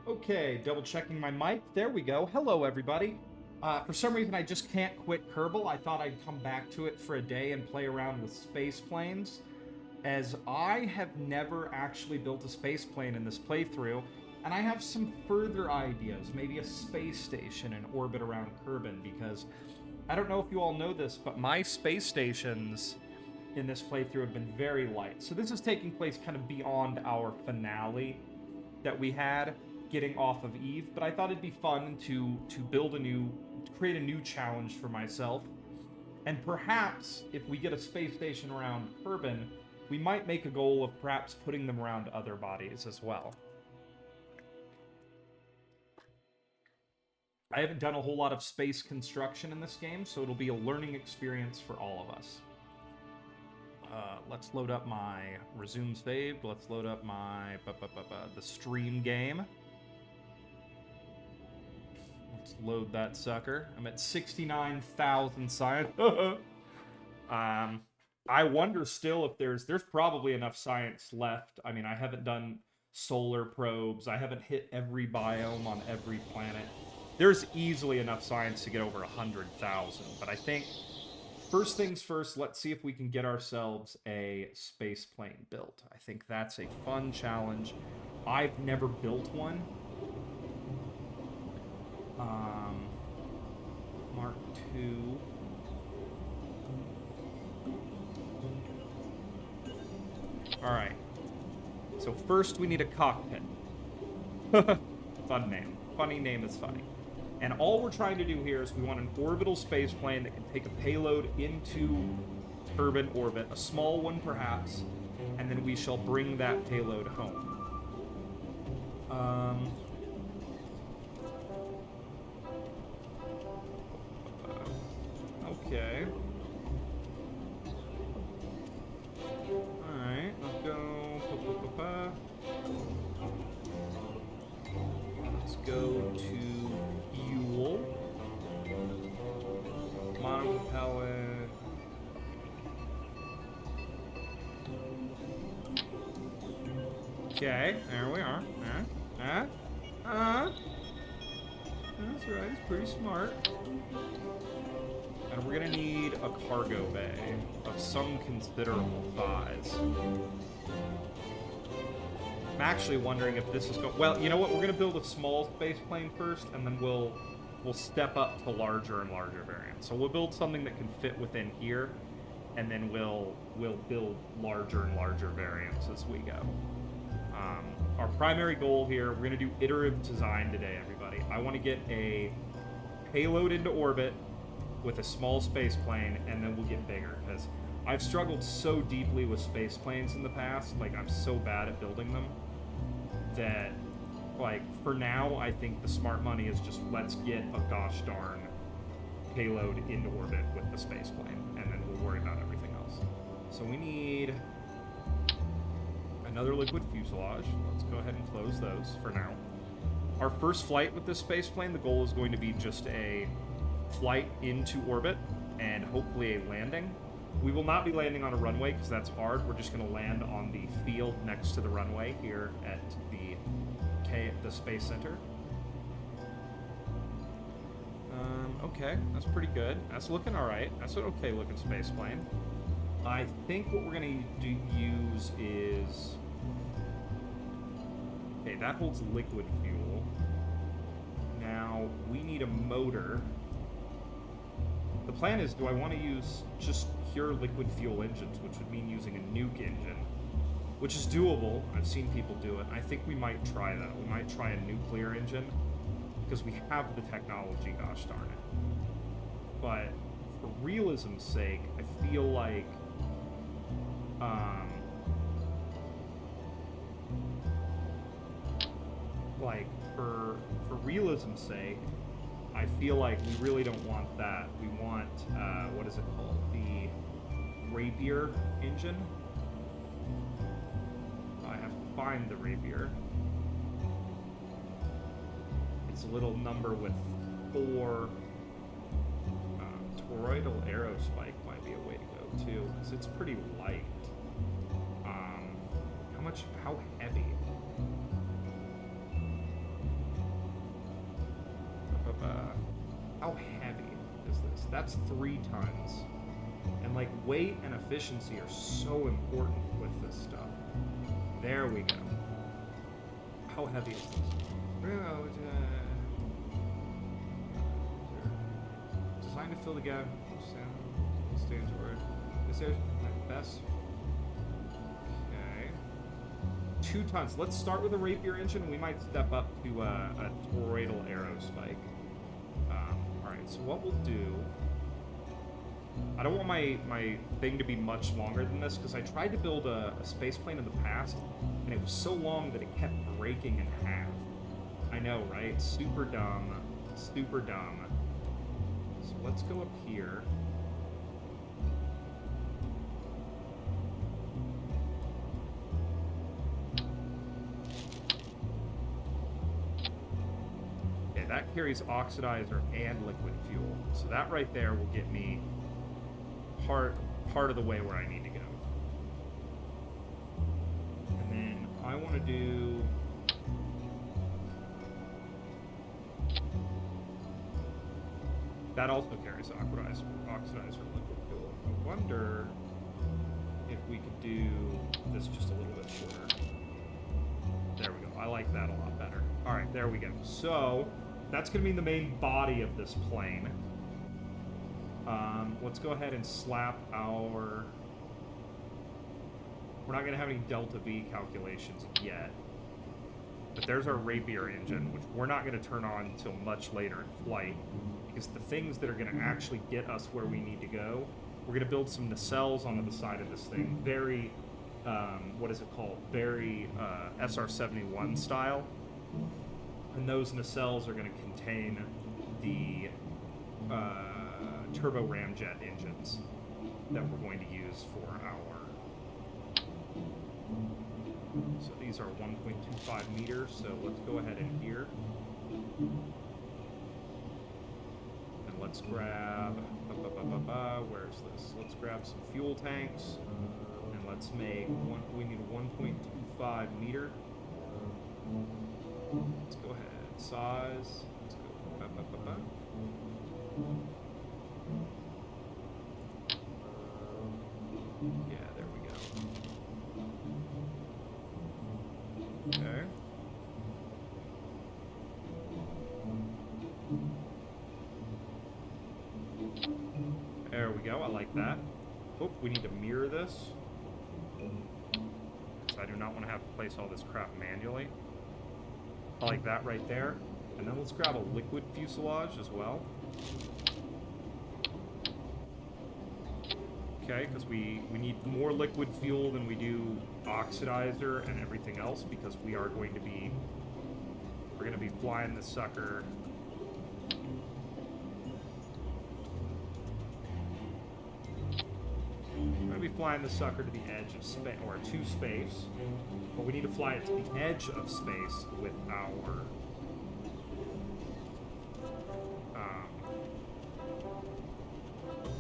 Okay, double checking my mic. There we go. Hello, everybody. For some reason, I just can't quit Kerbal. I thought I'd come back to it for a day and play around with Spaceplanes, as I have never actually built a space plane in this playthrough, and I have some further ideas, maybe a space station in orbit around Kerbin, because I don't know if you all know this, but my space stations in this playthrough have been very light. So this is taking place kind of beyond our finale that we had getting off of Eve, but I thought it'd be fun to create a new challenge for myself. And perhaps if we get a space station around Kerbin, we might make a goal of perhaps putting them around other bodies as well. I haven't done a whole lot of space construction in this game, so it'll be a learning experience for all of us. Let's load up my resume saved. Let's load up my the stream game. Let's load that sucker. I'm at 69,000 science. I wonder still if there's probably enough science left. I mean, I haven't done solar probes. I haven't hit every biome on every planet. There's easily enough science to get over 100,000, but I think first things first, let's see if we can get ourselves a space plane built. I think that's a fun challenge. I've never built one. Mark II. Alright. So first we need a cockpit. Fun name. Funny name is funny. And all we're trying to do here is we want an orbital space plane that can take a payload into urban orbit, a small one perhaps, and then we shall bring that payload home. Okay. Alright, let's go. Let's go to fuel. Monopropellant. Okay, there we are. That's right, it's pretty smart. And we're gonna need a cargo bay of some considerable size. I'm actually wondering if this is going. Well, you know what? We're gonna build a small space plane first, and then we'll step up to larger and larger variants. So we'll build something that can fit within here, and then we'll build larger and larger variants as we go. Our primary goal here, we're gonna do iterative design today, everybody. I want to get a payload into orbit with a small space plane, and then we'll get bigger, because I've struggled so deeply with space planes in the past. Like, I'm so bad at building them that, like, for now, I think the smart money is just let's get a gosh darn payload into orbit with the space plane, and then we'll worry about everything else. So we need another liquid fuselage. Let's go ahead and close those for now. Our first flight with this space plane, the goal is going to be just a flight into orbit and hopefully a landing. We will not be landing on a runway because that's hard. We're just going to land on the field next to the runway here at the Space Center. Okay, that's pretty good. That's looking all right. That's an okay looking space plane. I think what we're going to use is... Okay, that holds liquid fuel. Now, we need a motor. The plan is, do I want to use just pure liquid fuel engines, which would mean using a nuke engine, which is doable. I've seen people do it. I think we might try that. We might try a nuclear engine, because we have the technology, gosh darn it. But for realism's sake, I feel like for realism's sake, I feel like we really don't want that. We want, what is it called? The Rapier engine. I have to find the Rapier. It's a little number with 4. Toroidal aerospike might be a way to go too, because it's pretty light. How heavy? How heavy is this? That's 3 tons. And like weight and efficiency are so important with this stuff. There we go. How heavy is this? Designed to fill the gap. Stands word. Is there at best? Okay. 2 tons. Let's start with a rapier engine, and we might step up to a toroidal arrow spike. Alright, so what we'll do... I don't want my thing to be much longer than this, because I tried to build a space plane in the past, and it was so long that it kept breaking in half. I know, right? Super dumb. Super dumb. So let's go up here. Okay, that carries oxidizer and liquid fuel. So that right there will get me part of the way where I need to go. And then I want to do... That also carries oxidizer liquid fuel. I wonder if we could do this just a little bit shorter. There we go. I like that a lot better. All right, there we go. So that's going to be the main body of this plane. Let's go ahead and slap our... We're not going to have any delta V calculations yet. But there's our rapier engine, which we're not going to turn on until much later in flight. Because the things that are going to actually get us where we need to go, we're going to build some nacelles onto the side of this thing. Very, what is it called? Very SR-71 style. And those nacelles are going to contain the turbo ramjet engines that we're going to use for our... So these are 1.25 meters, so let's go ahead and here. And let's grab... where's this? Let's grab some fuel tanks. And let's make... we need a 1.25 meter. Let's go ahead. Size. Let's go... Yeah, there we go. Okay. There we go, I like that. Oh, we need to mirror this. Because I do not want to have to place all this crap manually. I like that right there. And then let's grab a liquid fuselage as well. Okay, because we need more liquid fuel than we do oxidizer and everything else, because we are going to be... We're going to be flying this sucker... We're going to be flying the sucker to the edge of space, or to space, but we need to fly it to the edge of space with our...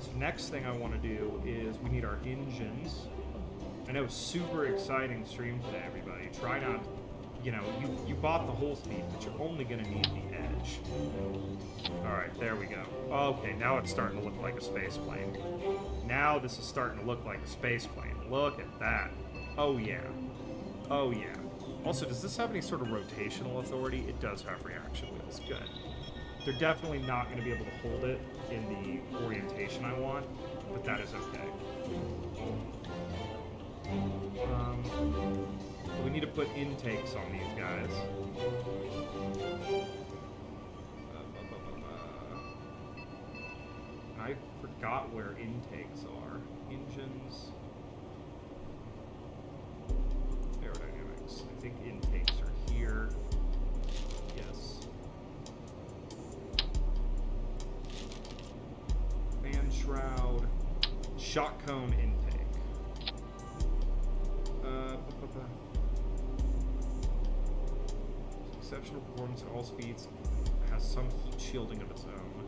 So next thing I want to do is we need our engines. I know, super exciting stream today, everybody. Try not... You know, you bought the whole speed, but you're only going to need the edge. Alright, there we go. Okay, now it's starting to look like a space plane. Now this is starting to look like a space plane. Look at that. Oh yeah. Oh yeah. Also, does this have any sort of rotational authority? It does have reaction wheels. Good. They're definitely not going to be able to hold it in the orientation I want, but that is okay. We need to put intakes on these guys. I forgot where intakes are. Engines. Aerodynamics. I think intakes are here. Yes. Fan shroud. Shock cone intake. Exceptional performance at all speeds. Has some heat shielding of its own.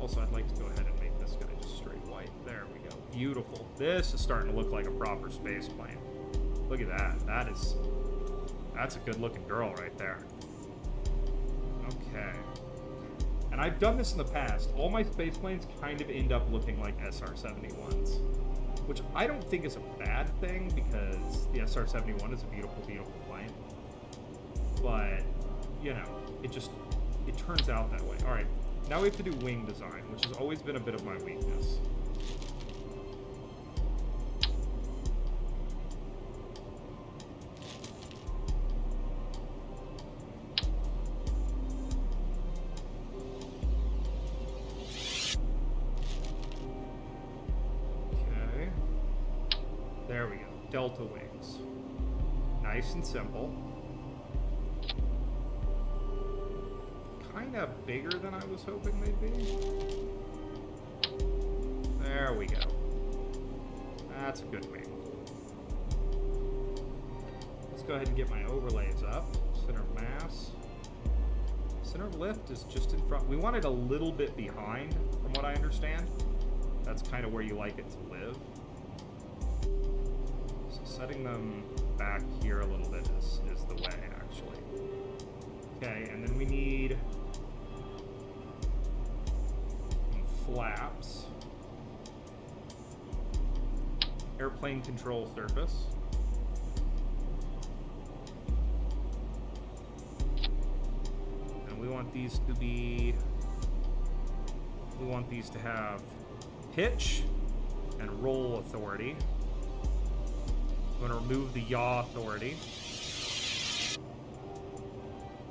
Also, I'd like to go ahead and make this guy just straight white. There we go. Beautiful. This is starting to look like a proper space plane. Look at that. That's a good looking girl right there. Okay. And I've done this in the past. All my space planes kind of end up looking like SR-71s, which I don't think is a bad thing because the SR-71 is a beautiful, beautiful plane. But, you know, it turns out that way. All right, now we have to do wing design, which has always been a bit of my weakness. There we go. Delta wings. Nice and simple. Kind of bigger than I was hoping they'd be. There we go. That's a good wing. Let's go ahead and get my overlays up. Center of mass. Center of lift is just in front. We want it a little bit behind, from what I understand. That's kind of where you like it to live. Setting them back here a little bit is the way, actually. Okay, and then we need some flaps. Airplane control surface. And we want these to be... We want these to have pitch and roll authority. I'm going to remove the yaw authority.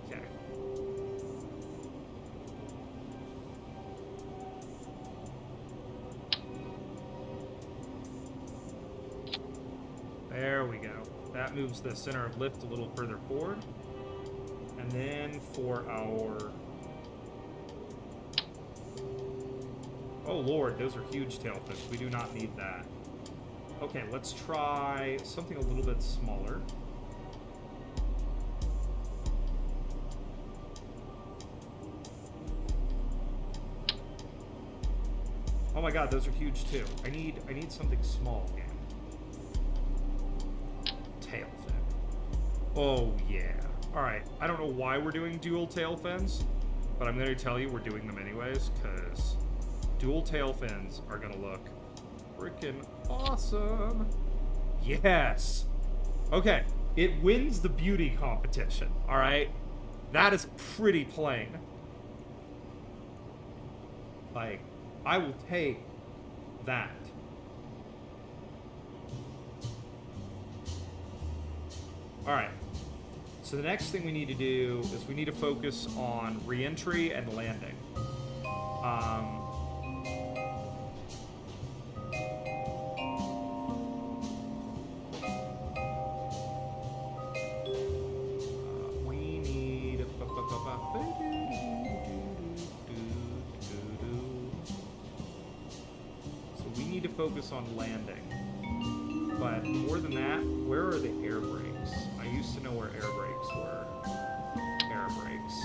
Okay. There we go. That moves the center of lift a little further forward. And then for our... Oh lord, those are huge tail fins. We do not need that. Okay, let's try something a little bit smaller. Oh my god, those are huge too. I need something small again. Tail fin. Oh yeah. Alright, I don't know why we're doing dual tail fins, but I'm gonna tell you we're doing them anyways, because dual tail fins are gonna look freaking awesome. Yes. Okay, it wins the beauty competition. All right, that is pretty plain. Like, I will take that. All right. So the next thing we need to do is we need to focus on re-entry and landing. Focus on landing, but more than that, where are the air brakes? I used to know where air brakes were. Air brakes.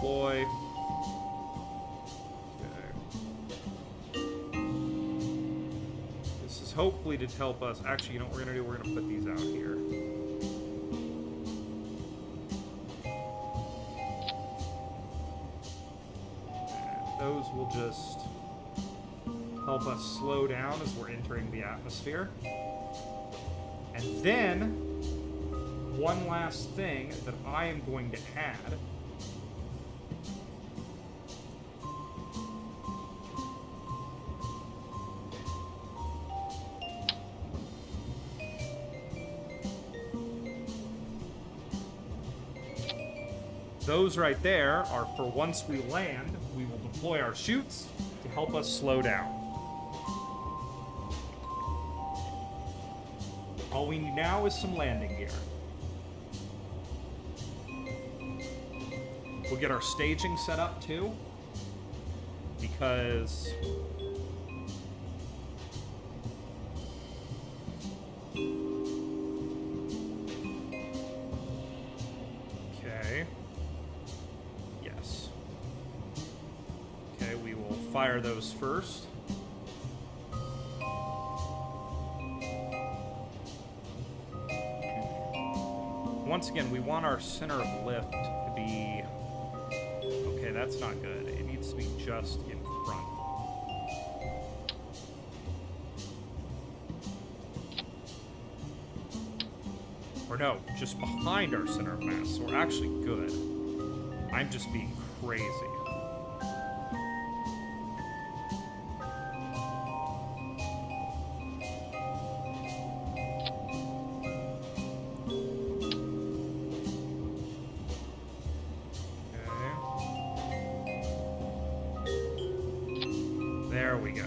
Boy. Okay. This is hopefully to help us. Actually, you know what we're gonna do? We're gonna put these out here. And those will just help us slow down as we're entering the atmosphere. And then, one last thing that I am going to add. Those right there are for once we land, we will deploy our chutes to help us slow down. All we need now is some landing gear. We'll get our staging set up too, because Okay. Yes. Okay, we will fire those first. Once again, we want our center of lift to be... Okay, that's not good. It needs to be just in front. Or no, just behind our center of mass. So we're actually good. I'm just being crazy. There we go.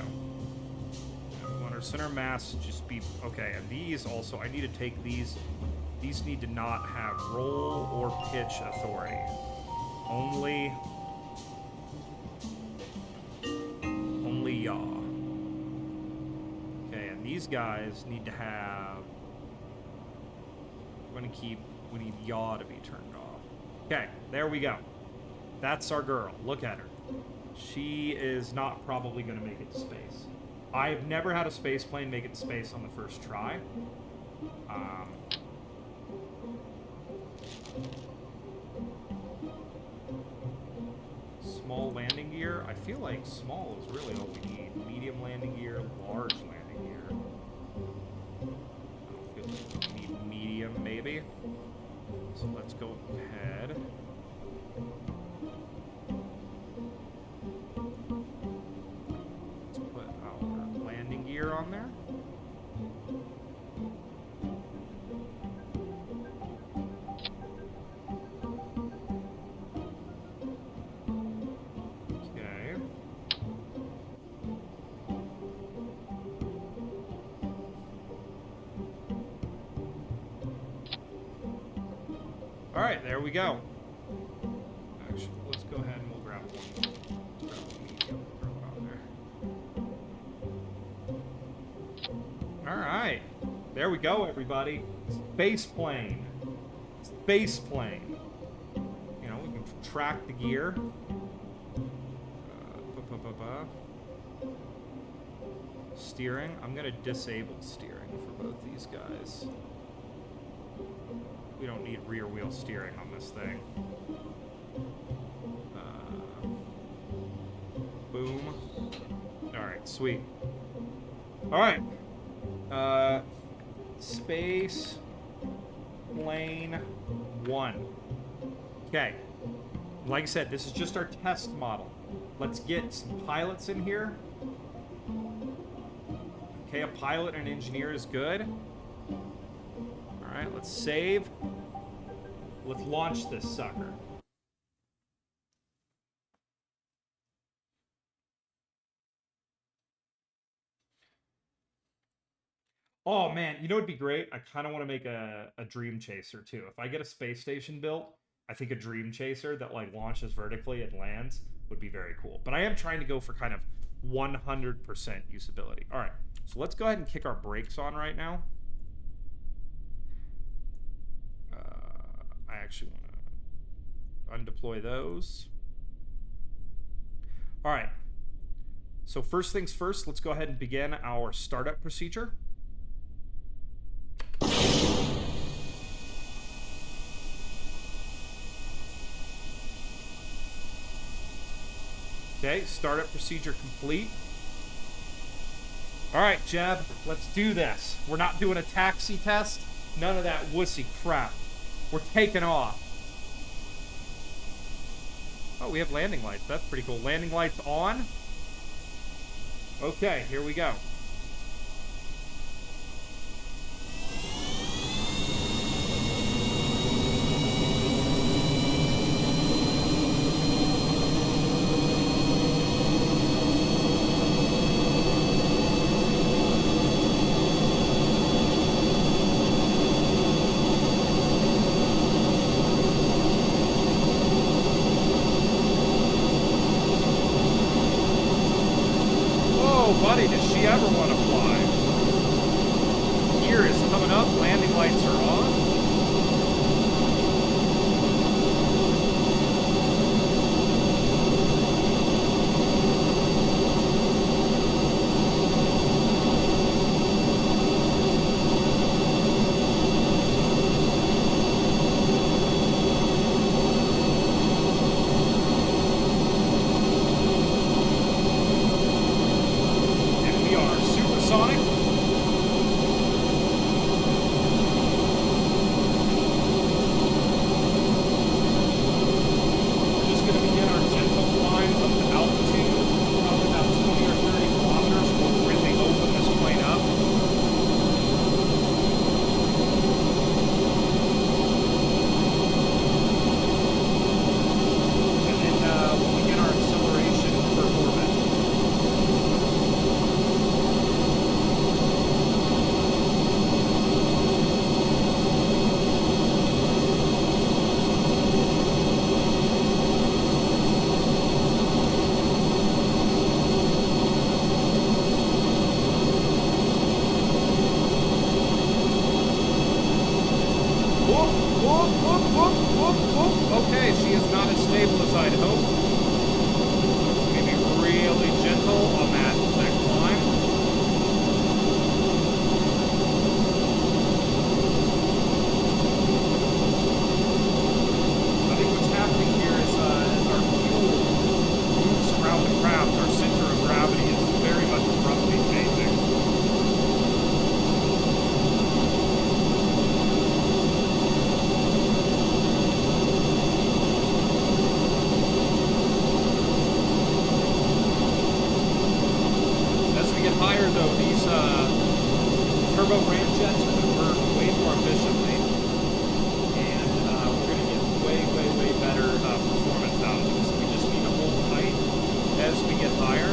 We want our center mass to just be... Okay, and these also, I need to take these... These need to not have roll or pitch authority. Only yaw. Okay, and these guys need to have... We're going to keep... We need yaw to be turned off. Okay, there we go. That's our girl. Look at her. She is not probably going to make it to space. I've never had a space plane make it to space on the first try. Small landing gear. I feel like small is really all we need. Medium landing gear, large landing gear. I feel like we need medium, maybe. So let's go ahead. Let's put our landing gear on there. Alright, there we go. Actually, let's go ahead and we'll grab one. Let's grab one medium and throw it on there. Alright. There we go, everybody. Space plane. Space plane. You know, we can track the gear. Steering. I'm going to disable steering for both these guys. We don't need rear wheel steering on this thing. Boom. Alright, sweet. Alright. Space Plane 1. Okay. Like I said, this is just our test model. Let's get some pilots in here. Okay, a pilot and an engineer is good. Alright, let's save. Let's launch this sucker. Oh man, you know what'd be great? I kind of want to make a Dream Chaser too. If I get a space station built, I think a Dream Chaser that like launches vertically and lands would be very cool. But I am trying to go for kind of 100% usability. Alright, so let's go ahead and kick our brakes on right now. I actually want to undeploy those. All right. So first things first, let's go ahead and begin our startup procedure. Okay, startup procedure complete. All right, Jeb, let's do this. We're not doing a taxi test. None of that wussy crap. We're taking off. Oh, we have landing lights. That's pretty cool. Landing lights on. Okay, here we go. Buddy, does she ever want to fly? Gear is coming lights are off. Okay, she is not as stable as I'd hoped. Maybe really gentle on that climb. I think what's happening here is as our fuel moves around the craft, our center of gravity is very much abruptly changing. Higher though, these turbo ramjets are going to burn way more efficiently, and we're going to get way better performance out of this. We just need to hold tight as we get higher.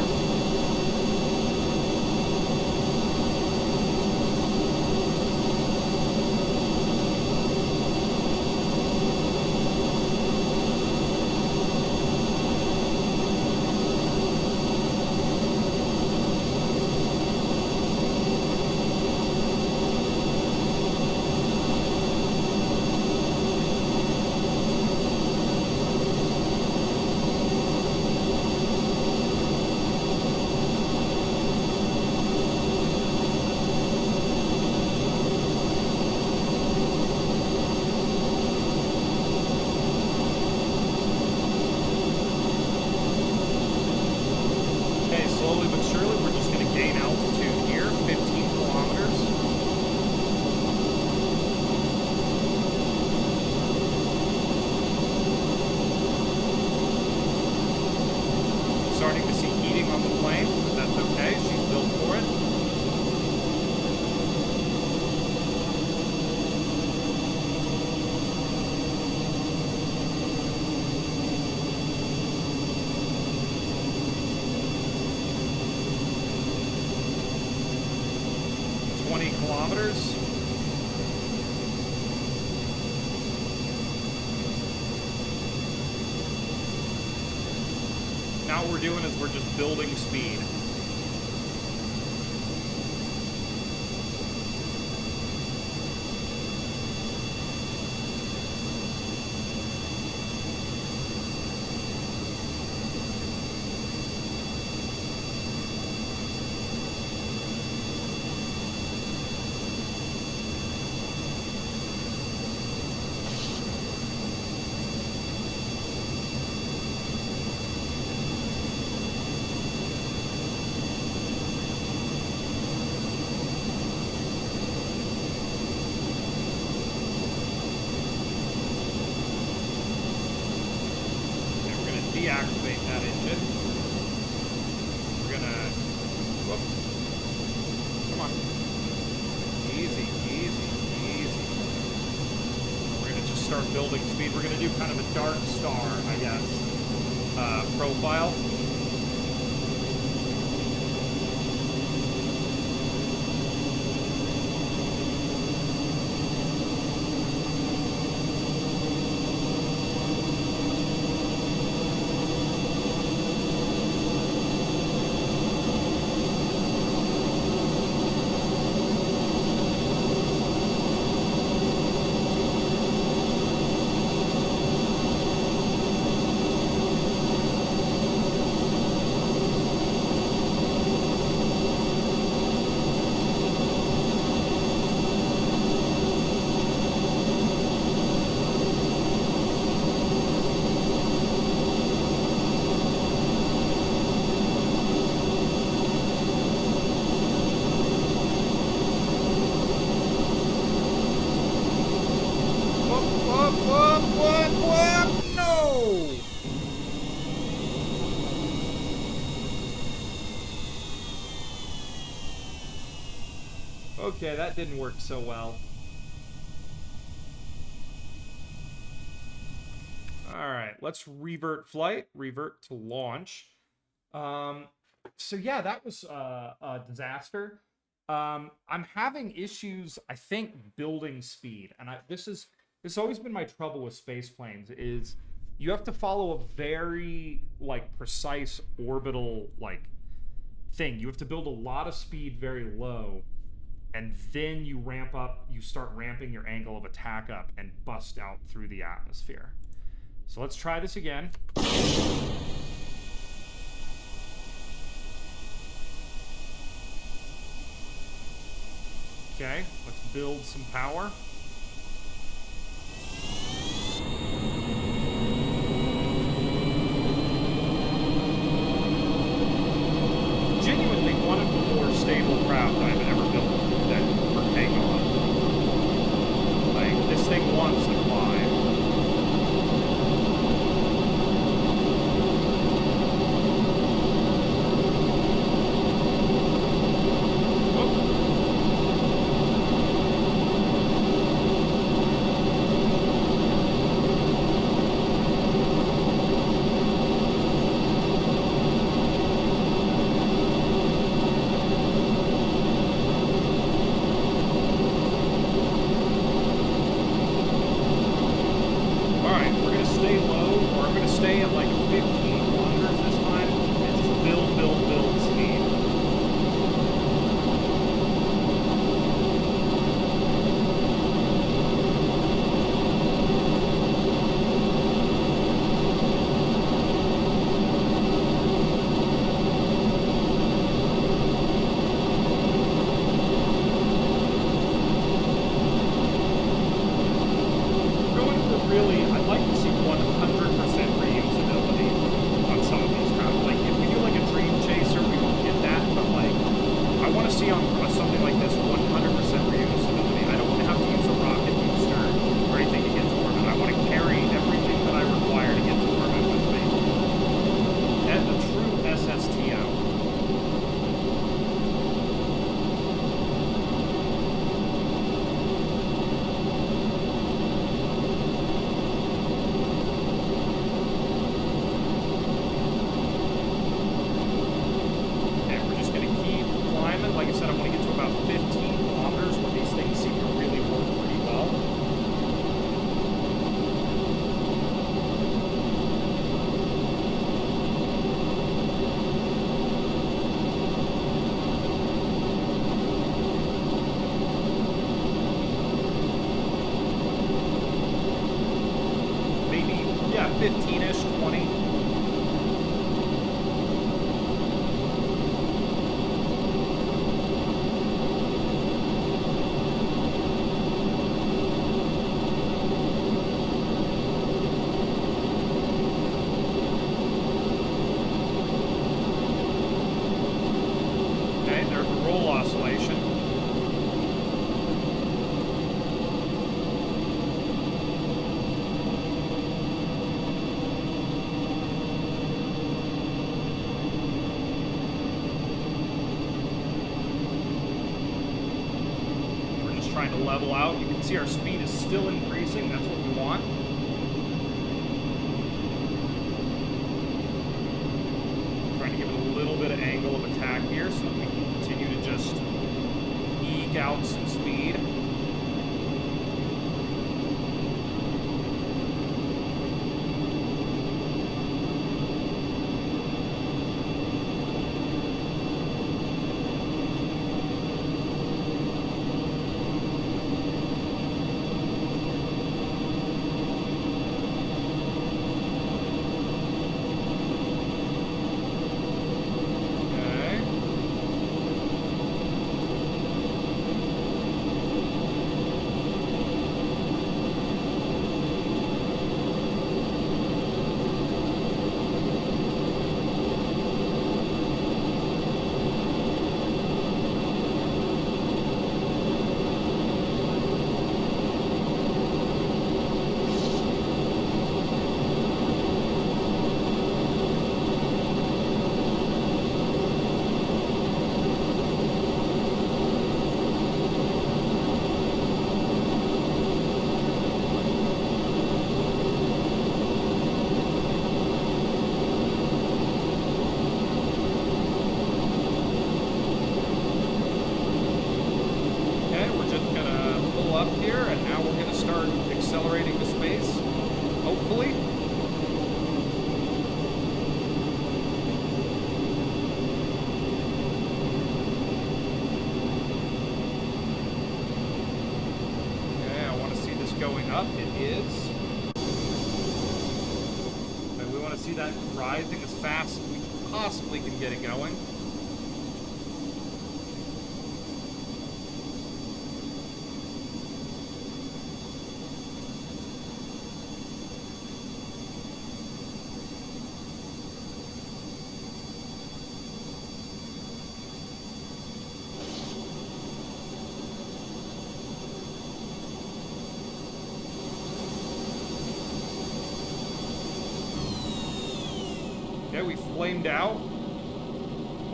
Slowly but surely, we're just going to gain altitude here, 15 kilometers. Starting to see heating on the plane, but that's okay, she's built for it. Kilometers. Now what we're doing is we're just building speed. Deactivate that engine. We're gonna, whoop. Come on. Easy. We're gonna just start building speed. We're gonna do kind of a dark star, I guess, profile. Okay, that didn't work so well. Alright, let's revert flight. Revert to launch. So yeah, that was a disaster. I'm having issues, I think, building speed. And this has always been my trouble with space planes, is you have to follow a very, like, precise orbital, like, thing. You have to build a lot of speed very low, and then you start ramping your angle of attack up and bust out through the atmosphere. So let's try this again. Okay, let's build some power. Genuinely one of the more stable craft I've ever built that for takeoff. Like, this thing wants to fly. Trying to level out. You can see our speed is still increasing. That's what we want. Trying to give it a little bit of angle of attack here so that we can continue to just eke out some speed. up. It is. Okay, we want to see that rising as fast as we possibly can get it going. Okay, we flamed out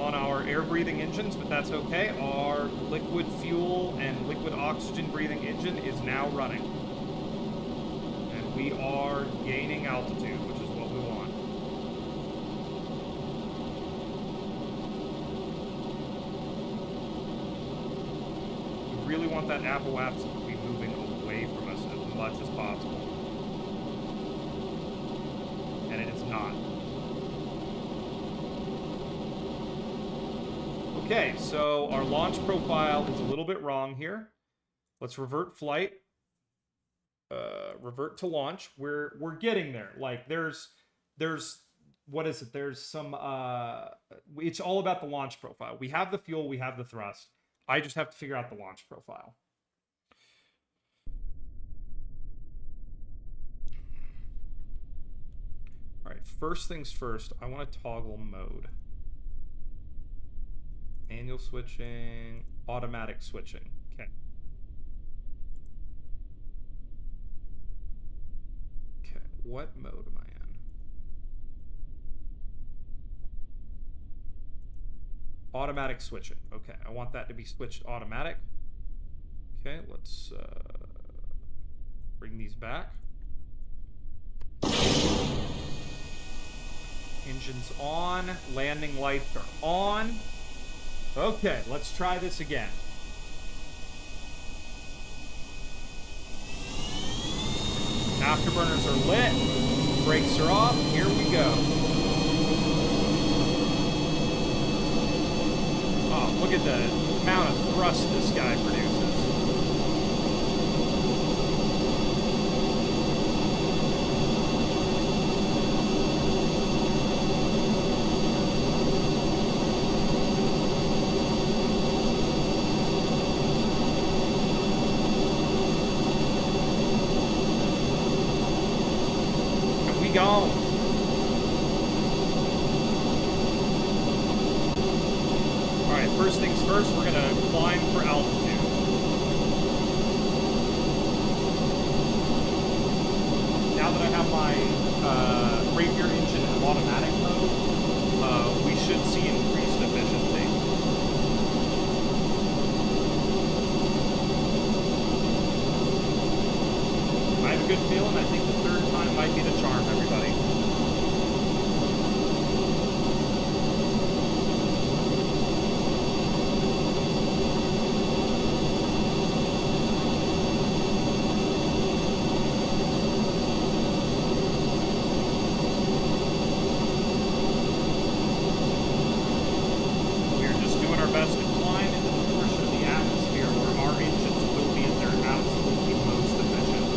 on our air-breathing engines, but that's okay. Our liquid fuel and liquid oxygen-breathing engine is now running. And we are gaining altitude, which is what we want. We really want that Appalachia to be moving away from us as much as possible. And it is not. Okay, so our launch profile is a little bit wrong here. Let's revert flight. Revert to launch. We're getting there. Like there's what is it? There's some it's all about the launch profile. We have the fuel, we have the thrust. I just have to figure out the launch profile. All right, first things first, I want to toggle mode. Manual switching, automatic switching. Okay. Okay, what mode am I in? Automatic switching. Okay, I want that to be switched automatic. Okay, let's bring these back. Engines on, landing lights are on. Okay, let's try this again. Afterburners are lit. Brakes are off. Here we go. Oh, look at the amount of thrust this guy produces. Gone. Alright, first things first, we're gonna climb for altitude. Now that I have my Rapier engine in automatic mode, we should see increased efficiency. I have a good feeling. I think the third time might be the charm, everybody. We're just doing our best to climb into the portion of the atmosphere where our engines will be at their absolutely most efficient.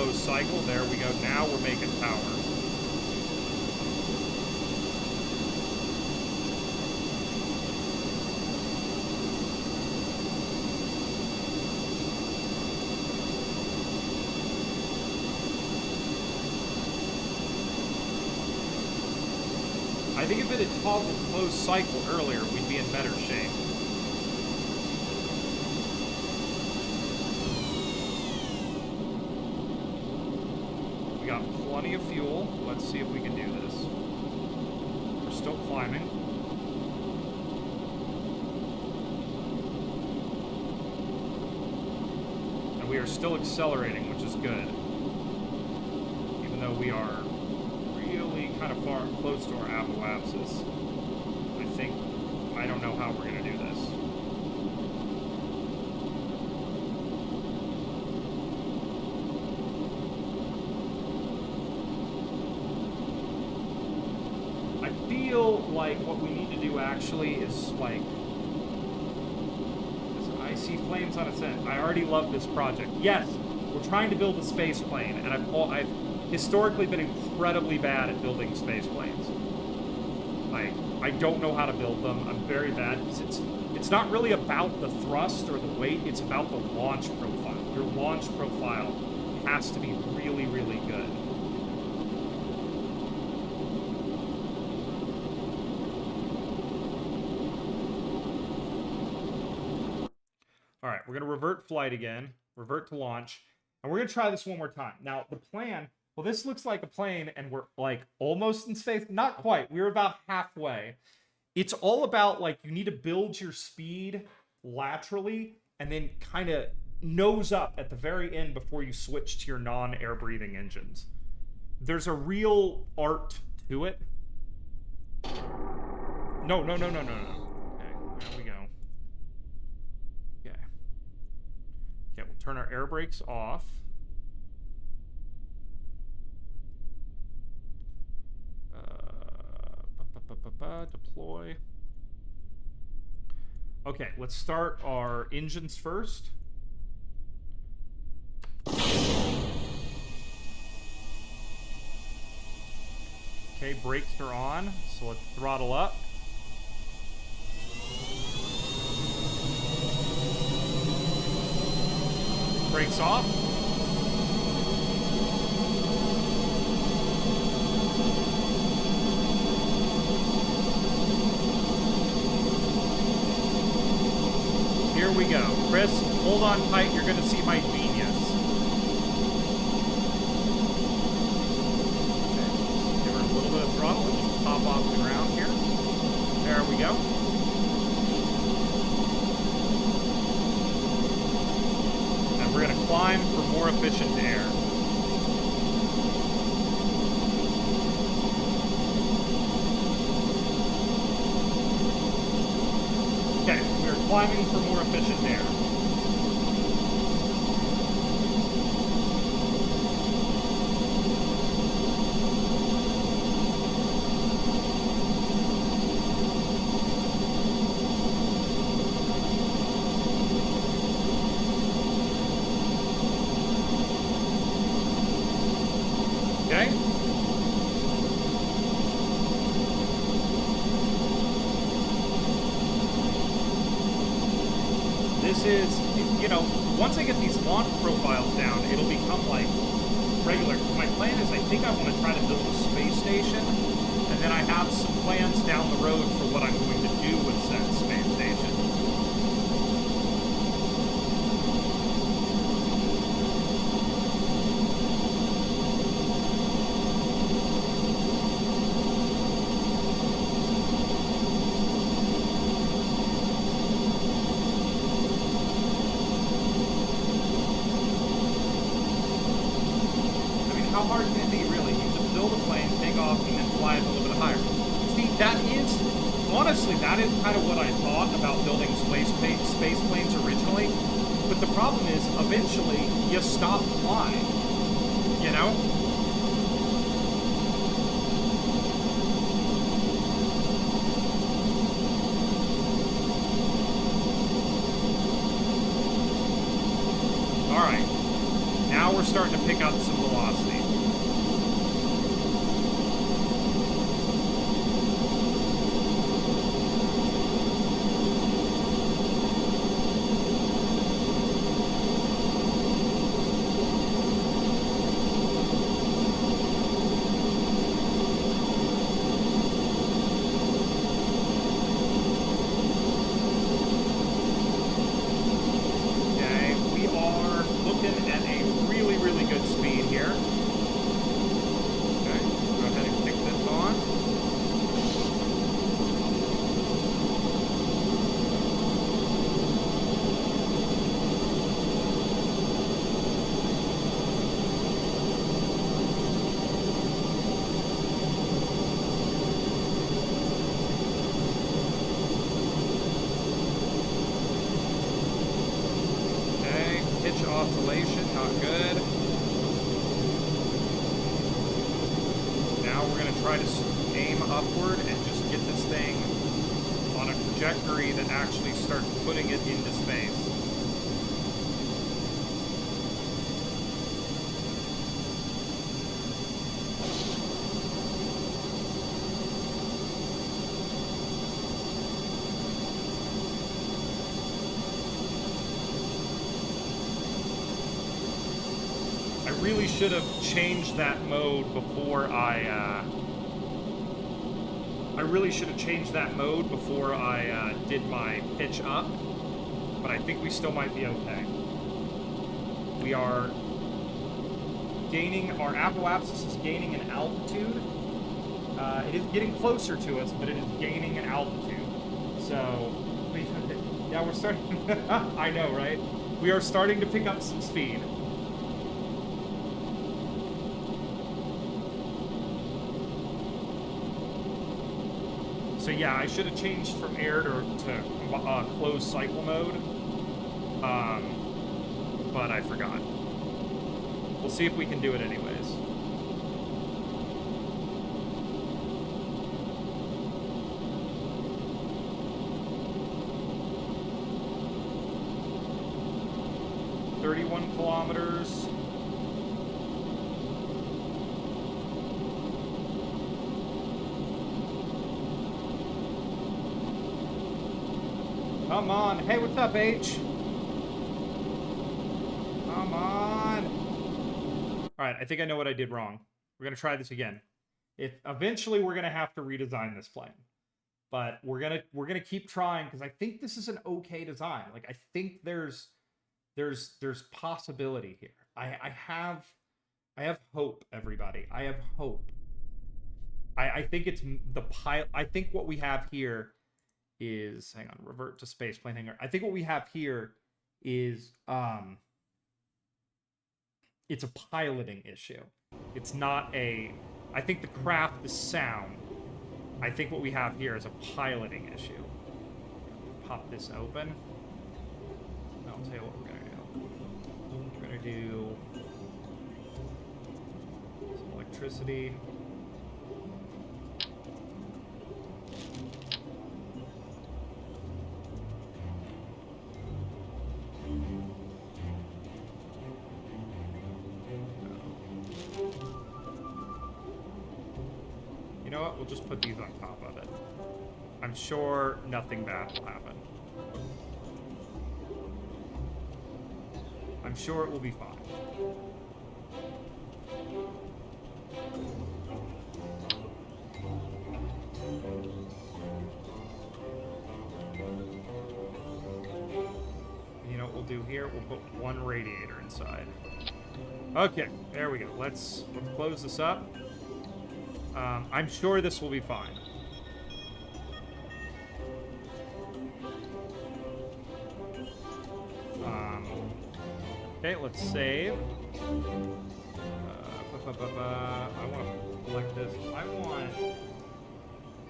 closed cycle. There we go. Now we're making power. I think if it had toggled closed cycle earlier, we'd be in better shape. We got plenty of fuel. Let's see if we can do this. We're still climbing. And we are still accelerating, which is good. Even though we are really kind of far close to our apoapsis. I don't know how we're going to do this. I feel like what we need to do actually is like... I see flames on its end. I already love this project. Yes, we're trying to build a space plane, and I've historically been incredibly bad at building space planes. Like, I don't know how to build them. I'm very bad because it's not really about the thrust or the weight. It's about the launch profile. Your launch profile has to be really, really good. All right, we're going to revert flight again, revert to launch, and we're going to try this one more time. Now, the plan... Well, this looks like a plane, and we're, like, almost in space. Not quite. We're about halfway. It's all about, like, you need to build your speed laterally and then kind of nose up at the very end before you switch to your non-air-breathing engines. There's a real art to it. No. Okay, there we go. Okay. Okay, we'll turn our air brakes off. Deploy. Okay, let's start our engines first. Okay, brakes are on, so let's throttle up. Brakes off. Here we go. Chris, hold on tight. You're going to see my genius. Okay, give her a little bit of throttle and just pop off the ground here. There we go. And we're going to climb for more efficient air. Okay, we're climbing for more efficient air. Okay. This is, you know, once I get these launch profiles down, it'll become like regular. My plan is I think I want to try to build a space station, and then I have some plans down the road for what I'm going to do with said space station. How hard can it be, really? You just build a plane, take off, and then fly it a little bit higher. See, that is, honestly, that is kind of what I thought about building space planes originally. But the problem is, eventually, you stop flying. You know? Alright. Now we're starting to pick up some to try to aim upward and just get this thing on a trajectory that actually starts putting it into space. I really should have changed that mode before I did my pitch up, but I think we still might be okay. We are gaining, our apoapsis is gaining an altitude. It is getting closer to us, but it is gaining an altitude. So, yeah, we're starting, I know, right? We are starting to pick up some speed. So yeah, I should have changed from air to closed cycle mode, but I forgot. We'll see if we can do it anyways. $31 kilometers. Come on. Hey, what's up, H? Come on. All right, I think I know what I did wrong. We're going to try this again. Eventually we're going to have to redesign this plane. But we're going to keep trying because I think this is an okay design. Like, I think there's possibility here. I have hope, everybody. I have hope. I think it's the pilot. I think what we have here is, hang on, revert to spaceplane hangar. I think what we have here is it's a piloting issue. It's not a, I think the craft is sound. I think what we have here is a piloting issue. Pop this open. I'll tell you what we're gonna do. We're gonna do some electricity. You know what? We'll just put these on top of it. I'm sure nothing bad will happen. I'm sure it will be fine. You know what we'll do here? We'll put one radiator inside. Okay, there we go. Let's close this up. I'm sure this will be fine. Okay, let's save. I want to select this. I want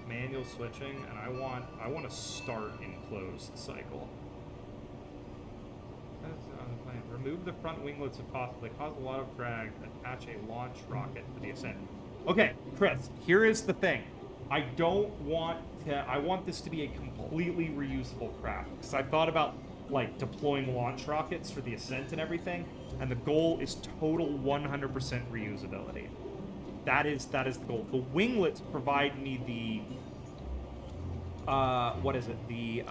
manual switching, and I want to start in closed cycle. Remove the front winglets if possible. They cause a lot of drag. Attach a launch rocket to the ascent. Okay, Chris, here is the thing. I want this to be a completely reusable craft. Because I thought about, like, deploying launch rockets for the ascent and everything. And the goal is total 100% reusability. That is the goal. The winglets provide me the... what is it? The,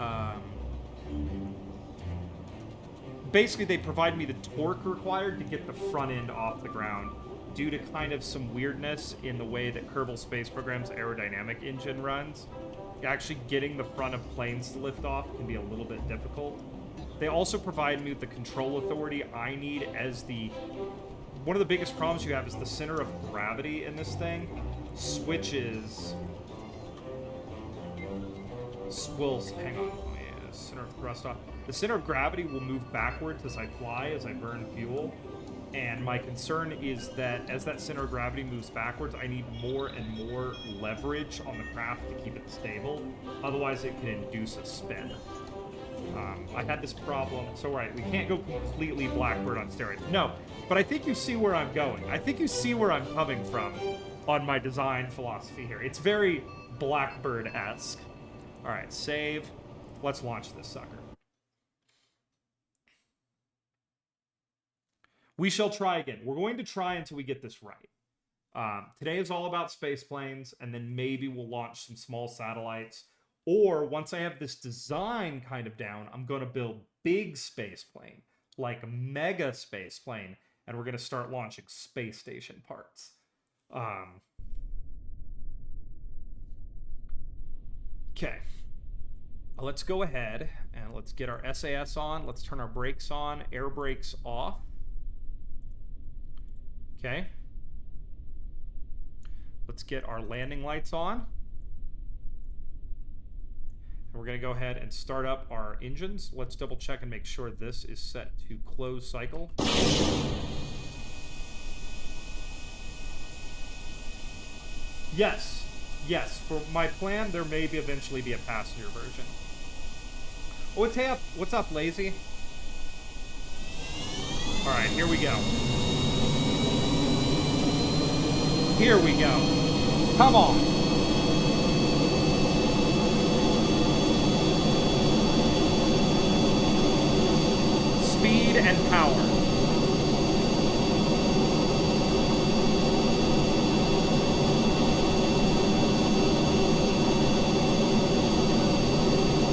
basically, they provide me the torque required to get the front end off the ground due to kind of some weirdness in the way that Kerbal Space Program's aerodynamic engine runs. Actually getting the front of planes to lift off can be a little bit difficult. They also provide me with the control authority I need as the... One of the biggest problems you have is the center of gravity in this thing switches... hang on. Center of thrust off. The center of gravity will move backwards as I fly, as I burn fuel. And my concern is that as that center of gravity moves backwards, I need more and more leverage on the craft to keep it stable. Otherwise, it can induce a spin. I had this problem. So, right, we can't go completely Blackbird on steroids. No, but I think you see where I'm going. I think you see where I'm coming from. on my design philosophy here. It's very Blackbird-esque. All right, save. Let's launch this sucker. We shall try again. We're going to try until we get this right. Today is all about space planes, and then maybe we'll launch some small satellites. Or once I have this design kind of down, I'm going to build big space plane, like mega space plane, and we're going to start launching space station parts. Okay. Let's go ahead and let's get our SAS on. Let's turn our brakes on, air brakes off. Okay. Let's get our landing lights on. And we're going to go ahead and start up our engines. Let's double check and make sure this is set to closed cycle. Yes. Yes. For my plan, there may be eventually be a passenger version. Oh, what's up, Lazy? All right, here we go. Here we go. Come on. Speed and power.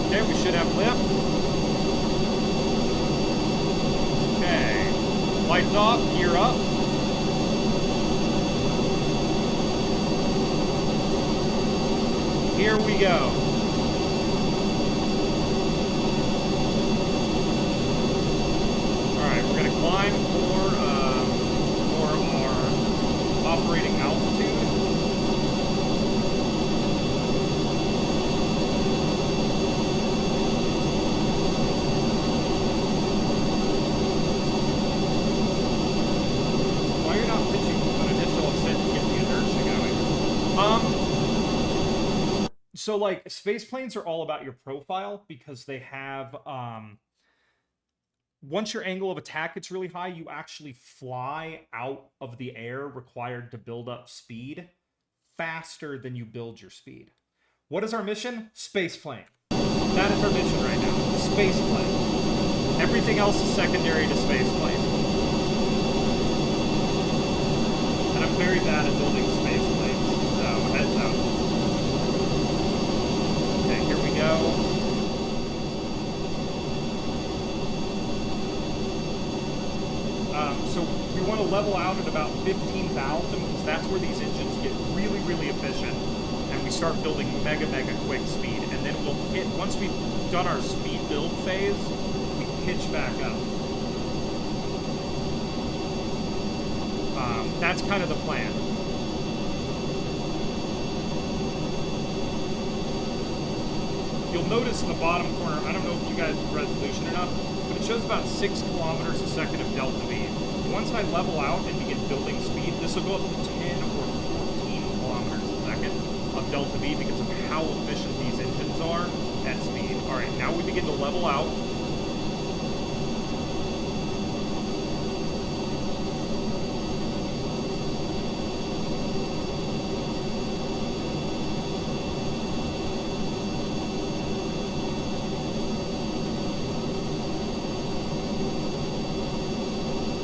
Okay, we should have lift. Okay. Lights off, gear up. Here we go. All right, we're going to climb for our operating altitude. Why you're not pitching an initial ascent to get the inertia going? So, like, space planes are all about your profile because they have, once your angle of attack gets really high, you actually fly out of the air required to build up speed faster than you build your speed. What is our mission? Space plane. That is our mission right now. Space plane. Everything else is secondary to space plane. And I'm very bad at building space planes, so heads up. Here we go. So we want to level out at about 15,000 because that's where these engines get really, really efficient. And we start building mega, mega quick speed. And then we'll hit, once we've done our speed build phase, we pitch back up. That's kind of the plan. You'll notice in the bottom corner, I don't know if you guys have resolution enough, but it shows about 6 kilometers a second of delta V. Once I level out and begin building speed, this will go up to 10 or 14 kilometers a second of delta V because of how efficient these engines are at speed. All right, now we begin to level out.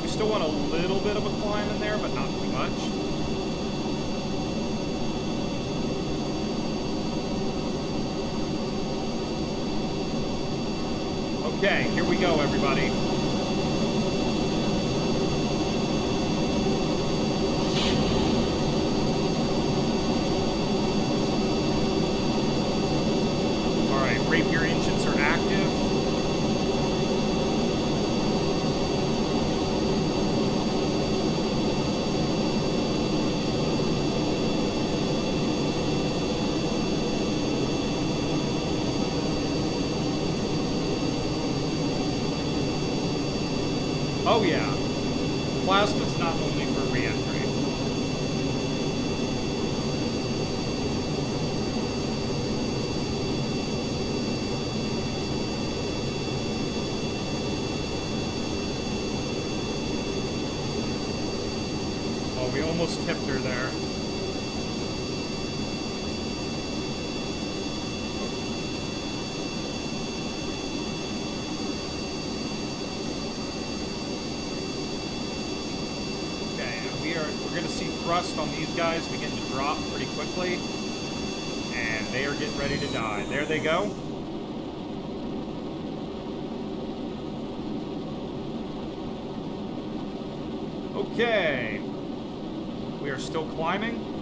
Still want a little bit of a climb in there, but not too much. Okay, here we go, everybody. All right, Rapier engines are active. Oh yeah, plasma's not only for re-entry. Oh, we almost tipped her there. thrust on these guys begin to drop pretty quickly. And they are getting ready to die. There they go. Okay. We are still climbing.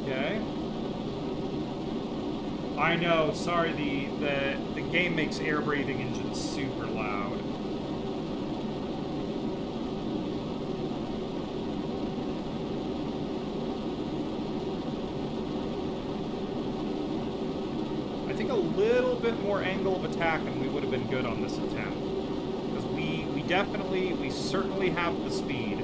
Okay. I know, sorry, the game makes air breathing engines super loud. I think a little bit more angle of attack and we would have been good on this attempt. Because we certainly have the speed.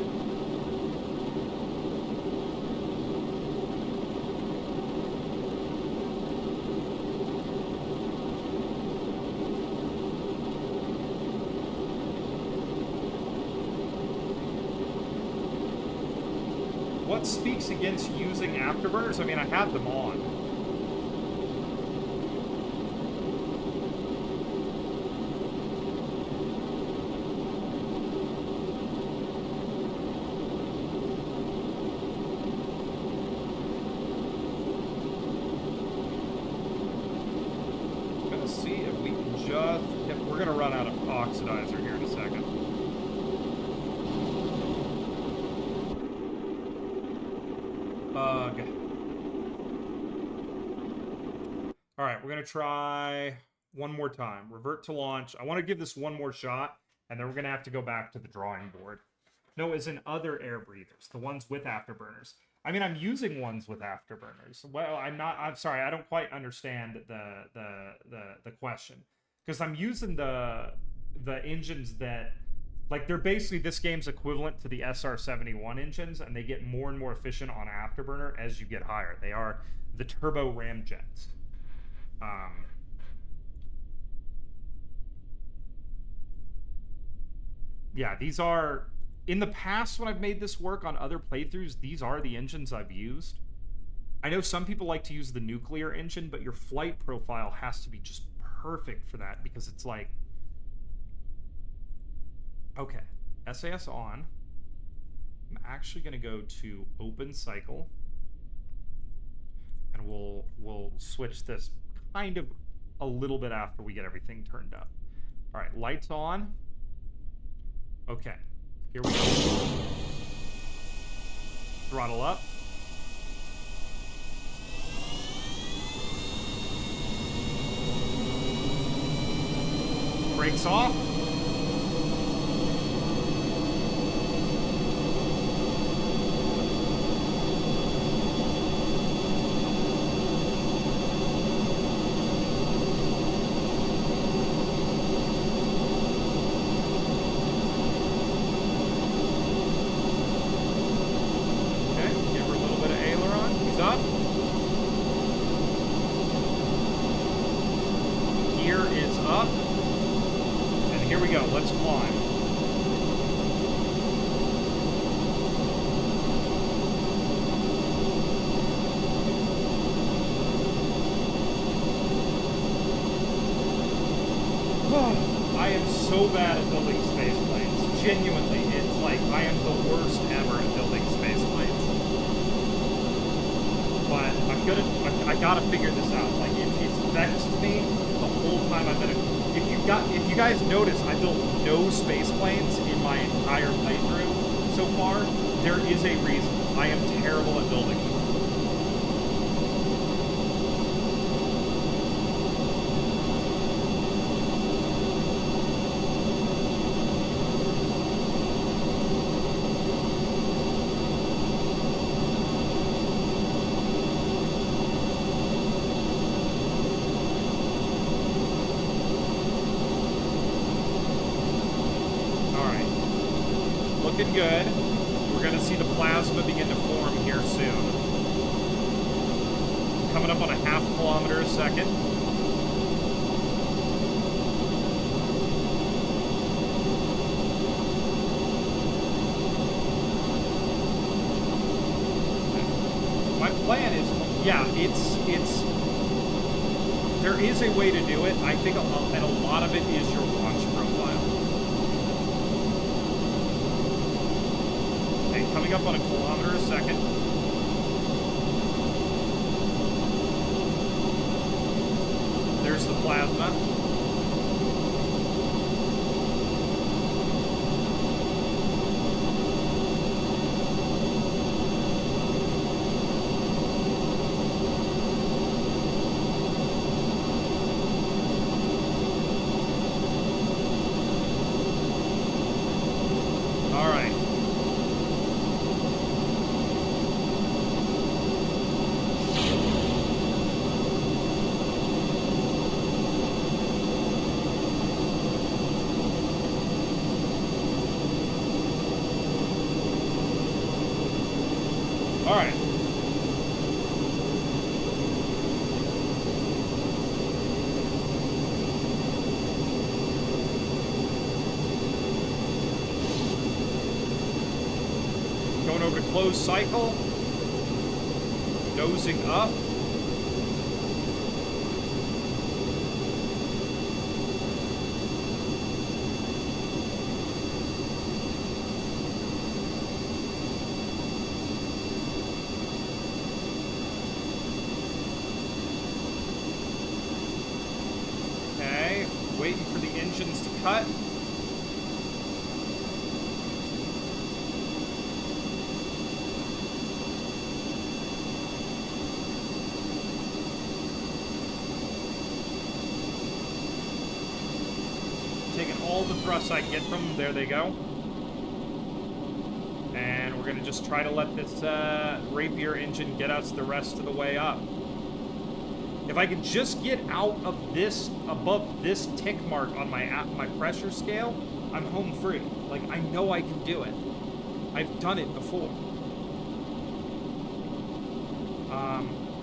What speaks against using afterburners? I mean, I had them on. I'm gonna see if we can just... We're gonna run out of oxidizer here in a second. Ugh. Alright, we're gonna try one more time. Revert to launch. I want to give this one more shot, and then we're gonna have to go back to the drawing board. No, as in other air breathers, the ones with afterburners. I mean, I'm using ones with afterburners. Well, I'm sorry, I don't quite understand the question. Because I'm using the engines that... Like, they're basically this game's equivalent to the SR-71 engines, and they get more and more efficient on afterburner as you get higher. They are the turbo ramjets. Yeah, these are... In the past, when I've made this work on other playthroughs, these are the engines I've used. I know some people like to use the nuclear engine, but your flight profile has to be just perfect for that, because it's like... Okay, SAS on. I'm actually going to go to open cycle, and we'll switch this kind of a little bit after we get everything turned up. All right, lights on. Okay, here we go. Throttle up. Brakes off. I am so bad at building space planes. Genuinely, it's like I am the worst ever at building space planes. But I gotta figure this out. Like it's vexed me the whole time I've been. If you guys notice, I built no space planes in my entire playthrough so far. There is a reason. I am terrible at building them. Looking good. We're going to see the plasma begin to form here soon. Coming up on a 0.5 kilometer a second. my plan is, yeah, there is a way to do it. I think and a lot of it is your launch profile. Okay, coming up on 1 kilometer a second. There's the plasma. Closed cycle, nosing up. Okay, waiting for the engines to cut. All the thrust I can get from them. There they go. And we're going to just try to let this Rapier engine get us the rest of the way up. If I can just get out of this, above this tick mark on my pressure scale, I'm home free. Like, I know I can do it. I've done it before.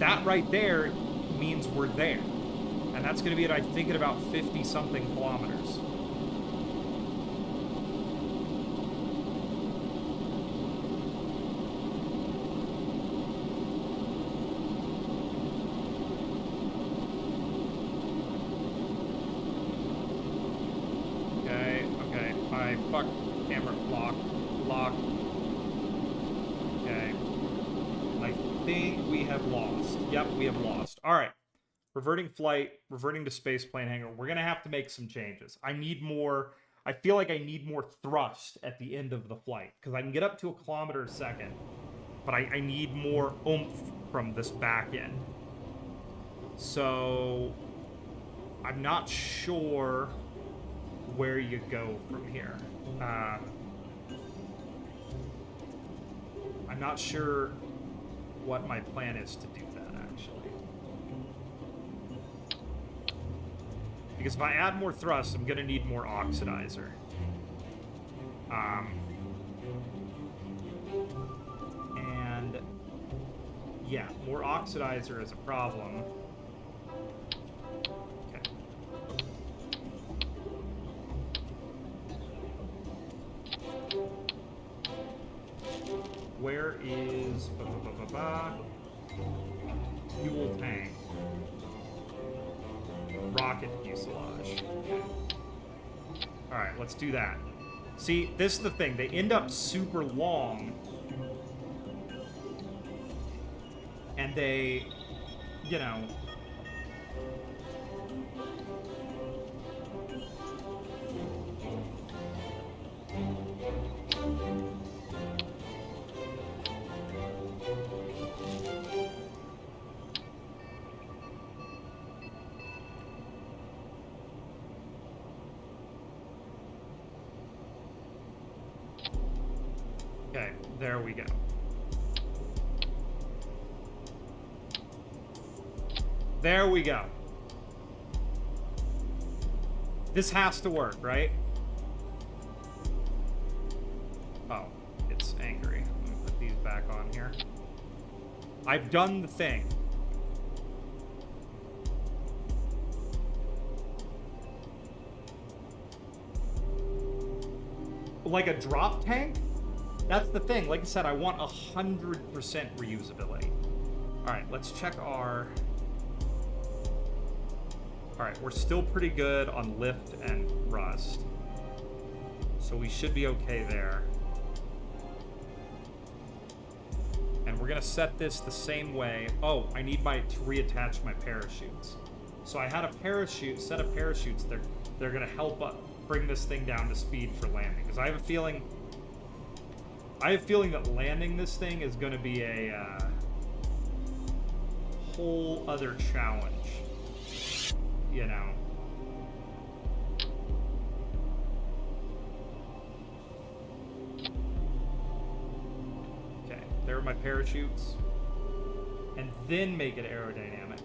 That right there means we're there. And that's going to be at, I think, at about 50-something kilometers. Alright. Reverting flight, reverting to spaceplane hangar. We're going to have to make some changes. I feel like I need more thrust at the end of the flight. Because I can get up to 1 kilometer a second. But I need more oomph from this back end. So, I'm not sure where you go from here. I'm not sure what my plan is to do that, actually. Because if I add more thrust, I'm going to need more oxidizer. And yeah, more oxidizer is a problem. Okay. Where is fuel tank? Rocket fuselage. Alright, let's do that. See, this is the thing. They end up super long. And they, you know... Okay, there we go. There we go. This has to work, right? Oh, it's angry. Let me put these back on here. I've done the thing. Like a drop tank? That's the thing. Like I said, I want 100% reusability. All right, let's check our... All right, we're still pretty good on lift and thrust. So we should be okay there. And we're gonna set this the same way. Oh, I need to reattach my parachutes. So I had a set of parachutes. They're gonna help bring this thing down to speed for landing. Because I have a feeling that landing this thing is gonna be a whole other challenge. You know. Okay, there are my parachutes. And then make it aerodynamic.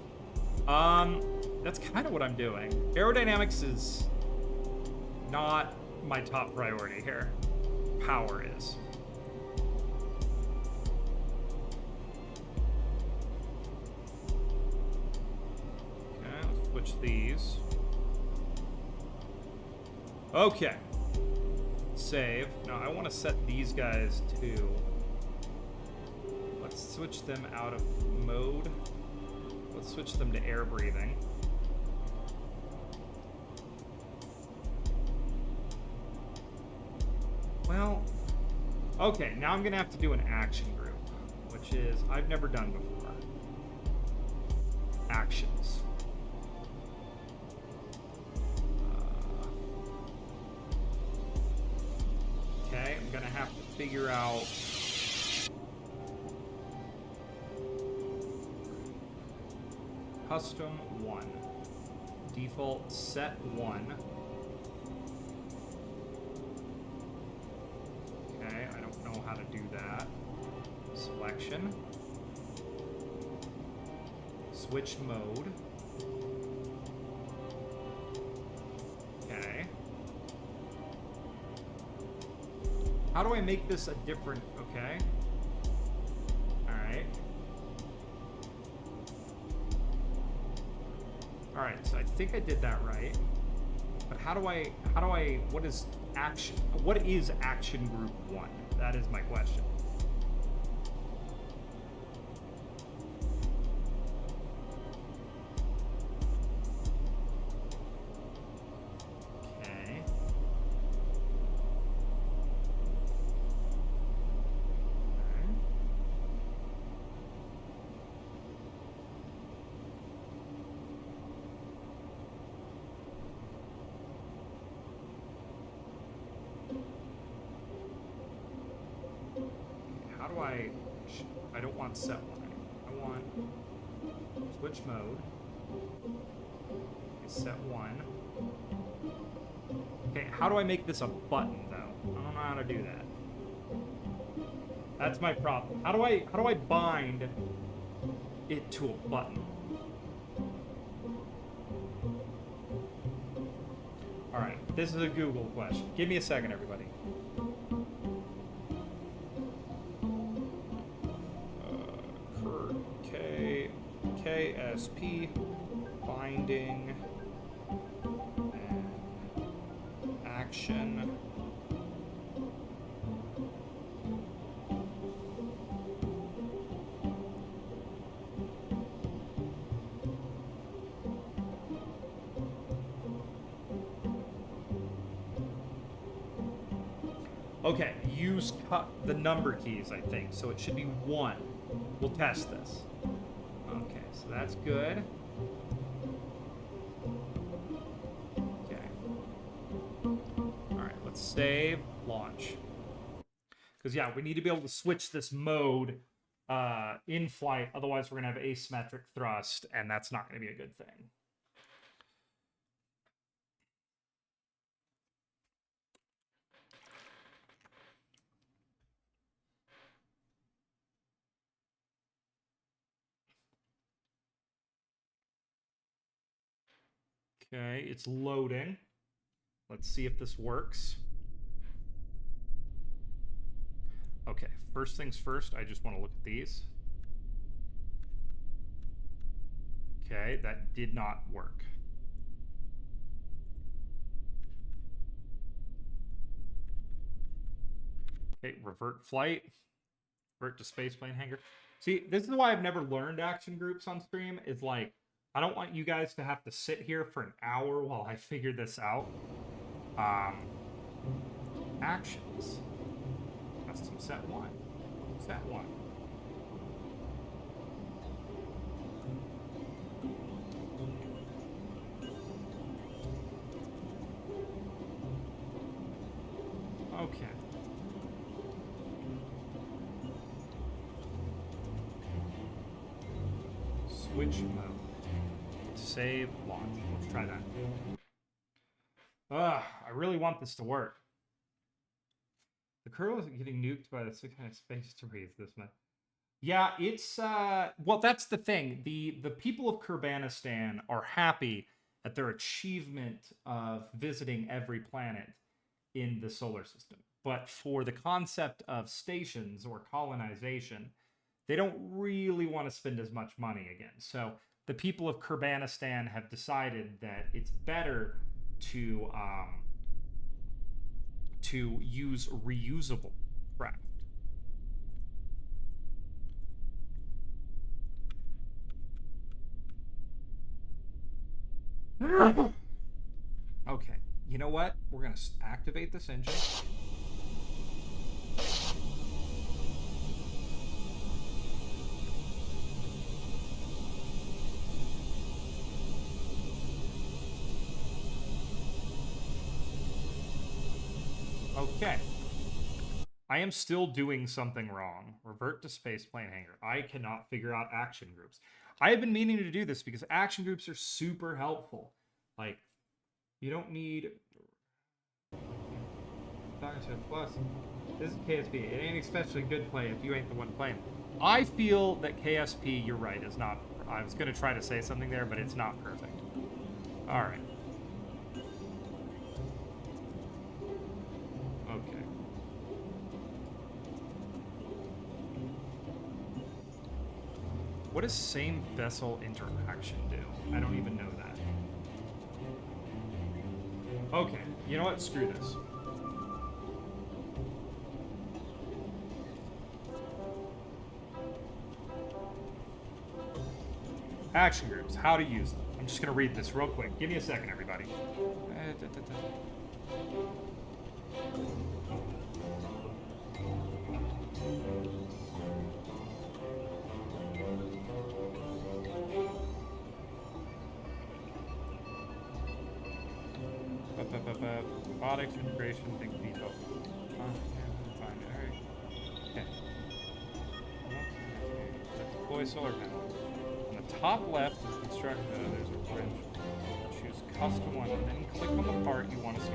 That's kind of what I'm doing. Aerodynamics is not my top priority here. Power is. Okay, let's switch these. Okay. Save. Now I want to set these guys to... Let's switch them out of mode. Let's switch them to air breathing. Well, okay, now I'm gonna have to do an action group, which is I've never done before. Actions. Okay, I'm gonna have to figure out... Custom 1. Default set 1. Okay, I don't know how to do that. Selection. Switch mode. Okay. How do I make this a different... Okay. Alright. Alright, so I think I did that right. But what is action group 1? That is my question. Okay. I don't want set 1. I want switch mode. Okay, set 1. Okay, how do I make this a button though? I don't know how to do that. That's my problem. How do I bind it to a button? All right, this is a Google question. Give me a second, everybody. KSP binding and action. Okay, use the number keys, I think. So it should be 1. We'll test this. Okay, so that's good. Okay. All right, let's save, launch. Because, yeah, we need to be able to switch this mode in flight. Otherwise, we're going to have asymmetric thrust, and that's not going to be a good thing. Okay, it's loading. Let's see if this works. Okay, first things first, I just want to look at these. Okay, that did not work. Okay, revert flight. Revert to Spaceplane Hangar. See, this is why I've never learned action groups on stream. Is like, I don't want you guys to have to sit here for an hour while I figure this out. Actions. Custom set 1. Set 1. Okay. Switch mode. Save, launch. Let's try that. I really want this to work. The Kerbal isn't getting nuked by the 6 kind of space debris this month. Yeah, it's well, that's the thing. The people of Kurbanistan are happy at their achievement of visiting every planet in the solar system. But for the concept of stations or colonization, they don't really want to spend as much money again. So the people of Kurbanistan have decided that it's better to use reusable craft. Okay, you know what? We're gonna activate this engine. Okay. I am still doing something wrong. Revert to Spaceplane Hangar. I cannot figure out action groups. I have been meaning to do this because action groups are super helpful. Like, you don't need... Plus, this is KSP. It ain't especially good play if you ain't the one playing. I feel that KSP, you're right, is not... I was going to try to say something there, but it's not perfect. Alright. Okay. What does same vessel interaction do? I don't even know that. Okay, you know what? Screw this. Action groups, how to use them. I'm just going to read this real quick. Give me a second, everybody. Robotics, integration, think depot. Fine, alright. Okay. Deploy solar panel. On the top left is construct, there's a wrench. Choose custom one, and then click on the part you want to see.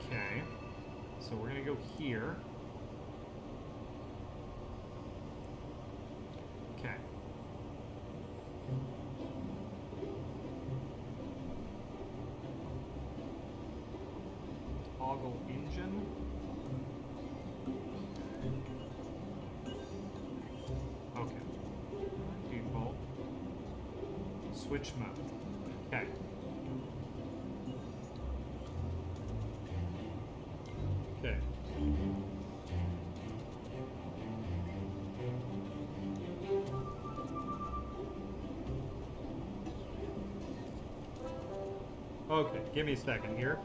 Okay. So we're going to go here. Okay. Toggle engine. Okay. Default. Switch mode. Okay. Okay. Okay, give me a second here.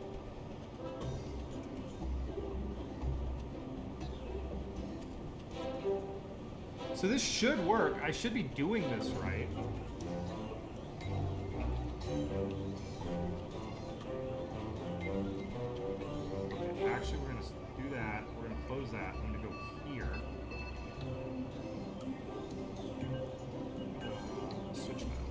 So this should work. I should be doing this right. Okay, actually, we're going to do that. We're going to close that. I'm going to go here. Switch mode.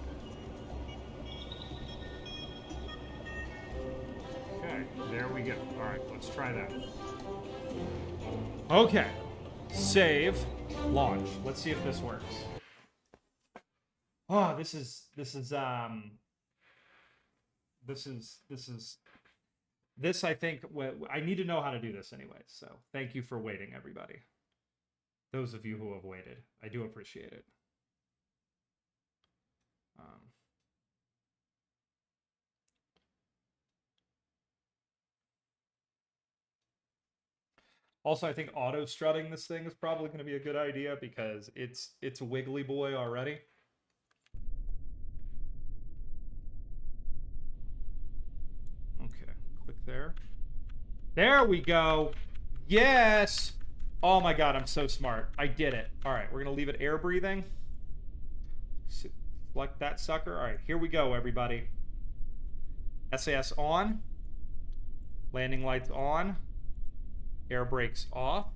Okay, there we go. All right, let's try that. Okay, save, launch. Let's see if this works. Oh, this I think, I need to know how to do this anyway, so thank you for waiting, everybody. Those of you who have waited, I do appreciate it. Also, I think auto strutting this thing is probably going to be a good idea because it's a wiggly boy already. Okay, click there. There we go. Yes. Oh my god, I'm so smart. I did it. All right, we're going to leave it air breathing. Select that sucker. All right, here we go, everybody. SAS on. Landing lights on. Air brakes off.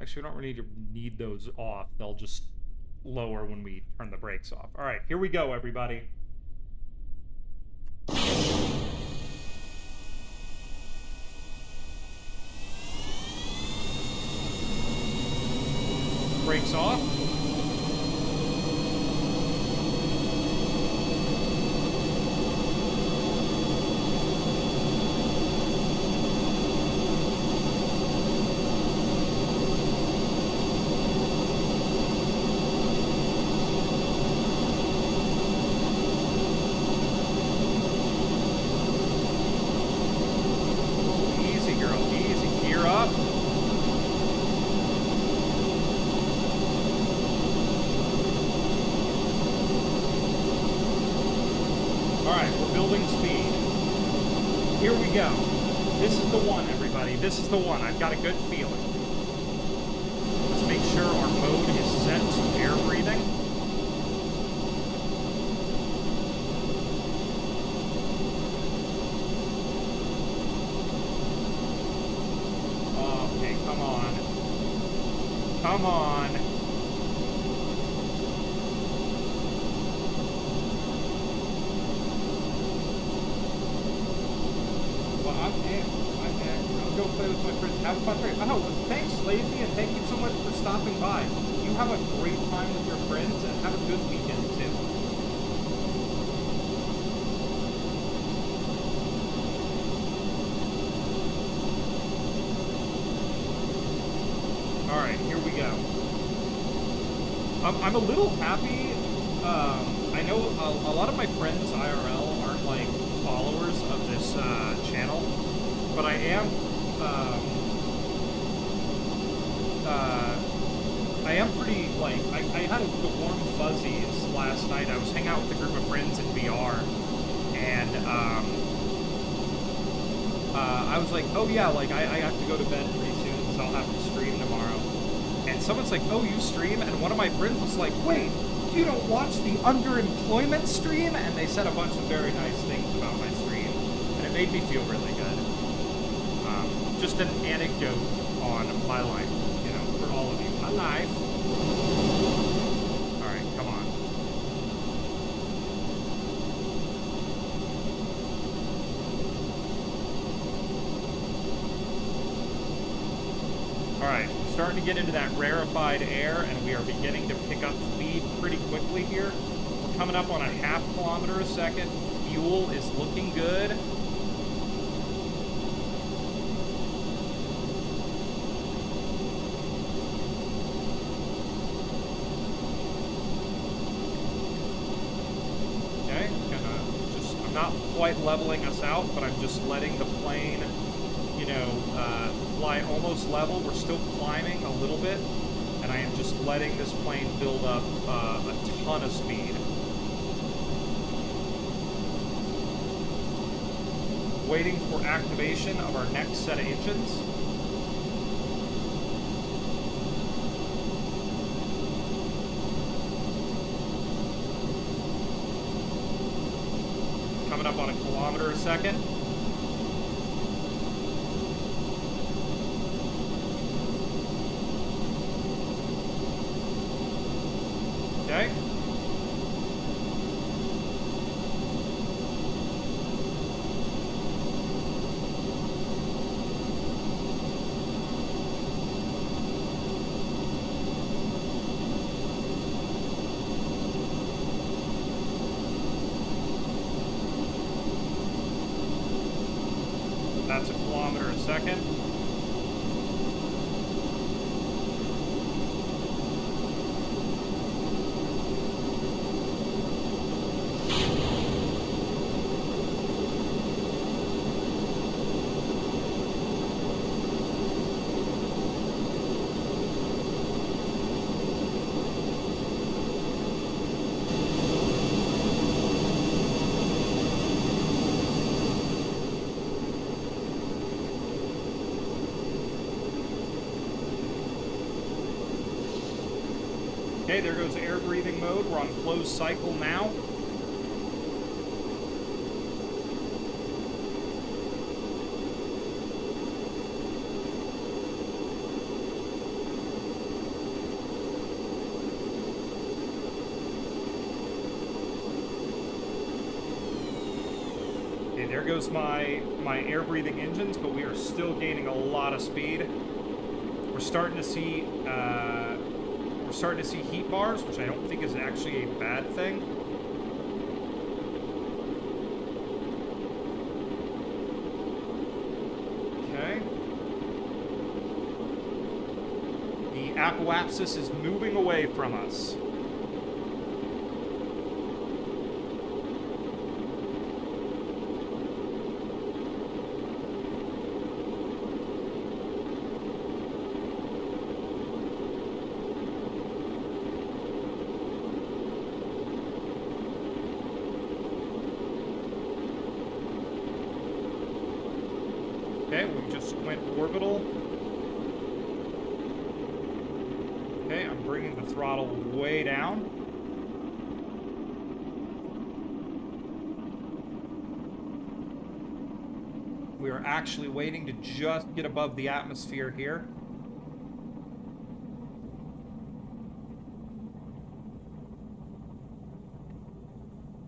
Actually, we don't really need those off. They'll just lower when we turn the brakes off. All right, here we go, everybody. Brakes off. This is the one. I've got a good feeling. Let's make sure our mode is set to air breathing. Okay, come on. Come on. Well, I'm go play with my friends. Have a fun trip. Oh, thanks, Lazy, and thank you so much for stopping by. You have a great time with your friends, and have a good weekend, too. Alright, here we go. I'm a little happy. I know a lot of my friends IRL aren't, like, followers of this channel, but I am pretty, like, I had the warm fuzzies last night. I was hanging out with a group of friends in VR, and, I was like, oh yeah, like, I have to go to bed pretty soon, because I'll have to stream tomorrow. And someone's like, oh, you stream? And one of my friends was like, wait, you don't watch the Underemployment stream? And they said a bunch of very nice things about my stream, and it made me feel really good. Just an anecdote on my life, you know, for all of you. My life. Alright, come on. Alright, starting to get into that rarefied air, and we are beginning to pick up speed pretty quickly here. We're coming up on a ½ kilometer a second. Fuel is looking good. Quite leveling us out, but I'm just letting the plane, you know, fly almost level. We're still climbing a little bit, and I am just letting this plane build up a ton of speed. Waiting for activation of our next set of engines. Coming up on a kilometer a second. Okay. That's a kilometer a second. Okay, there goes air breathing mode. We're on closed cycle now. Okay, there goes my air breathing engines, but we are still gaining a lot of speed. We're starting to see heat bars, which I don't think is actually a bad thing. Okay. The Apoapsis is moving away from us. Okay, we just went orbital. Okay, I'm bringing the throttle way down. We are actually waiting to just get above the atmosphere here.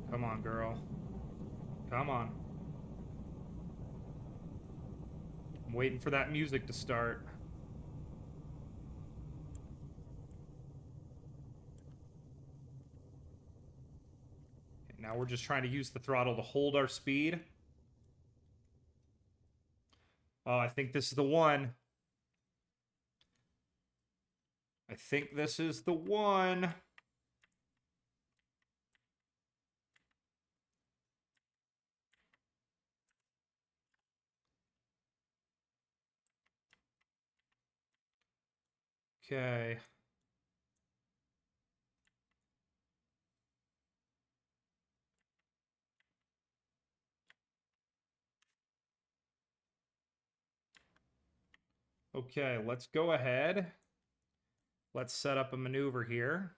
Come on, girl. Come on. I'm waiting for that music to start. Okay, now we're just trying to use the throttle to hold our speed. Oh, I think this is the one. I think this is the one. Okay. Okay, let's go ahead. Let's set up a maneuver here.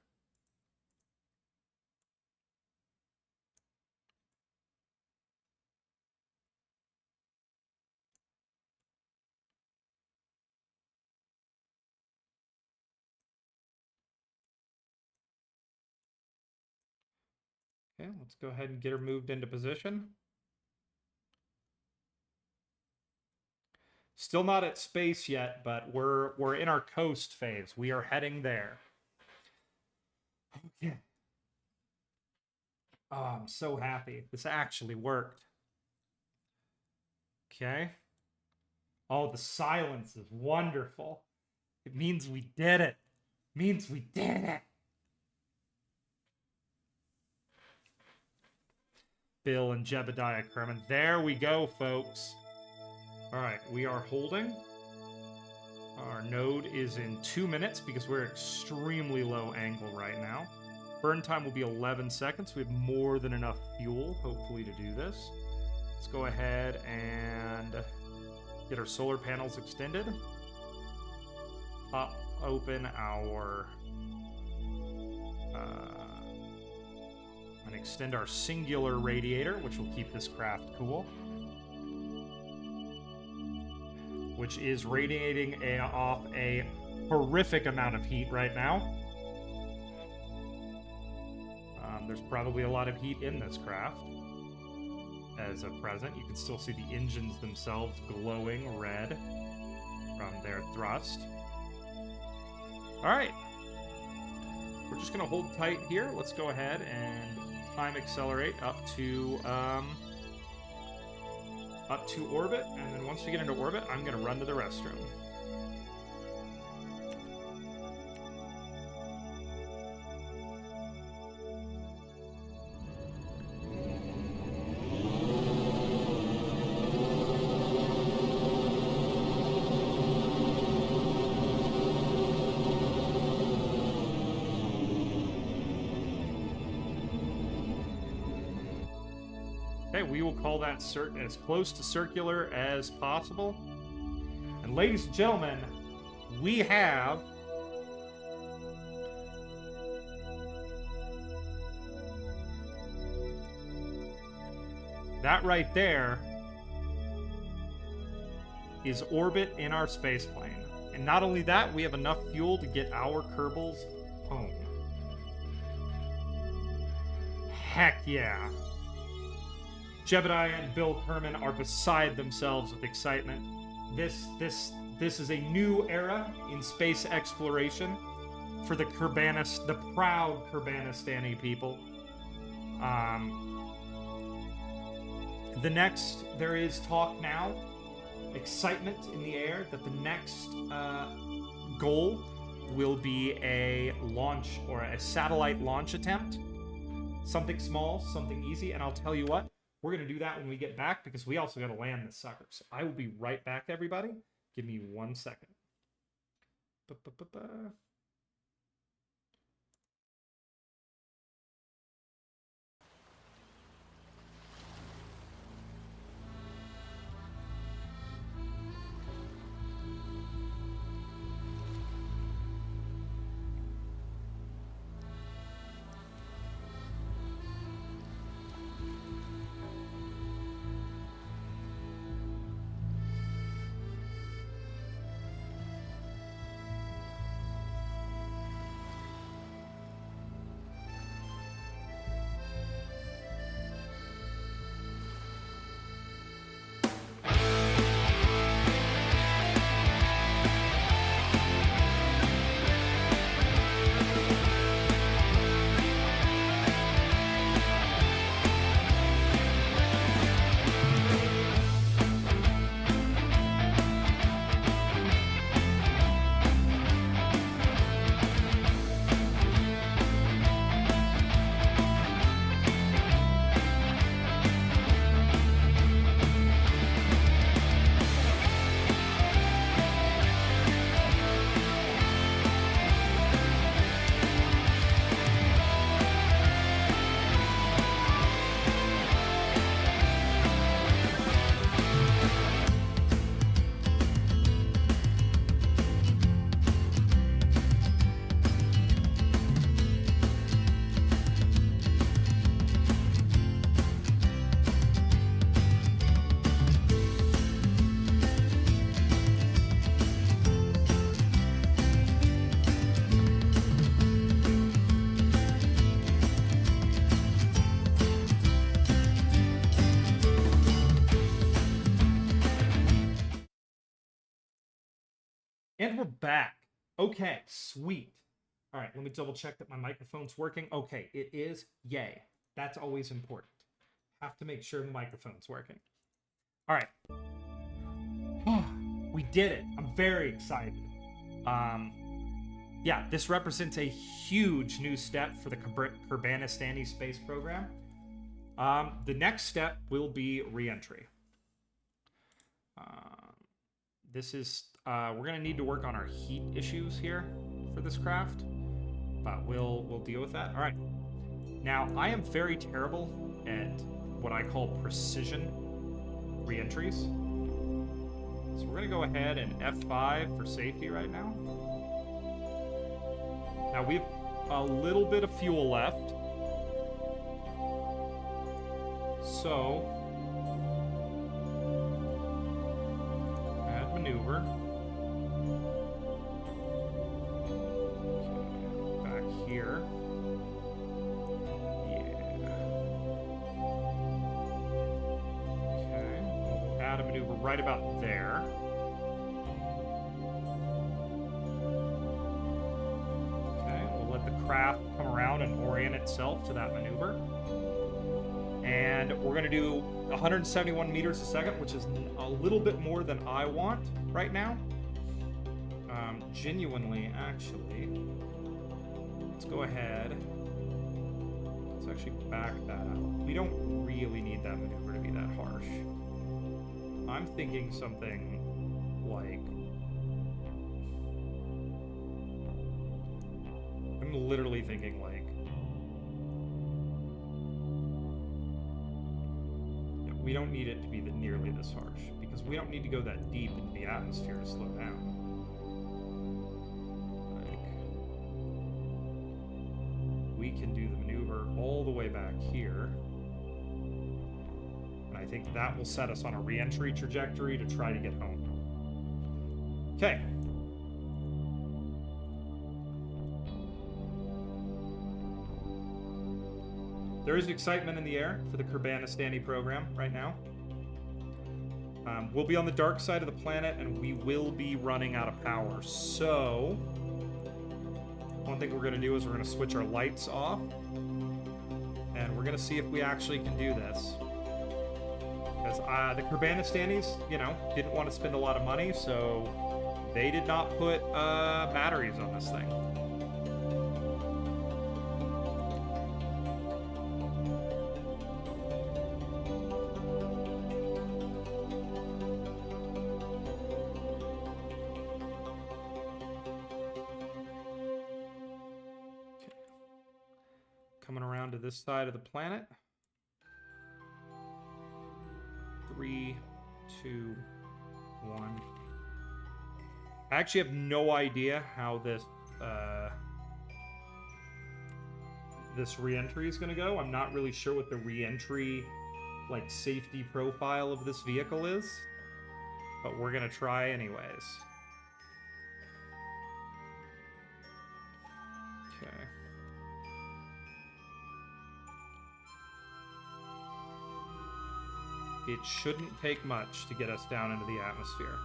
Okay, let's go ahead and get her moved into position. Still not at space yet, but we're in our coast phase. We are heading there. Okay. Oh, I'm so happy. This actually worked. Okay. Oh, the silence is wonderful. It means we did it. It means we did it. Bill and Jebediah Kerman. There we go, folks. All right, we are holding. Our node is in 2 minutes because we're extremely low angle right now. Burn time will be 11 seconds. We have more than enough fuel, hopefully, to do this. Let's go ahead and get our solar panels extended. Pop open our... and extend our singular radiator, which will keep this craft cool. Which is radiating off a horrific amount of heat right now. There's probably a lot of heat in this craft. As of present, you can still see the engines themselves glowing red from their thrust. Alright. We're just going to hold tight here. Let's go ahead and time accelerate up to orbit, and then once we get into orbit, I'm going to run to the restroom. Okay, we will call that as close to circular as possible. And ladies and gentlemen, we have That right there is orbit in our space plane. And not only that, we have enough fuel to get our Kerbals home. Heck yeah. Jebediah and Bill Kerman are beside themselves with excitement. This is a new era in space exploration for the the proud Kurbanistani people. There is talk now, excitement in the air that the next goal will be a launch or a satellite launch attempt. Something small, something easy, and I'll tell you what, we're going to do that when we get back because we also got to land this sucker. So I will be right back, everybody. Give me 1 second. And we're back. Okay, sweet. All right, let me double check that my microphone's working. Okay, it is. Yay. That's always important. Have to make sure the microphone's working. All right. We did it. I'm very excited. Yeah, this represents a huge new step for the Kurbanistani space program. The next step will be re-entry. This is we're gonna need to work on our heat issues here for this craft, but we'll deal with that. All right. Now I am very terrible at what I call precision re-entries, so we're gonna go ahead and F5 for safety right now. Now we have a little bit of fuel left, so add maneuver. Back here. Yeah. Okay. We'll add a maneuver right about there. Craft come around and orient itself to that maneuver. And we're going to do 171 meters a second, which is a little bit more than I want right now. Genuinely, actually. Let's go ahead. Let's actually back that out. We don't really need that maneuver to be that harsh. I'm thinking something like... I'm literally thinking like, we don't need it to be nearly this harsh because we don't need to go that deep into the atmosphere to slow down. Like, we can do the maneuver all the way back here. And I I think that will set us on a re-entry trajectory to try to get home. Okay. There is excitement in the air for the Kurbanistani program right now. We'll be on the dark side of the planet, and we will be running out of power. So, one thing we're going to do is we're going to switch our lights off, and we're going to see if we actually can do this. Because the Kurbanistanis, you know, didn't want to spend a lot of money, so they did not put batteries on this thing. Coming around to this side of the planet. 3, 2, 1. I actually have no idea how this this re-entry is going to go. I'm not really sure what the re-entry, like, safety profile of this vehicle is, but we're going to try anyways. Okay. It shouldn't take much to get us down into the atmosphere.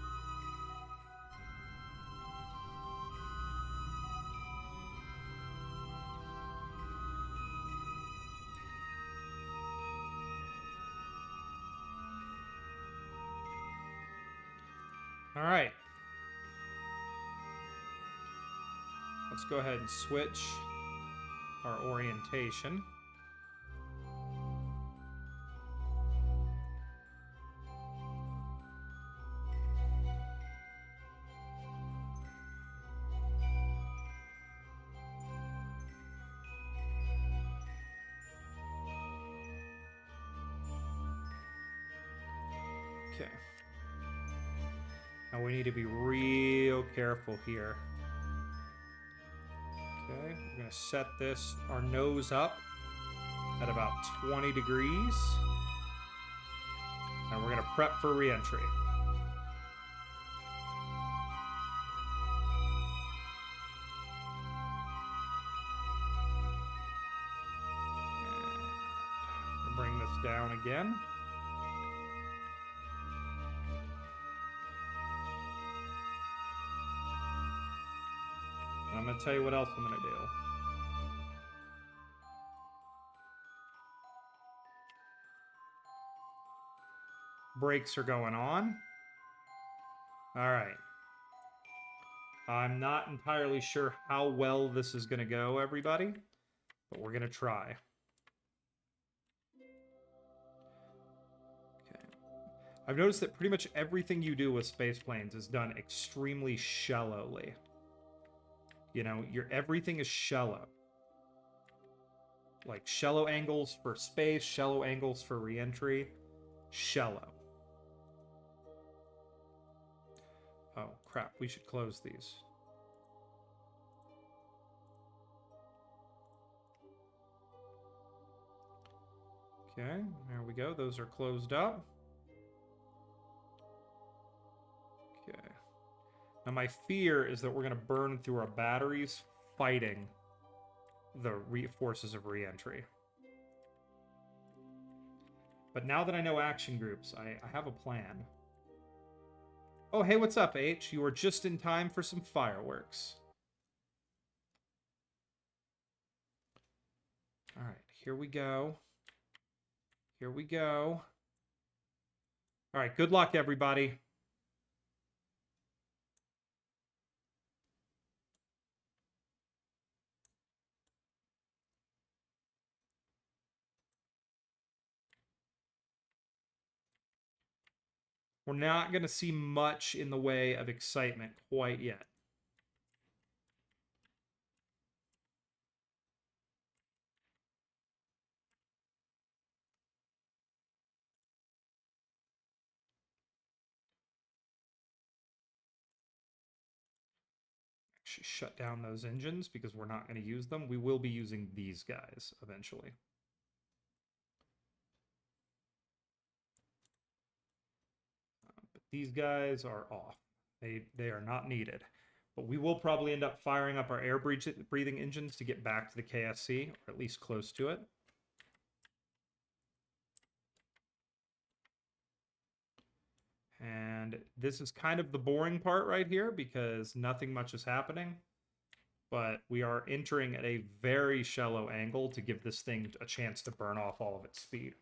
All right. Let's go ahead and switch our orientation. Okay. Now we need to be real careful here. Okay, we're going to set this, our nose up at about 20 degrees. And we're going to prep for re-entry. And bring this down again. I'm going to tell you what else I'm going to do. Brakes are going on. All right. I'm not entirely sure how well this is going to go, everybody, but we're going to try. Okay. I've noticed that pretty much everything you do with Spaceplanes is done extremely shallowly. You know, everything is shallow. Like shallow angles for space, shallow angles for re-entry, shallow. Oh, crap. We should close these. Okay, there we go. Those are closed up. Okay. Now, my fear is that we're going to burn through our batteries fighting the forces of re-entry. But now that I know action groups, I have a plan. Oh, hey, what's up, H? You are just in time for some fireworks. All right, here we go. Here we go. All right, good luck, everybody. We're not going to see much in the way of excitement quite yet. Actually, shut down those engines because we're not going to use them. We will be using these guys eventually. These guys are off. They are not needed. But we will probably end up firing up our air breathing engines to get back to the KSC, or at least close to it. And this is kind of the boring part right here because nothing much is happening. But we are entering at a very shallow angle to give this thing a chance to burn off all of its speed.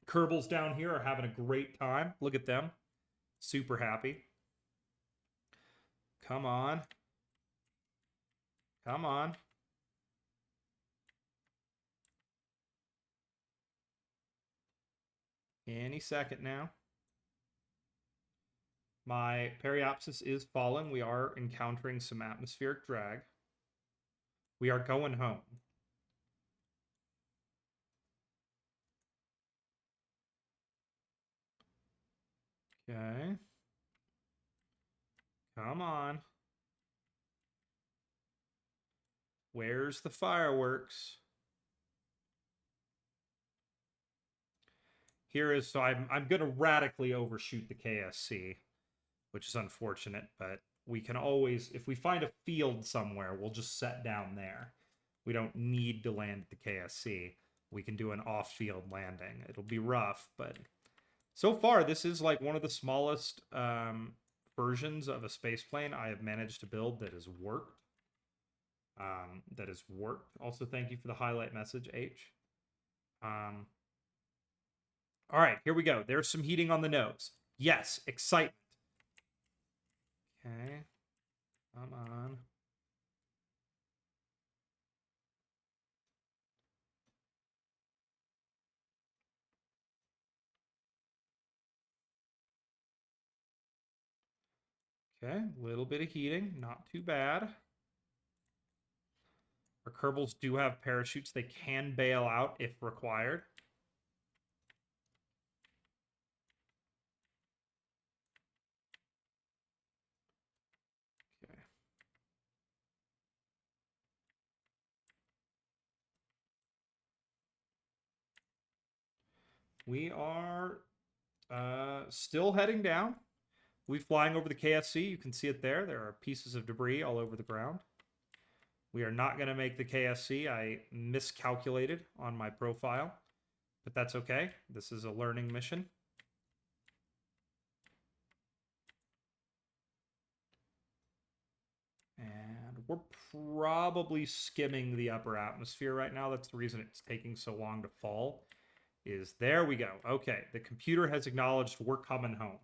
Kerbals down here are having a great time. Look at them. Super happy. Come on. Come on. Any second now. My periapsis is fallen. We are encountering some atmospheric drag. We are going home. Okay. Come on. Where's the fireworks? Here is, so I'm going to radically overshoot the KSC, which is unfortunate, but we can always, if we find a field somewhere, we'll just set down there. We don't need to land at the KSC. We can do an off-field landing. It'll be rough, but so far this is like one of the smallest versions of a space plane I have managed to build that has worked. Also, thank you for the highlight message, H. All right, here we go. There's some heating on the nose. Yes, excitement. Okay. Come on. Okay, a little bit of heating. Not too bad. Our Kerbals do have parachutes. They can bail out if required. Okay. We are still heading down. We're flying over the KSC. You can see it there. There are pieces of debris all over the ground. We are not going to make the KSC. I miscalculated on my profile, but that's okay. This is a learning mission. And we're probably skimming the upper atmosphere right now. That's the reason it's taking so long to fall. There we go. Okay, the computer has acknowledged we're coming home.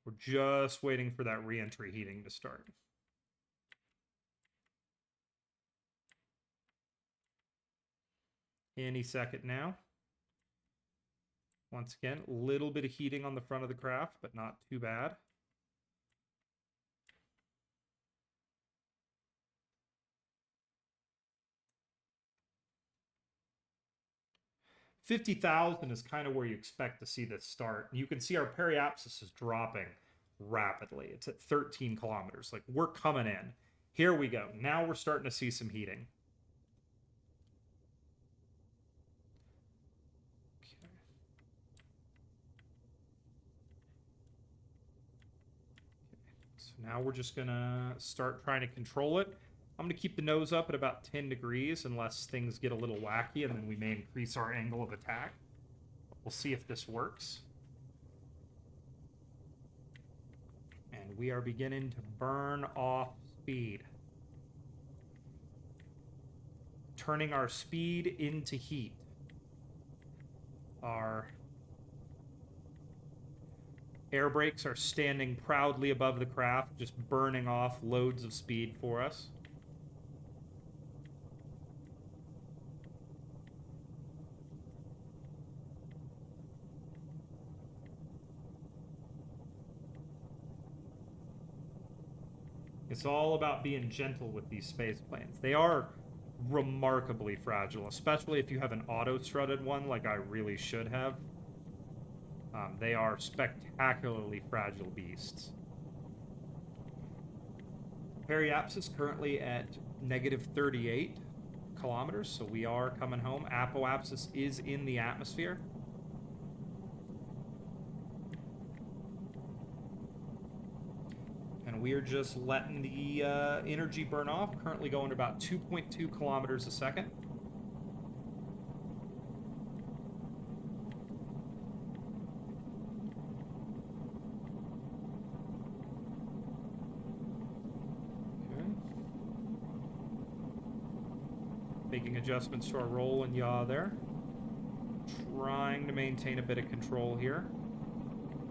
We're just waiting for that re-entry heating to start. Any second now. Once again, a little bit of heating on the front of the craft, but not too bad. $50,000 is kind of where you expect to see this start. You can see our periapsis is dropping rapidly. It's at 13 kilometers. Like, we're coming in. Here we go. Now we're starting to see some heating. Okay. So now we're just going to start trying to control it. I'm going to keep the nose up at about 10 degrees unless things get a little wacky, and then we may increase our angle of attack. We'll see if this works. And we are beginning to burn off speed. Turning our speed into heat. Our air brakes are standing proudly above the craft, just burning off loads of speed for us. It's all about being gentle with these space planes. They are remarkably fragile, especially if you have an auto-strutted one like I really should have. They are spectacularly fragile beasts. Periapsis currently at -38. kilometers, so we are coming home. Apoapsis is in the atmosphere. And we are just letting the energy burn off, currently going to about 2.2 kilometers a second. Making adjustments to our roll and yaw there. Trying to maintain a bit of control here.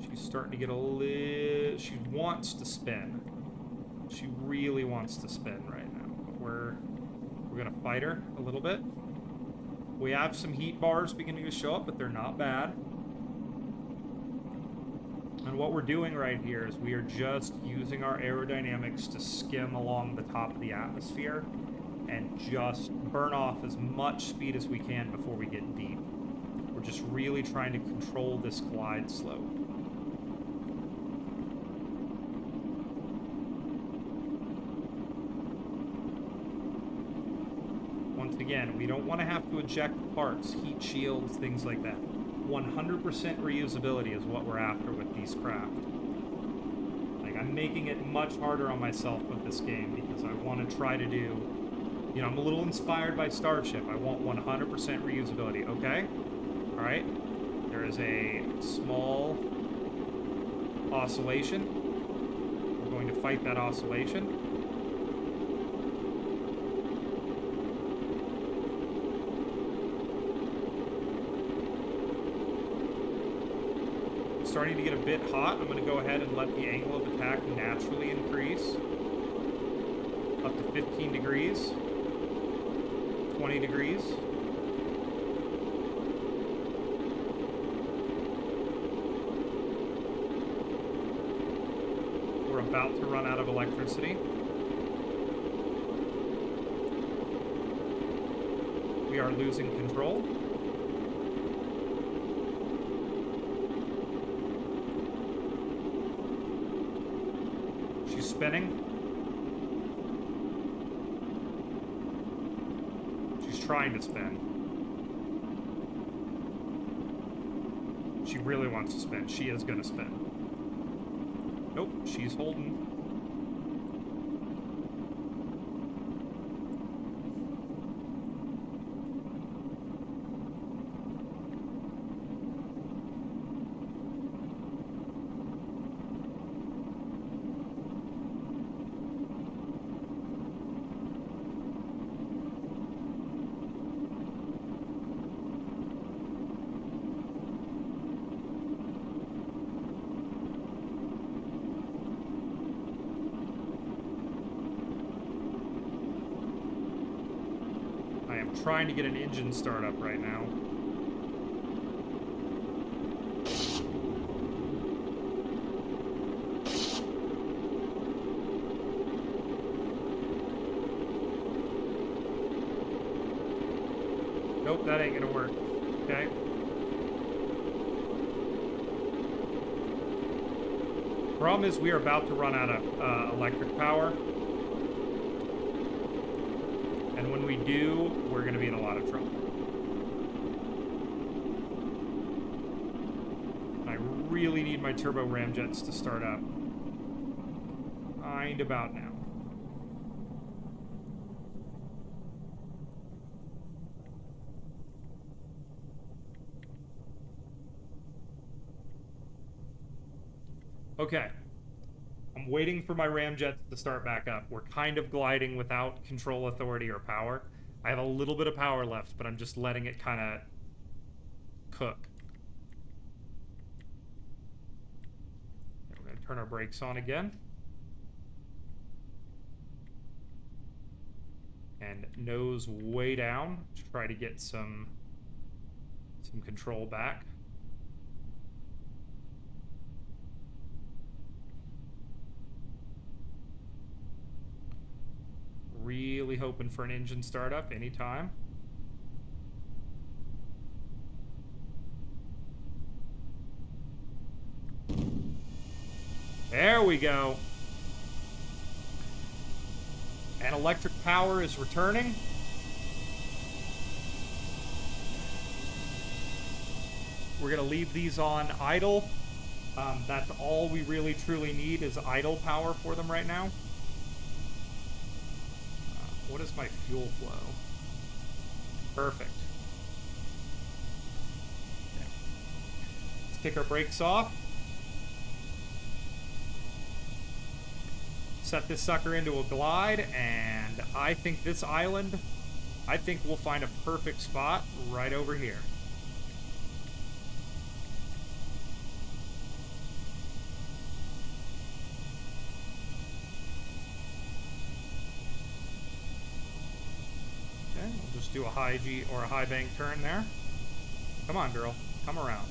She's starting to get a little... She wants to spin. She really wants to spin right now. But we're going to fight her a little bit. We have some heat bars beginning to show up, but they're not bad. And what we're doing right here is we are just using our aerodynamics to skim along the top of the atmosphere and just burn off as much speed as we can before we get deep. We're just really trying to control this glide slope. Once again, we don't want to have to eject parts, heat shields, things like that. 100% reusability is what we're after with these craft. Like, I'm making it much harder on myself with this game because I want to try to do... You know, I'm a little inspired by Starship. I want 100% reusability. Okay? Alright. There is a small oscillation. We're going to fight that oscillation. Starting to get a bit hot. I'm going to go ahead and let the angle of attack naturally increase. Up to 15 degrees. 20 degrees. We're about to run out of electricity. We are losing control. She's spinning. Trying to spin. She really wants to spin. She is going to spin. Nope, she's holding. Trying to get an engine startup right now. Nope, that ain't gonna work. Okay. Problem is we are about to run out of electric power. And when we do, we're going to be in a lot of trouble. I really need my turbo ramjets to start up. Kind about now. Okay. I'm waiting for my ramjets to start back up. We're kind of gliding without control authority or power. I have a little bit of power left, but I'm just letting it kind of cook. We're going to turn our brakes on again. And nose way down to try to get some control back. Really hoping for an engine startup anytime. There we go. And electric power is returning. We're gonna leave these on idle. That's all we really truly need is idle power for them right now. What is my fuel flow? Perfect. Okay. Let's kick our brakes off. Set this sucker into a glide, and I think this island, I think we'll find a perfect spot right over here. Okay, we'll just do a high G or a high bank turn there. Come on, girl, come around.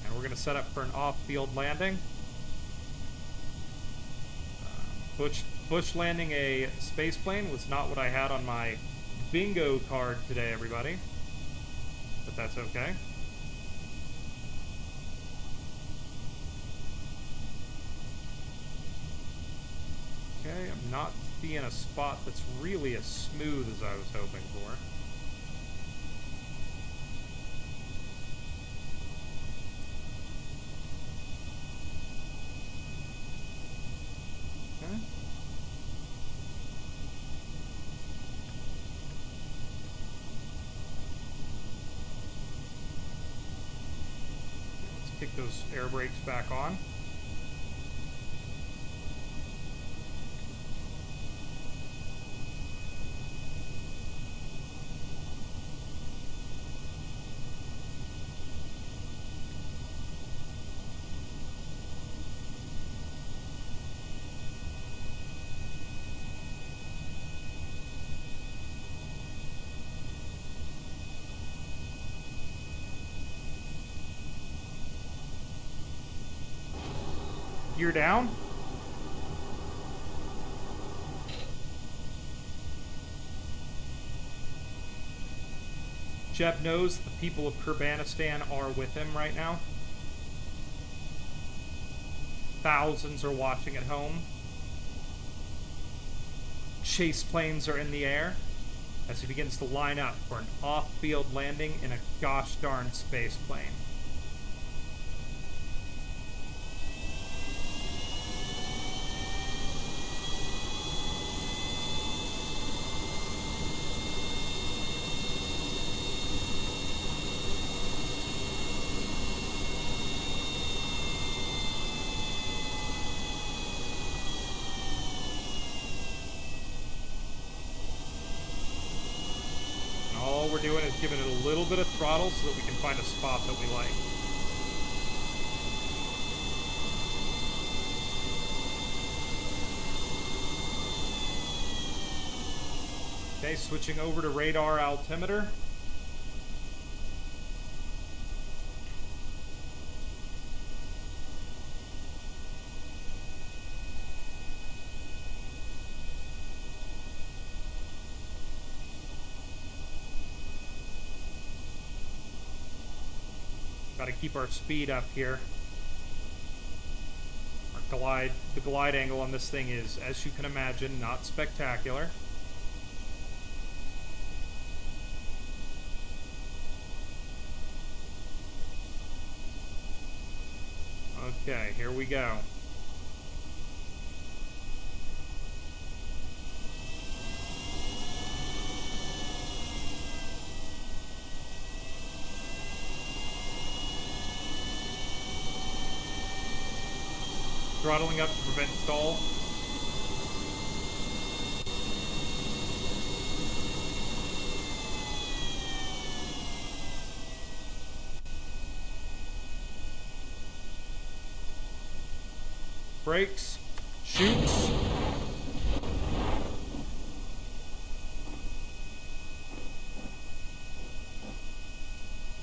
And we're going to set up for an off-field landing. Bush landing a space plane was not what I had on my bingo card today, everybody. But that's okay. Okay, I'm not seeing a spot that's really as smooth as I was hoping for. Kick those air brakes back on. Gear down. Jeb knows the people of Kurbanistan are with him right now. Thousands are watching at home. Chase planes are in the air as he begins to line up for an off-field landing in a gosh darn space plane. Doing is giving it a little bit of throttle so that we can find a spot that we like. Okay, switching over to radar altimeter. Got to keep our speed up here. The glide angle on this thing is, as you can imagine, not spectacular. Okay, here we go. Throttling up to prevent stall. Brakes. Shoots.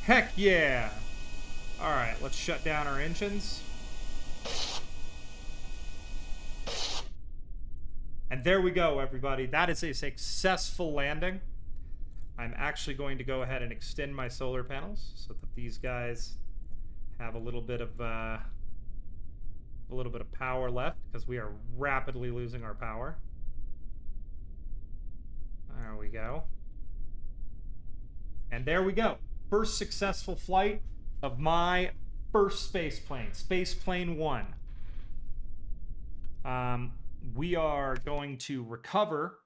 Heck yeah! Alright, let's shut down our engines. And there we go, everybody. That is a successful landing. I'm actually going to go ahead and extend my solar panels so that these guys have a little bit of power left, because we are rapidly losing our power. There we go. And there we go. First successful flight of my first space plane, Spaceplane 1. We are going to recover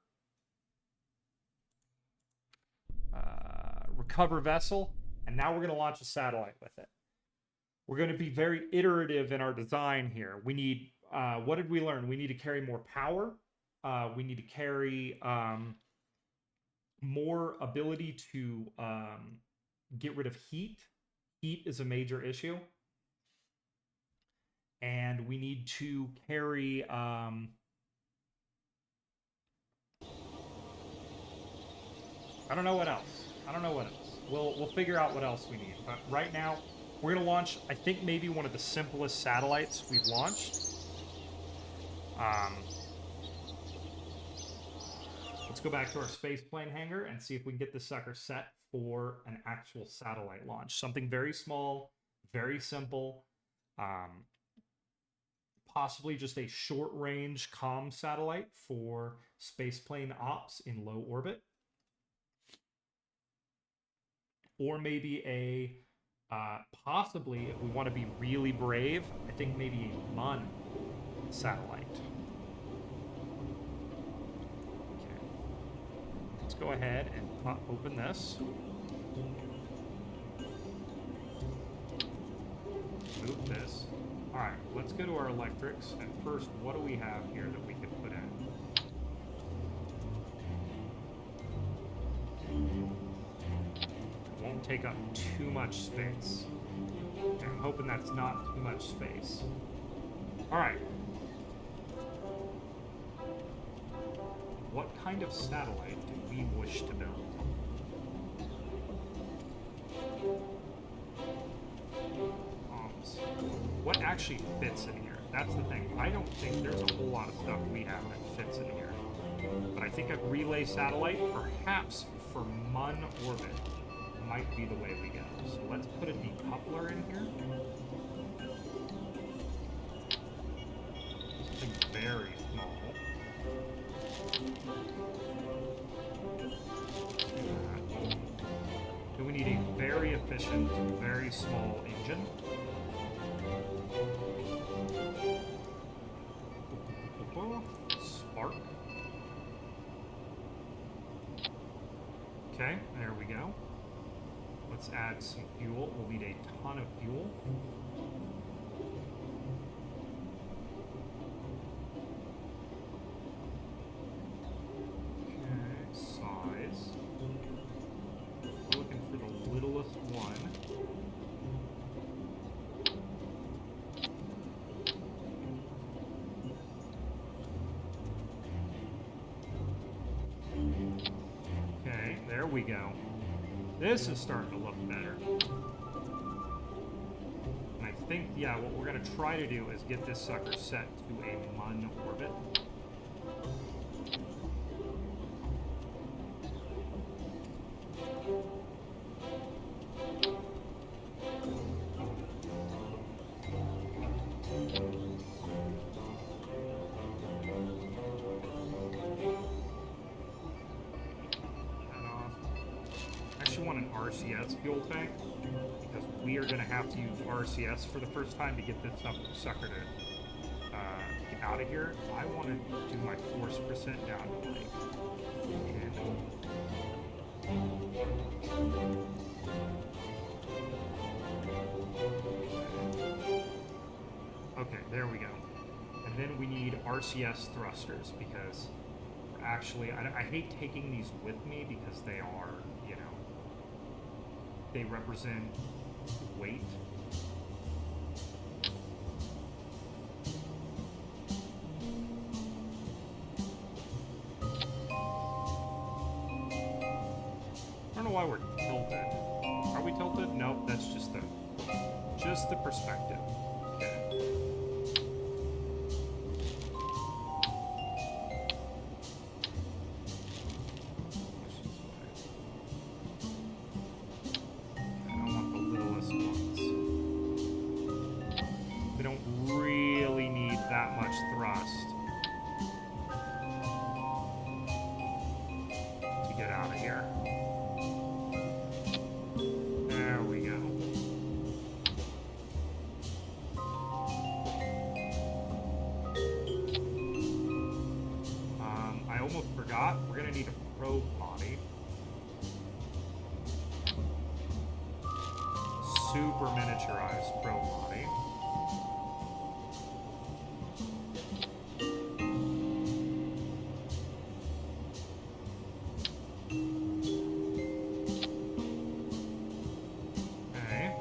vessel, and now we're going to launch a satellite with it. We're going to be very iterative in our design here. We need, what did we learn? We need to carry more power. We need to carry more ability to get rid of heat. Heat is a major issue. And we need to carry I don't know what else. We'll figure out what else we need. But right now, we're gonna launch, I think, maybe one of the simplest satellites we've launched. Let's go back to our spaceplane hangar and see if we can get this sucker set for an actual satellite launch. Something very small, very simple. Possibly just a short-range comm satellite for spaceplane ops in low orbit. Or maybe a, possibly, if we want to be really brave, I think maybe a MUN satellite. Okay. Let's go ahead and open this. Move this. Alright, let's go to our electrics, and first, what do we have here that we can put in? It won't take up too much space. Okay, I'm hoping that's not too much space. Alright. What kind of satellite do we wish to build? What actually fits in here? That's the thing. I don't think there's a whole lot of stuff we have that fits in here. But I think a relay satellite, perhaps for MUN orbit, might be the way we go. So let's put a decoupler in here. Something very small. Then we need a very efficient, very small engine. Spark. Okay, there we go. Let's add some fuel. We'll need a ton of fuel. Okay, size. We're looking for the littlest one. Okay, there we go. This is starting to look better. And I think, yeah, what we're going to try to do is get this sucker set to a MUN orbit. RCS fuel tank, because we are going to have to use RCS for the first time to get this sucker to get out of here. I want to do my force percent down to like 10. Okay, there we go. And then we need RCS thrusters, because actually, I hate taking these with me because they are, you know, they represent weight. I don't know why we're tilted. Are we tilted? Nope, that's just the perspective. Okay. gonna need a probe body. Super miniaturized probe body. Okay.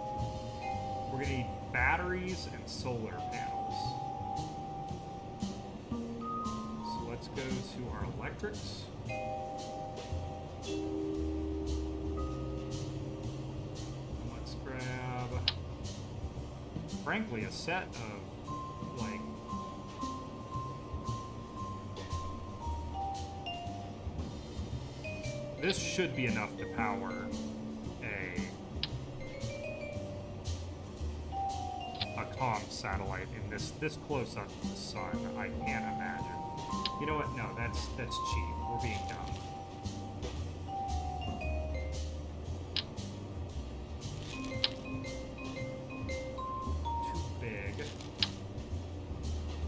We're gonna need batteries and solar panels. So let's go to our electrics. Frankly, a set of, like, this should be enough to power a comm satellite in this close up to the sun. I can't imagine. You know what? No, that's cheap. We're being dumb.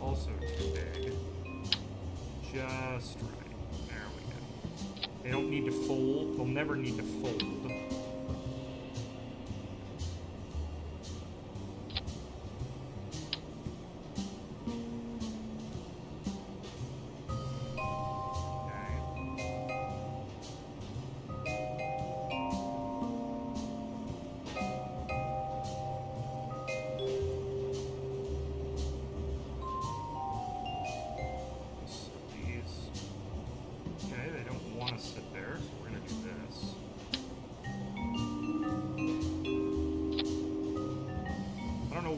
Also too big. Just right. There we go. They don't need to fold. They'll never need to fold.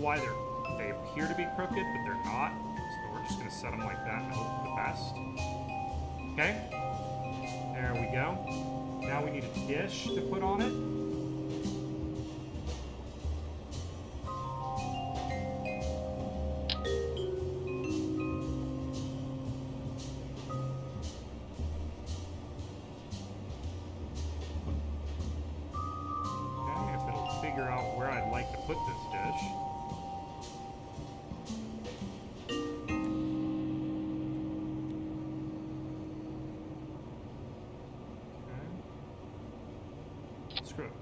Why they appear to be crooked, but they're not. So we're just going to set them like that and hope for the best. Okay. There we go. Now we need a dish to put on it. Okay, if it'll figure out where I'd like to put this dish.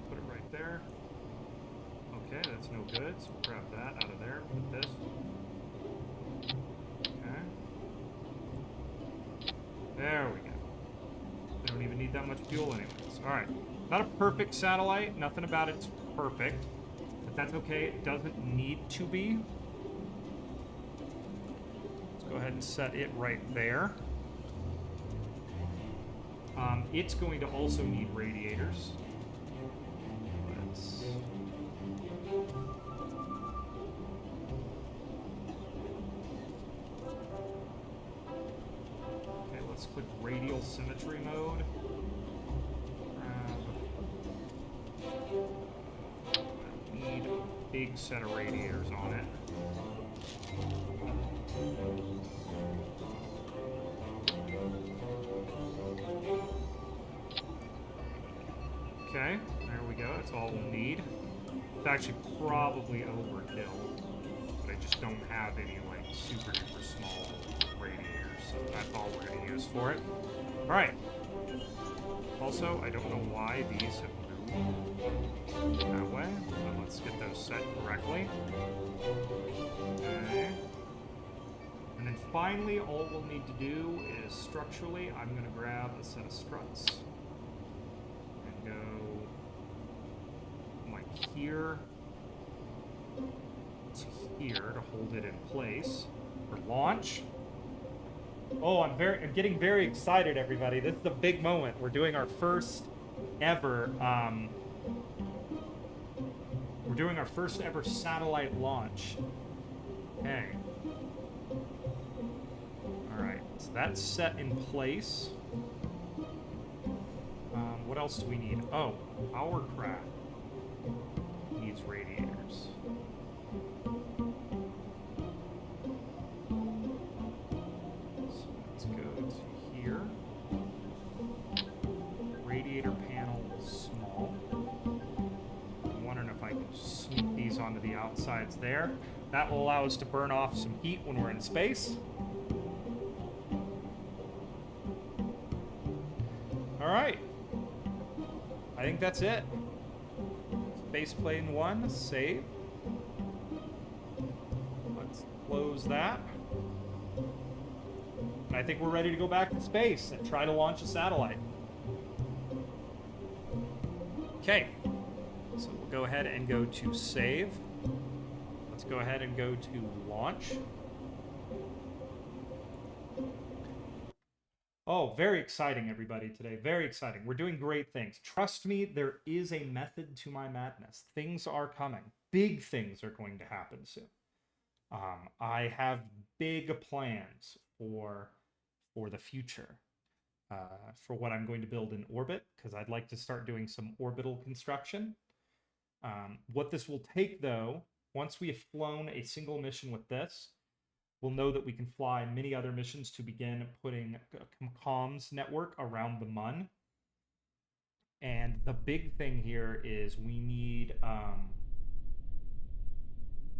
Put it right there. Okay, that's no good, so we'll grab that out of there, put this. Okay. There we go. They don't even need that much fuel anyways. Alright. Not a perfect satellite, nothing about it's perfect. But that's okay, it doesn't need to be. Let's go ahead and set it right there. It's going to also need radiators. Let's click radial symmetry mode. Need a big set of radiators on it. Okay, there we go. That's all we'll need. It's actually probably overkill, but I just don't have any like super duper small radiators. So that's all we're going to use for it. Alright. Also, I don't know why these have moved that way, but let's get those set correctly. Okay. And then finally, all we'll need to do is structurally, I'm going to grab a set of struts and go like here to here to hold it in place for launch. Oh, I'm getting very excited, everybody. This is a big moment. We're doing our first ever satellite launch. Okay. All right, so that's set in place. What else do we need? Oh, our craft needs radiators. Onto the outsides there. That will allow us to burn off some heat when we're in space. right. I think that's it. Spaceplane 1, save. Let's close that. And I think we're ready to go back to space and try to launch a satellite. Okay. So we'll go ahead and go to save. Let's go ahead and go to launch. Oh, very exciting, everybody, today. Very exciting. We're doing great things. Trust me, there is a method to my madness. Things are coming. Big things are going to happen soon. I have big plans for the future, for what I'm going to build in orbit, because I'd like to start doing some orbital construction. What this will take, though, once we have flown a single mission with this, we'll know that we can fly many other missions to begin putting a comms network around the Mun. And the big thing here is we need...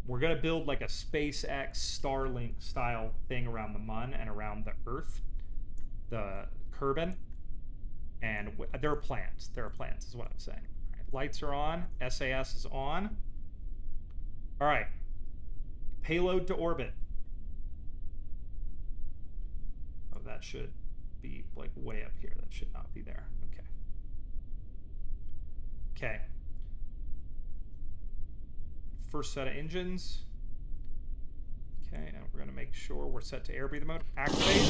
we're going to build like a SpaceX Starlink style thing around the Mun and around the Earth, the Kerbin. And there are plans. There are plans is what I'm saying. All right, lights are on. SAS is on. All right. Payload to orbit. Oh, that should be like way up here. That should not be there. Okay. Okay. First set of engines. Okay, and we're going to make sure we're set to air breather mode. Activate.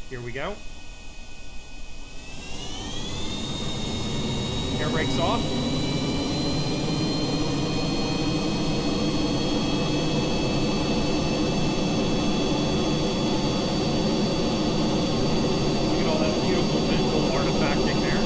Here we go. Air brakes off. Look at all that beautiful visual artifacting there.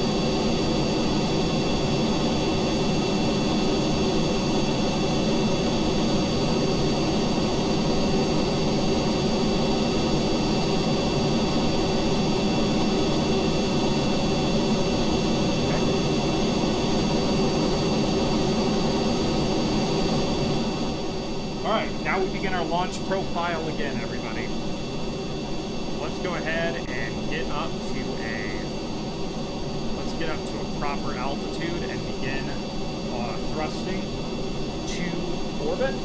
Begin our launch profile again, everybody. Let's go ahead and get up to a proper altitude and begin thrusting to orbit.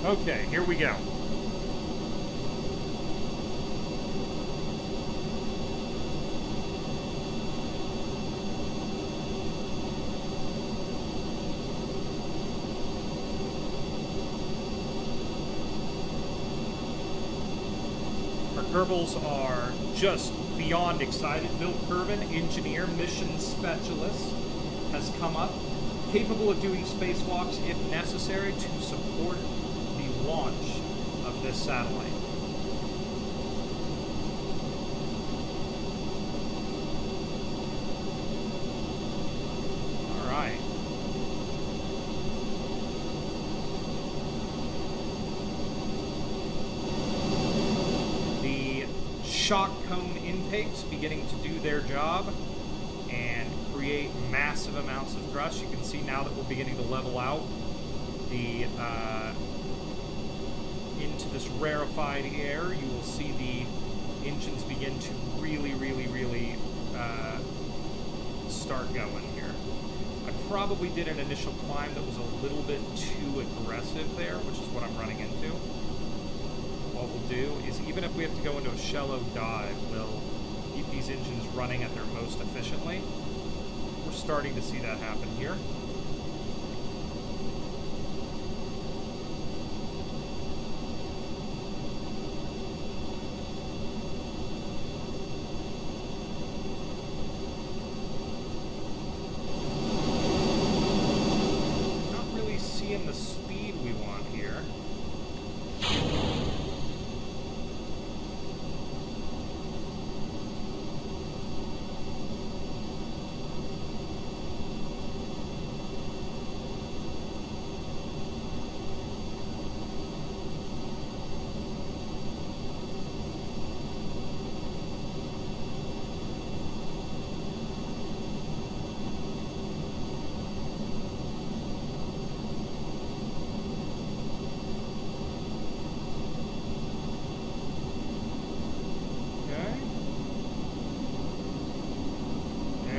Okay, here we go. Kerbals are just beyond excited. Bill Kerbin, engineer, mission specialist, has come up, capable of doing spacewalks if necessary to support the launch of this satellite. All right. Shock cone intakes beginning to do their job and create massive amounts of thrust. You can see now that we're beginning to level out the into this rarefied air. You will see the engines begin to really start going here. I probably did an initial climb that was a little bit too aggressive there, which is what I'm running into. What we'll do is, even if we have to go into a shallow dive, we'll keep these engines running at their most efficiently. We're starting to see that happen here. Not really seeing the speed we want here.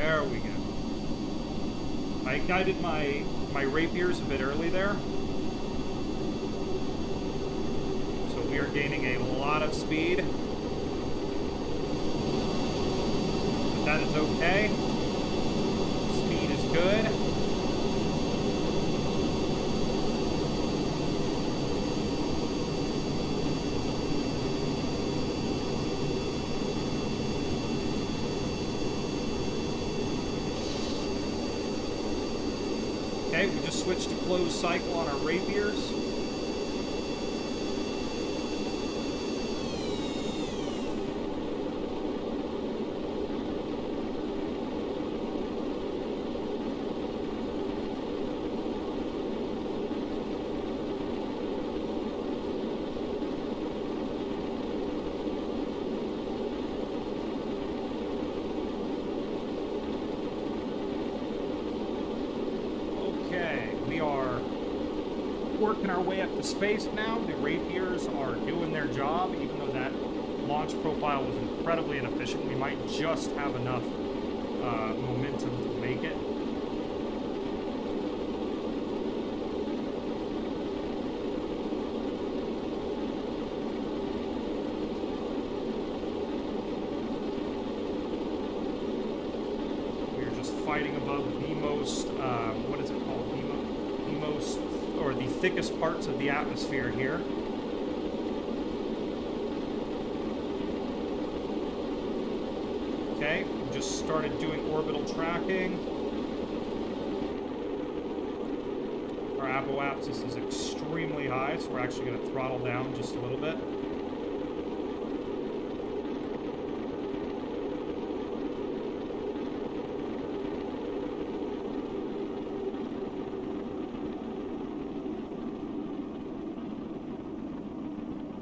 There we go. I ignited my rapiers a bit early there. So we are gaining a lot of speed. But that is okay. Speed is good. Okay, we just switched to closed cycle on our rapiers. Working our way up to space now. The rapiers are doing their job, even though that launch profile was incredibly inefficient. We might just have enough momentum to make it. We're just fighting above the most, what is it called? The most, or the thickest parts of the atmosphere here. Okay, we just started doing orbital tracking. Our apoapsis is extremely high, so we're actually going to throttle down just a little bit.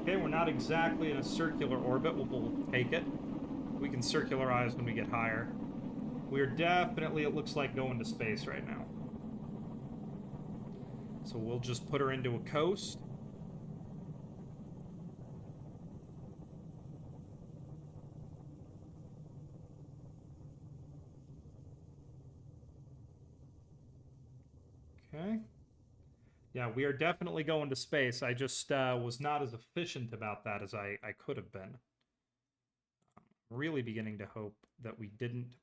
Okay, we're not exactly in a circular orbit, we'll take it. We can circularize when we get higher. We're definitely, it looks like, going to space right now. So we'll just put her into a coast. Okay. Yeah, we are definitely going to space. I just was not as efficient about that as I could have been. I'm really beginning to hope that we didn't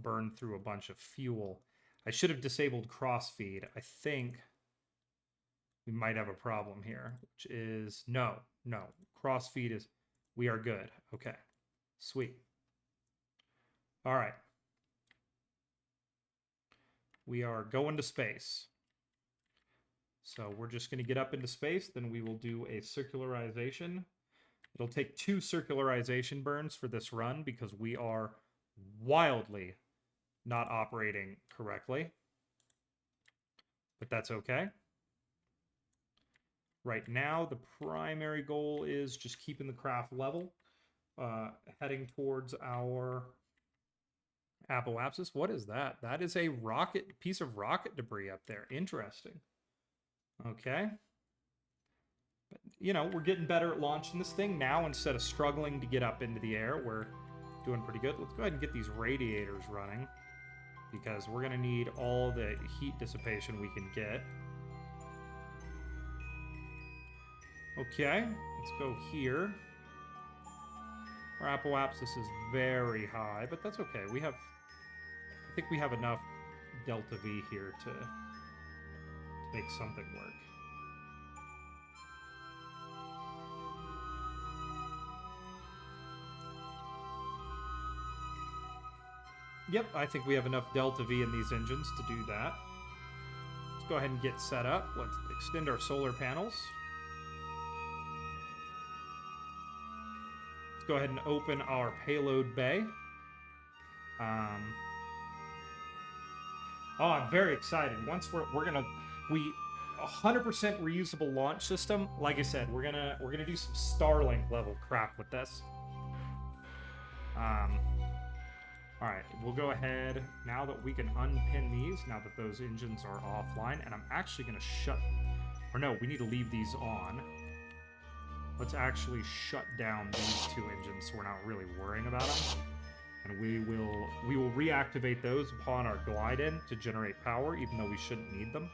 burn through a bunch of fuel. I should have disabled crossfeed. I think we might have a problem here, which is no. Crossfeed is, we are good. Okay, sweet. All right. We are going to space. So we're just going to get up into space, then we will do a circularization. It'll take 2 circularization burns for this run because we are wildly not operating correctly. But that's okay. Right now, the primary goal is just keeping the craft level, heading towards our apoapsis. What is that? That is a rocket, piece of rocket debris up there. Interesting. Okay. But, you know, we're getting better at launching this thing now. Instead of struggling to get up into the air, we're doing pretty good. Let's go ahead and get these radiators running, because we're going to need all the heat dissipation we can get. Okay, let's go here. Our apoapsis is very high, but that's okay. We have, I think we have enough delta V here to make something work. Yep, I think we have enough delta V in these engines to do that. Let's go ahead and get set up. Let's extend our solar panels. Let's go ahead and open our payload bay. Oh, I'm very excited. Once we're gonna 100% reusable launch system. Like I said, we're gonna do some Starlink level crap with this. All right, we'll go ahead now that we can unpin these. Now that those engines are offline, and I'm actually gonna shut. Or no, we need to leave these on. Let's actually shut down these 2 engines so we're not really worrying about them. And we will reactivate those upon our glide in to generate power, even though we shouldn't need them.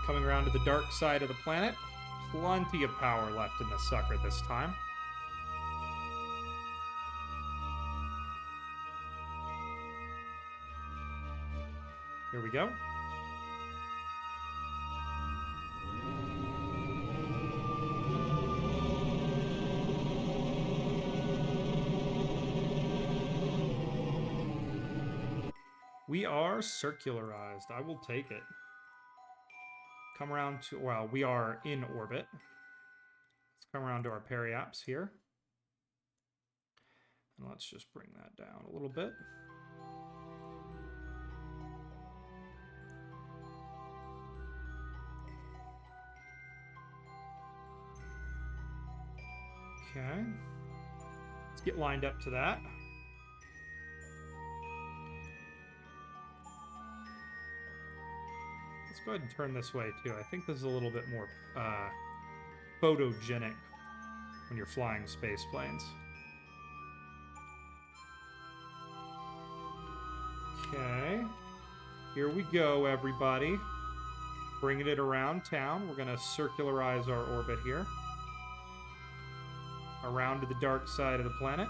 Coming around to the dark side of the planet. Plenty of power left in this sucker this time. Here we go. We are circularized. I will take it. Come around to, well, we are in orbit. Let's come around to our periaps here. And let's just bring that down a little bit. Okay. Let's get lined up to that. Let's go ahead and turn this way, too. I think this is a little bit more photogenic when you're flying space planes. Okay. Here we go, everybody. Bringing it around town. We're going to circularize our orbit here. Around to the dark side of the planet.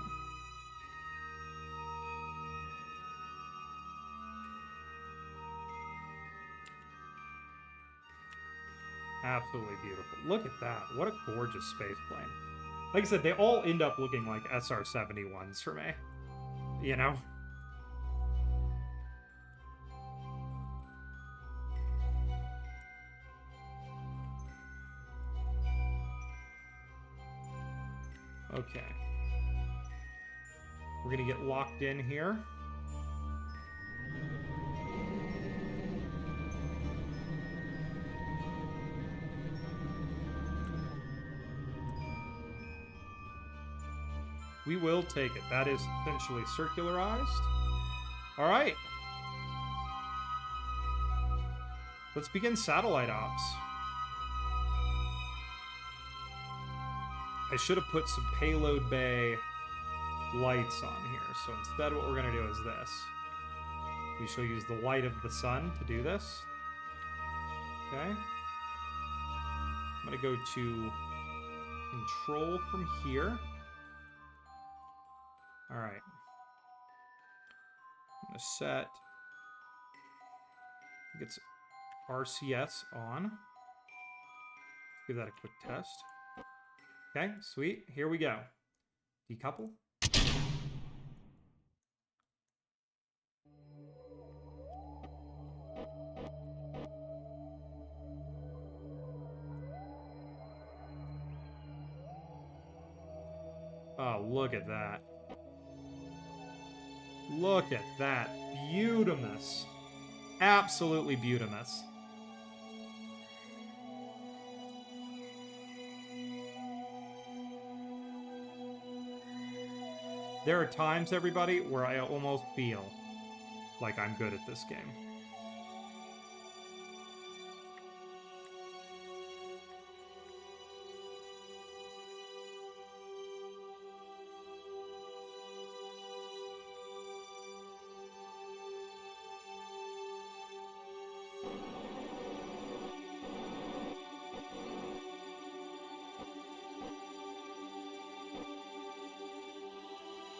Absolutely beautiful. Look at that. What a gorgeous space plane. Like I said, they all end up looking like SR-71s for me. You know? Okay. We're gonna get locked in here. We will take it. That is essentially circularized. All right. Let's begin satellite ops. I should have put some payload bay lights on here. So instead what we're going to do is this. We shall use the light of the sun to do this. Okay. I'm going to go to control from here. All right. I'm going to set, I think it's RCS on. Give that a quick test. Okay, sweet. Here we go. Decouple. Oh, look at that. Look at that. Beautimus. Absolutely beautimus. There are times, everybody, where I almost feel like I'm good at this game.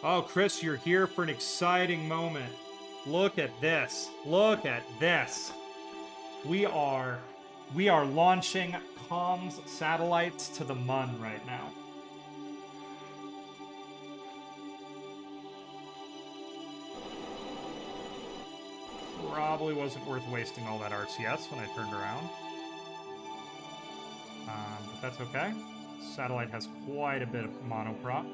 Oh, Chris, you're here for an exciting moment. Look at this. Look at this. We are launching comms satellites to the mun right now. Probably wasn't worth wasting all that RCS when I turned around. But that's okay. Satellite has quite a bit of monocrop.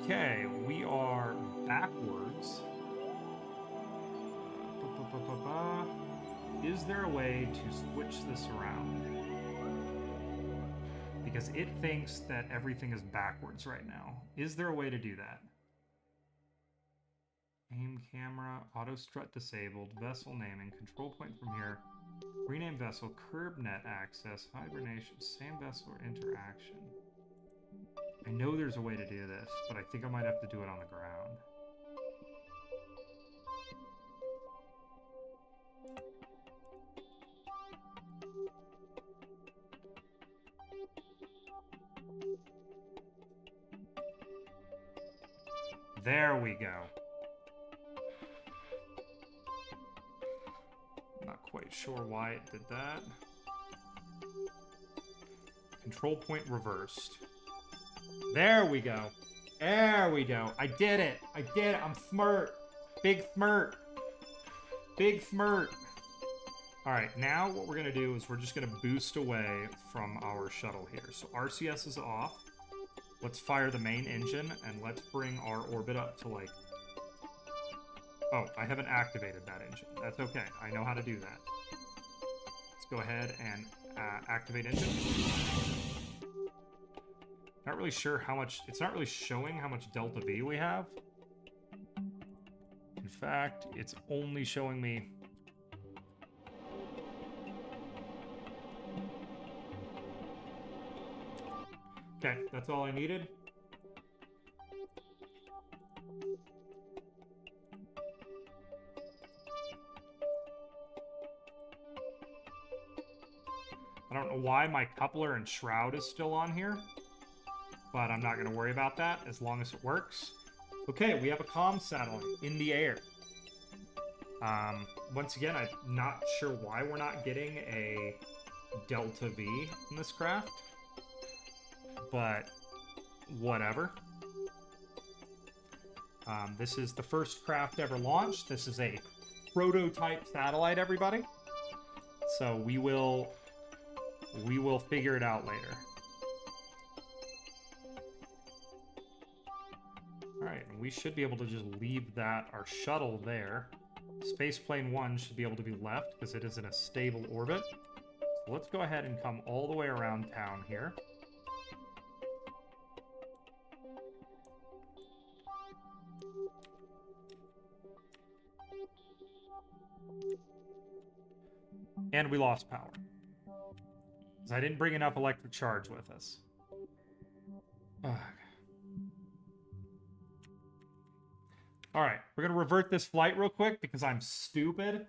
Okay, we are backwards. Is there a way to switch this around? Because it thinks that everything is backwards right now. Is there a way to do that? Aim camera, auto strut disabled, vessel naming, control point from here, rename vessel, curb net access, hibernation, same vessel or interaction. I know there's a way to do this, but I think I might have to do it on the ground. There we go. Not quite sure why it did that. Control point reversed. There we go. There we go. I did it. I did it. I'm smart. Big smart. Big smart. All right, now what we're going to do is we're just going to boost away from our shuttle here. So RCS is off. Let's fire the main engine, and let's bring our orbit up to, like... Oh, I haven't activated that engine. That's okay. I know how to do that. Let's go ahead and activate engine. Not really sure how much... It's not really showing how much Delta V we have. In fact, it's only showing me... Okay, that's all I needed. I don't know why my coupler and shroud is still on here, but I'm not going to worry about that as long as it works. Okay, we have a comm satellite in the air. Once again, I'm not sure why we're not getting a Delta V in this craft. But whatever. This is the first craft ever launched. This is a prototype satellite, everybody. So we will figure it out later. All right, and we should be able to just leave that, our shuttle there. Spaceplane 1 should be able to be left because it is in a stable orbit. So let's go ahead and come all the way around town here. And we lost power. Because I didn't bring enough electric charge with us. Ugh. Alright, we're going to revert this flight real quick because I'm stupid.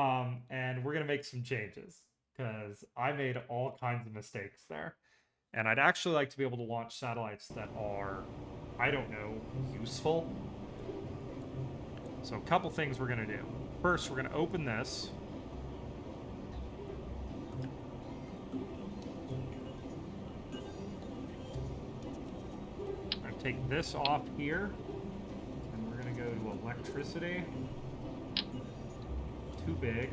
And we're going to make some changes. Because I made all kinds of mistakes there. And I'd actually like to be able to launch satellites that are, I don't know, useful. So a couple things we're going to do. First, we're going to open this. I'm going to take this off here. And we're going to go to electricity. Too big.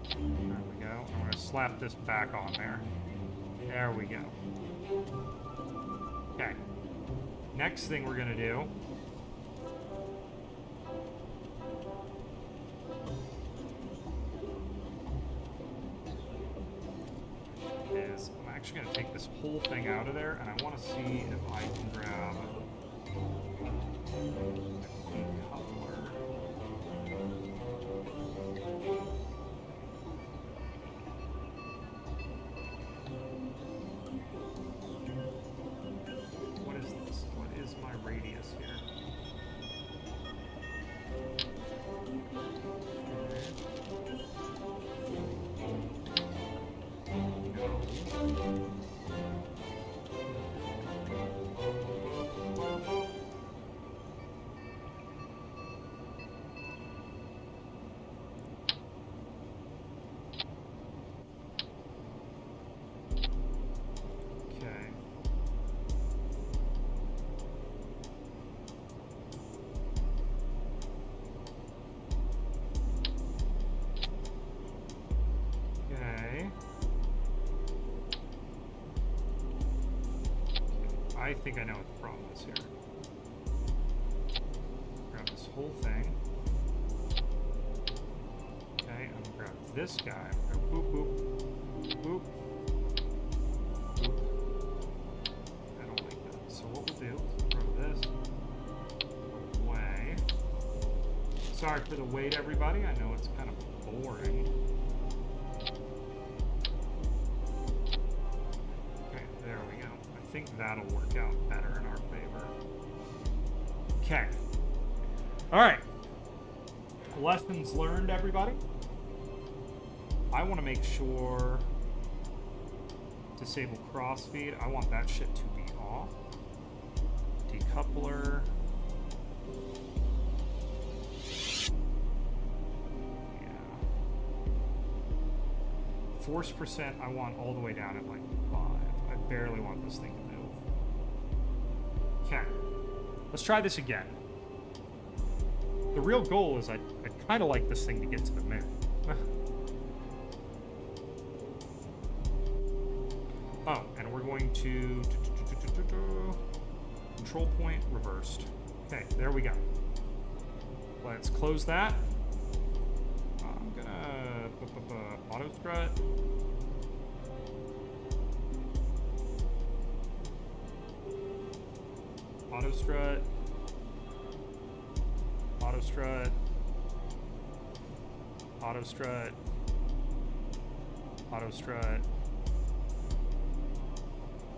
There we go. I'm going to slap this back on there. There we go. Okay. Next thing we're going to do is I'm actually going to take this whole thing out of there, and I want to see if I can grab a coupler. What is this? What is my radius here? I think I know what the problem is here. Grab this whole thing. Okay, I'm gonna grab this guy. I'm gonna go boop, boop, boop, boop. I don't like that. So what we'll do is throw Sorry for the wait, everybody. I know it's kind of boring. Okay, there we go. I think that'll work out better in our favor. Okay. All right. Lessons learned, everybody. I want to make sure disable crossfeed. I want that shit to be off. Decoupler. Yeah. Force percent I want all the way down at like 5. I barely want this thing to move. Okay. Let's try this again. The real goal is I'd kind of like this thing to get to the moon. Oh, and we're going to control point reversed. Okay, there we go. Let's close that. I'm gonna auto strut. Auto strut. Auto strut. Auto strut. Auto strut.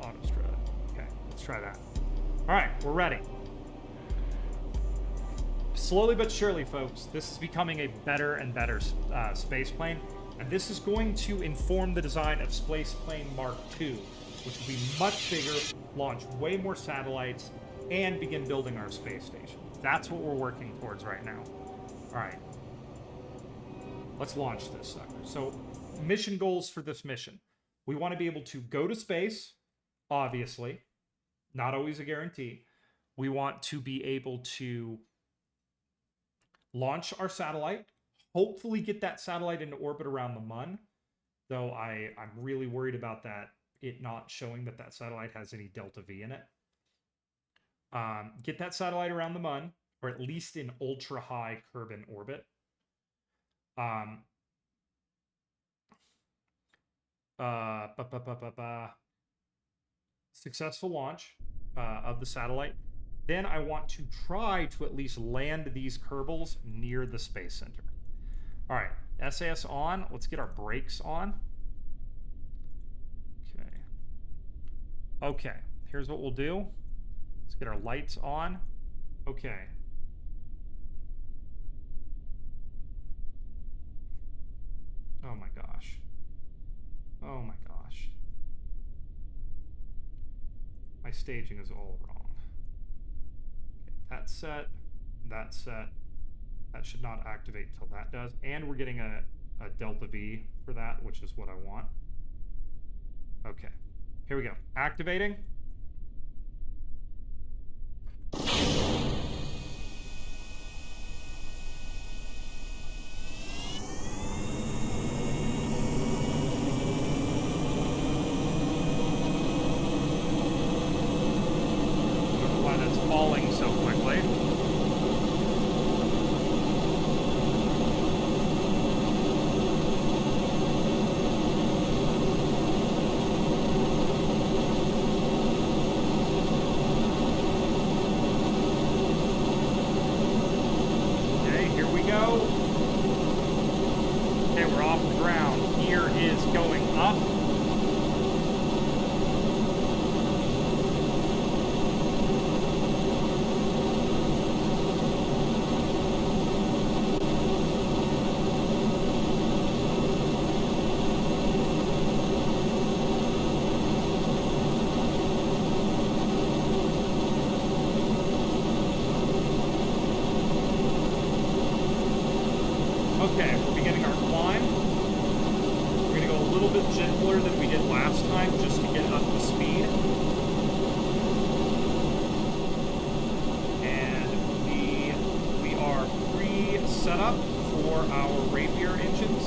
Auto strut. Okay, let's try that. All right, we're ready. Slowly but surely, folks, this is becoming a better and better space plane, and this is going to inform the design of Spaceplane Mark II, which will be much bigger, launch way more satellites, and begin building our space station. That's what we're working towards right now. All right, let's launch this sucker. So, mission goals for this mission. We want to be able to go to space. Obviously, not always a guarantee. We want to be able to launch our satellite, hopefully get that satellite into orbit around the Mun, though I'm really worried about that, it not showing that that satellite has any delta V in it. Get that satellite around the Mun, or at least in ultra-high Kerbin orbit. Successful launch of the satellite. Then I want to try to at least land these Kerbals near the Space Center. All right, SAS on. Let's get our brakes on. Okay. Okay, here's what we'll do. Let's get our lights on. Okay. Oh my gosh. Oh my gosh. My staging is all wrong. Okay, that's set. That's set. That should not activate until that does. And we're getting a delta V for that, which is what I want. Okay. Here we go. Activating. Okay, we're beginning our climb. We're going to go a little bit gentler than we did last time, just to get up to speed. And we are pre-setup for our Rapier engines.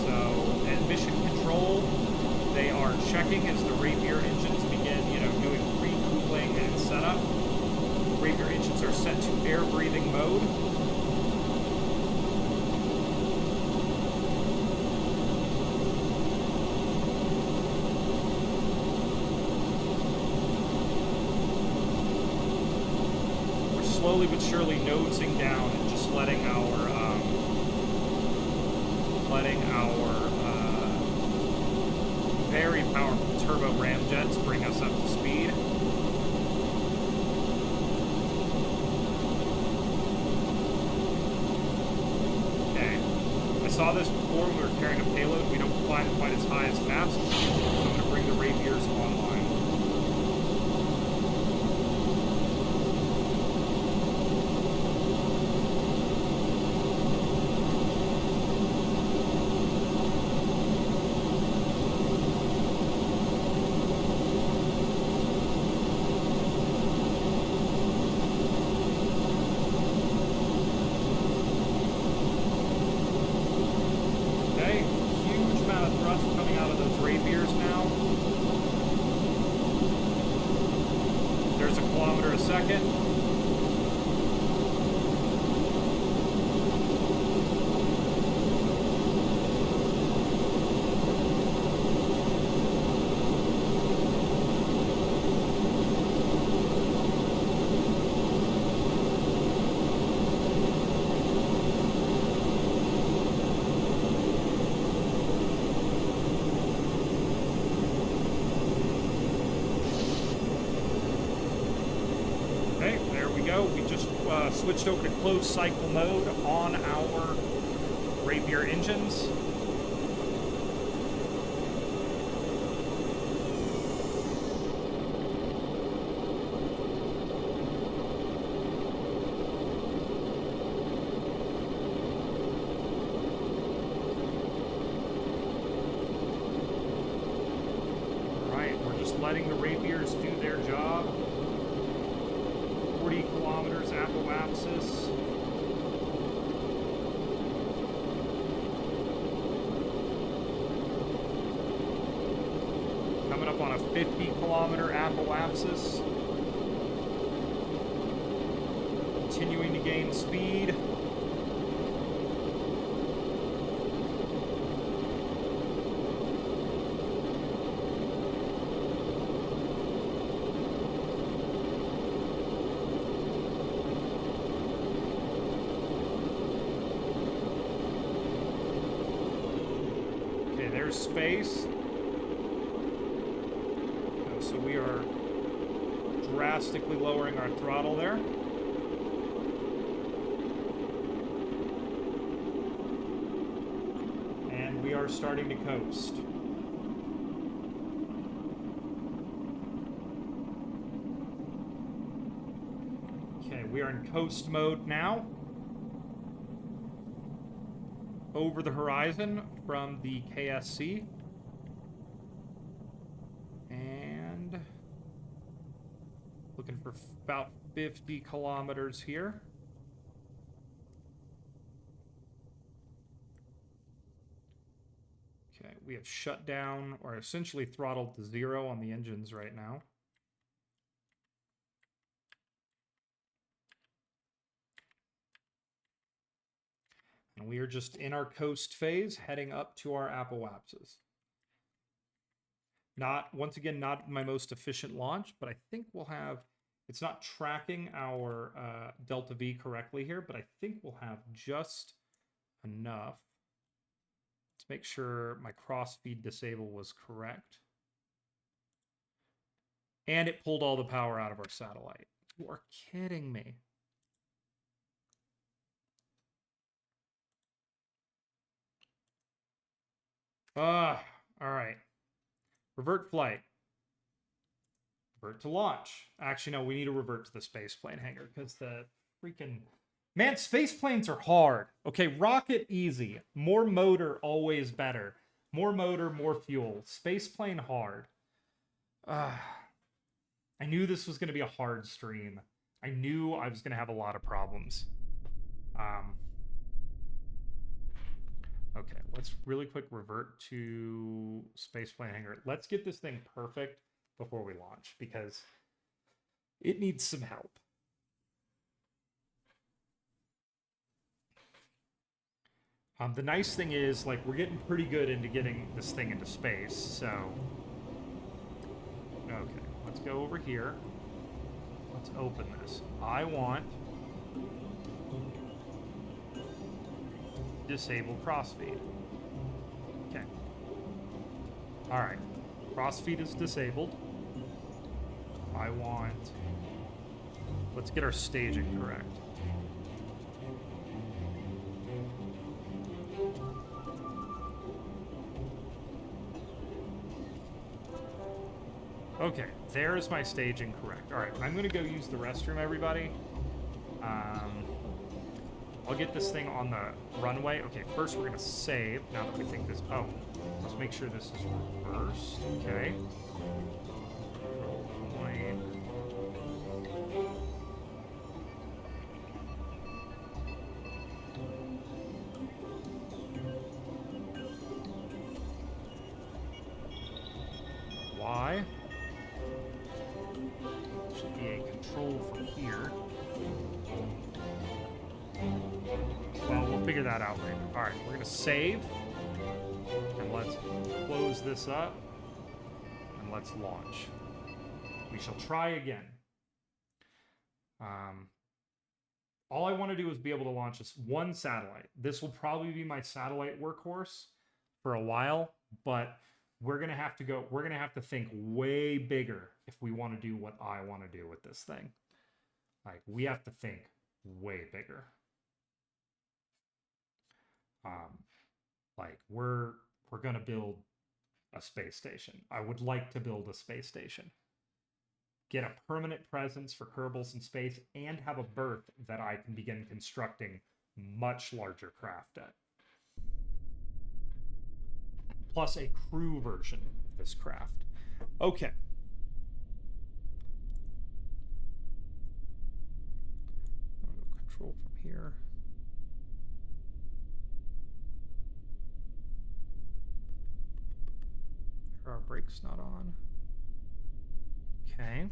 So, at mission control, they are checking as the Rapier engines begin, doing pre-cooling and setup. Rapier engines are set to air-breathing mode. Slowly but surely nosing down and just just letting our very powerful turbo ramjets bring us up to speed. Okay, I saw this before when we were carrying a payload. We don't climb quite as high as fast, so I'm going to bring the Rapiers online. Switched over to closed cycle mode on our Rapier engines. Alright, we're just letting the Rapiers do their job. 40 kilometers apoapsis. Coming up on a 50-kilometer apoapsis. Continuing to gain speed. Space. So we are drastically lowering our throttle there. And we are starting to coast. Okay, we are in coast mode now. Over the horizon from the KSC. And looking for about 50 kilometers here. Okay, we have shut down, or essentially throttled to 0 on the engines right now. And we are just in our coast phase, heading up to our apoapsis. Once again, not my most efficient launch, but I think we'll have, it's not tracking our Delta V correctly here, but I think we'll have just enough to make sure my cross-feed disable was correct. And it pulled all the power out of our satellite. You are kidding me. All right. Revert flight. Revert to launch. Actually, no, we need to revert to the spaceplane hangar because the freaking... Man, spaceplanes are hard. Okay, rocket, easy. More motor, always better. More motor, more fuel. Spaceplane, hard. I knew this was going to be a hard stream. I knew I was going to have a lot of problems. Okay, let's really quick revert to spaceplane hangar. Let's get this thing perfect before we launch, because it needs some help. The nice thing is, like, we're getting pretty good into getting this thing into space, so... Okay, let's go over here. Let's open this. I want Disable crossfeed. Okay. All right. Crossfeed is disabled. I want... Let's get our staging correct. Okay, there's my staging correct. All right, I'm going to go use the restroom, everybody. I'll get this thing on the runway. Okay, first we're going to save, now that we think this... Oh, let's make sure this is reversed. Okay. Plane. Y. Should be a control from here. Well, we'll figure that out later. All right, we're going to save. And let's close this up. And let's launch. We shall try again. All I want to do is be able to launch this one satellite. This will probably be my satellite workhorse for a while, but we're going to have to think way bigger if we want to do what I want to do with this thing. Like, we have to think way bigger. Like, we're going to build a space station. I would like to build a space station. Get a permanent presence for Kerbals in space, and have a berth that I can begin constructing much larger craft at. Plus a crew version of this craft. Okay. Control from here. Are our brakes not on? Okay.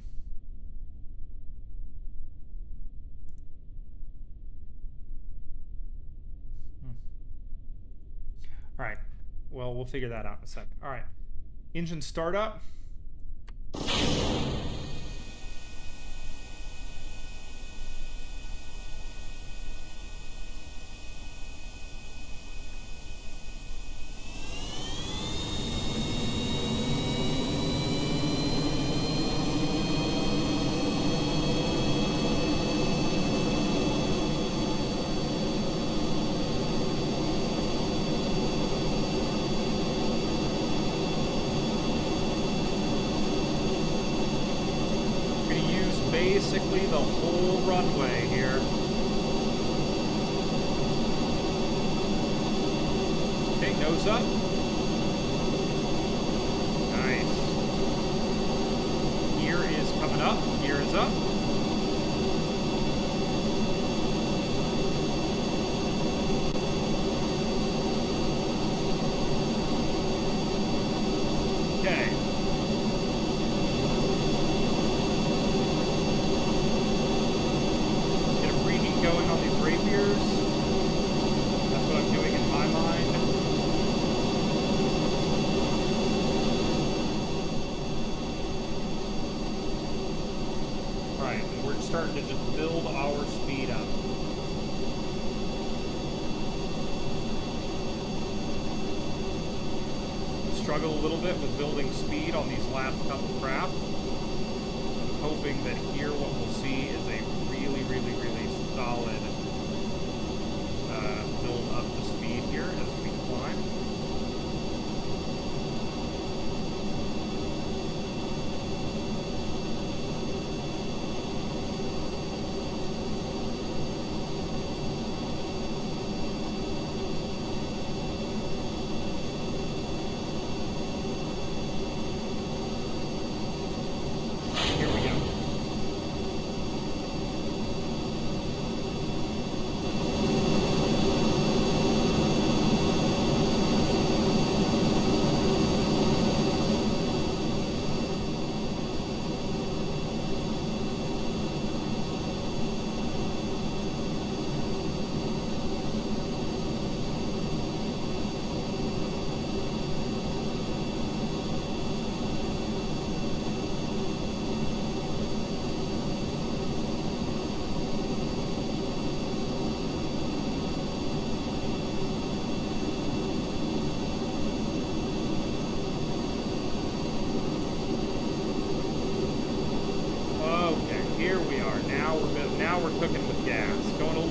All right. Well, we'll figure that out in a second. All right. Engine startup. Basically the whole runway here. Okay, nose up. Nice. Gear is coming up. Gear is up. Okay. Going on these rapiers. That's what I'm doing in my mind. Alright, and we're starting to just build our speed up. Struggle a little bit with building speed on these last couple craft. I'm hoping that here what we'll see is a really solid build up the speed here as we climb. Here we go.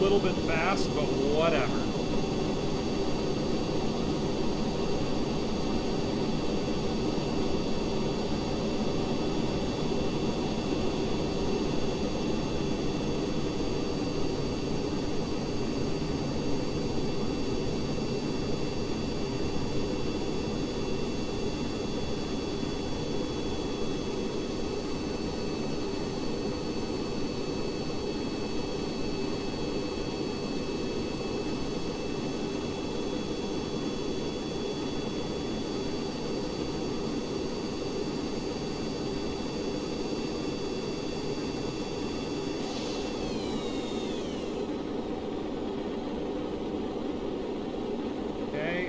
little bit fast, but whatever.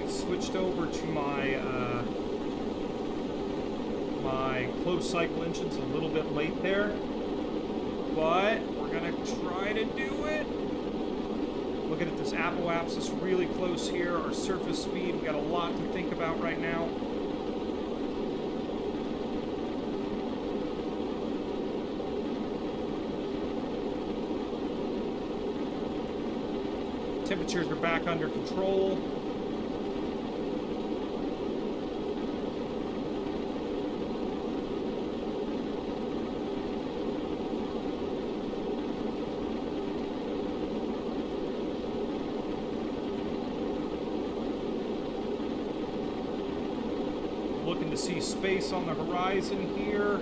Switched over to my my closed cycle engines a little bit late there, but we're gonna try to do it. Looking at this apoapsis really close here, our surface speed, we got a lot to think about right now. Temperatures are back under control. Looking to see space on the horizon here.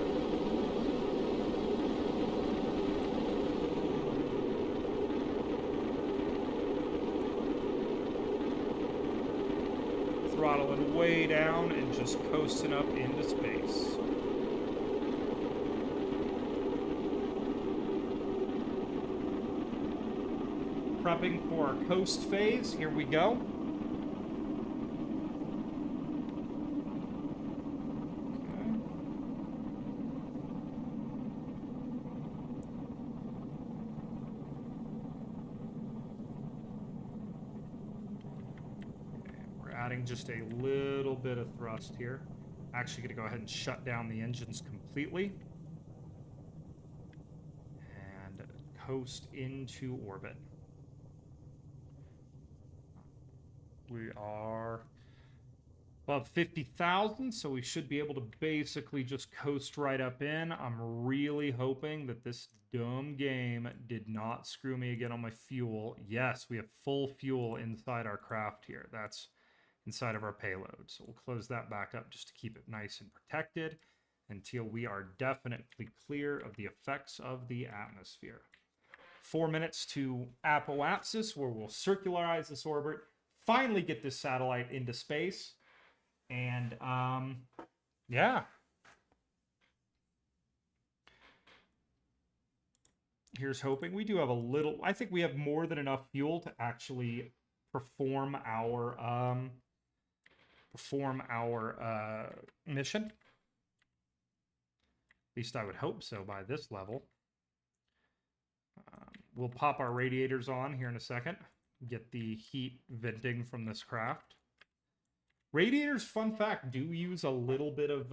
Throttling way down and just coasting up into space. Prepping for our coast phase. Here we go. Adding just a little bit of thrust here. Actually going to go ahead and shut down the engines completely. And coast into orbit. We are above 50,000, so we should be able to basically just coast right up in. I'm really hoping that this dumb game did not screw me again on my fuel. Yes, we have full fuel inside our craft here. That's inside of our payload. So we'll close that back up just to keep it nice and protected until we are definitely clear of the effects of the atmosphere. 4 minutes to apoapsis, where we'll circularize this orbit, finally get this satellite into space, and yeah. Here's hoping. We do have a little, I think we have more than enough fuel to actually perform our mission. At least I would hope so by this level. We'll pop our radiators on here in a second. Get the heat venting from this craft. Radiators, fun fact, do use a little bit of,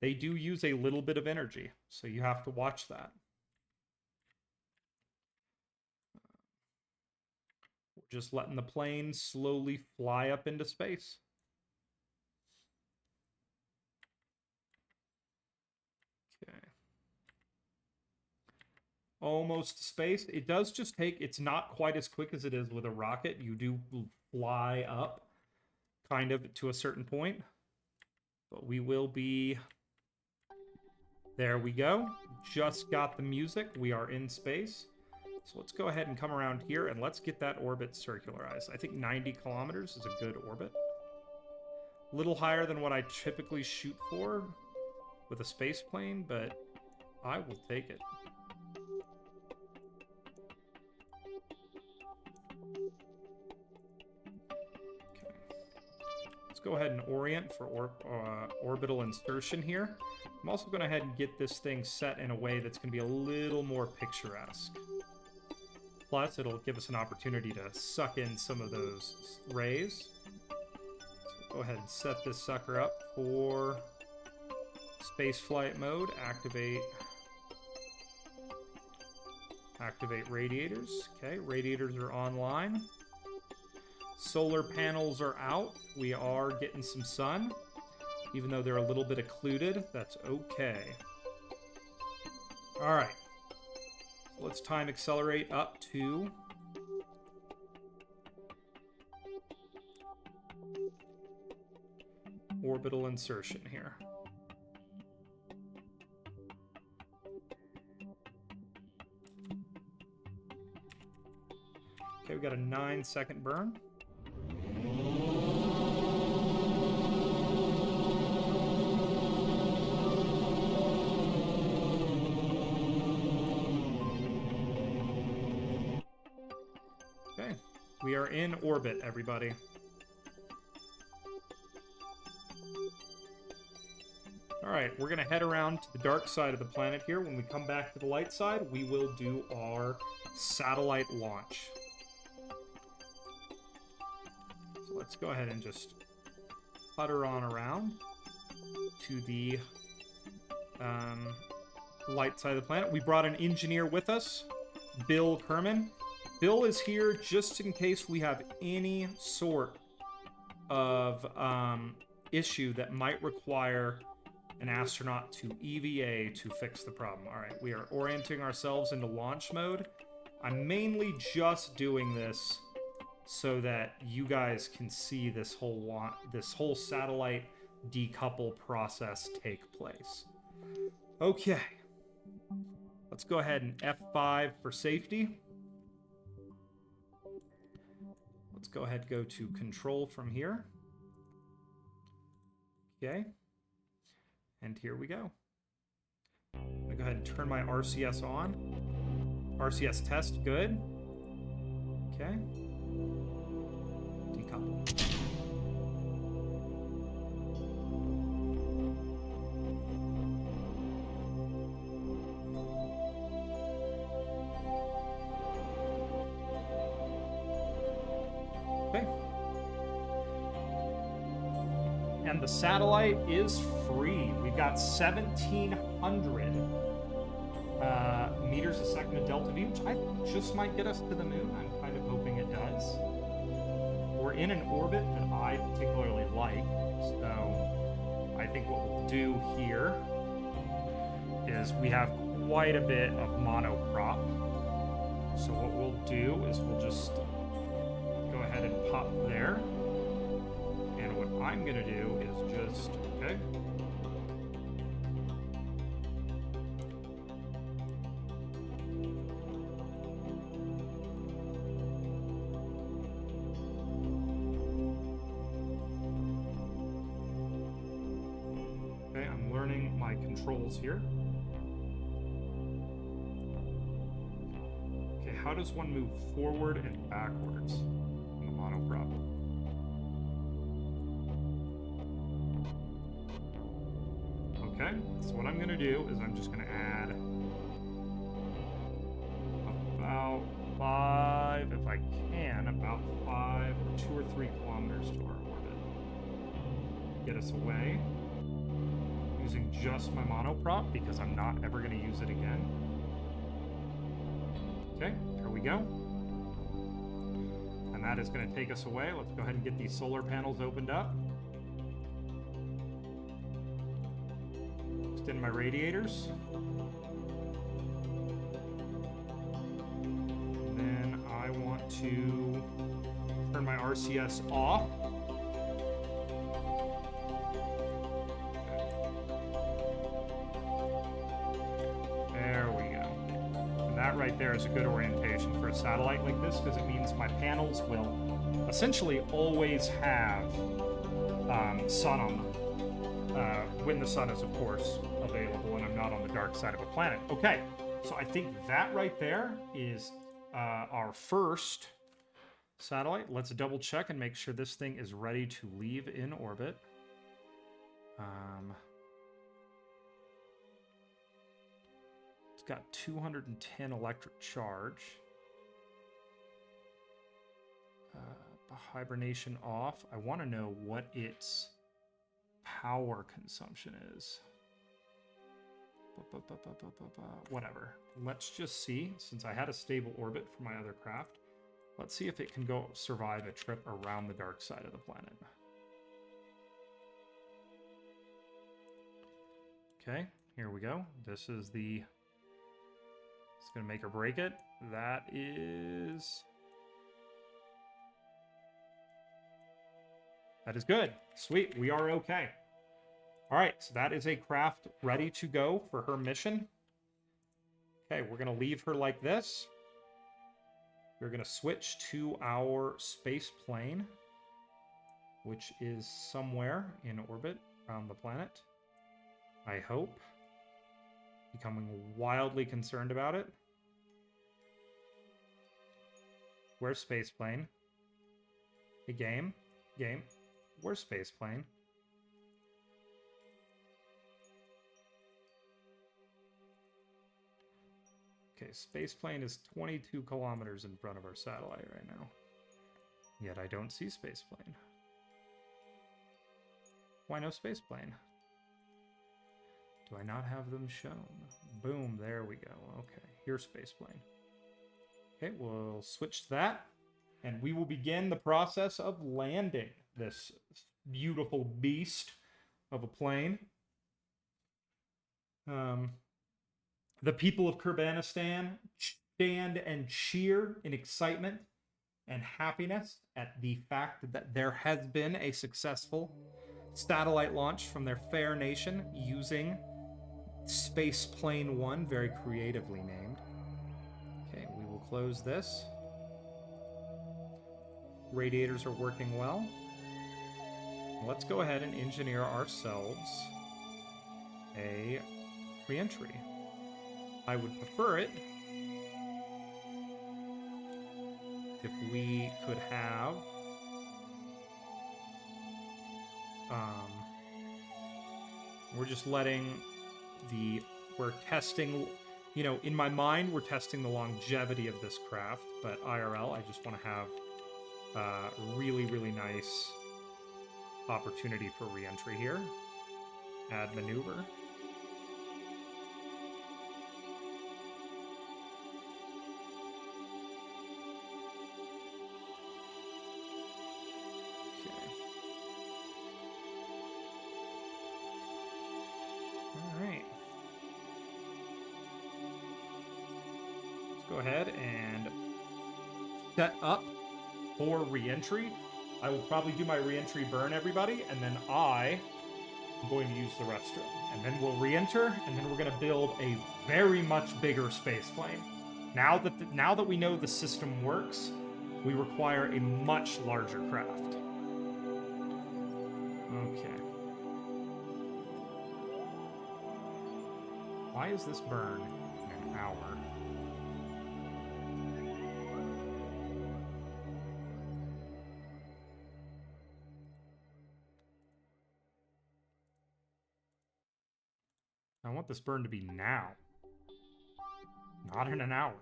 they do use a little bit of energy. So you have to watch that. Just letting the plane slowly fly up into space. Okay. Almost to space. It does just take, it's not quite as quick as it is with a rocket. You do fly up kind of to a certain point. But we will be, there we go. Just got the music. We are in space. So let's go ahead and come around here and let's get that orbit circularized. I think 90 kilometers is a good orbit. A little higher than what I typically shoot for with a space plane, but I will take it. Okay. Let's go ahead and orient for orbital insertion here. I'm also going to go ahead and get this thing set in a way that's going to be a little more picturesque. Plus, it'll give us an opportunity to suck in some of those rays. So go ahead and set this sucker up for space flight mode. Activate Activate radiators. Okay, radiators are online. Solar panels are out. We are getting some sun. Even though they're a little bit occluded, that's okay. All right. Let's time accelerate up to... orbital insertion here. Okay, we got a 9-second burn. Okay, we are in orbit, everybody. Alright, we're going to head around to the dark side of the planet here. When we come back to the light side, we will do our satellite launch. So let's go ahead and just putter on around to the light side of the planet. We brought an engineer with us, Bill Kerman. Bill is here just in case we have any sort of issue that might require an astronaut to EVA to fix the problem. All right, we are orienting ourselves into launch mode. I'm mainly just doing this so that you guys can see this whole satellite decouple process take place. Okay, let's go ahead and F5 for safety. Let's go ahead and go to control from here. Okay. And here we go. I'm gonna go ahead and turn my RCS on. RCS test, good. Okay. Decouple. Okay. And the satellite is free. We've got 1,700 meters a second of delta V, which I think just might get us to the moon. I'm kind of hoping it does. We're in an orbit that I particularly like, so I think what we'll do here is we have quite a bit of monoprop. So what we'll do is we'll just go ahead and pop there. And what I'm going to do is just, okay. Okay, I'm learning my controls here. Okay, how does one move forward and backwards in the monoprop? Okay, so what I'm going to do is I'm just going to add about 5, if I can, about 5 or 2 or 3 kilometers to our orbit. Get us away using just my monoprop because I'm not ever going to use it again. Okay, here we go. And that is going to take us away. Let's go ahead and get these solar panels opened up. Extend my radiators. And then I want to turn my RCS off. There we go. And that right there is a good orientation for a satellite like this because it means my panels will essentially always have sun on them. When the sun is, of course, available and I'm not on the dark side of a planet. Okay, so I think that right there is our first satellite. Let's double check and make sure this thing is ready to leave in orbit. It's got 210 electric charge. Hibernation off. I want to know what its power consumption is Whatever. Let's just see, since I had a stable orbit for my other craft, let's see if it can go survive a trip around the dark side of the planet. Okay, here we go. This is the... It's going to make or break it. That is... That is good. Sweet, we are okay. All right, so that is a craft ready to go for her mission. Okay, we're going to leave her like this. We're going to switch to our space plane, which is somewhere in orbit around the planet. I hope. Becoming wildly concerned about it. Where's space plane? Hey, game. Where's space plane? Okay, space plane is 22 kilometers in front of our satellite right now. Yet I don't see space plane. Why no space plane? Do I not have them shown? Boom, there we go. Okay, here's space plane. Okay, we'll switch to that, and we will begin the process of landing this beautiful beast of a plane. The people of Kurbanistan stand and cheer in excitement and happiness at the fact that there has been a successful satellite launch from their fair nation using Spaceplane 1, very creatively named. Okay, we will close this. Radiators are working well. Let's go ahead and engineer ourselves a re-entry. I would prefer it if we could have we're just letting we're testing, you know, in my mind we're testing the longevity of this craft, but IRL I just want to have really, really nice opportunity for re-entry here. Add maneuver. Go ahead and set up for re-entry. I will probably do my re-entry burn, everybody, and then I am going to use the restroom. And then we'll re-enter, and then we're going to build a very much bigger space plane. Now that we know the system works, we require a much larger craft. Okay. Why is this burn in an hour? I want this burn to be now, not in an hour.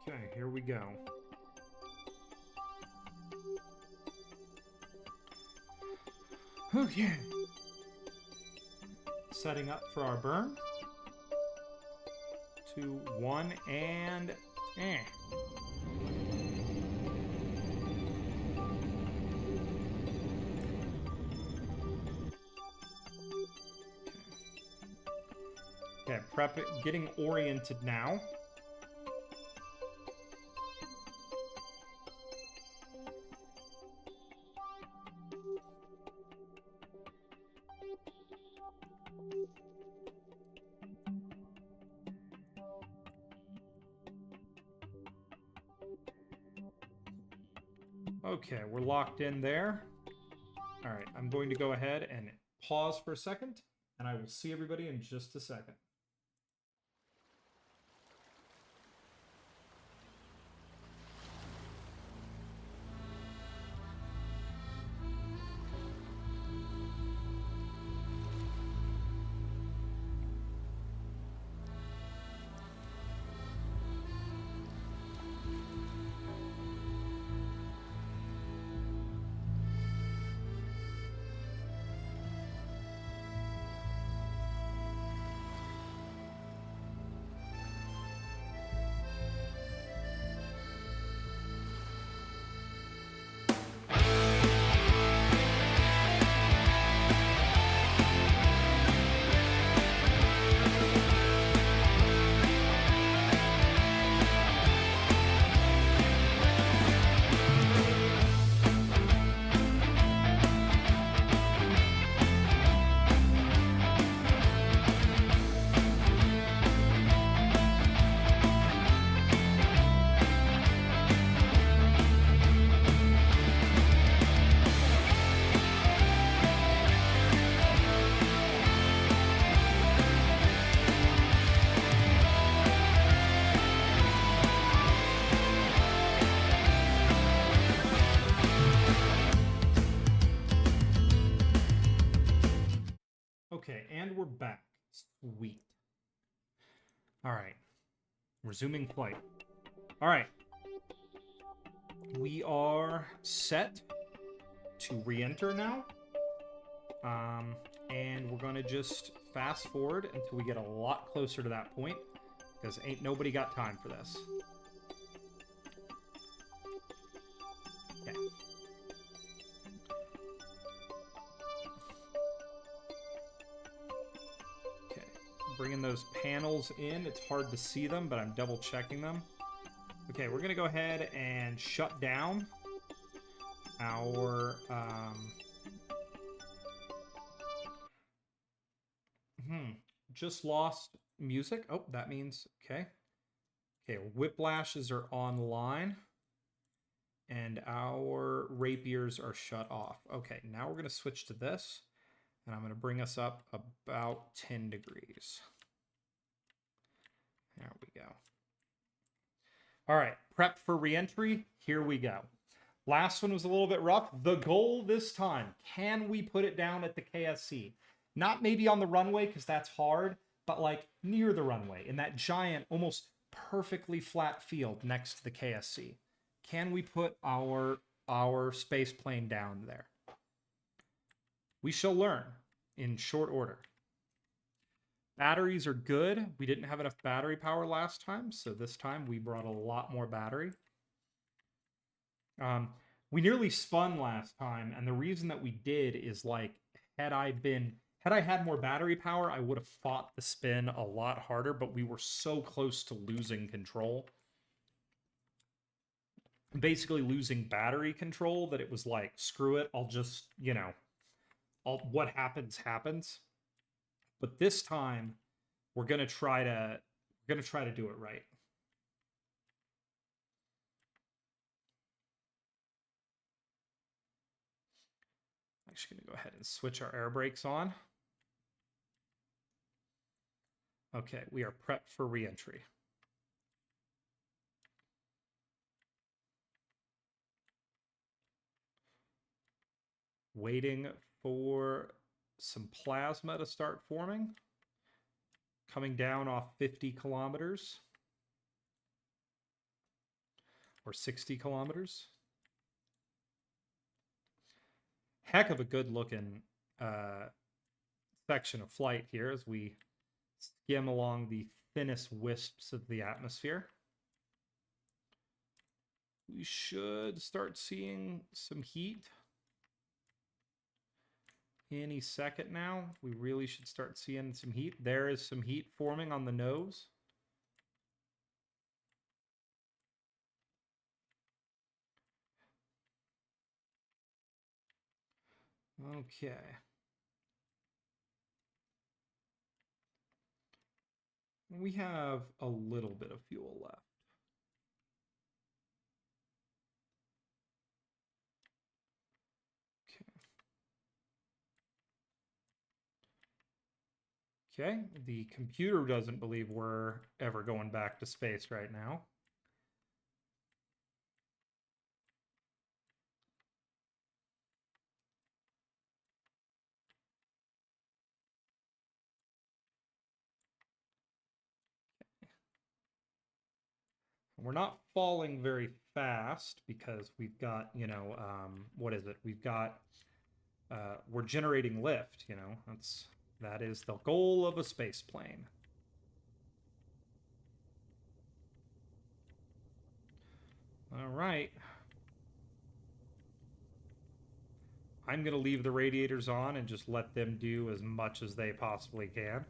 Okay, here we go. Okay. Setting up for our burn. 2, 1, and... Okay, prep it, getting oriented now. Okay, we're locked in there. All right, I'm going to go ahead and pause for a second, and I will see everybody in just a second. Okay, and we're back. Sweet. All right. Resuming flight. All right. We are set to re-enter now. And we're going to just fast forward until we get a lot closer to that point, because ain't nobody got time for this. Okay. Okay. Bringing those panels in. It's hard to see them, but I'm double checking them. Okay, we're going to go ahead and shut down our... just lost music. Oh, that means... Okay. Okay, whiplashes are online. And our rapiers are shut off. Okay, now we're going to switch to this. And I'm going to bring us up about 10 degrees. There we go. All right, prep for reentry. Here we go. Last one was a little bit rough. The goal this time, can we put it down at the KSC? Not maybe on the runway, because that's hard, but like near the runway, in that giant, almost perfectly flat field next to the KSC. Can we put our space plane down there? We shall learn in short order. Batteries are good. We didn't have enough battery power last time, so this time we brought a lot more battery. We nearly spun last time, and the reason that we did is like, had I had more battery power, I would have fought the spin a lot harder, but we were so close to losing control. Basically losing battery control that it was like, screw it, I'll just, you know, what happens, happens. But this time, we're gonna try to do it right. I'm actually gonna go ahead and switch our air brakes on. Okay, we are prepped for re-entry. Waiting for some plasma to start forming. Coming down off 50 kilometers. Or 60 kilometers. Heck of a good looking section of flight here as we skim along the thinnest wisps of the atmosphere. We should start seeing some heat any second now. We really should start seeing some heat. There is some heat forming on the nose. Okay. We have a little bit of fuel left. Okay, the computer doesn't believe we're ever going back to space right now. We're not falling very fast because we've got, you know, what is it? We've got, we're generating lift, you know, that is the goal of a space plane. All right. I'm going to leave the radiators on and just let them do as much as they possibly can.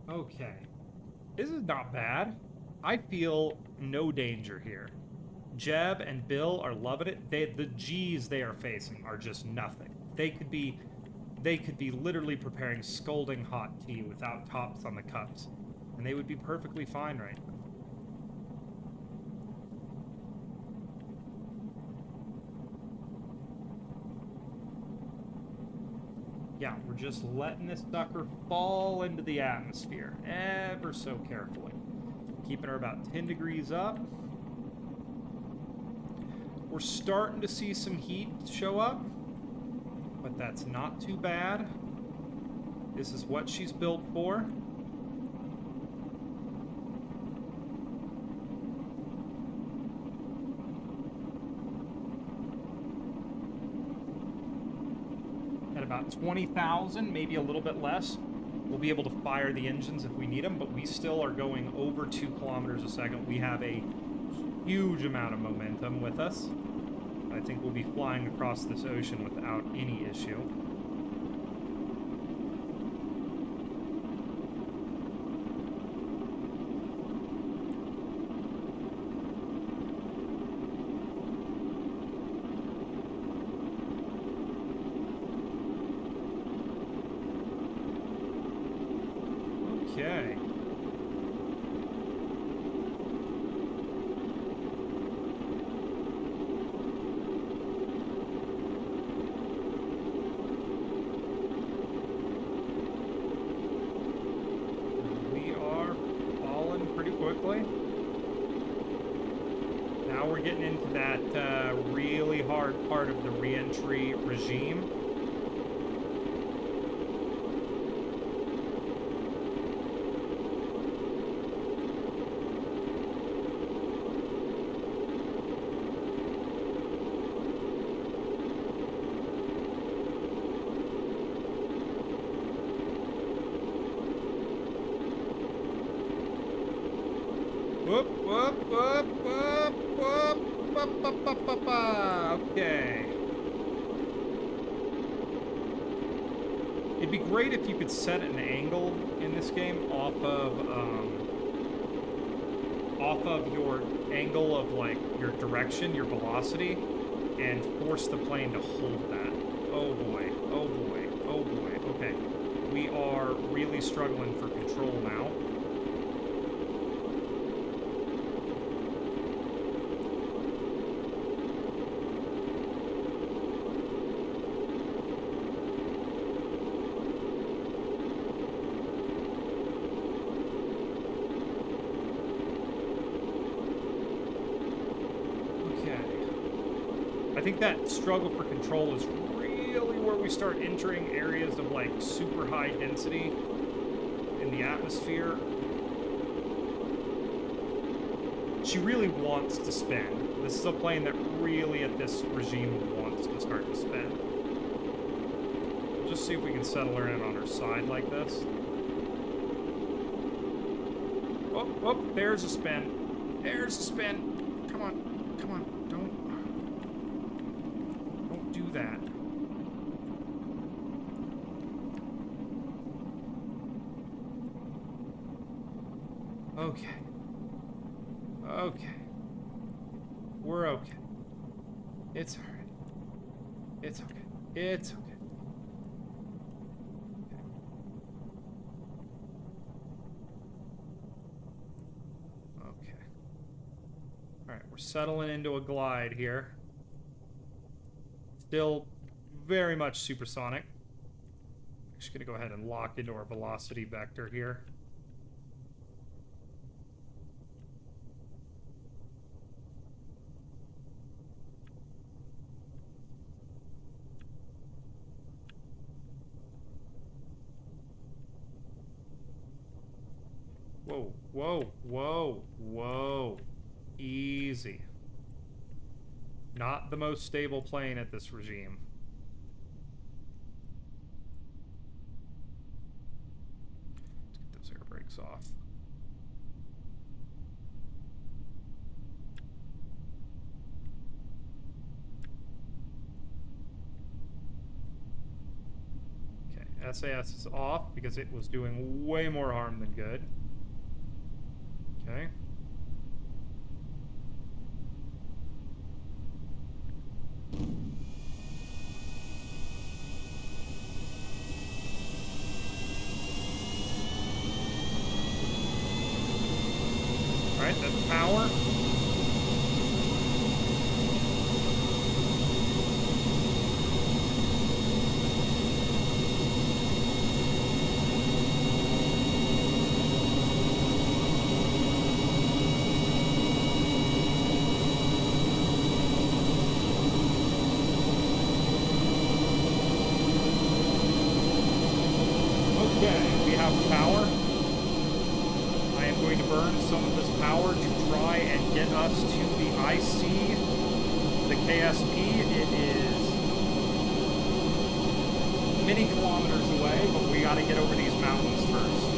Okay. This is not bad. I feel no danger here. Jeb and Bill are loving it. The G's they are facing are just nothing. they could be literally preparing scalding hot tea without tops on the cups, and they would be perfectly fine right now. Yeah, we're just letting this sucker fall into the atmosphere ever so carefully. Keeping her about 10 degrees up. We're starting to see some heat show up, but that's not too bad. This is what she's built for. At about 20,000, maybe a little bit less, we'll be able to fire the engines if we need them, but we still are going over 2 kilometers a second. We have a huge amount of momentum with us. I think we'll be flying across this ocean without any issue. Okay. We are falling pretty quickly. Now we're getting into that really hard part of the re-entry regime. Whoop, whoop, whoop, whoop, whoop, okay. It'd be great if you could set an angle in this game off of your angle of, like, your direction, your velocity, and force the plane to hold that. Oh boy, oh boy, oh boy. Okay, we are really struggling for control now. I think that struggle for control is really where we start entering areas of, like, super high density in the atmosphere. She really wants to spin. This is a plane that really, at this regime, wants to start to spin. We'll just see if we can settle her in on her side like this. Oh, oh, there's a spin. There's a spin. Come on, come on, don't do that. Okay. Okay. We're okay. It's alright. It's okay. It's okay. Okay. Alright, we're settling into a glide here. Still very much supersonic. Just gonna go ahead and lock into our velocity vector here. Whoa, whoa, whoa, whoa. Easy. Not the most stable plane at this regime. Let's get those air brakes off. Okay, SAS is off because it was doing way more harm than good. Okay. us to the IC, the KSP. It is many kilometers away, but we got to get over these mountains first.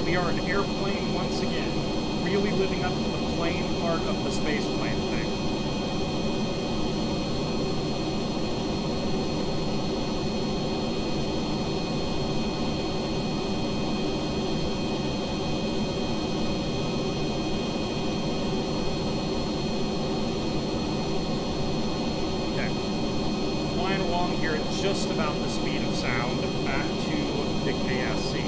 We are an airplane once again, really living up to the plane part of the space plane thing. Okay, flying along here at just about the speed of sound back to the KSC.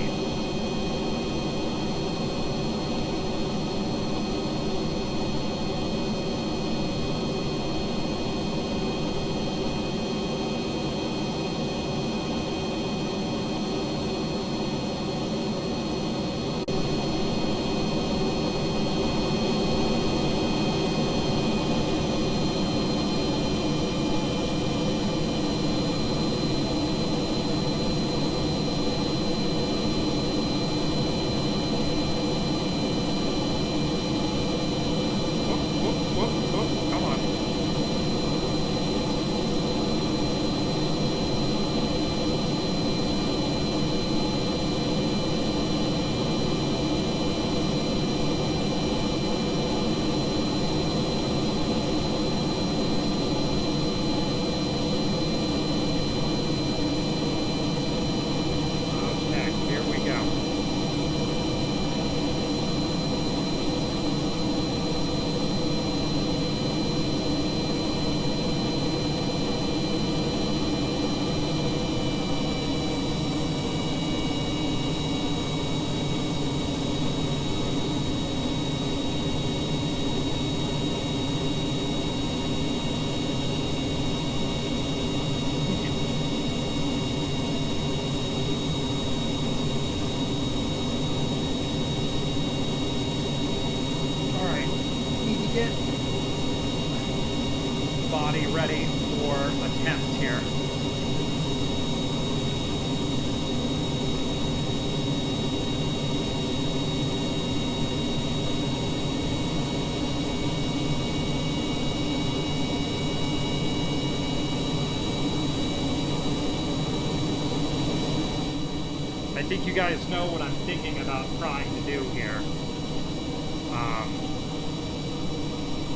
Body ready for attempt here. I think you guys know what I'm thinking about trying to do here.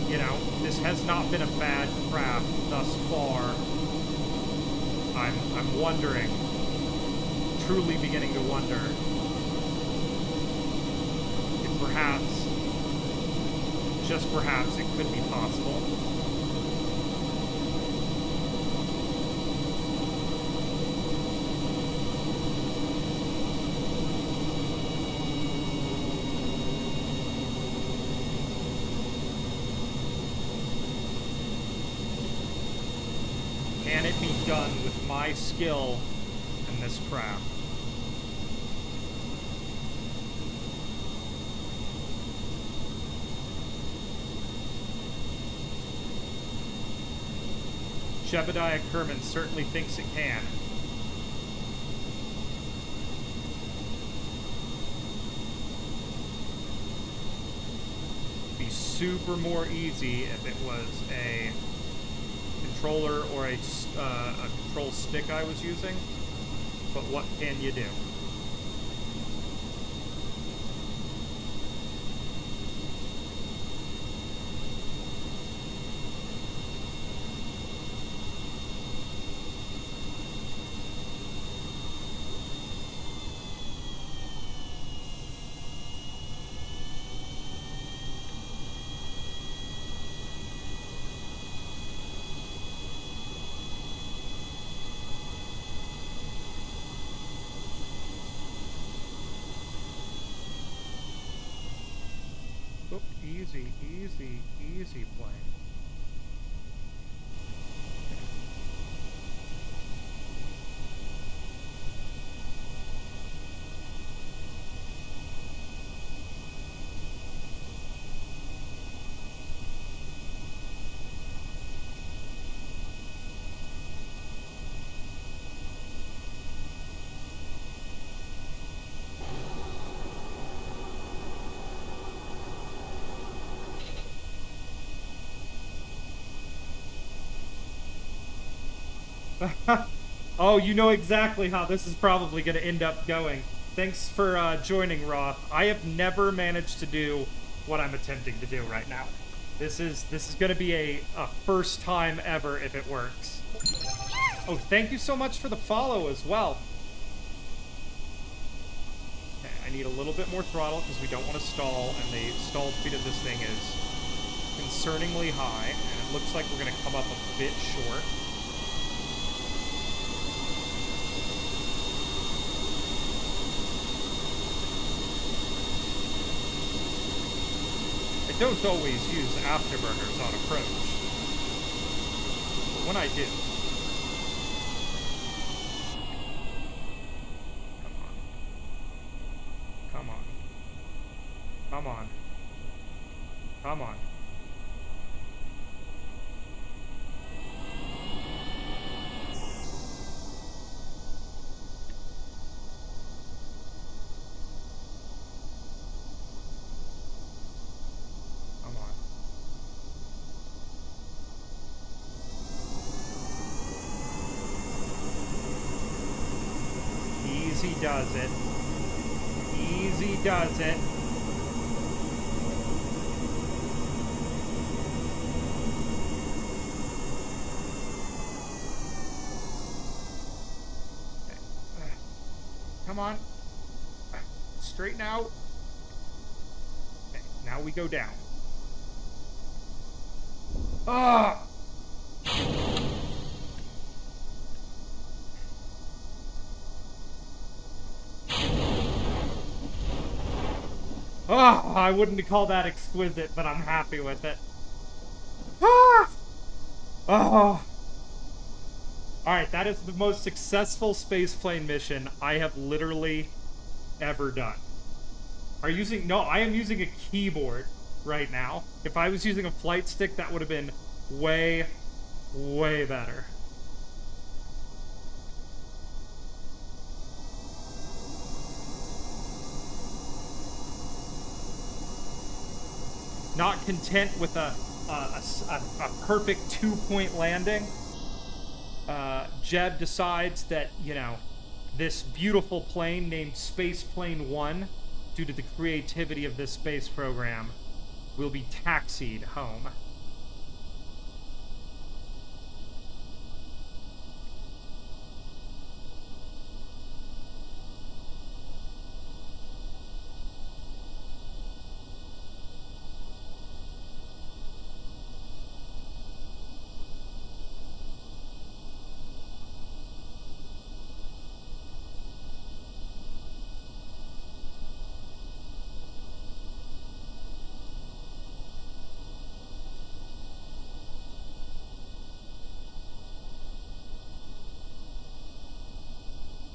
You know, this has not been a bad craft thus far. I'm wondering, truly beginning to wonder, if perhaps, just perhaps, it could be possible. Can it be done with my skill in this craft? Jebediah Kerman certainly thinks it can. It'd be super more easy if it was a controller or a control stick I was using, but what can you do? Easy, easy, easy plane. Oh, you know exactly how this is probably going to end up going. Thanks for joining, Roth. I have never managed to do what I'm attempting to do right now. This is going to be a first time ever if it works. Oh, thank you so much for the follow as well. Okay, I need a little bit more throttle because we don't want to stall, and the stall speed of this thing is concerningly high, and it looks like we're going to come up a bit short. I don't always use afterburners on approach, but when I do... Come on. Come on. Come on. Come on. Easy does it. Easy does it. Come on. Straighten out. Okay, now we go down. Ah! Oh, I wouldn't call that exquisite, but I'm happy with it. Ah! Oh. Alright, that is the most successful spaceplane mission I have literally ever done. Are you using... No, I am using a keyboard right now. If I was using a flight stick, that would have been way, way better. Not content with a perfect 2-point landing, Jeb decides that, you know, this beautiful plane named Spaceplane 1, due to the creativity of this space program, will be taxied home.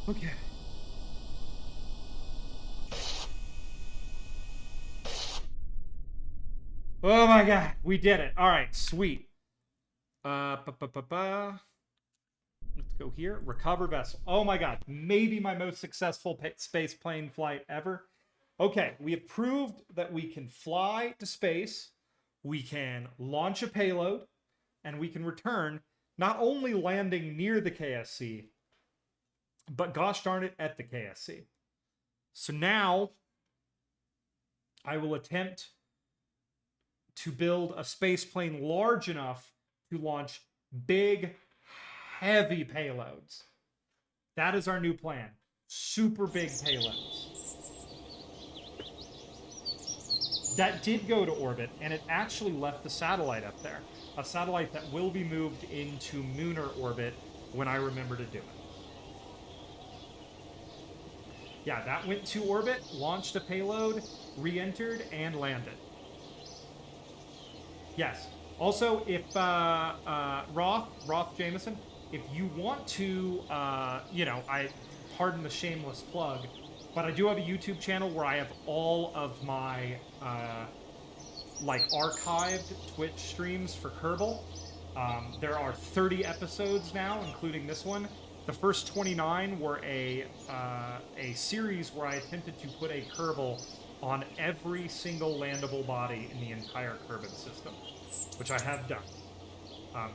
Okay. Oh my god, we did it. All right, sweet. Let's go here. Recover vessel. Oh my god, maybe my most successful space plane flight ever. Okay, we have proved that we can fly to space, we can launch a payload, and we can return, not only landing near the KSC, but gosh darn it, at the KSC. So now, I will attempt to build a space plane large enough to launch big, heavy payloads. That is our new plan. Super big payloads. That did go to orbit, and it actually left the satellite up there. A satellite that will be moved into lunar orbit when I remember to do it. Yeah, that went to orbit, launched a payload, re-entered, and landed. Yes. Also, if Roth Jameson, if you want to, you know, pardon the shameless plug, but I do have a YouTube channel where I have all of my like archived Twitch streams for Kerbal. There are 30 episodes now, including this one. The first 29 were a series where I attempted to put a Kerbal on every single landable body in the entire Kerbal system, which I have done.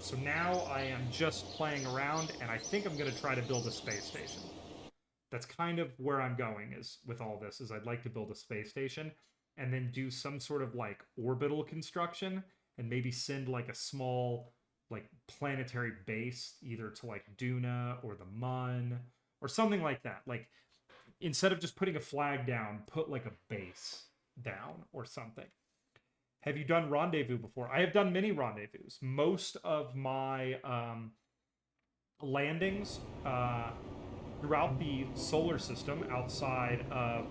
So now I am just playing around, and I think I'm going to try to build a space station. That's kind of where I'm going is with all this, is I'd like to build a space station and then do some sort of like orbital construction and maybe send like a small like planetary base either to like Duna or the Mun or something like that. Like instead of just putting a flag down, put like a base down or something. Have you done rendezvous before? I have done many rendezvous. Most of my landings throughout the solar system outside of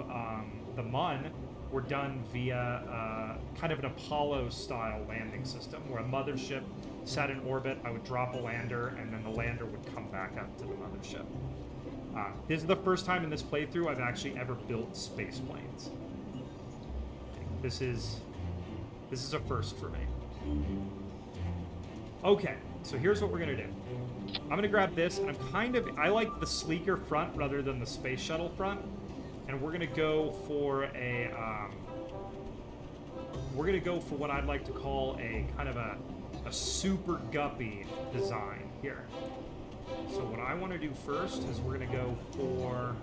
the Mun were done via kind of an Apollo-style landing system, where a mothership sat in orbit, I would drop a lander, and then the lander would come back up to the mothership. This is the first time in this playthrough I've actually ever built space planes. This is a first for me. Okay, so here's what we're gonna do. I'm gonna grab this, and I like the sleeker front rather than the space shuttle front, and we're gonna go for what I'd like to call a kind of a super guppy design here. So what I want to do first is we're gonna go for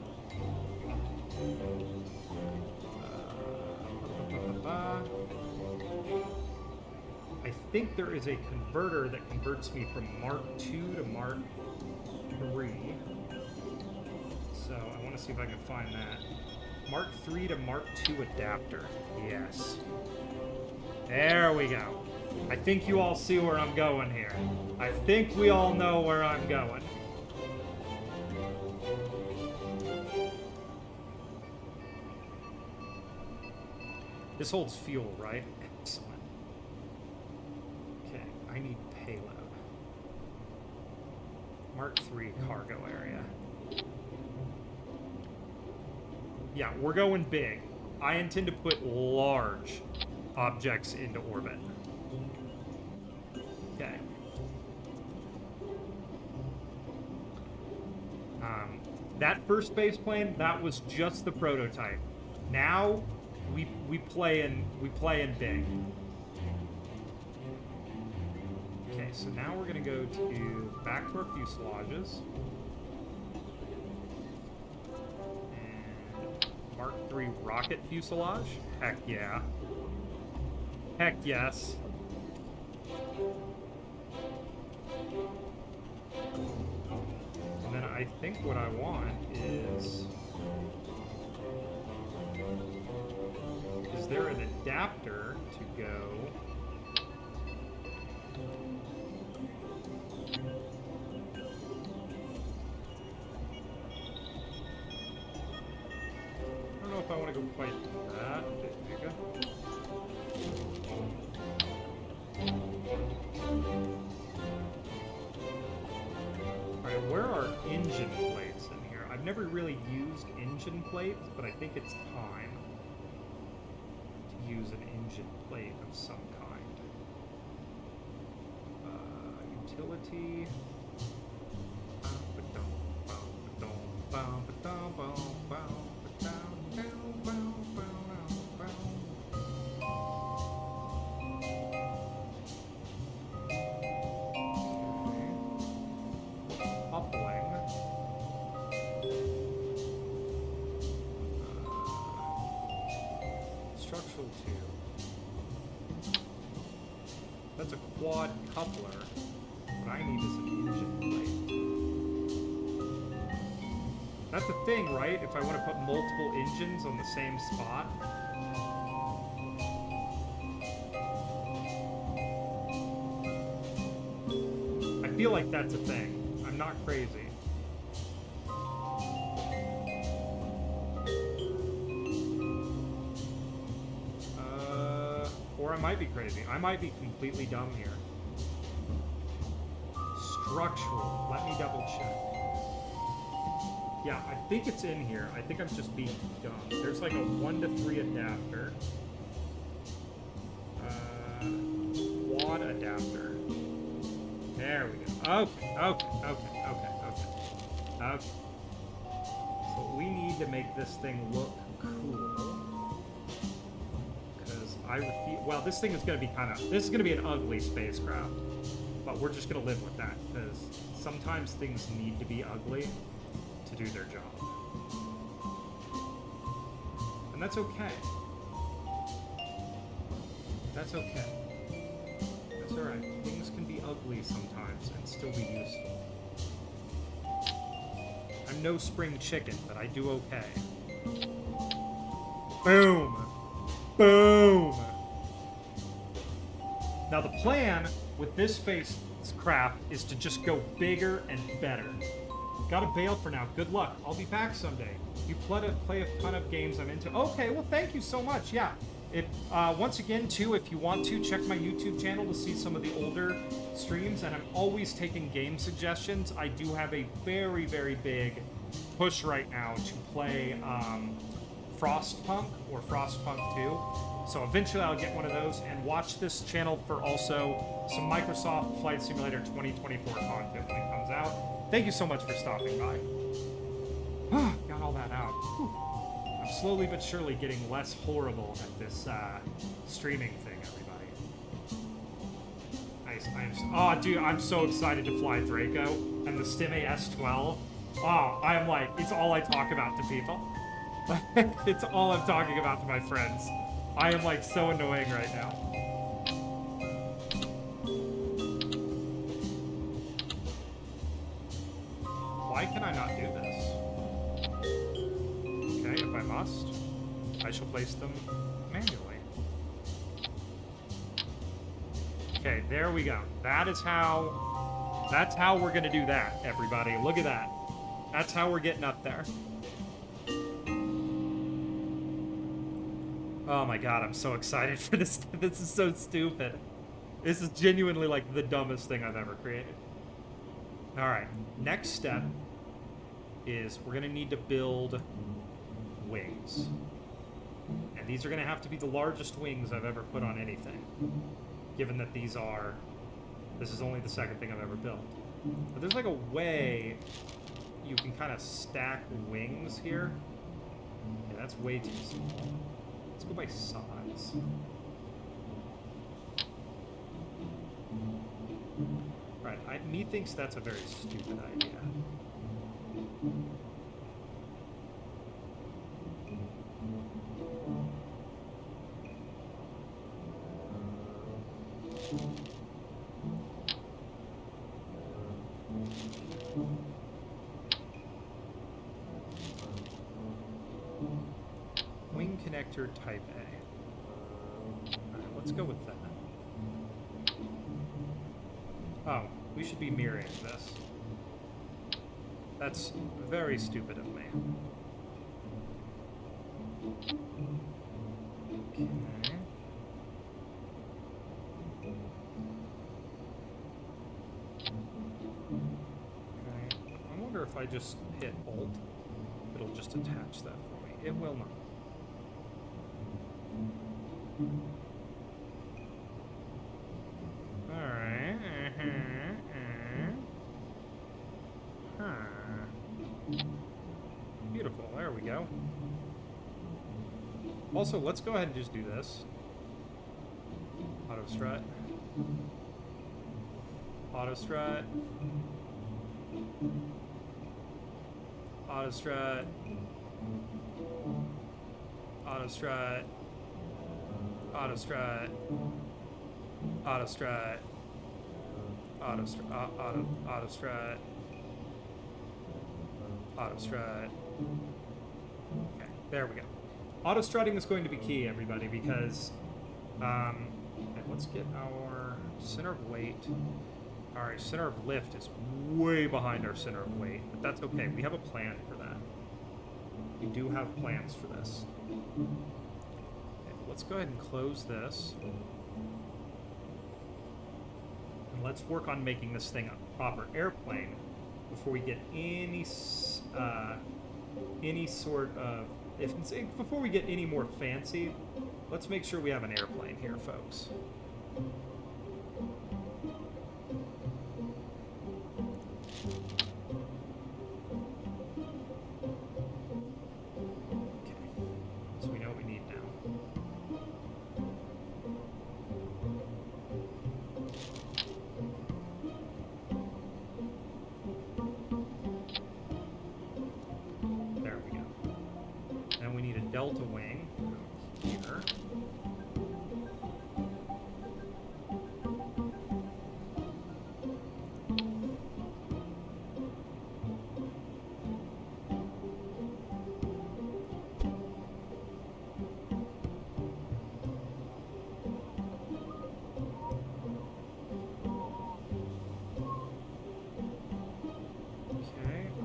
I think there is a converter that converts me from Mark II to Mark III. So I want to see if I can find that. Mark III to Mark II adapter. Yes. There we go. I think you all see where I'm going here. I think we all know where I'm going. This holds fuel, right? Excellent. Okay, I need payload. Mark III cargo area. Yeah, we're going big. I intend to put large objects into orbit. Okay. That first space plane, that was just the prototype. Now we play in big. Okay, so now we're gonna go to back to our fuselages. And Mark III rocket fuselage. Heck yeah. Heck yes. And then I think what I want is there an adapter to go I don't know if I want to go quite that big. Alright, where are engine plates in here? I've never really used engine plates, but I think it's time to use an engine plate of some kind. Utility. Structural tube. That's a quad coupler. What I need is an engine plate. That's the thing, right? If I want to put multiple engines on the same spot. I feel like that's a thing. I'm not crazy. Or I might be crazy. I might be completely dumb here. Structural. Let me double check. Yeah, I think it's in here. I think I'm just being dumb. There's like a 1 to 3 adapter. Quad adapter. There we go. Okay. So we need to make this thing look cool. Because I refuse. Well, this thing is going to be this is going to be an ugly spacecraft. But we're just gonna live with that, because sometimes things need to be ugly to do their job. And that's okay. That's okay. That's alright. Things can be ugly sometimes and still be useful. I'm no spring chicken, but I do okay. Boom! Boom! Now the plan with this spacecraft is to just go bigger and better. Gotta bail for now. Good luck. I'll be back someday. You play a ton of games I'm into. Okay, well, thank you so much. Yeah. If once again, too, if you want to, check my YouTube channel to see some of the older streams, and I'm always taking game suggestions. I do have a very, very big push right now to play Frostpunk or Frostpunk 2. So eventually I'll get one of those, and watch this channel for also some Microsoft Flight Simulator 2024 content when it comes out. Thank you so much for stopping by. Got all that out. Whew. I'm slowly but surely getting less horrible at this streaming thing, everybody. Nice. Oh, dude, I'm so excited to fly Draco and the Stime S12. Oh, I'm like, it's all I talk about to people. It's all I'm talking about to my friends. I am like so annoying right now. Why can I not do this? Okay, if I must, I shall place them manually. Okay, there we go. That's how we're gonna do that, everybody. Look at that. That's how we're getting up there. Oh my god, I'm so excited for this. This is so stupid. This is genuinely like the dumbest thing I've ever created. Alright, next step is we're gonna need to build wings. And these are gonna have to be the largest wings I've ever put on anything. Given that this is only the second thing I've ever built. But there's like a way you can kind of stack wings here. Yeah, that's way too small. Let's go by size. Right, me thinks that's a very stupid idea. Wing connector type A. Alright, let's go with that. Oh, we should be mirroring this. That's very stupid of me. Okay. I wonder if I just hit Alt, it'll just attach that for me. It will not. Alright. Beautiful. There we go. Also, let's go ahead and just do this. Auto strut. Auto strut. Auto strut. Auto strut. Auto strut. Auto strut. Auto strut. Auto strut. Auto strut. Okay, there we go. Auto strutting is going to be key, everybody, because okay, let's get our center of weight. Our center of lift is way behind our center of weight, but that's okay. We have a plan for that. We do have plans for this. Okay, let's go ahead and close this. And let's work on making this thing a proper airplane before we get any sort of... before we get any more fancy, let's make sure we have an airplane here, folks. So we know what we need now. delta wing here.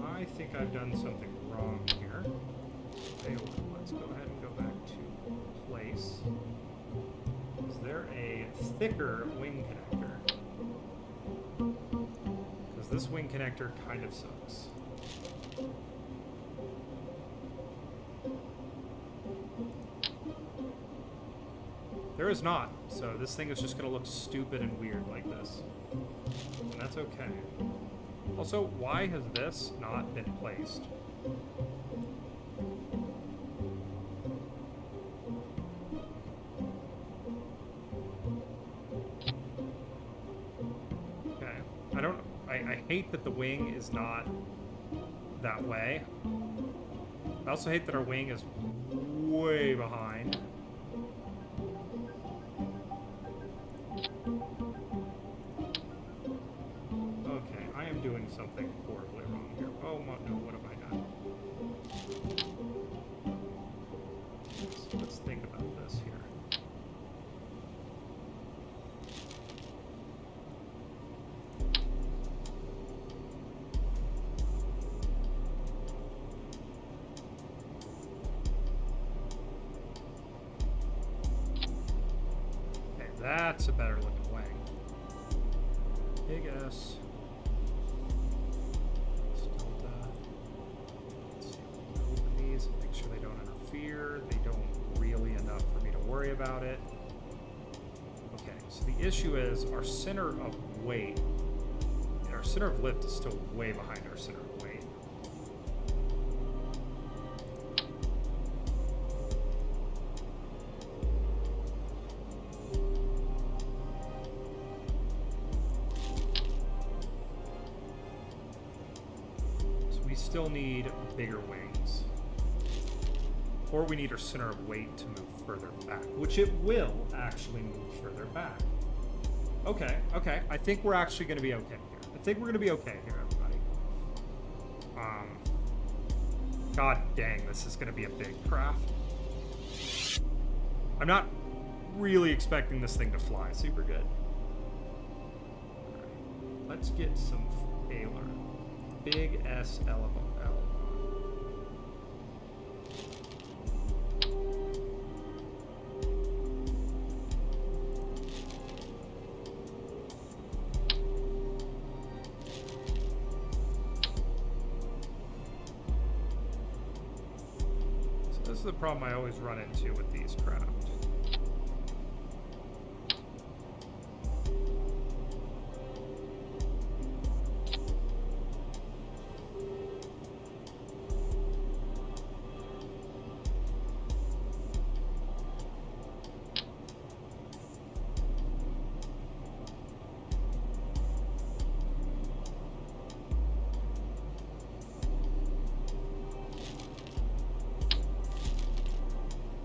I think I've done something wrong here. Okay, let's go ahead and go back to place. Is there a thicker wing connector? Because this wing connector kind of sucks. There is not, so this thing is just going to look stupid and weird like this. And that's okay. Also, why has this not been placed? Okay. I hate that the wing is not that way. I also hate that our wing is way behind. Doing something horribly wrong here. Oh no, what have I done? Let's think about this here. Okay, that's a better looking wing. Big S. They don't really enough for me to worry about it. Okay, so the issue is our center of weight, and our center of lift is still way behind our center of weight. So we still need bigger wings. Or we need our center of weight to move further back, which it will actually move further back. Okay, okay. I think we're actually going to be okay here. I think we're going to be okay here, everybody. God dang, this is going to be a big craft. I'm not really expecting this thing to fly super good. Right. Let's get some failure. Big S L. This is the problem I always run into with these craft.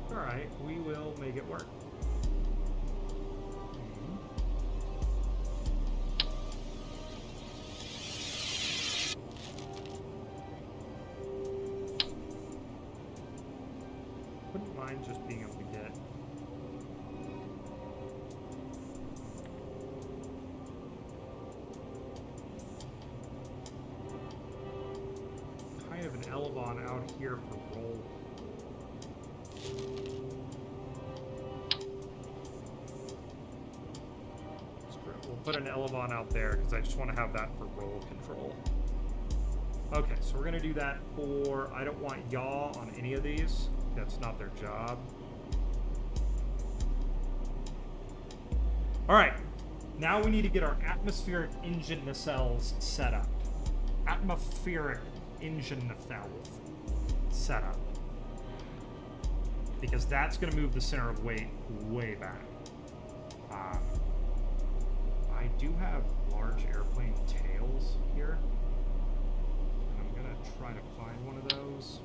Alright, we will make it work. Wouldn't mind just being able to get kind of an elevon out here for roll. We'll put an elevon out there because I just want to have that for roll control. Okay, so we're going to do that for... I don't want yaw on any of these. That's not their job. Alright, now we need to get our atmospheric engine nacelles set up. Atmospheric engine nacelles set up. Because that's going to move the center of weight way back. I do have large airplane tails here. And I'm going to try to find one of those.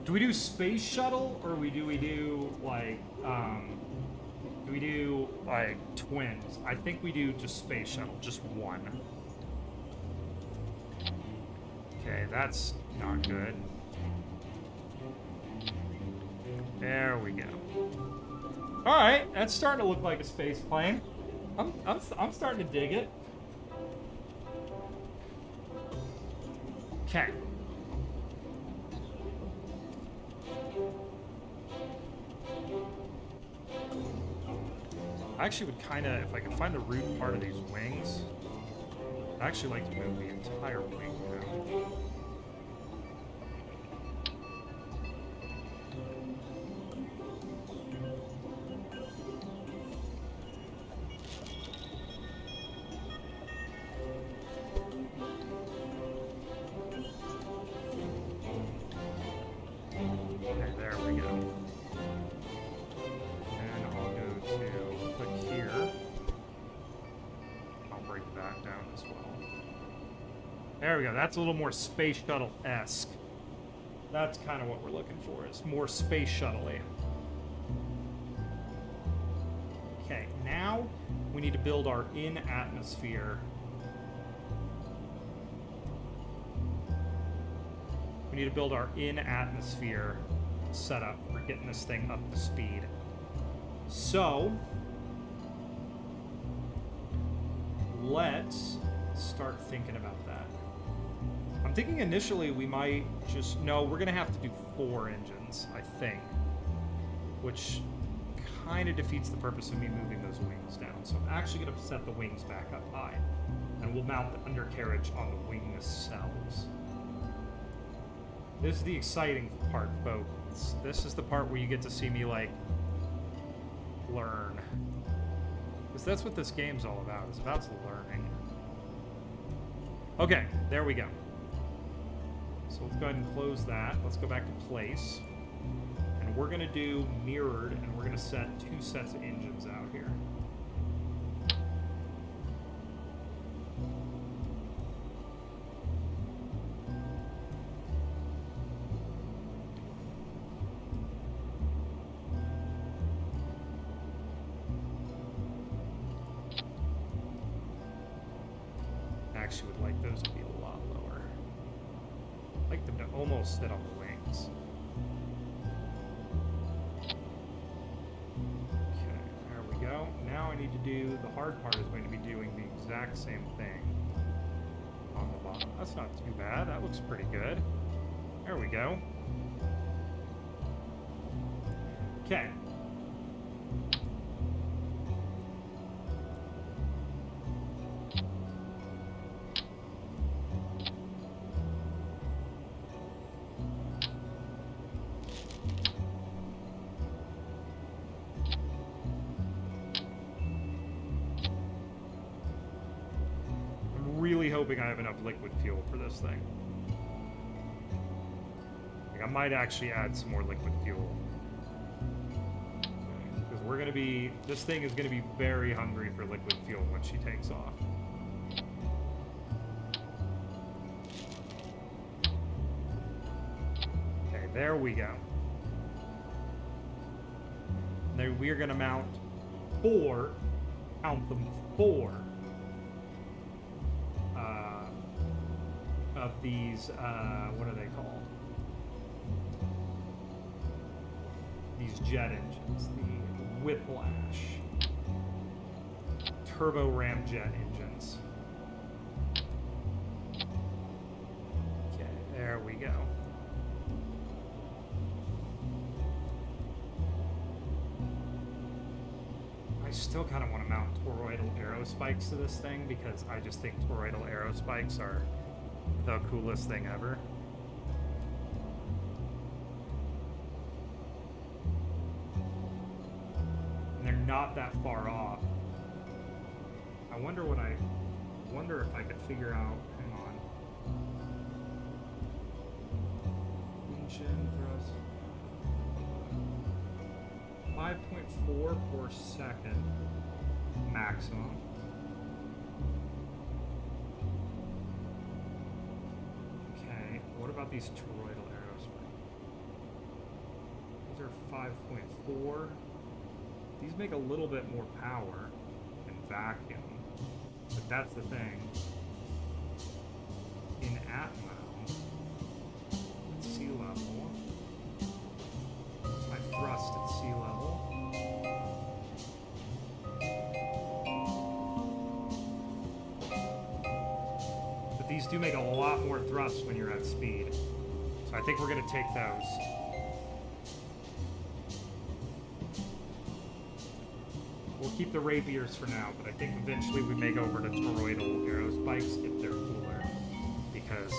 Do we do space shuttle or do we do like twins? I think we do just space shuttle, just one. Okay, that's not good. There we go. All right, that's starting to look like a space plane. I'm starting to dig it. Okay. I actually would kind of, if I could find the root part of these wings, I'd actually like to move the entire wing down. Okay, there we go. And I'll go to click here. I'll break that down as well. There we go. That's a little more space shuttle-esque. That's kind of what we're looking for, is more space shuttle-y. Okay, now we need to build our in-atmosphere. We need to build our in-atmosphere setup for getting this thing up to speed. So, let's start thinking about that. I'm thinking initially we might just... No, we're going to have to do 4 engines, I think. Which kind of defeats the purpose of me moving those wings down. So I'm actually going to set the wings back up high. And we'll mount the undercarriage on the wing themselves. This is the exciting part, folks. This is the part where you get to see me, like, learn. Because that's what this game's all about. It's about learning. Okay, there we go. So let's go ahead and close that. Let's go back to place. And we're going to do mirrored, and we're going to set 2 sets of engines out here. Actually would like those to be a lot lower. I'd like them to almost sit on the wings. Okay, there we go. Now I need to do, the hard part is going to be doing the exact same thing on the bottom. That's not too bad. That looks pretty good. There we go. Okay. Really hoping I have enough liquid fuel for this thing. Like, I might actually add some more liquid fuel. Because we're going to be... This thing is going to be very hungry for liquid fuel when she takes off. Okay, there we go. Now we are going to mount 4, count them 4, of these, what are they called? These jet engines, the Whiplash turbo ramjet engines. Okay, there we go. I still kind of want to mount toroidal arrow spikes to this thing because I just think toroidal arrow spikes are the coolest thing ever. And they're not that far off. I wonder if I could figure out, hang on. Engine thrust. 5.4 per second maximum. Okay, what about these toroidal arrows? These are 5.4. These make a little bit more power than vacuum. But that's the thing. In Atmo, at sea level, my thrust at sea level. But these do make a lot more thrust when you're at speed. So I think we're going to take those. We'll keep the rapiers for now, but I think eventually we may go over to toroidal arrow spikes if they're cooler. Because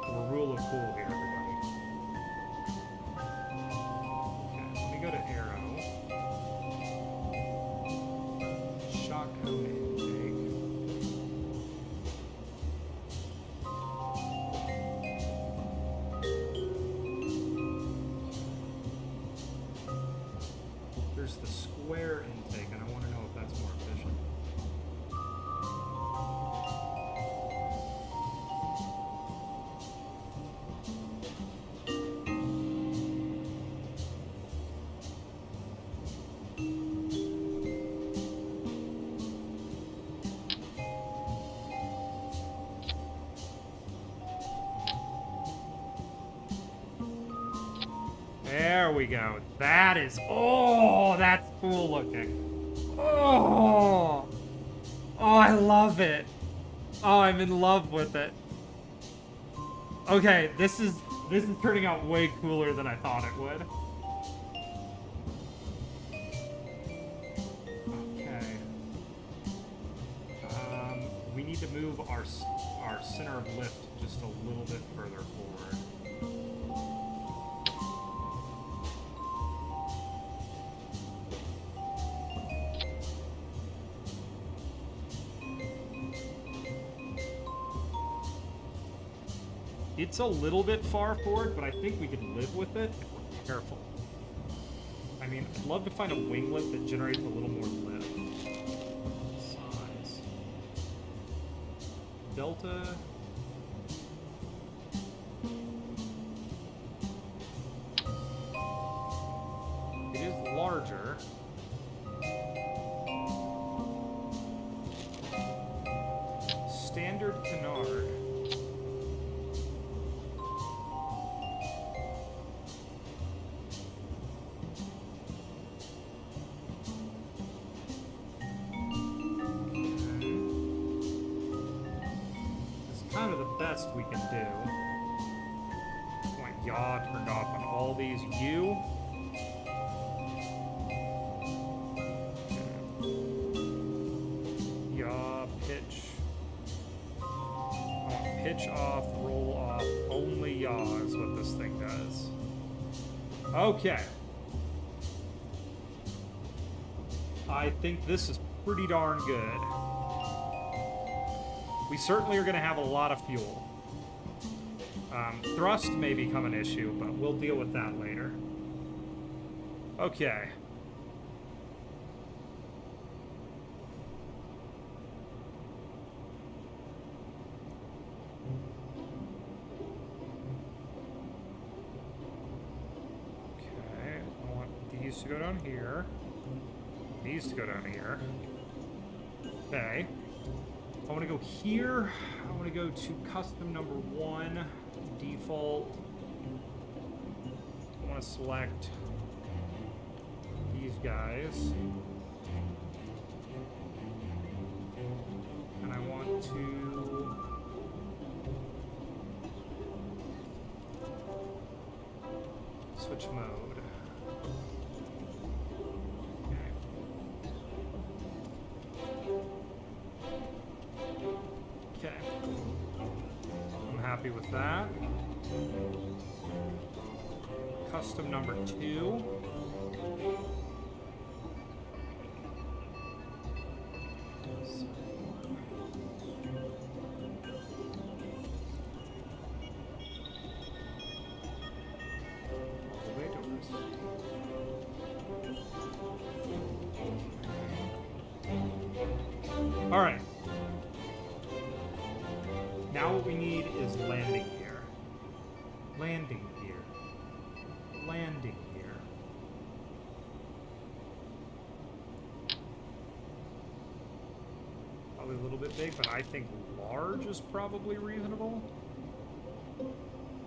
we're rule of cool here, everybody. Okay, let me go to arrow. Shock cone intake. There's the square intake, and I want to know if that's more efficient. There we go. That is, oh, that's cool looking. Oh, I love it. Oh, I'm in love with it. Okay, this is turning out way cooler than I thought it would. Okay. We need to move our center of lift just a little bit further forward. It's a little bit far forward, but I think we can live with it if we're careful. I mean, I'd love to find a winglet that generates a little more lift. Size. Delta. It is larger. Standard canard. Kind of the best we can do. I want yaw turned off on all these. U. Yaw, pitch. I want pitch off, roll off. Only yaw is what this thing does. Okay. I think this is pretty darn good. We certainly are going to have a lot of fuel. Thrust may become an issue, but we'll deal with that later. Okay. Okay, I want these to go down here. These to go down here. Okay. I want to go here. I want to go to custom number 1, default. I want to select these guys. And I want to switch mode. Okay. I'm happy with that. Custom number 2. All right. Now what we need is landing gear. Landing gear. Landing gear. probably a little bit big, but I think large is probably reasonable.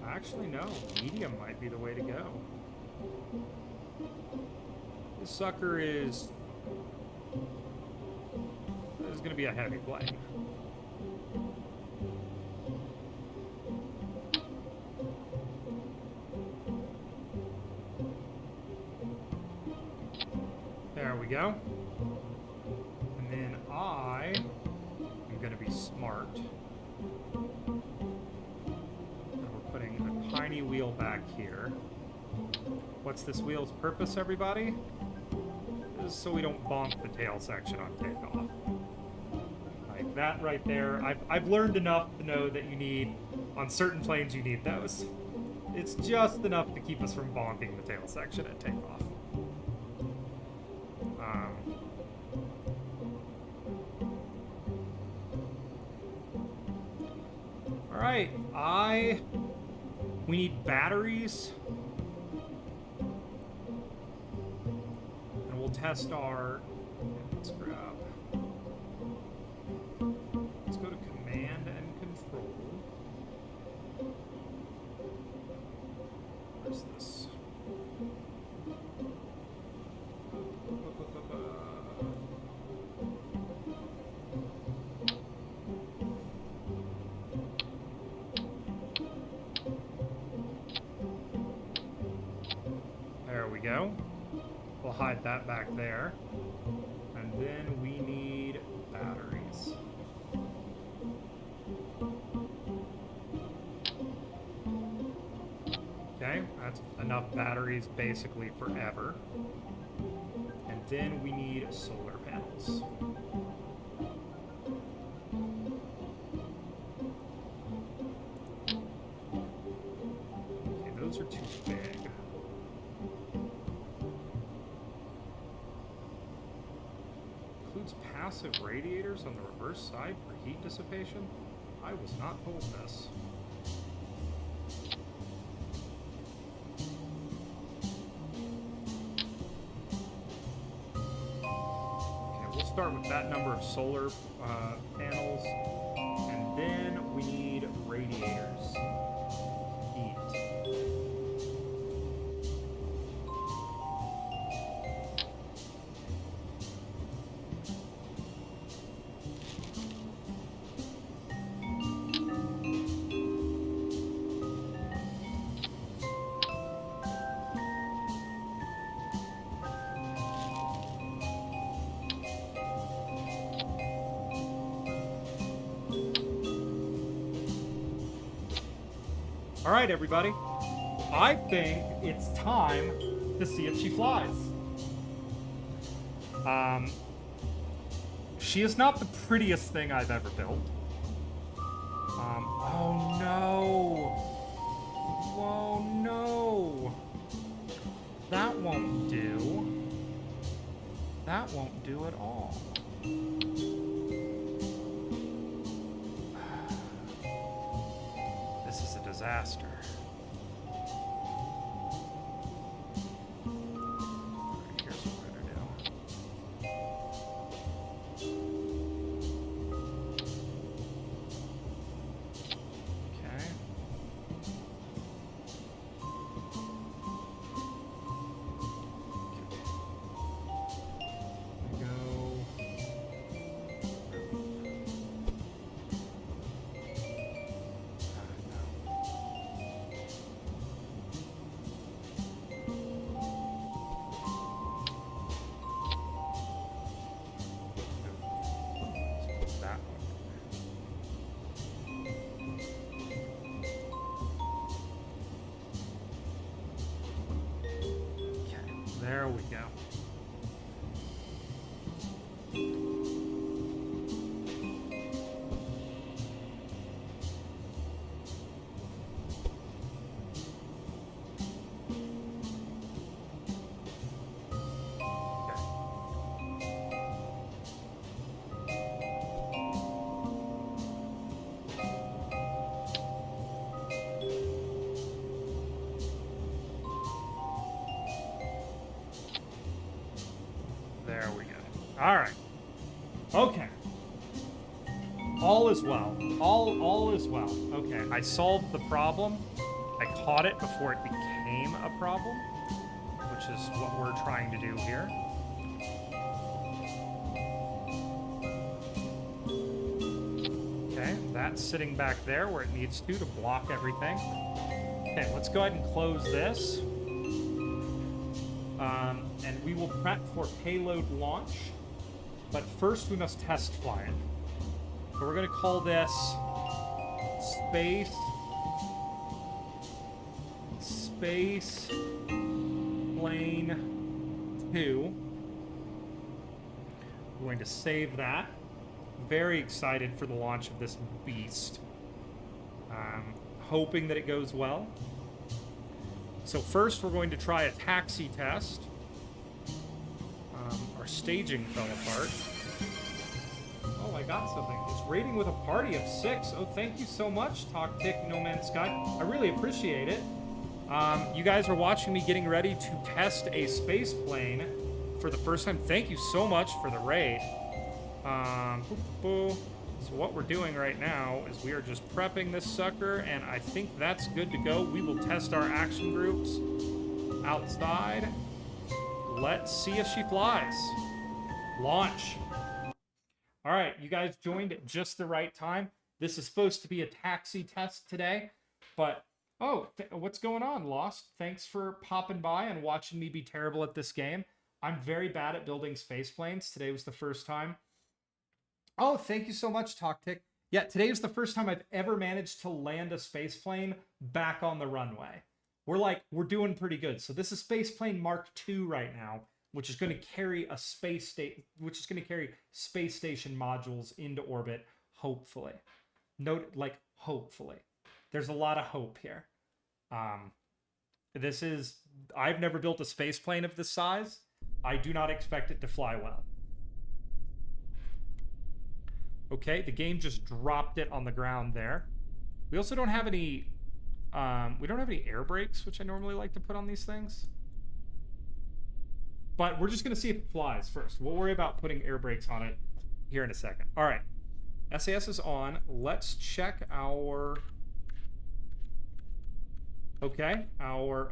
Actually, no. Medium might be the way to go. This sucker is going to be a heavy plane. There we go. And then I am going to be smart. And we're putting a tiny wheel back here. What's this wheel's purpose, everybody? This is so we don't bonk the tail section on takeoff. Like that right there. I've learned enough to know that you need, on certain planes, you need those. It's just enough to keep us from bonking the tail section at takeoff. All right, we need batteries. And we'll test our, let's go to command and control. Where's this? There we go. We'll hide that back there. And then we need batteries. Okay, that's enough batteries basically forever. And then we need solar panels. Okay, those are too big. Includes passive radiators on the reverse side for heat dissipation? I was not told this. Start with that number of solar panels, and then we need radiators. Heat. All right, everybody. I think it's time to see if she flies. She is not the prettiest thing I've ever built. Oh no. Whoa, no. That won't do. That won't do at all. This is a disaster. Here's what we're gonna do. Okay. Go. That one. Okay, there we go. There we go. All right. Okay. All is well. All is well. Okay, I solved the problem. I caught it before it became a problem, which is what we're trying to do here. Okay, that's sitting back there where it needs to block everything. Okay, let's go ahead and close this. And we will prep for payload launch. But first we must test fly it. So we're going to call this Spaceplane 2. We're going to save that. Very excited for the launch of this beast. Hoping that it goes well. So first we're going to try a taxi test. Our staging fell apart. Oh, I got something. It's rating with a party of 6. Oh, thank you so much, Talk Tick No Man's Sky. I really appreciate it. You guys are watching me getting ready to test a space plane for the first time. Thank you so much for the raid. So what we're doing right now is we are just prepping this sucker, and I think that's good to go. We will test our action groups outside. Let's see if she flies. Launch. All right, you guys joined at just the right time. This is supposed to be a taxi test today, but oh, what's going on, Lost? Thanks for popping by and watching me be terrible at this game. I'm very bad at building space planes. Today was the first time. Oh, thank you so much, Toktik. Yeah, today was the first time I've ever managed to land a space plane back on the runway. We're doing pretty good. So this is Spaceplane Mark II right now, which is going to carry a space station modules into orbit, hopefully. Note, like, hopefully. There's a lot of hope here. I've never built a space plane of this size. I do not expect it to fly well. Okay, the game just dropped it on the ground there. We also don't have any air brakes, which I normally like to put on these things. But we're just going to see if it flies first. We'll worry about putting air brakes on it here in a second. All right, SAS is on. Let's check our... Okay, our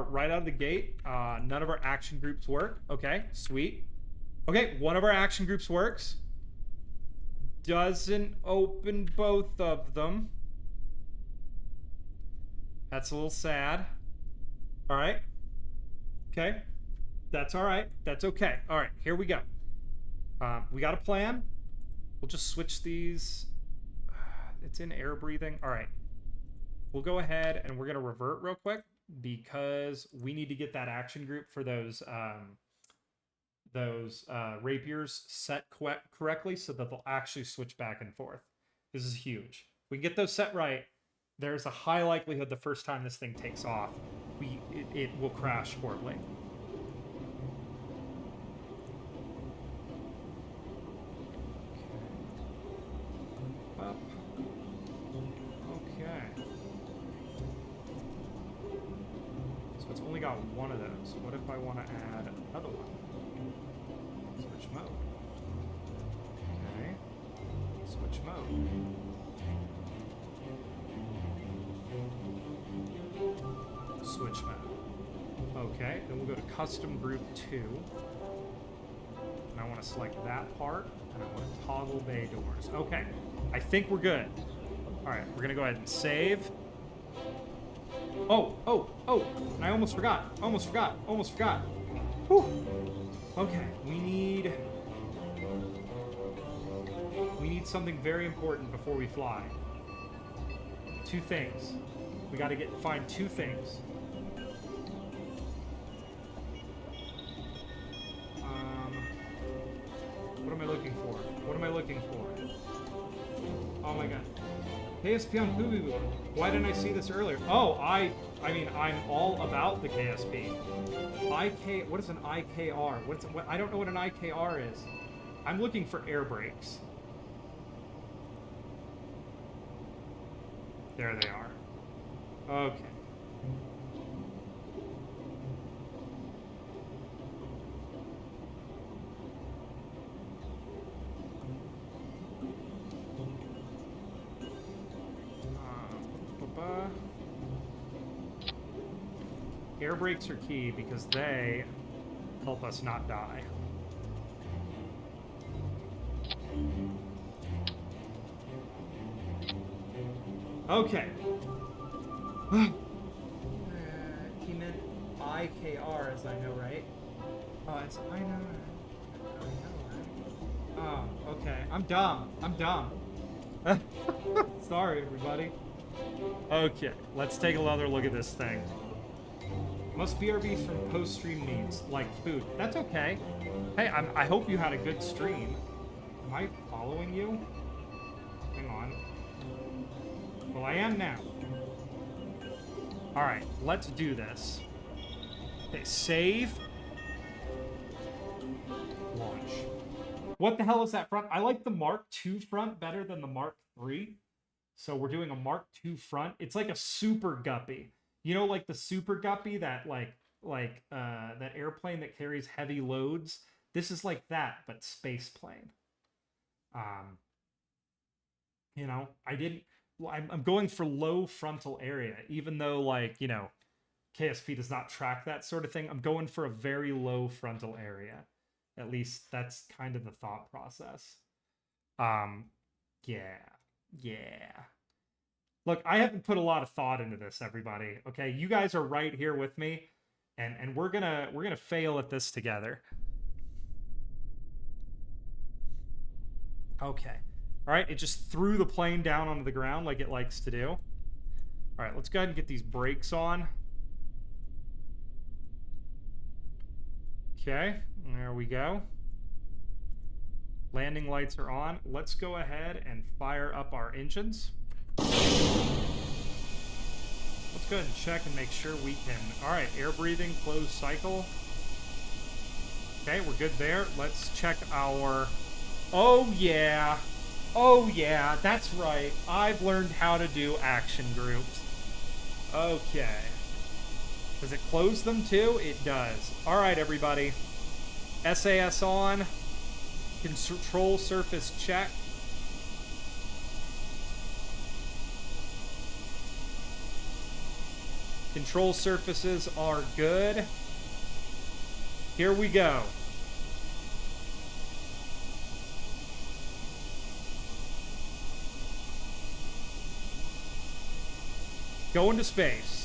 right out of the gate, none of our action groups work. Okay, sweet. Okay, one of our action groups works. Doesn't open both of them. That's a little sad. All right. Okay. That's all right. That's okay. All right, here we go. We got a plan. We'll just switch these. It's in air breathing. All right. We'll go ahead and we're going to revert real quick because we need to get that action group for those rapiers set correctly so that they'll actually switch back and forth. This is huge. If we get those set right, there's a high likelihood the first time this thing takes off, it will crash horribly. Up. Okay. So it's only got one of those. What if I want to add another one? Switch mode. Okay. Switch mode. Switch mode. Okay, then we'll go to custom group 2. And I want to select that part, and I want to toggle bay doors. Okay, I think we're good. All right, we're gonna go ahead and save. Oh, and I almost forgot. Whew. Okay, we need something very important before we fly. 2 things. We got to find 2 things. What am I looking for? Oh my god. KSP on Boo. Why didn't I see this earlier? Oh, I mean, I'm all about the KSP. What is an IKR? I don't know what an IKR is. I'm looking for air brakes. There they are. Okay. Air brakes are key because they help us not die. Okay. He meant IKR, as I know, right? Oh, it's I know, right? Oh, okay. I'm dumb. I'm dumb. Sorry, everybody. Okay, let's take another look at this thing. Must BRB from post-stream needs, like food. That's okay. Hey, I hope you had a good stream. Am I following you? Hang on. Well, I am now. Alright, let's do this. Okay, save. Launch. What the hell is that front? I like the Mark II front better than the Mark III. So we're doing a Mark II front. It's like a super guppy. You know, like the super guppy, that that airplane that carries heavy loads. This is like that, but space plane. You know, I'm going for low frontal area, even though, like, you know, KSP does not track that sort of thing. I'm going for a very low frontal area. At least that's kind of the thought process. Yeah. Look, I haven't put a lot of thought into this, everybody. Okay, you guys are right here with me, and we're gonna fail at this together. Okay. All right, it just threw the plane down onto the ground like it likes to do. All right, let's go ahead and get these brakes on. Okay, there we go. Landing lights are on. Let's go ahead and fire up our engines. Let's go ahead and check and make sure we can... All right, air breathing, closed cycle. Okay, we're good there. Let's check our... Oh, yeah. Oh, yeah, that's right. I've learned how to do action groups. Okay. Does it close them too? It does. All right, everybody. SAS on. Control surface check. Control surfaces are good. Here we go. Going to space.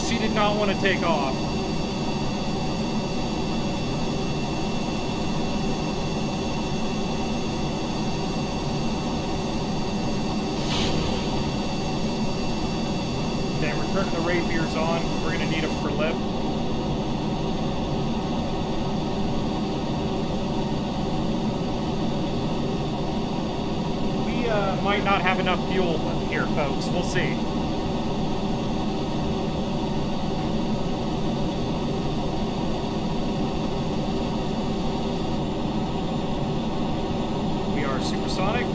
She did not want to take off. Okay, we're turning the rapiers on. We're going to need them for lift. We might not have enough fuel here, folks. We'll see. Supersonic.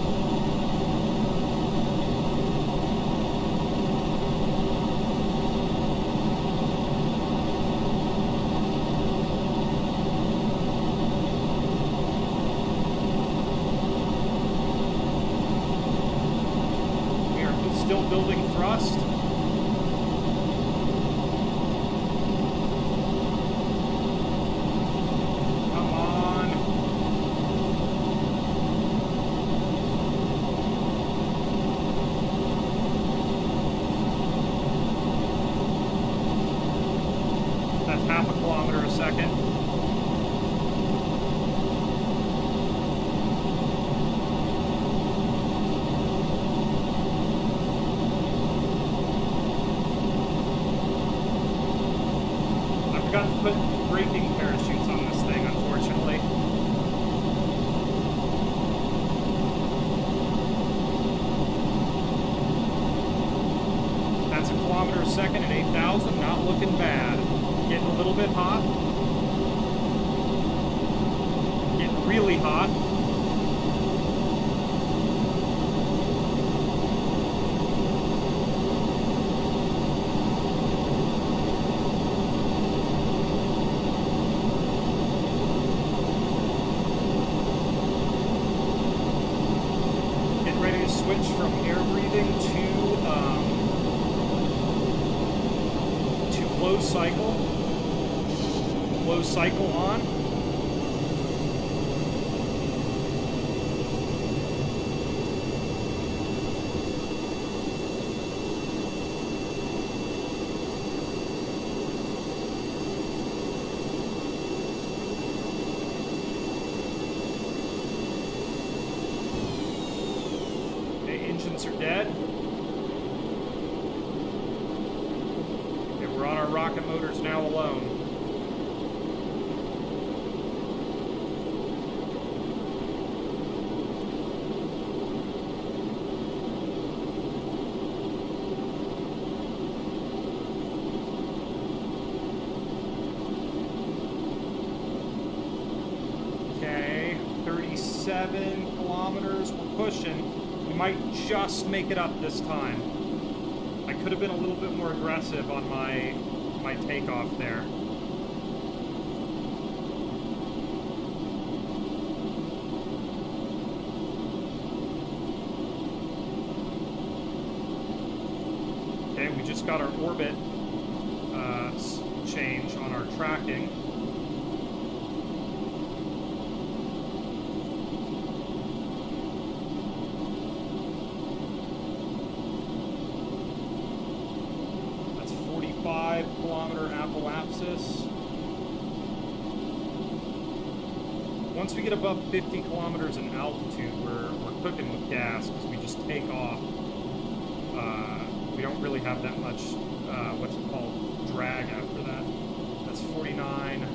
We are still building thrust. braking parachutes on this thing, unfortunately. That's a kilometer a second at 8,000, not looking bad. Getting a little bit hot. Getting really hot. Switch from air breathing to closed cycle. Closed cycle on. Engines are dead. Okay, we're on our rocket motors now alone. Okay, 37 kilometers, we're pushing. Might just make it up this time. I could have been a little bit more aggressive on my takeoff there. Okay, we just got our orbit change on our tracking. Kilometer apoapsis. Once we get above 50 kilometers in altitude, we're cooking with gas because we just take off. We don't really have that much, what's it called, drag after that. That's 49.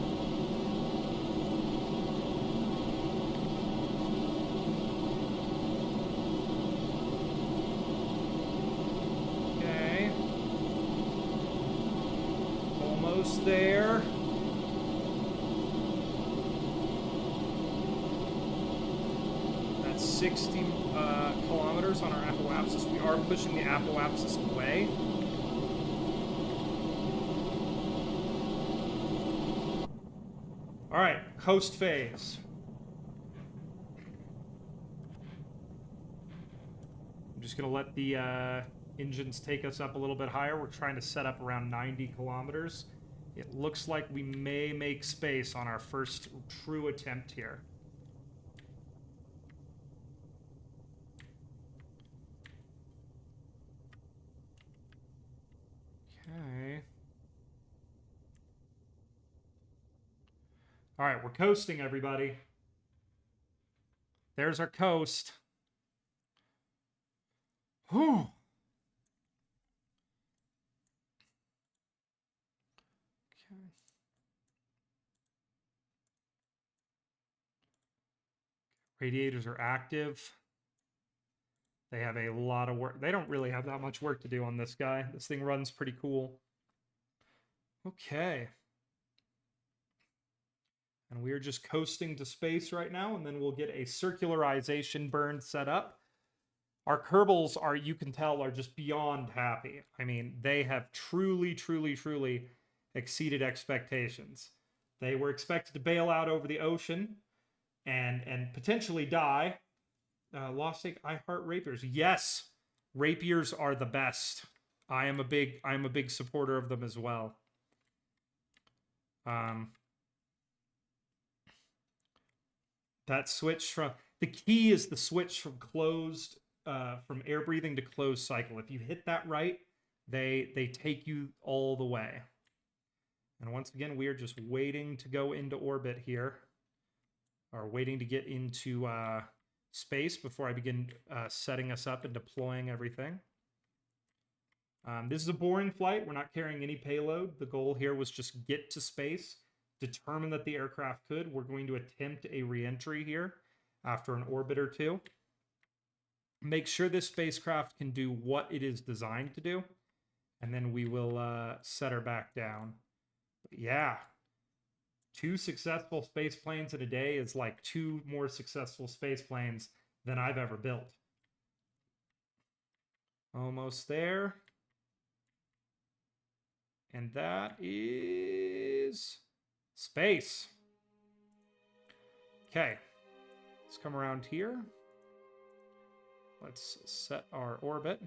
There. That's 60 kilometers on our apoapsis. We are pushing the apoapsis away. All right, coast phase. I'm just going to let the engines take us up a little bit higher. We're trying to set up around 90 kilometers. It looks like we may make space on our first true attempt here. Okay. All right, we're coasting, everybody. There's our coast. Whew. Okay. Radiators are active. They have a lot of work. They don't really have that much work to do on this guy. This thing runs pretty cool. Okay. And we are just coasting to space right now, and then we'll get a circularization burn set up. Our Kerbals are, you can tell, are just beyond happy. I mean, they have truly, truly, truly exceeded expectations. They were expected to bail out over the ocean and potentially die. Lost Lake, I heart rapiers. Yes, rapiers are the best. I am a big supporter of them as well. That switch from, the key is the switch from closed, from air breathing to closed cycle. If you hit that right, they take you all the way. And once again, we are just waiting to go into orbit here, or waiting to get into space before I begin setting us up and deploying everything. This is a boring flight. We're not carrying any payload. The goal here was just get to space, determined that the aircraft could. We're going to attempt a re-entry here after an orbit or two. Make sure this spacecraft can do what it is designed to do, and then we will set her back down. But yeah, 2 successful space planes in a day is like 2 more successful space planes than I've ever built. Almost there. And that is space. Okay, let's come around here. Let's set our orbit.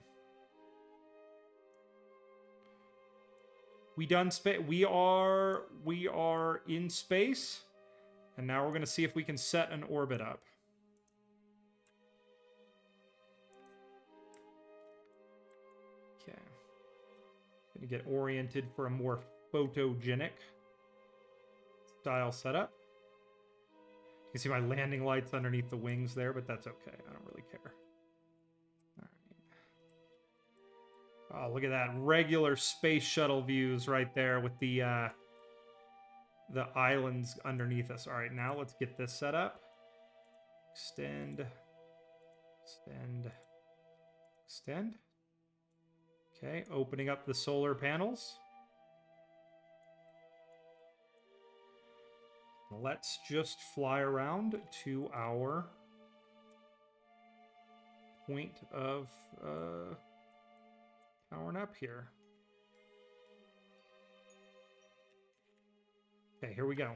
We done space. We are in space, and now we're going to see if we can set an orbit up. Okay, going to get oriented for a more photogenic style setup. You can see my landing lights underneath the wings there, but that's okay. I don't really care. Oh, look at that. Regular space shuttle views right there with the islands underneath us. All right, now let's get this set up. Extend. Extend. Extend. Okay, opening up the solar panels. Let's just fly around to our point of powering up here. Okay, here we go.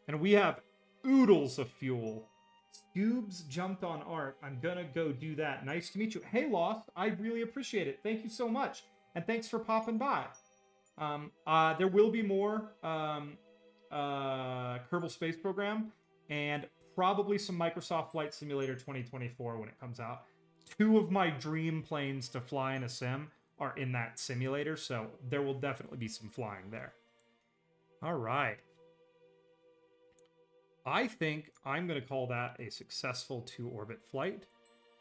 And we have oodles of fuel. Cubes jumped on Art. I'm gonna go do that. Nice to meet you. Hey, Lost. I really appreciate it. Thank you so much. And thanks for popping by. There will be more Kerbal Space Program and probably some Microsoft Flight Simulator 2024 when it comes out. 2 of my dream planes to fly in a sim are in that simulator, so there will definitely be some flying there. All right. I think I'm going to call that a successful 2-orbit flight.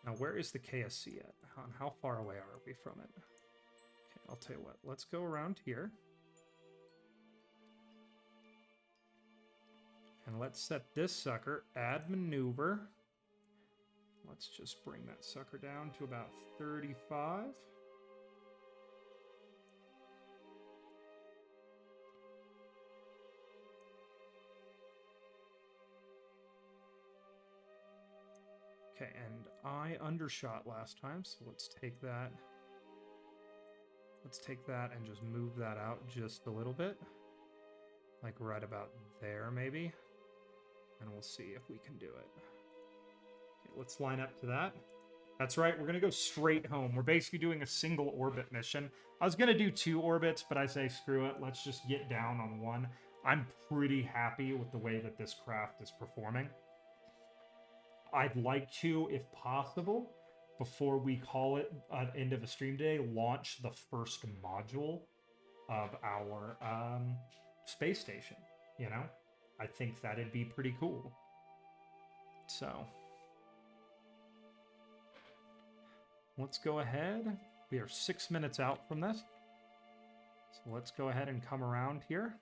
Now, where is the KSC at? How far away are we from it? Okay, I'll tell you what. Let's go around here. And let's set this sucker, add maneuver. Let's just bring that sucker down to about 35. Okay, and I undershot last time, so let's take that. Let's take that and just move that out just a little bit. Like right about there, maybe. And we'll see if we can do it. Okay, let's line up to that. That's right, we're going to go straight home. We're basically doing a single orbit mission. I was going to do 2 orbits, but I say screw it. Let's just get down on 1. I'm pretty happy with the way that this craft is performing. I'd like to, if possible, before we call it end of a stream day, launch the first module of our space station, you know? I think that'd be pretty cool. So, let's go ahead. We are 6 minutes out from this. So let's go ahead and come around here.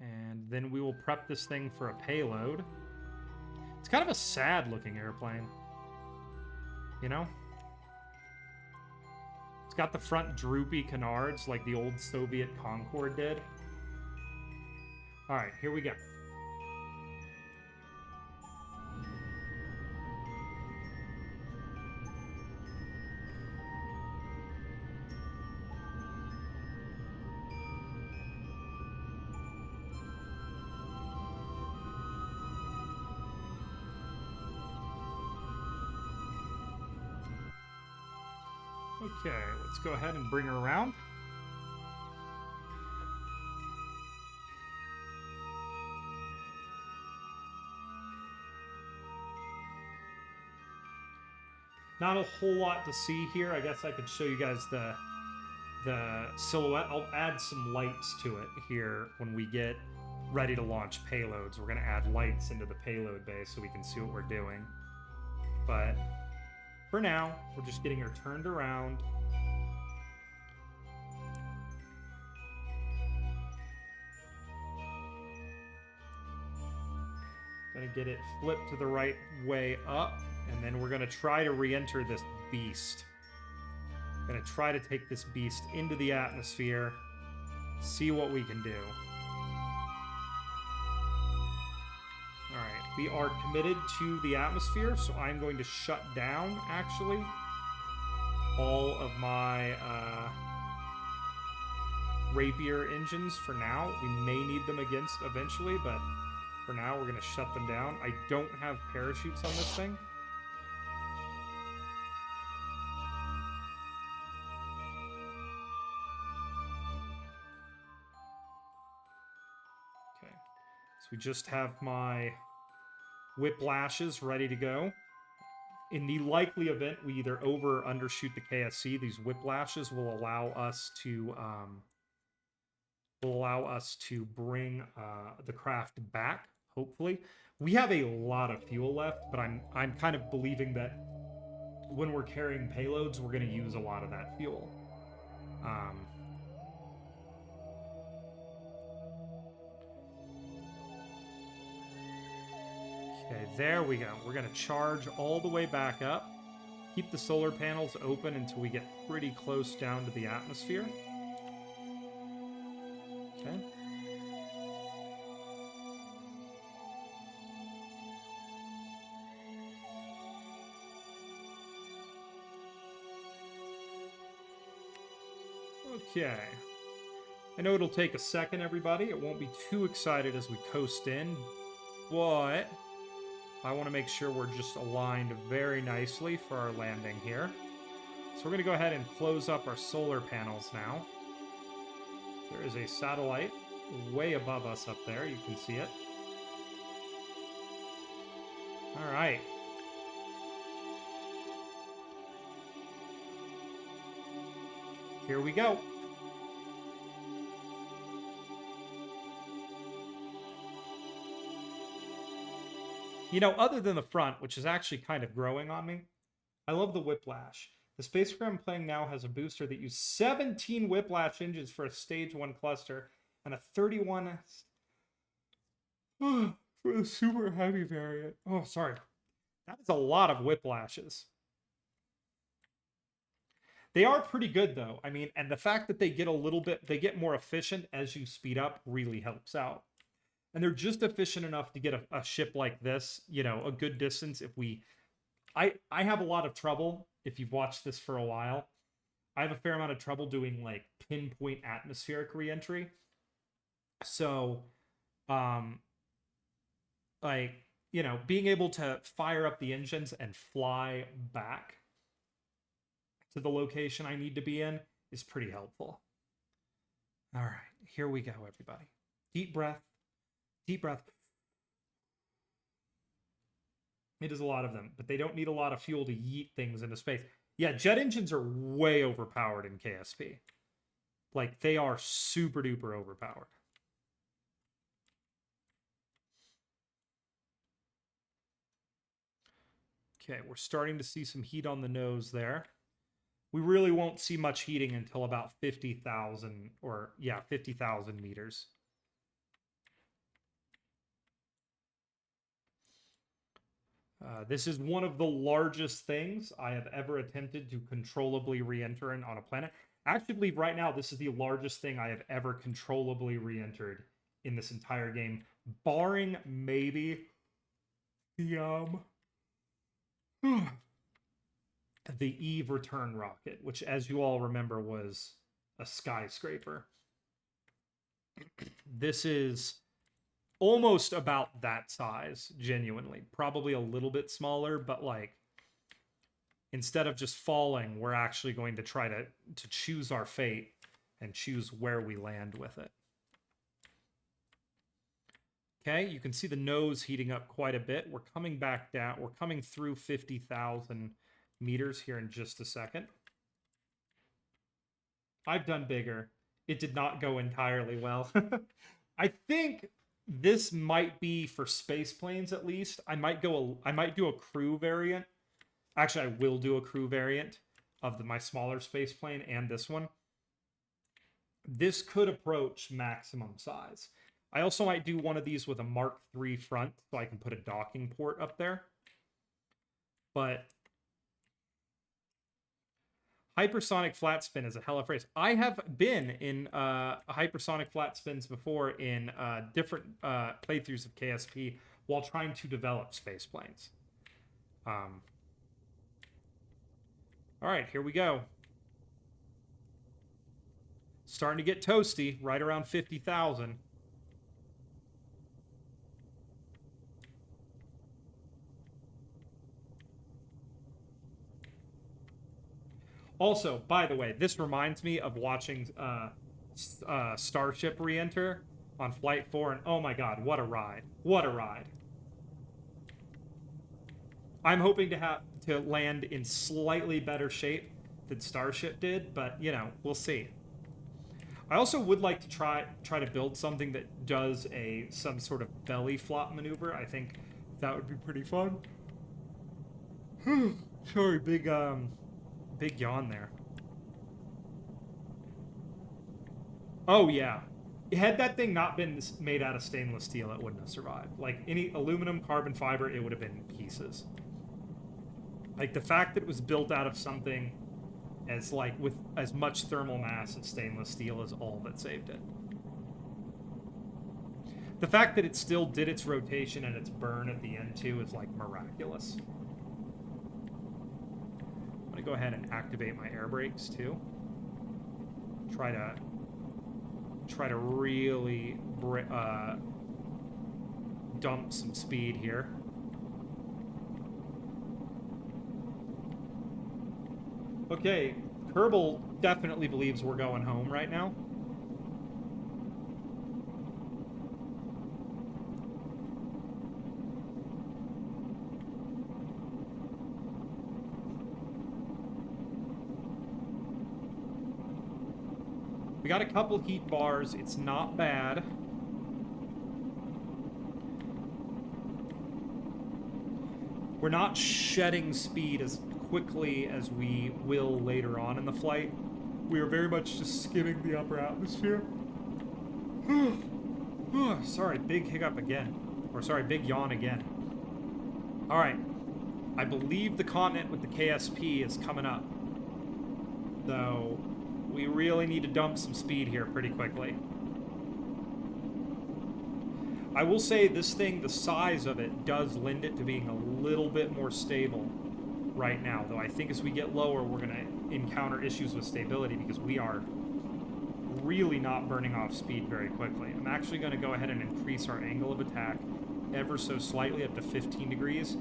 And then we will prep this thing for a payload. It's kind of a sad looking airplane. You know? It's got the front droopy canards like the old Soviet Concorde did. Alright, here we go. Okay, let's go ahead and bring her around. Not a whole lot to see here. I guess I could show you guys the silhouette. I'll add some lights to it here when we get ready to launch payloads. We're going to add lights into the payload bay so we can see what we're doing. But for now, we're just getting her turned around. Gonna get it flipped to the right way up, and then we're gonna try to re-enter this beast. Gonna try to take this beast into the atmosphere, see what we can do. Alright, we are committed to the atmosphere, so I'm going to shut down, actually, all of my rapier engines for now. We may need them against eventually, but for now we're going to shut them down. I don't have parachutes on this thing. Okay, so we just have my whiplashes ready to go. In the likely event we either over or undershoot the KSC, these whiplashes will allow us to bring the craft back. Hopefully, we have a lot of fuel left, but I'm kind of believing that when we're carrying payloads, we're going to use a lot of that fuel. Okay, there we go. We're going to charge all the way back up. Keep the solar panels open until we get pretty close down to the atmosphere. Okay. Okay. I know it'll take a second, everybody. It won't be too excited as we coast in, but I want to make sure we're just aligned very nicely for our landing here. So we're going to go ahead and close up our solar panels now. There is a satellite way above us up there. You can see it. All right. Here we go. You know, other than the front, which is actually kind of growing on me, I love the whiplash. The spacecraft I'm playing now has a booster that uses 17 whiplash engines for a stage 1 cluster and a 31 for the super heavy variant. Oh, sorry. That is a lot of whiplashes. They are pretty good, though. I mean, and the fact that they get more efficient as you speed up really helps out. And they're just efficient enough to get a ship like this, you know, a good distance. I have a lot of trouble, if you've watched this for a while, I have a fair amount of trouble doing, like, pinpoint atmospheric reentry. So, like, you know, being able to fire up the engines and fly back to the location I need to be in is pretty helpful. All right, here we go, everybody. Deep breath. Deep breath. It is a lot of them, but they don't need a lot of fuel to yeet things into space. Yeah, jet engines are way overpowered in KSP. Like, they are super duper overpowered. Okay, we're starting to see some heat on the nose there. We really won't see much heating until about 50,000, or yeah, 50,000 meters. This is one of the largest things I have ever attempted to controllably re-enter on a planet. I actually believe right now this is the largest thing I have ever controllably re-entered in this entire game, barring maybe the Eve return rocket, which, as you all remember, was a skyscraper. This is almost about that size, genuinely. Probably a little bit smaller, but, like, instead of just falling, we're actually going to try to choose our fate and choose where we land with it. Okay, you can see the nose heating up quite a bit. We're coming back down. We're coming through 50,000 meters here in just a second. I've done bigger. It did not go entirely well. I think this might be for space planes at least. I might do a crew variant. Actually, I will do a crew variant of my smaller space plane and this one. This could approach maximum size. I also might do one of these with a Mark III front, so I can put a docking port up there. But hypersonic flat spin is a hella phrase. I have been in hypersonic flat spins before in different playthroughs of KSP while trying to develop space planes. All right, here we go. Starting to get toasty, right around 50,000. Also, by the way, this reminds me of watching Starship re-enter on Flight 4, and oh my god, what a ride. What a ride. I'm hoping to land in slightly better shape than Starship did, but, you know, we'll see. I also would like to try to build something that does some sort of belly flop maneuver. I think that would be pretty fun. Sorry, big yawn there. Oh yeah. Had that thing not been made out of stainless steel, it wouldn't have survived. Like any aluminum, carbon fiber, it would have been pieces. Like the fact that it was built out of something with as much thermal mass as stainless steel is all that saved it. The fact that it still did its rotation and its burn at the end too is like miraculous. I'm gonna go ahead and activate my air brakes too. Try to really dump some speed here. Okay, Kerbal definitely believes we're going home right now. We got a couple heat bars. It's not bad. We're not shedding speed as quickly as we will later on in the flight. We are very much just skimming the upper atmosphere. Sorry, big hiccup again. Or sorry, big yawn again. Alright. I believe the continent with the KSP is coming up. Though, we really need to dump some speed here pretty quickly. I will say this thing, the size of it, does lend it to being a little bit more stable right now, though I think as we get lower, we're going to encounter issues with stability because we are really not burning off speed very quickly. I'm actually going to go ahead and increase our angle of attack ever so slightly up to 15 degrees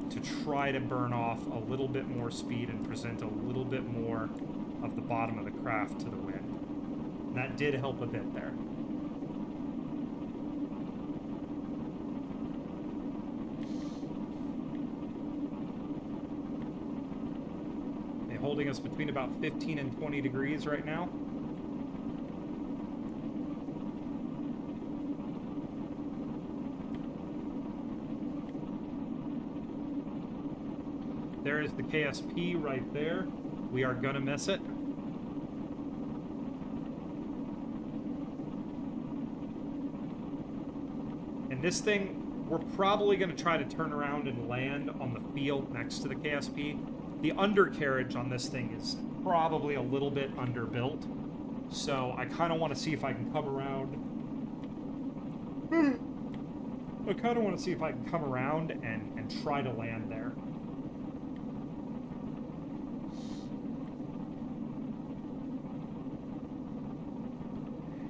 to try to burn off a little bit more speed and present a little bit more of the bottom of the craft to the wind. And that did help a bit there. Holding us between about 15 and 20 degrees right now. There is the KSP right there. We are gonna miss it. And this thing, we're probably gonna try to turn around and land on the field next to the KSP. The undercarriage on this thing is probably a little bit underbuilt, so I kind of want to see if I can come around. I kind of want to see if I can come around and try to land there.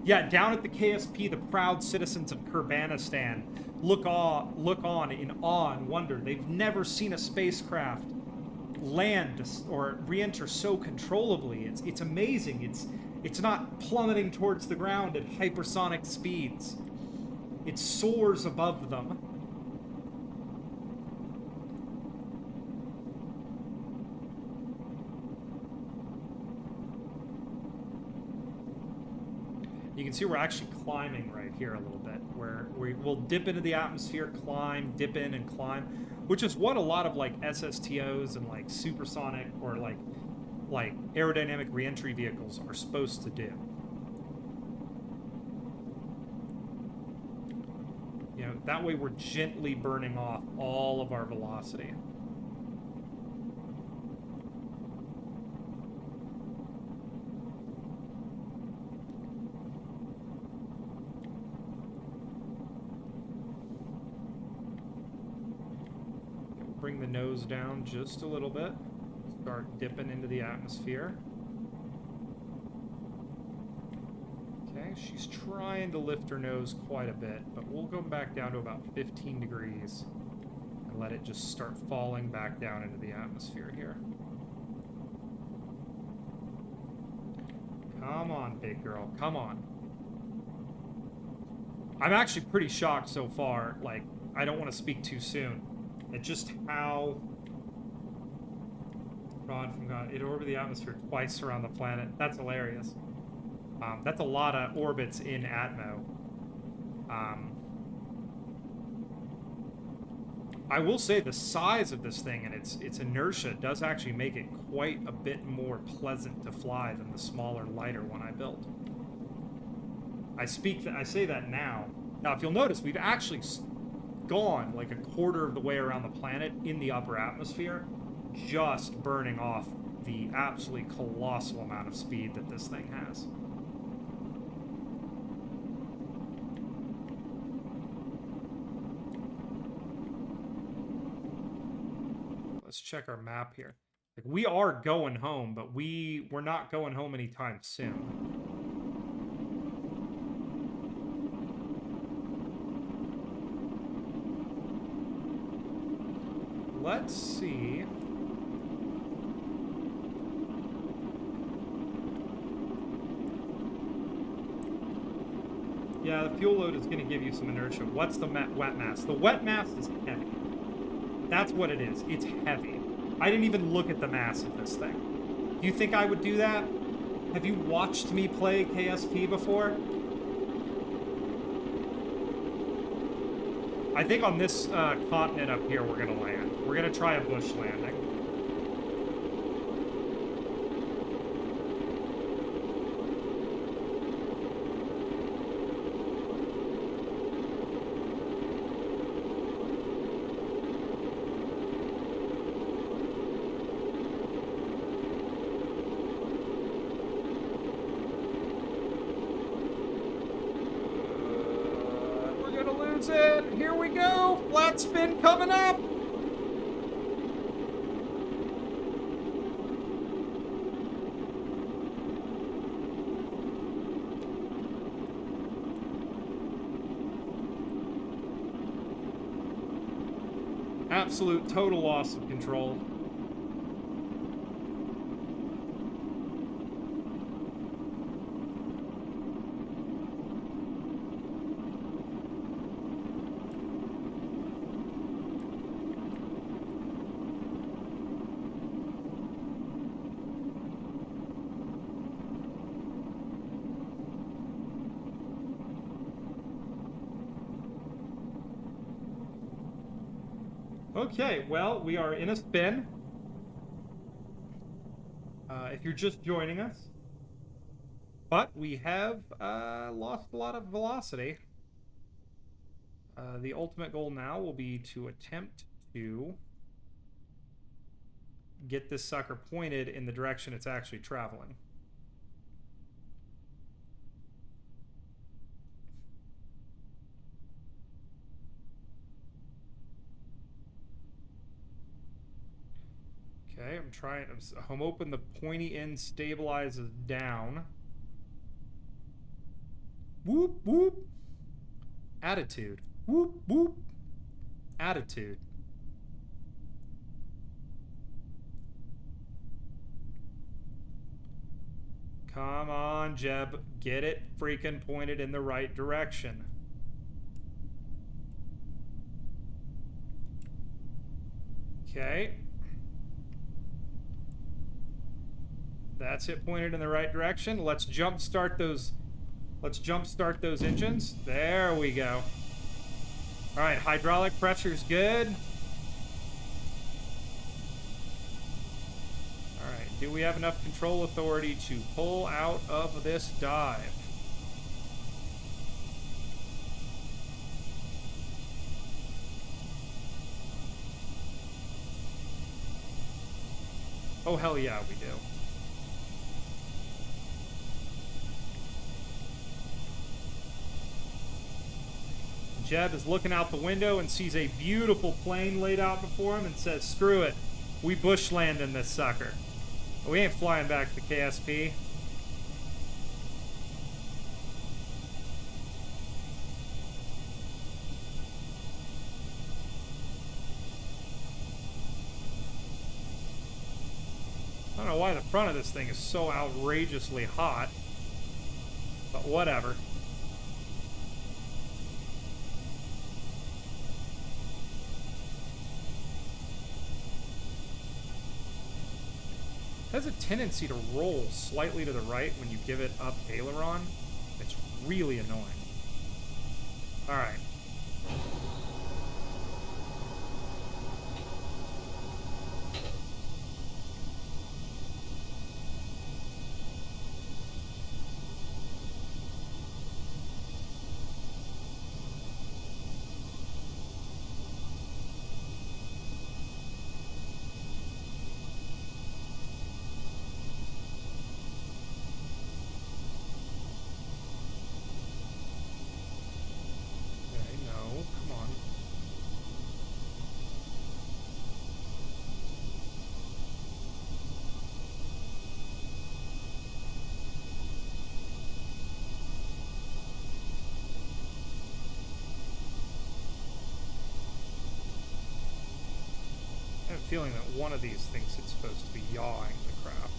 Yeah, down at the KSP, the proud citizens of Kurbanistan look on in awe and wonder. They've never seen a spacecraft land or re-enter so controllably. It's amazing. It's not plummeting towards the ground at hypersonic speeds. It soars above them. You can see we're actually climbing right here a little bit, where we'll dip into the atmosphere, climb, dip in and climb, which is what a lot of like SSTOs and like supersonic or like aerodynamic reentry vehicles are supposed to do. You know, that way we're gently burning off all of our velocity. Bring the nose down just a little bit. Start dipping into the atmosphere. Okay, she's trying to lift her nose quite a bit, but we'll go back down to about 15 degrees and let it just start falling back down into the atmosphere here. Come on, big girl, come on. I'm actually pretty shocked so far. Like, I don't want to speak too soon. At just how rod from God, it orbited the atmosphere twice around the planet. That's hilarious. That's a lot of orbits in Atmo. I will say the size of this thing and its inertia does actually make it quite a bit more pleasant to fly than the smaller, lighter one I built. I say that now. Now, if you'll notice, we've actually gone like a quarter of the way around the planet in the upper atmosphere, just burning off the absolutely colossal amount of speed that this thing has. Let's check our map here. Like, we are going home, but we're not going home anytime soon. Let's see. Yeah, the fuel load is going to give you some inertia. What's the wet mass? The wet mass is heavy. That's what it is. It's heavy. I didn't even look at the mass of this thing. Do you think I would do that? Have you watched me play KSP before? I think on this continent up here, we're going to land. We're going to try a bush landing. We're going to lose it. Here we go. Flat spin coming up. Absolute total loss of control. Okay, well, we are in a spin. If you're just joining us. But we have lost a lot of velocity. The ultimate goal now will be to attempt to get this sucker pointed in the direction it's actually traveling. Okay, I'm hoping the pointy end stabilizes down. Whoop, whoop. Attitude. Whoop, whoop. Attitude. Come on, Jeb. Get it freaking pointed in the right direction. Okay. That's it, pointed in the right direction. Let's jumpstart those Let's jump start those engines. There we go. All right, hydraulic pressure's good. All right, do we have enough control authority to pull out of this dive? Oh, hell yeah, we do. Jeb is looking out the window and sees a beautiful plane laid out before him and says, screw it, we bush landing this sucker. We ain't flying back to KSP. I don't know why the front of this thing is so outrageously hot, but whatever. It has a tendency to roll slightly to the right when you give it up aileron. It's really annoying. Alright. I have a feeling that one of these thinks it's supposed to be yawing the crap.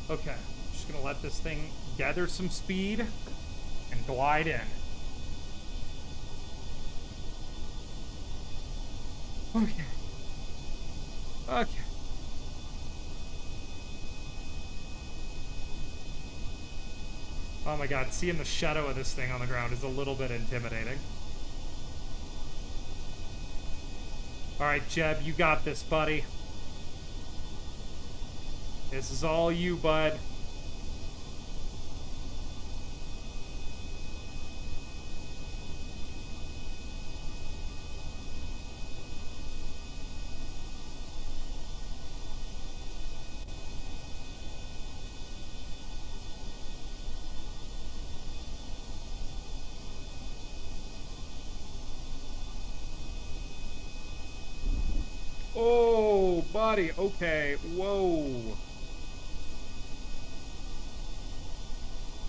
Okay, I'm just gonna let this thing gather some speed and glide in. Okay. Okay. Oh my god, seeing the shadow of this thing on the ground is a little bit intimidating. Alright, Jeb, you got this, buddy. This is all you, bud. Oh, buddy. Okay. Whoa.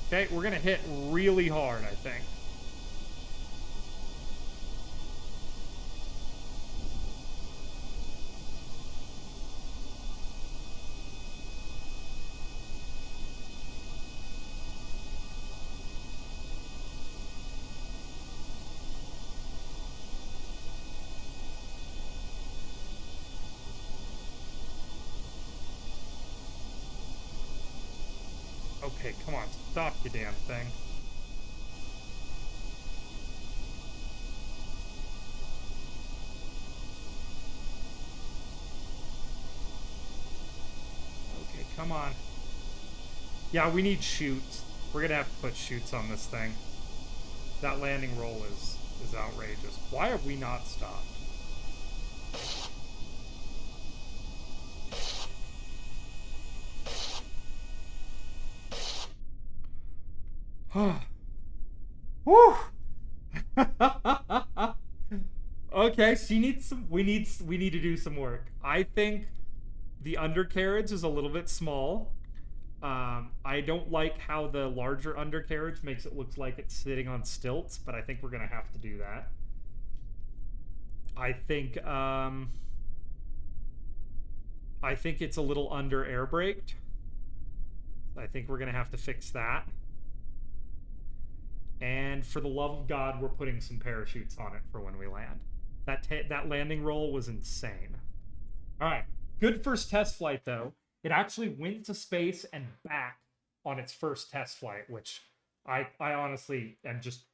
Okay, we're gonna hit really hard, I think. Okay, come on, stop you damn thing. Okay, come on. Yeah, we need chutes. We're gonna have to put chutes on this thing. That landing roll is outrageous. Why have we not stopped? Whew. Okay, she needs some. We need to do some work. I think the undercarriage is a little bit small. I don't like how the larger undercarriage makes it look like it's sitting on stilts, but I think we're gonna have to do that. I think it's a little under air braked. I think we're gonna have to fix that. And for the love of God, we're putting some parachutes on it for when we land. That landing roll was insane. All right, good first test flight though. It actually went to space and back on its first test flight, which I honestly am just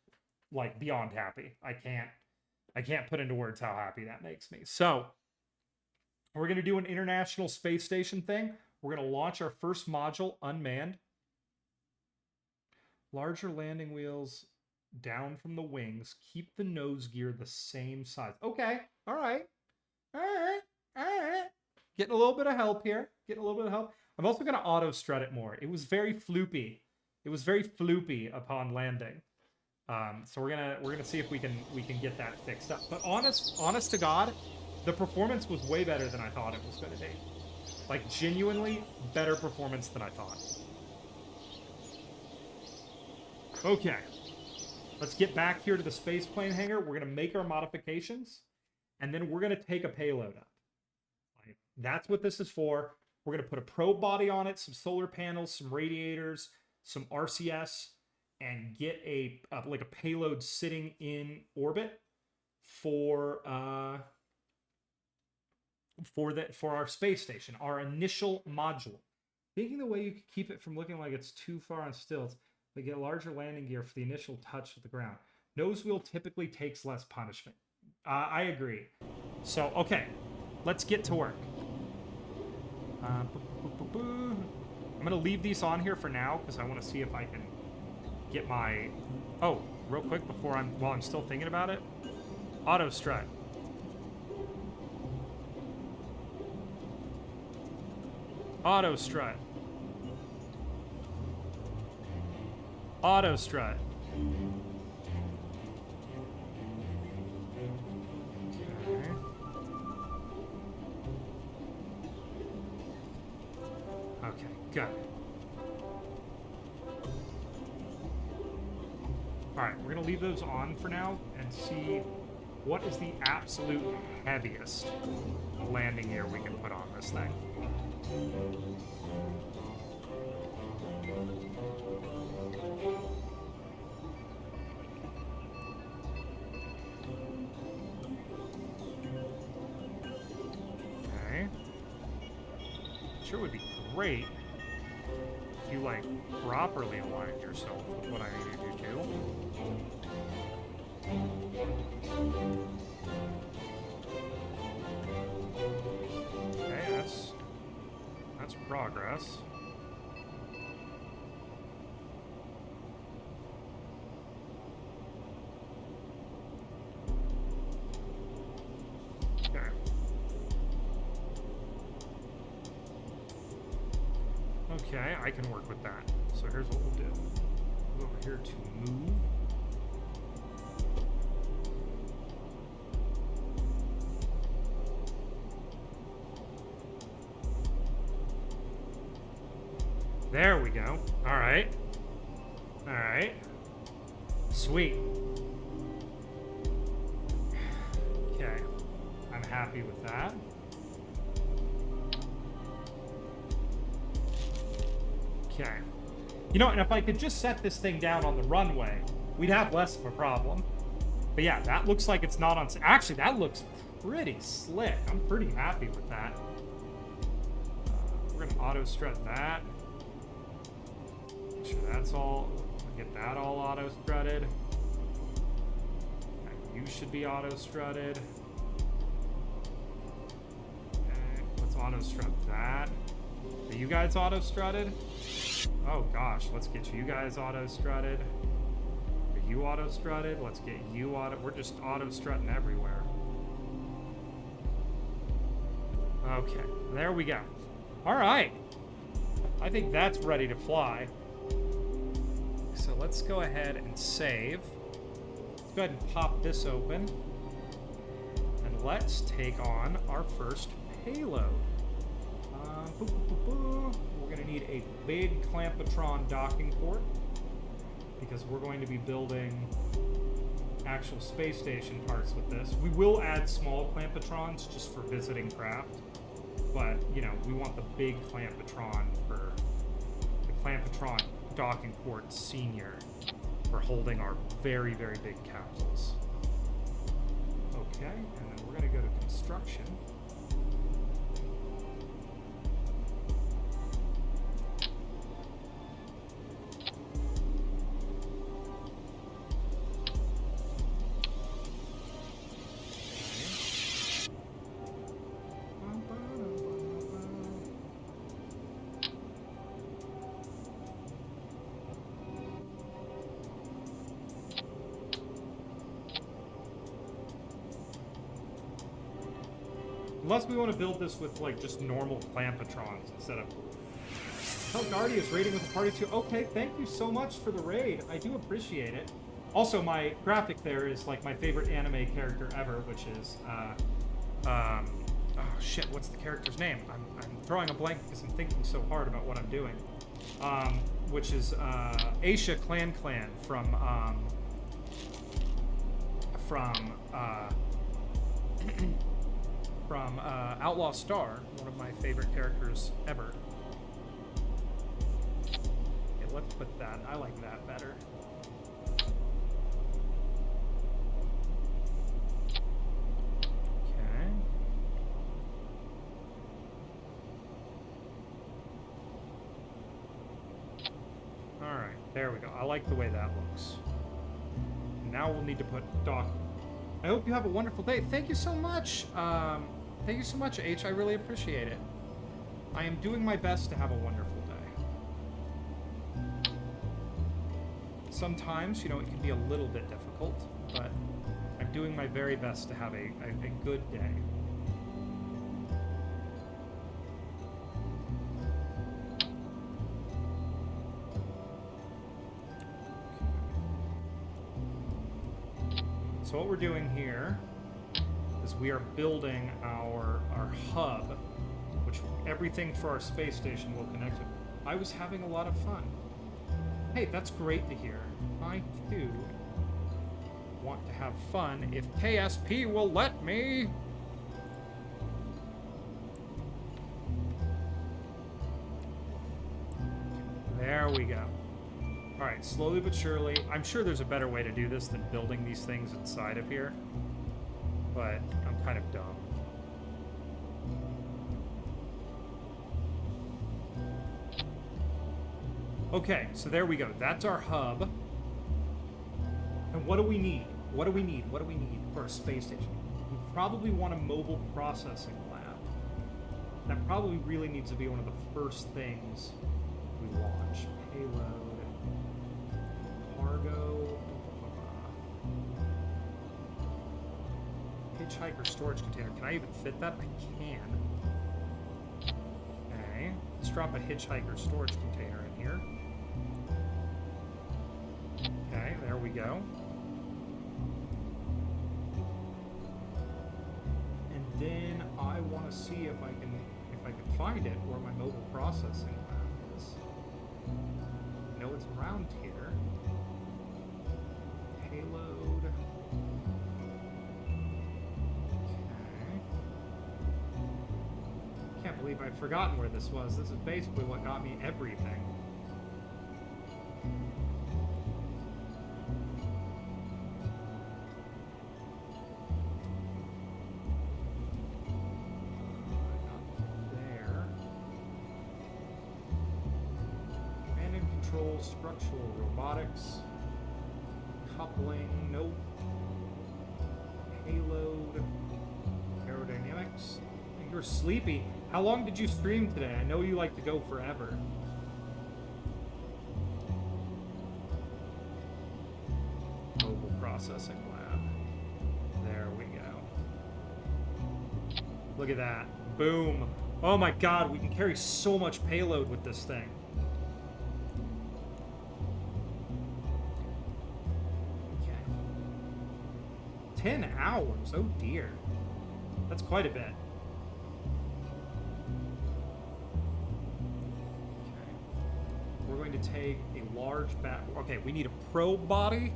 like beyond happy. I can't put into words how happy that makes me. So we're gonna do an International Space Station thing. We're gonna launch our first module unmanned. Larger landing wheels down from the wings. Keep the nose gear the same size. Okay. All right. All right. All right. Getting a little bit of help here. Getting a little bit of help. I'm also going to auto strut it more. It was very floopy. It was very floopy upon landing. So we're gonna see if we can get that fixed up. But honest to God, the performance was way better than I thought it was going to be. Like genuinely better performance than I thought. Okay, let's get back here to the space plane hangar. We're gonna make our modifications, and then we're gonna take a payload up. Like, that's what this is for. We're gonna put a probe body on it, some solar panels, some radiators, some RCS, and get a payload sitting in orbit for our space station, our initial module. Thinking the way you could keep it from looking like it's too far on stilts. They get larger landing gear for the initial touch with the ground. Nose wheel typically takes less punishment. I agree. So, okay, let's get to work. I'm going to leave these on here for now because I want to see if I can get my... Oh, real quick while I'm still thinking about it. Auto strut. Auto strut. Auto strut. Okay. Okay, good. Alright, we're going to leave those on for now and see what is the absolute heaviest landing gear we can put on this thing. Okay. Sure would be great if you, like, properly aligned yourself with what I needed you to. Okay, that's progress. Okay. Okay, I can work with that. So here's what we'll do. Go over here to move. There we go. All right. All right. Sweet. Okay. I'm happy with that. Okay. You know, and if I could just set this thing down on the runway, we'd have less of a problem. But yeah, that looks like it's not on... Actually, that looks pretty slick. I'm pretty happy with that. We're going to auto-strut that. Make sure that's all... Get that all auto-strutted. You should be auto-strutted. Okay, let's auto-strut that. Are you guys auto-strutted? Oh gosh, let's get you guys auto-strutted. Are you auto-strutted? Let's get you auto... We're just auto-strutting everywhere. Okay, there we go. All right. I think that's ready to fly. So let's go ahead and save. Let's go ahead and pop this open. And let's take on our first payload. We're going to need a big Clampatron docking port because we're going to be building actual space station parts with this. We will add small Clampatrons just for visiting craft, but, you know, we want the big Clampatron for the Clampatron docking port senior for holding our very, very big capsules. Okay, and then we're going to go to construction. Unless we want to build this with, like, just normal Clampatrons instead of... Oh, Nardi is raiding with a party too. Okay, thank you so much for the raid. I do appreciate it. Also, my graphic there is, like, my favorite anime character ever, which is, oh, shit, what's the character's name? I'm drawing a blank because I'm thinking so hard about what I'm doing. Which is, Aisha Clan from Outlaw Star, one of my favorite characters ever. Okay, let's put that. I like that better. Okay. Alright, there we go. I like the way that looks. Now we'll need to put dock. I hope you have a wonderful day. Thank you so much. Thank you so much, H. I really appreciate it. I am doing my best to have a wonderful day. Sometimes, you know, it can be a little bit difficult, but I'm doing my very best to have a good day. So what we're doing here is we are building our hub, which everything for our space station will connect to. I was having a lot of fun. Hey, that's great to hear. I, too, want to have fun if KSP will let me. There we go. All right, slowly but surely. I'm sure there's a better way to do this than building these things inside of here. But I'm kind of dumb. Okay, so there we go. That's our hub. And what do we need? What do we need? What do we need for a space station? We probably want a mobile processing lab. That probably really needs to be one of the first things we launch. Payload, cargo, hitchhiker storage container. Can I even fit that? I can. Okay, let's drop a hitchhiker storage container in here. Okay, there we go. And then I want to see if I can find it where my mobile processing lab is. I know it's around here. Payload. Okay. Can't believe I've forgotten where this was. This is basically what got me everything. Structural robotics, coupling, nope. Payload, aerodynamics. You're sleepy. How long did you stream today? I know you like to go forever. Mobile processing lab. There we go. Look at that. Boom. Oh my god, we can carry so much payload with this thing. 10 hours? Oh dear. That's quite a bit. Okay. We're going to take a large battery. Okay, we need a probe body,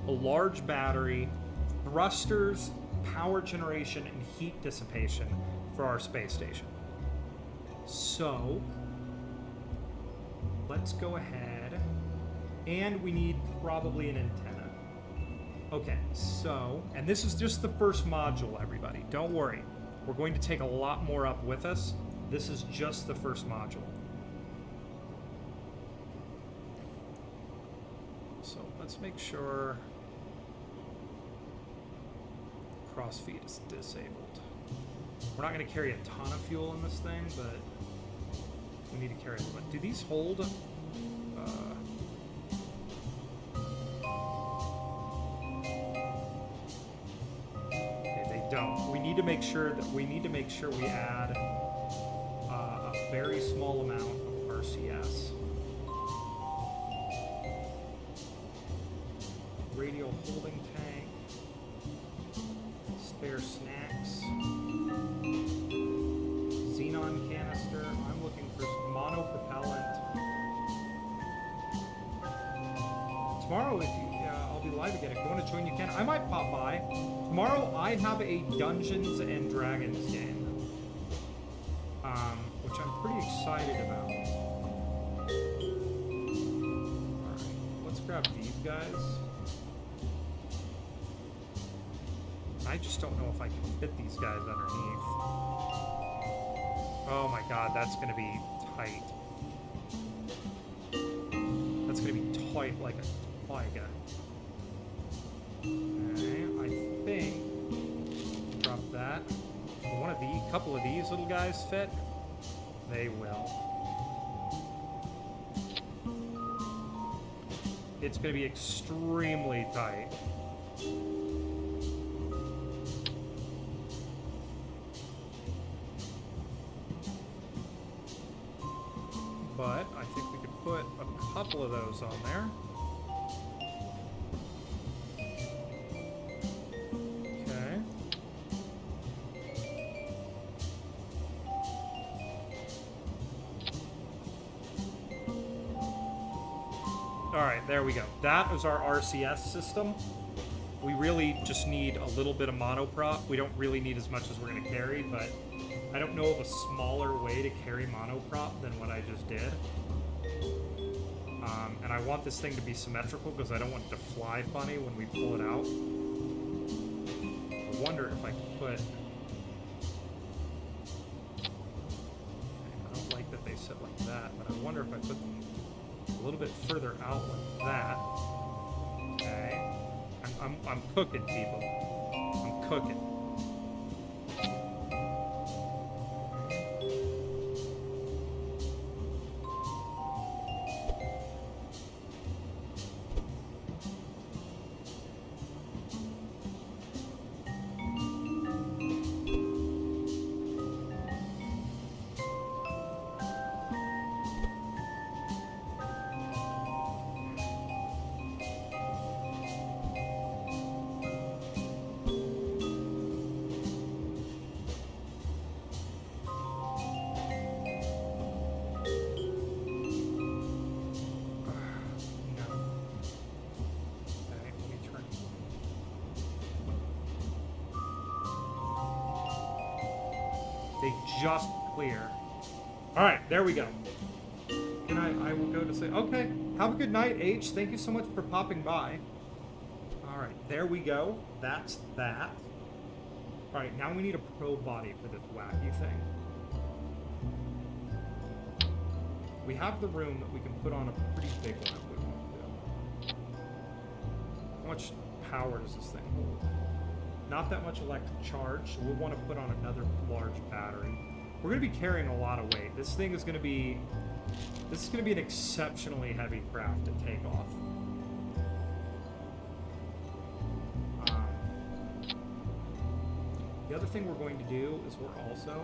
a large battery, thrusters, power generation, and heat dissipation for our space station. So, let's go ahead And we need probably an antenna. Okay, so, and this is just the first module, everybody. Don't worry. We're going to take a lot more up with us. This is just the first module. So let's make sure crossfeed is disabled. We're not going to carry a ton of fuel in this thing, but we need to carry a little bit. Do these hold? Okay, they don't. We need to make sure that we add a very small amount of RCS. Radio holding tank. Spare snacks. Xenon canister. I'm looking for some monopropellant. Tomorrow, if you, I'll be live again. If you want to join, you can. I might pop by. Tomorrow, I have a Dungeons and Dragons game, which I'm pretty excited about. All right, let's grab these guys. I just don't know if I can fit these guys underneath. Oh my god, that's going to be tight. That's going to be tight like a tiger. Okay, I think... Drop that. Will a couple of these little guys fit? They will. It's going to be extremely tight. But I think we could put a couple of those on there. Okay. All right, there we go. That is our RCS system. We really just need a little bit of monoprop. We don't really need as much as we're going to carry, but I don't know of a smaller way to carry monoprop than what I just did. And I want this thing to be symmetrical because I don't want it to fly funny when we pull it out. I wonder if I can put... I don't like that they sit like that, but I wonder if I put them a little bit further out like that. Okay. I'm cooking, people. I'm cooking. Just clear. All right, there we go. And I will go to say, okay, have a good night, H. Thank you so much for popping by. All right, there we go. That's that. All right, now we need a probe body for this wacky thing. We have the room that we can put on a pretty big one if we want to. How much power does this thing hold? Not that much electric charge, so we'll want to put on another large battery. We're going to be carrying a lot of weight. This thing is going to be... This is going to be an exceptionally heavy craft to take off. The other thing we're going to do is we're also...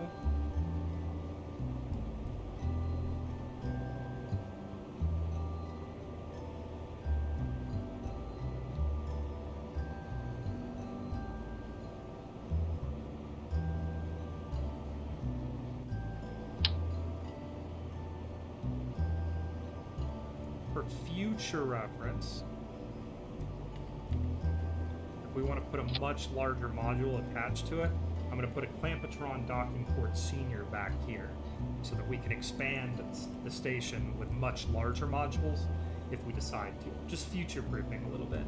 For future reference, if we want to put a much larger module attached to it, I'm going to put a Clampetron docking port senior back here so that we can expand the station with much larger modules. if we decide to. Just future-proofing a little bit.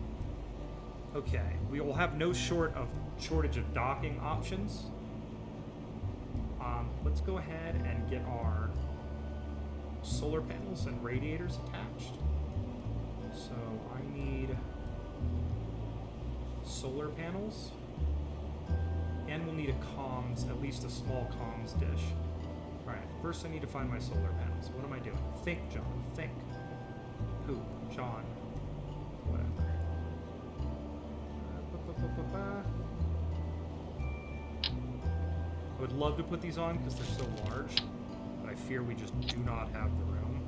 Okay, we will have no shortage of docking options. Let's go ahead and get our solar panels and radiators attached. So I need solar panels, and we'll need a comms, at least a small comms dish. All right, first I need to find my solar panels. What am I doing? Think, John, think. Who? John. Whatever. I would love to put these on because they're so large, but I fear we just do not have the room.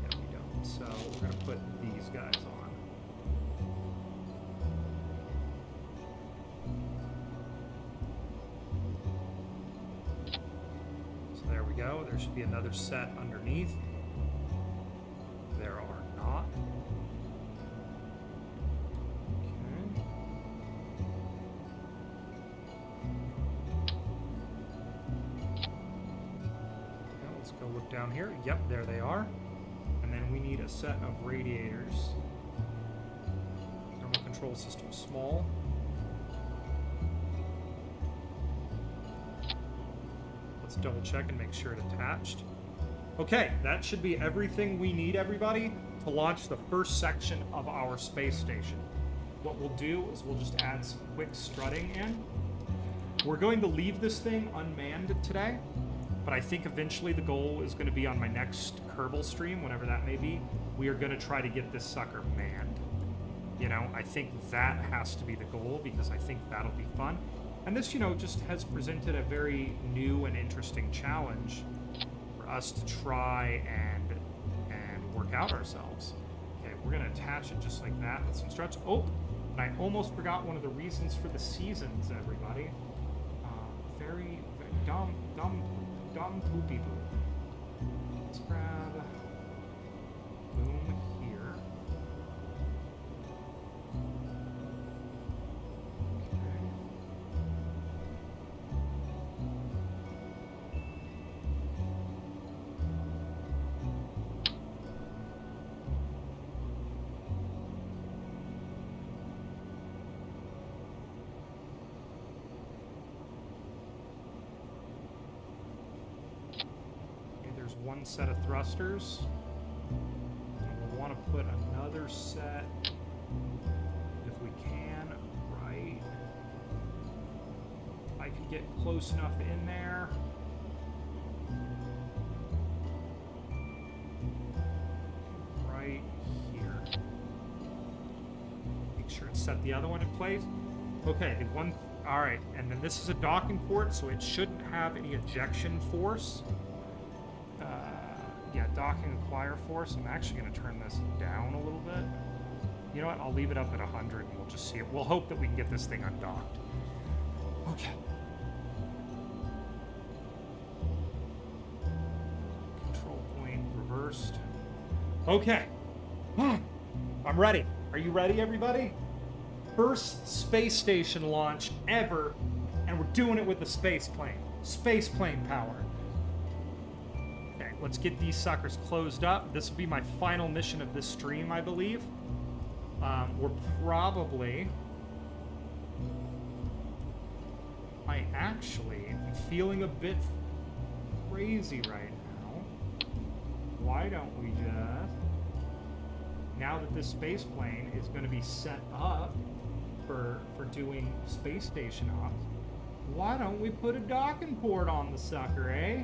Yeah, we don't. So we're going to put these guys on. So there we go. There should be another set underneath. There are not. Look down here. Yep, there they are. And then we need a set of radiators. Thermal control system small. Let's double check and make sure it's attached. Okay, that should be everything we need, everybody, to launch the first section of our space station. What we'll do is we'll just add some quick strutting in. We're going to leave this thing unmanned today. But I think eventually the goal is going to be on my next Kerbal stream, whenever that may be. We are going to try to get this sucker manned. You know, I think that has to be the goal because I think that'll be fun. And this, you know, just has presented a very new and interesting challenge for us to try and work out ourselves. Okay, we're going to attach it just like that with some struts. Oh, and I almost forgot one of the reasons for the seasons, everybody. Very dumb poopy boo. Let's grab boom here. Okay. One set of thrusters. And we'll want to put another set, if we can, right. I can get close enough in there. Right here. Make sure it's set the other one in place. Okay, the one. All right, and then this is a docking port, so it shouldn't have any ejection force. Yeah, docking acquire force. I'm actually going to turn this down a little bit. You know what? I'll leave it up at 100 and we'll just see it. We'll hope that we can get this thing undocked. Okay. Control point reversed. Okay. I'm ready. Are you ready, everybody? First space station launch ever, and we're doing it with the space plane. Space plane power. Let's get these suckers closed up. This will be my final mission of this stream, I believe. We're probably... I actually am feeling a bit crazy right now. Why don't we just... Now that this space plane is going to be set up for doing space station ops, why don't we put a docking port on the sucker, eh?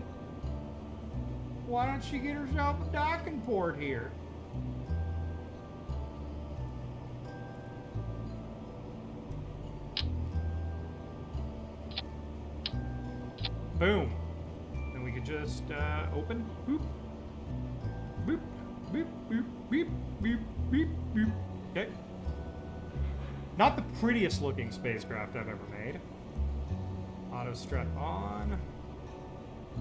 Why don't you get herself a docking port here? Boom. Then we could just open. Boop. Boop. Boop. Boop. Boop. Boop. Boop. Boop. Okay. Not the prettiest looking spacecraft I've ever made. Auto strut on.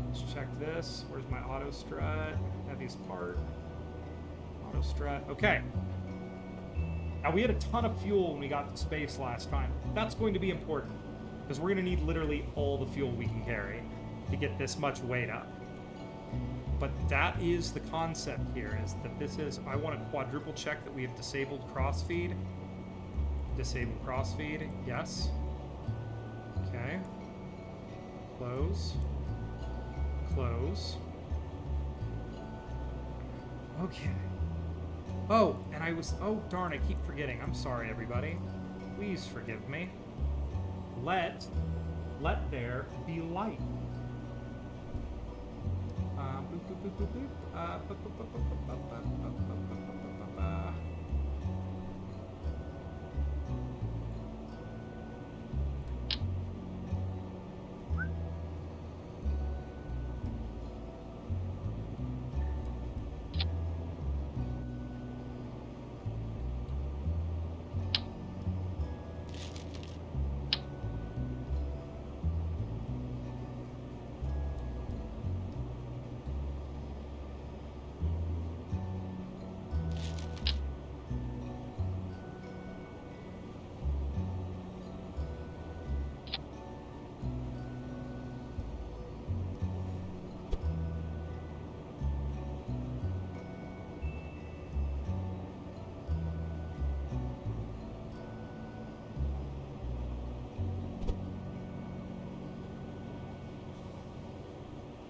Let's check this. Where's my auto strut? Heaviest part. Auto strut. Okay. Now, we had a ton of fuel when we got to space last time. That's going to be important, because we're going to need literally all the fuel we can carry to get this much weight up. But that is the concept here, is that this is, I want to quadruple check that we have disabled crossfeed. Disable crossfeed, yes. Okay. Close. Close. Okay. Oh, and oh darn, I keep forgetting. I'm sorry, everybody. Please forgive me. Let there be light.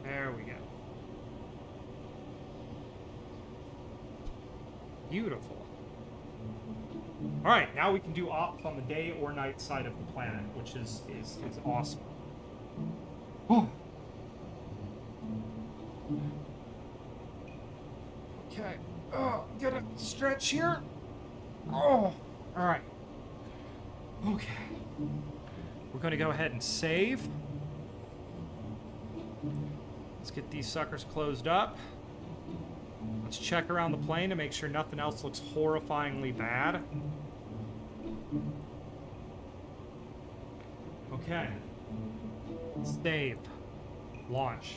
There we go. Beautiful. All right, now we can do ops on the day or night side of the planet, which is awesome. Oh. Okay. Oh, get a stretch here. Oh, all right. Okay. We're going to go ahead and save. Let's get these suckers closed up. Let's check around the plane to make sure nothing else looks horrifyingly bad. Okay. Save. Launch.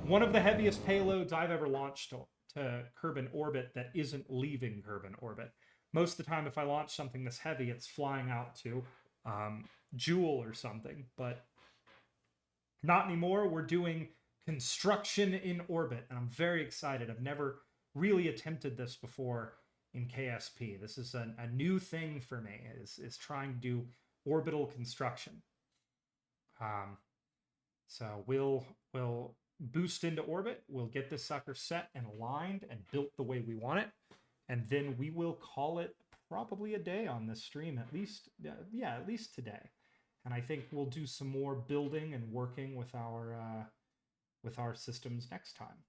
One of the heaviest payloads I've ever launched to Kerbin orbit that isn't leaving Kerbin orbit. Most of the time, if I launch something this heavy, it's flying out to Joule or something, but not anymore. We're doing construction in orbit, and I'm very excited. I've never really attempted this before in KSP. This is a new thing for me, is trying to do orbital construction. So we'll boost into orbit. We'll get this sucker set and aligned and built the way we want it, and then we will call it probably a day on this stream, at least. Yeah, at least today. And I think we'll do some more building and working with our systems next time.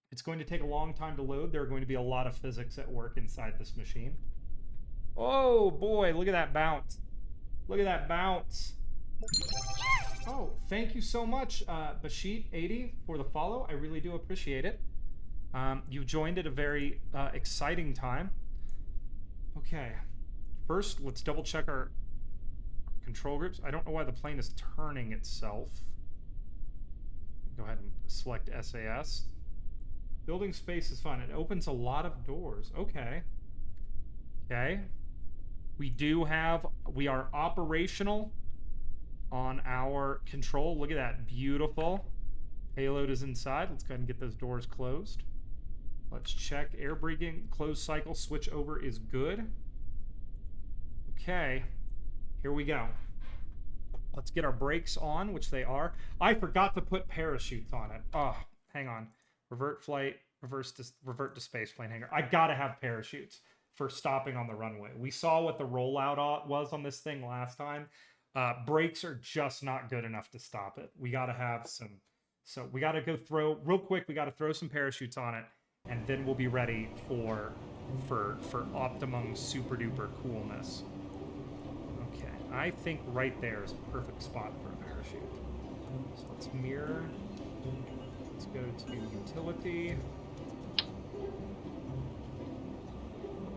It's going to take a long time to load. There are going to be a lot of physics at work inside this machine. Oh boy, look at that bounce. Look at that bounce. Oh, thank you so much, Bashit80, for the follow. I really do appreciate it. You joined at a very exciting time. Okay, first let's double check our control groups. I don't know why the plane is turning itself. Go ahead and select SAS. Building space is fun. It opens a lot of doors. Okay. Okay. We are operational on our control. Look at that. Beautiful. Payload is inside. Let's go ahead and get those doors closed. Let's check. Air braking, closed cycle, switch over is good. Okay. Here we go. Let's get our brakes on, which they are. I forgot to put parachutes on it. Oh, hang on. Revert flight, revert to spaceplane hangar. I gotta have parachutes for stopping on the runway. We saw what the rollout was on this thing last time. Brakes are just not good enough to stop it. We gotta have some. So we gotta go throw real quick. We gotta throw some parachutes on it, and then we'll be ready for optimum super duper coolness. Okay, I think right there is a perfect spot for a parachute. So let's mirror. Let's go to utility.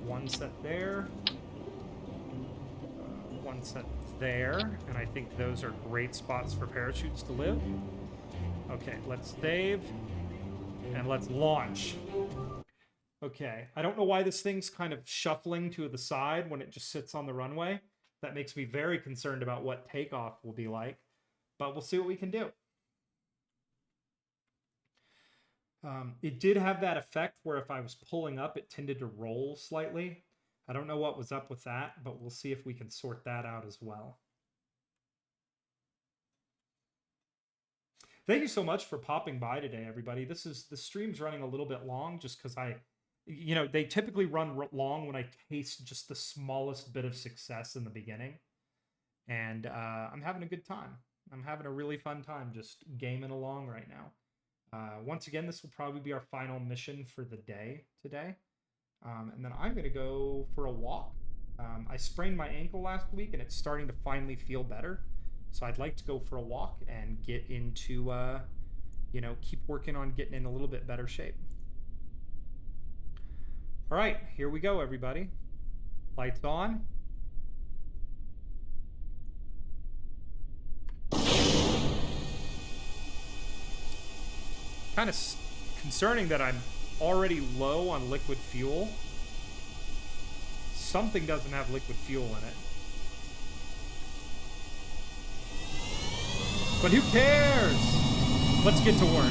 One set there. One set there. And I think those are great spots for parachutes to live. Okay, let's save. And let's launch. Okay, I don't know why this thing's kind of shuffling to the side when it just sits on the runway. That makes me very concerned about what takeoff will be like. But we'll see what we can do. It did have that effect where if I was pulling up, it tended to roll slightly. I don't know what was up with that, but we'll see if we can sort that out as well. Thank you so much for popping by today, everybody. The stream's running a little bit long just because they typically run long when I taste just the smallest bit of success in the beginning. And I'm having a good time. I'm having a really fun time just gaming along right now. Once again, this will probably be our final mission for the day today. And then I'm going to go for a walk. I sprained my ankle last week, and it's starting to finally feel better. So I'd like to go for a walk and get into, keep working on getting in a little bit better shape. All right, here we go, everybody. Lights on. Kind of concerning that I'm already low on liquid fuel. Something doesn't have liquid fuel in it. But who cares? Let's get to work.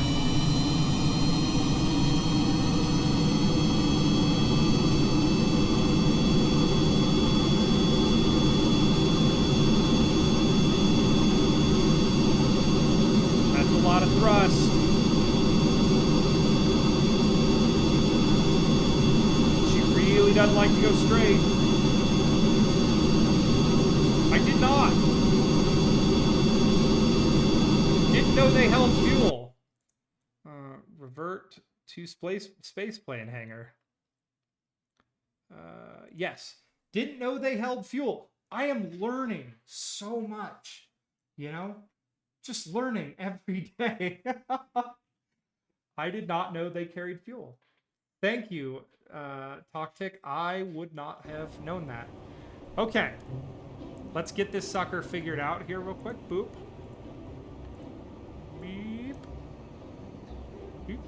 That's a lot of thrust. She really doesn't like to go straight. I did not. Didn't know they held fuel. Revert to spaceplane hangar. Yes. Didn't know they held fuel. I am learning so much. Just learning every day. I did not know they carried fuel. Thank you, Toctic. I would not have known that. Okay. Let's get this sucker figured out here real quick. Boop. Beep. Beep.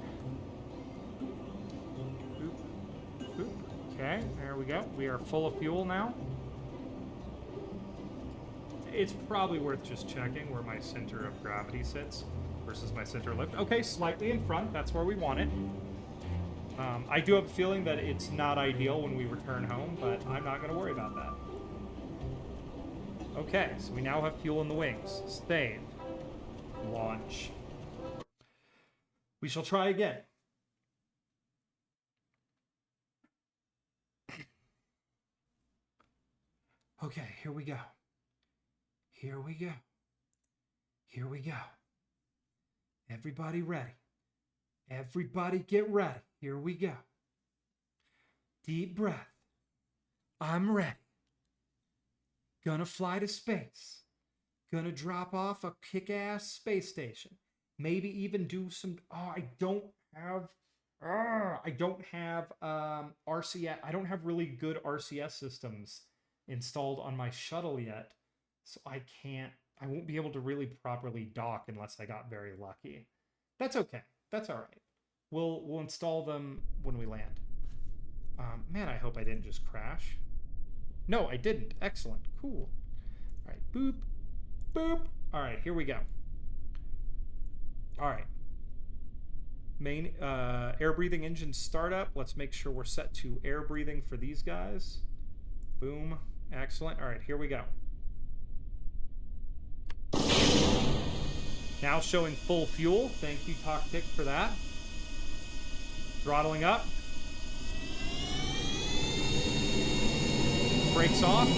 Boop. Boop. Okay, there we go. We are full of fuel now. It's probably worth just checking where my center of gravity sits versus my center of lift. Okay, slightly in front. That's where we want it. I do have a feeling that it's not ideal when we return home, but I'm not going to worry about that. Okay, so we now have fuel in the wings. Save. Launch. We shall try again. Okay, here we go. Here we go. Here we go. Everybody ready. Everybody get ready. Here we go. Deep breath. I'm ready. Gonna fly to space. Gonna drop off a kick-ass space station. Maybe even do some... Oh, I don't have RCS. I don't have really good RCS systems installed on my shuttle yet. So I won't be able to really properly dock unless I got very lucky. That's okay. That's all right. We'll install them when we land. Man, I hope I didn't just crash. No, I didn't. Excellent. Cool. All right. Boop. Boop. All right, here we go. All right. Main air breathing engine startup. Let's make sure we're set to air breathing for these guys. Boom. Excellent. All right, here we go. Now showing full fuel. Thank you, Toctic, for that. Throttling up. Brakes off.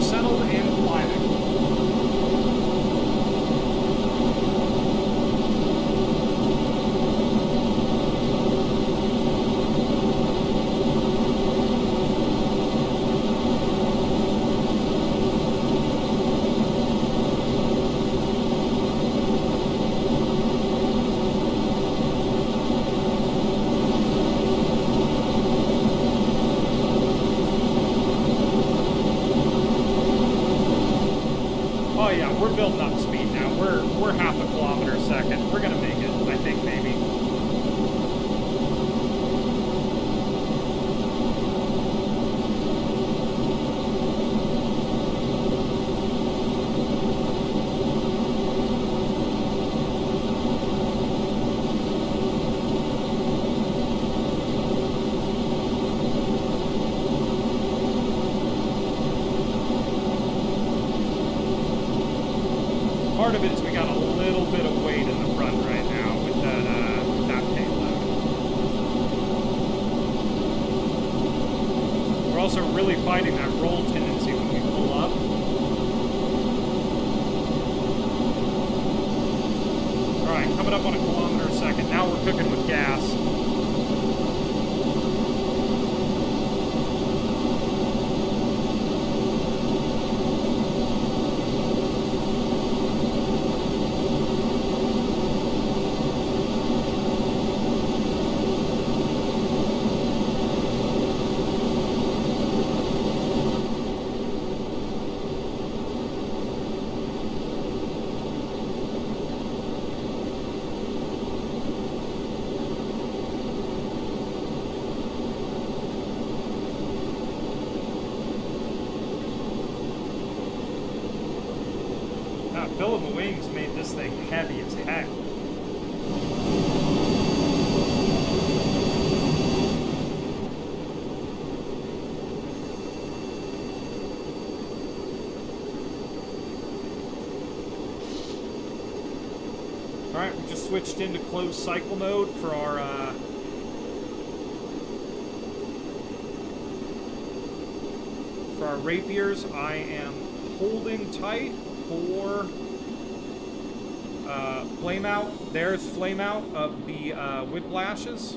settled and climbing. Oh yeah, we're building up speed now. We're half a kilometer a second. We're gonna make it, I think, maybe. Part of it is we got a little bit of weight in the front right now with that payload. We're also really fighting that roll tendency when we pull up. Alright, coming up on a kilometer a second. Now we're cooking with gas. Billowing wings made this thing heavy as heck. Alright, we just switched into closed cycle mode for our rapiers. I am holding tight for flame out. There's flame out of the whiplashes.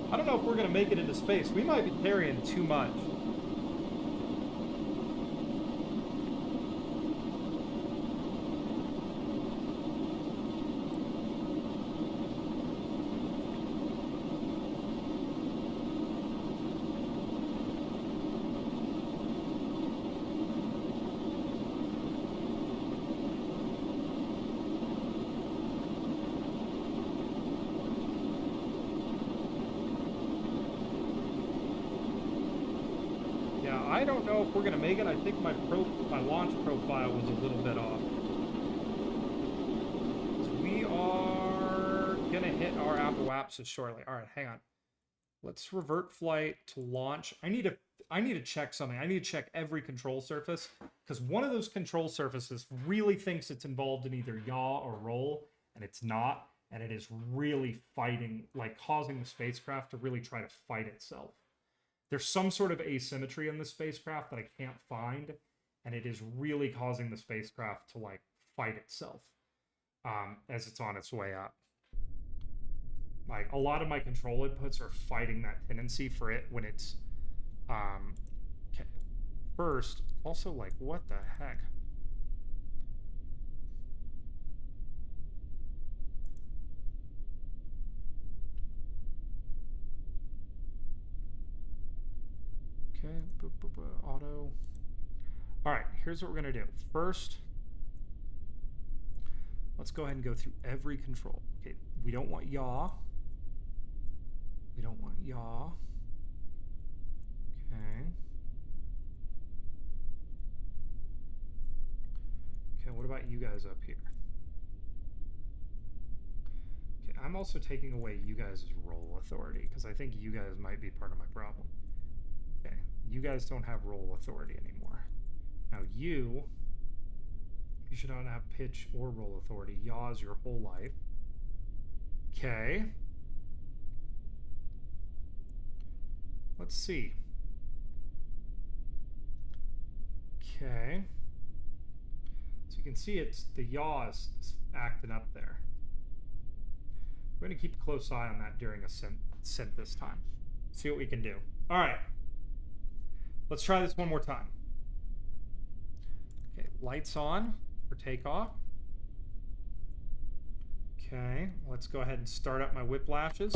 I don't know if we're going to make it into space. We might be carrying too much. I don't know if we're gonna make it. I think my launch profile was a little bit off. We are gonna hit our apoapsis shortly. All right, hang on. Let's revert flight to launch. I need to check something. I need to check every control surface because one of those control surfaces really thinks it's involved in either yaw or roll, and it's not. And it is really fighting, like causing the spacecraft to really try to fight itself. There's some sort of asymmetry in the spacecraft that I can't find, and it is really causing the spacecraft to like fight itself as it's on its way up. Like a lot of my control inputs are fighting that tendency for it when it's okay. First, also like what the heck? Okay, auto. All right, here's what we're gonna do. First, let's go ahead and go through every control. Okay, we don't want yaw. We don't want yaw. Okay. Okay, what about you guys up here? I'm also taking away you guys' roll authority, because I think you guys might be part of my problem. Okay, you guys don't have roll authority anymore. Now you should not have pitch or roll authority. Yaws your whole life. Okay. Let's see. Okay. So you can see it's the yaw is acting up there. We're going to keep a close eye on that during a synth this time. See what we can do. All right. Let's try this one more time. Okay, lights on for takeoff. Okay, let's go ahead and start up my whiplashes.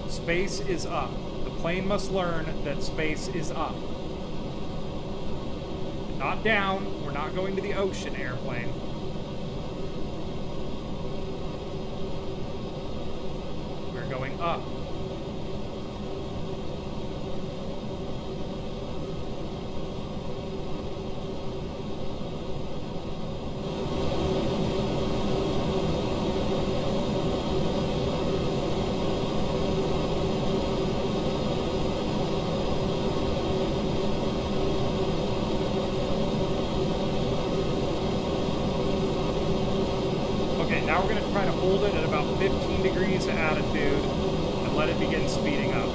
Space is up. The plane must learn that space is up. Not down. We're not going to the ocean, airplane. We're going up. Now we're going to try to hold it at about 15 degrees of attitude and let it begin speeding up.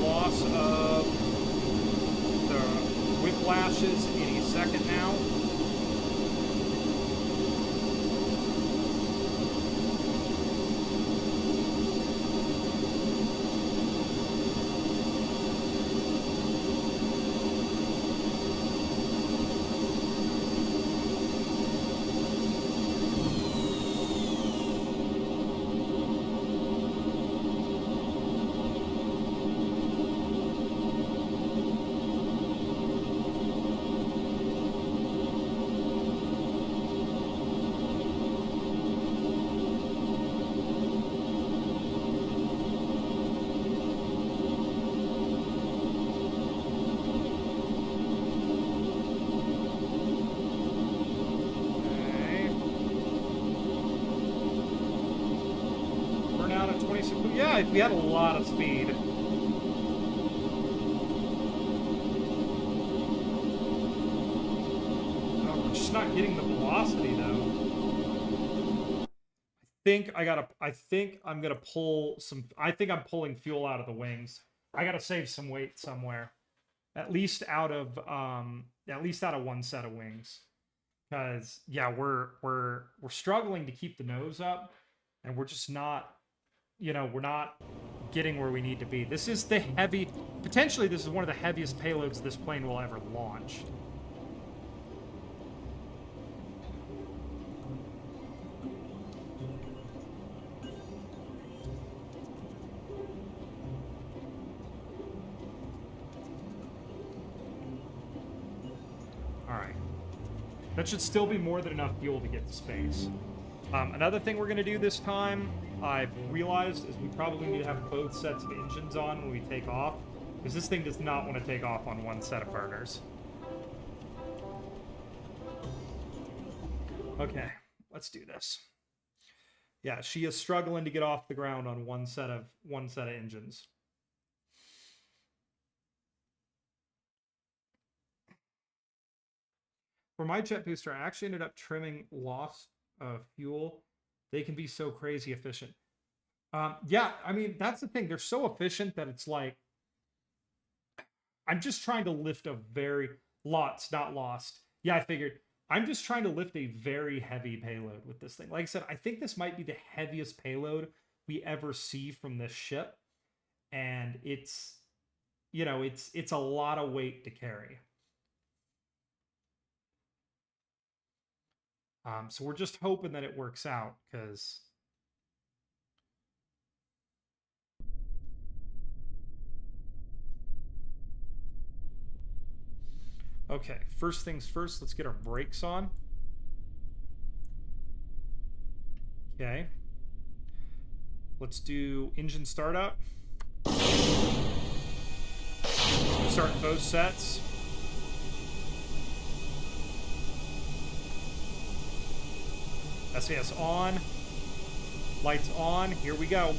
loss of the whiplashes any second now. Yeah, we had a lot of speed. Oh, we're just not getting the velocity though. I think I'm gonna pull some. I think I'm pulling fuel out of the wings. I gotta save some weight somewhere, at least out of one set of wings. Because yeah, we're struggling to keep the nose up, and we're just not. We're not getting where we need to be. This is the potentially this is one of the heaviest payloads this plane will ever launch. All right. That should still be more than enough fuel to get to space. Another thing we're going to do this time, I've realized, is we probably need to have both sets of engines on when we take off, because this thing does not want to take off on one set of burners. Okay, let's do this. Yeah, she is struggling to get off the ground on one set of engines. For my jet booster, I actually ended up trimming loss fuel. They can be so crazy efficient. Yeah, I mean, that's the thing. They're so efficient that it's like, I'm just trying to lift a very, not lost. Yeah, I figured. I'm just trying to lift a very heavy payload with this thing. Like I said, I think this might be the heaviest payload we ever see from this ship. And it's a lot of weight to carry. So we're just hoping that it works out, because okay, first things first, let's get our brakes on. Okay. Let's do engine startup. Start both sets. SAS on. Lights on. Here we go.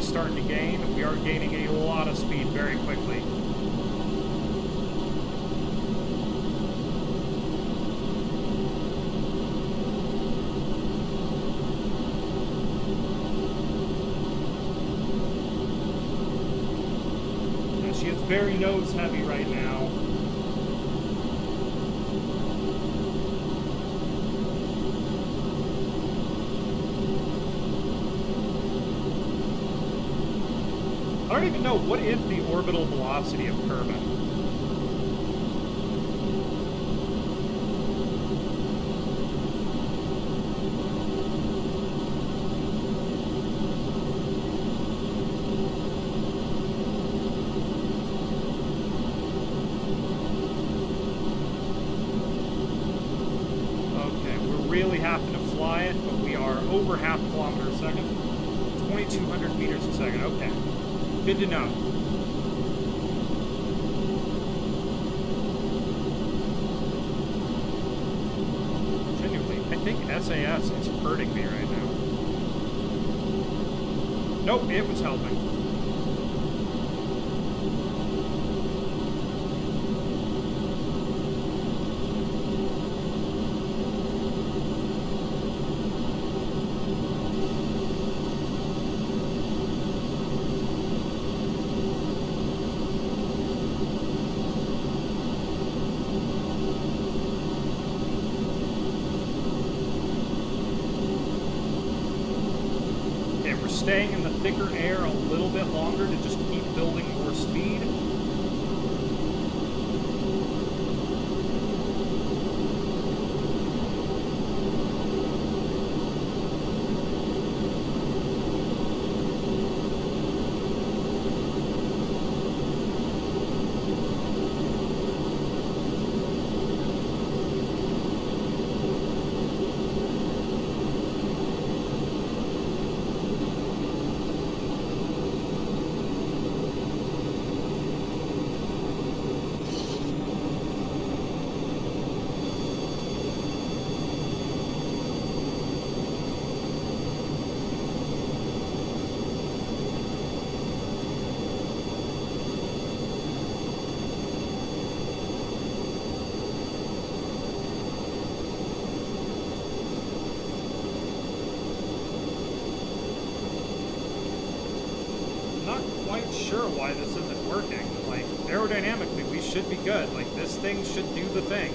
Starting to gain. We are gaining a lot of speed very quickly. Now, she is very nose heavy right now. don't even know, what is the orbital velocity of Kerbin? Really having to fly it, but we are over half kilometer a second. 2,200 meters a second. Okay. Good to know. Genuinely, I think SAS is hurting me right now. Nope, it was helping. Staying in the thicker air a little bit longer to just keep building more speed. Sure why this isn't working. Like, aerodynamically, we should be good. Like, this thing should do the thing.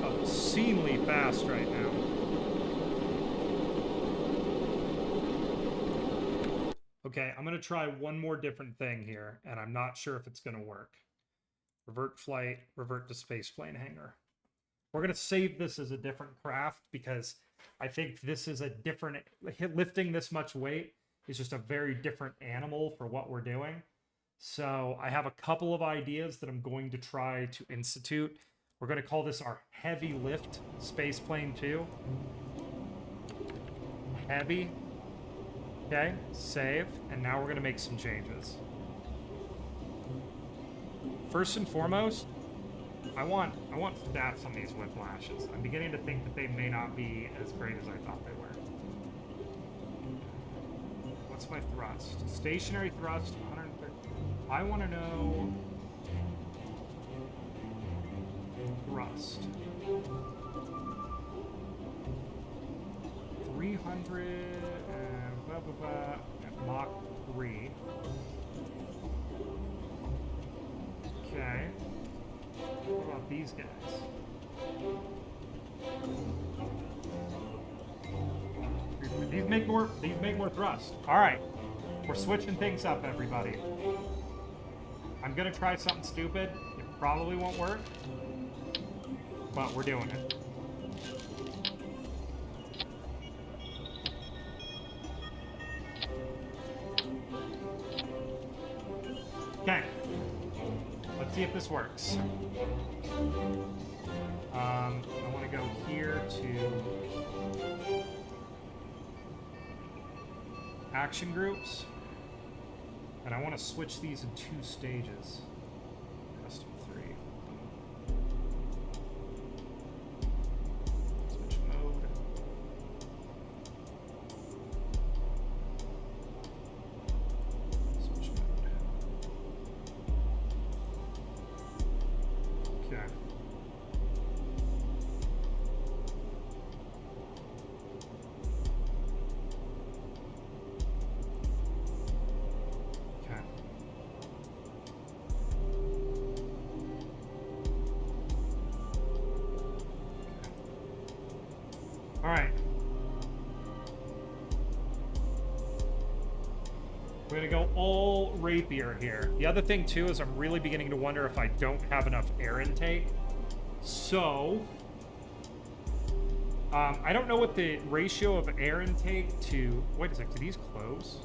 Obscenely fast right now. Okay, I'm going to try one more different thing here, and I'm not sure if it's going to work. Revert flight, revert to spaceplane hangar. We're going to save this as a different craft because I think this is a different... Lifting this much weight is just a very different animal for what we're doing. So I have a couple of ideas that I'm going to try to institute. We're going to call this our heavy lift spaceplane 2. Heavy. Okay, save. And now we're going to make some changes. First and foremost, I want stats on these whiplashes. I'm beginning to think that they may not be as great as I thought they were. What's my thrust? Stationary thrust, 130. I want to know... thrust. 300 and blah blah blah at Mach 3. Okay. What about these guys? These make more thrust. Alright. We're switching things up, everybody. I'm gonna try something stupid. It probably won't work. But we're doing it. Okay. Let's see if this works. I want to go here to action groups, and I want to switch these in 2 stages. Custom 3. Switch mode. Switch mode. Okay. All right. We're gonna go all rapier here. The other thing too is I'm really beginning to wonder if I don't have enough air intake. So, I don't know what the ratio of air intake to, wait a sec, do these close?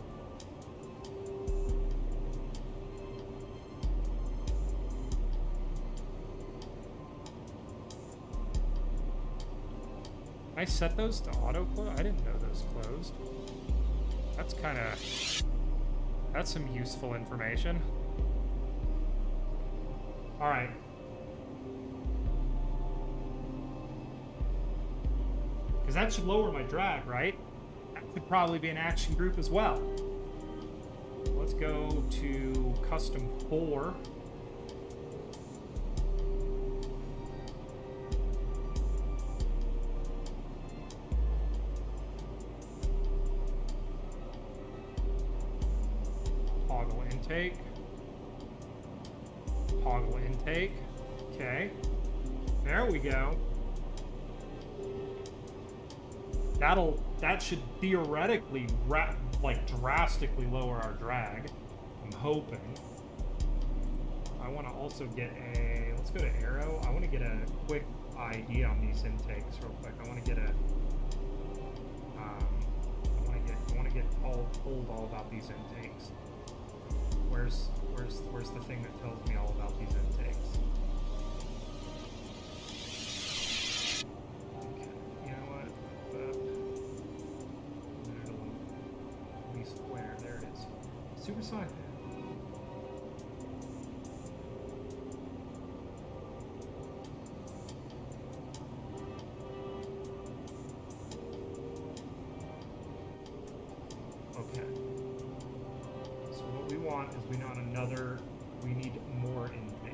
I set those to auto close? I didn't know those closed. That's kind of... That's some useful information. Alright. Because that should lower my drag, right? That could probably be an action group as well. Let's go to custom 4. Intake. Toggle intake. Okay. There we go. That should theoretically drastically lower our drag. I'm hoping. I want to also get a, let's go to Aero. I want to get a quick ID on these intakes real quick. I want to get a I want to get told all about these intakes. Where's the thing that tells me all about these intakes? Okay, you know what? At least where? There it is. Supersonic. Okay. So what we want is we need more intake.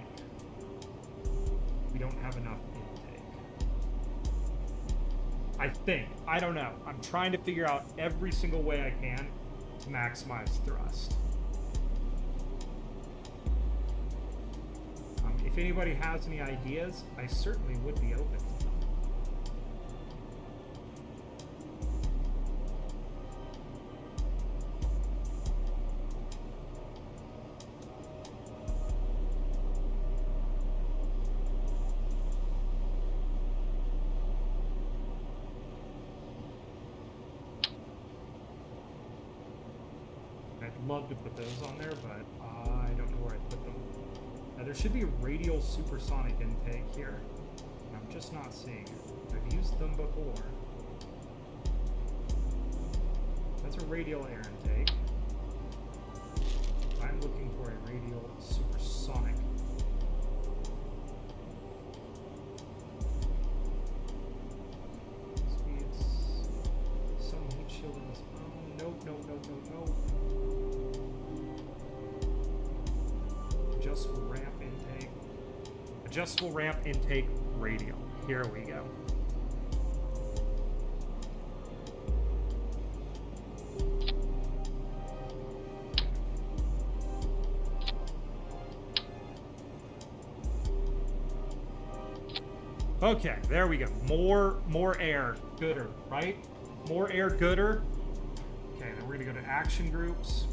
We don't have enough intake. I think. I don't know. I'm trying to figure out every single way I can to maximize thrust. If anybody has any ideas, I certainly would be open to them. Love to put those on there, but I don't know where I put them. Now there should be a radial supersonic intake here. I'm just not seeing it. I've used them before. That's a radial air intake. I'm looking for a radial supersonic. Speeds. Some heat shield in this. Oh, nope, nope, nope, nope, nope. Adjustable ramp intake. Adjustable ramp intake radial. Here we go. Okay, there we go. More air, gooder, right? More air, gooder. Okay, then we're gonna go to action groups.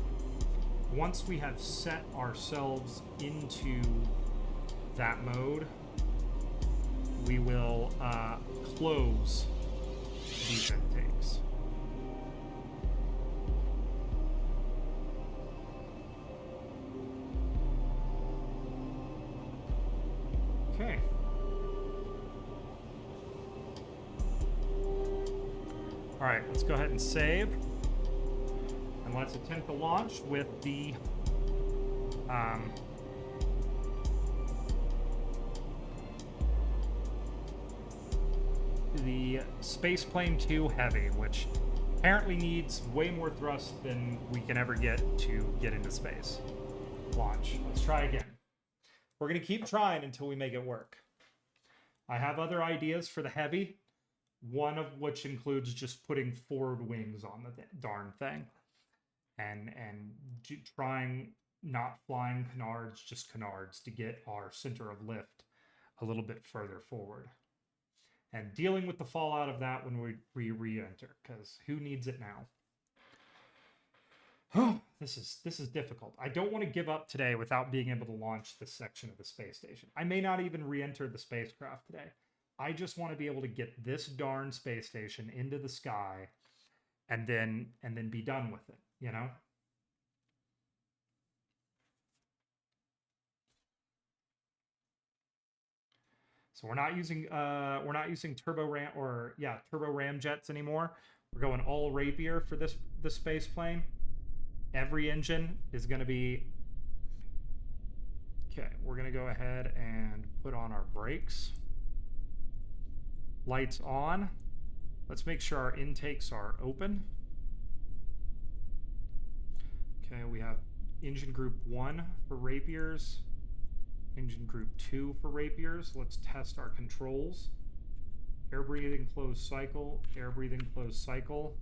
Once we have set ourselves into that mode, we will close these intakes. Okay. All right, let's go ahead and save. And let's attempt the launch with the Spaceplane 2 Heavy, which apparently needs way more thrust than we can ever get to get into space. Launch. Let's try again. We're going to keep trying until we make it work. I have other ideas for the Heavy, one of which includes just putting forward wings on the darn thing. And trying not flying canards, just canards, to get our center of lift a little bit further forward. And dealing with the fallout of that when we re-enter, because who needs it now? Oh, this is difficult. I don't want to give up today without being able to launch this section of the space station. I may not even re-enter the spacecraft today. I just want to be able to get this darn space station into the sky and then be done with it, you know? So we're not using turbo ramjets anymore. We're going all Rapier for this space plane. Every engine is going to be okay. We're going to go ahead and put on our brakes. Lights on. Let's make sure our intakes are open. Okay, we have engine group 1 for Rapiers. Engine group 2 for Rapiers. Let's test our controls. Air breathing closed cycle, air breathing closed cycle.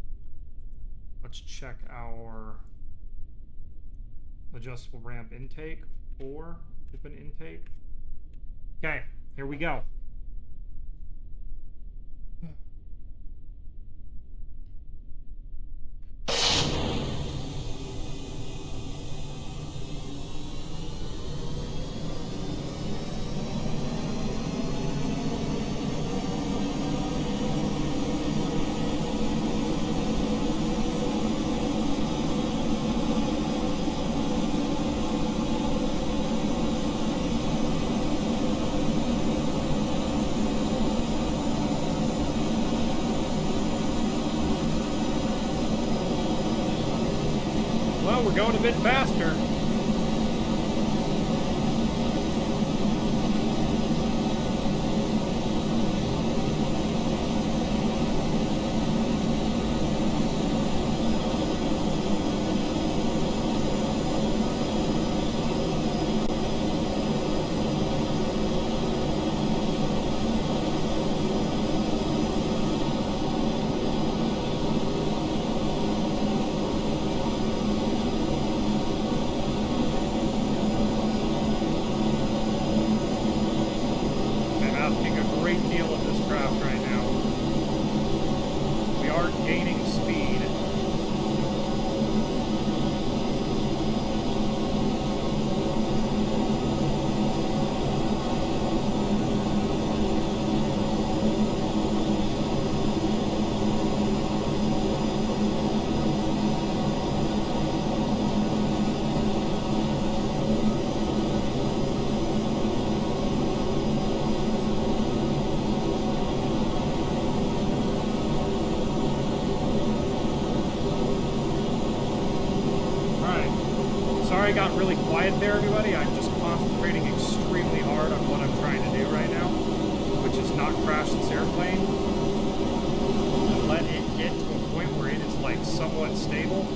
Let's check our adjustable ramp intake, 4, open intake. Okay, here we go. We're going a bit faster. Sorry I got really quiet there, everybody. I'm just concentrating extremely hard on what I'm trying to do right now, which is not crash this airplane and let it get to a point where it is like somewhat stable.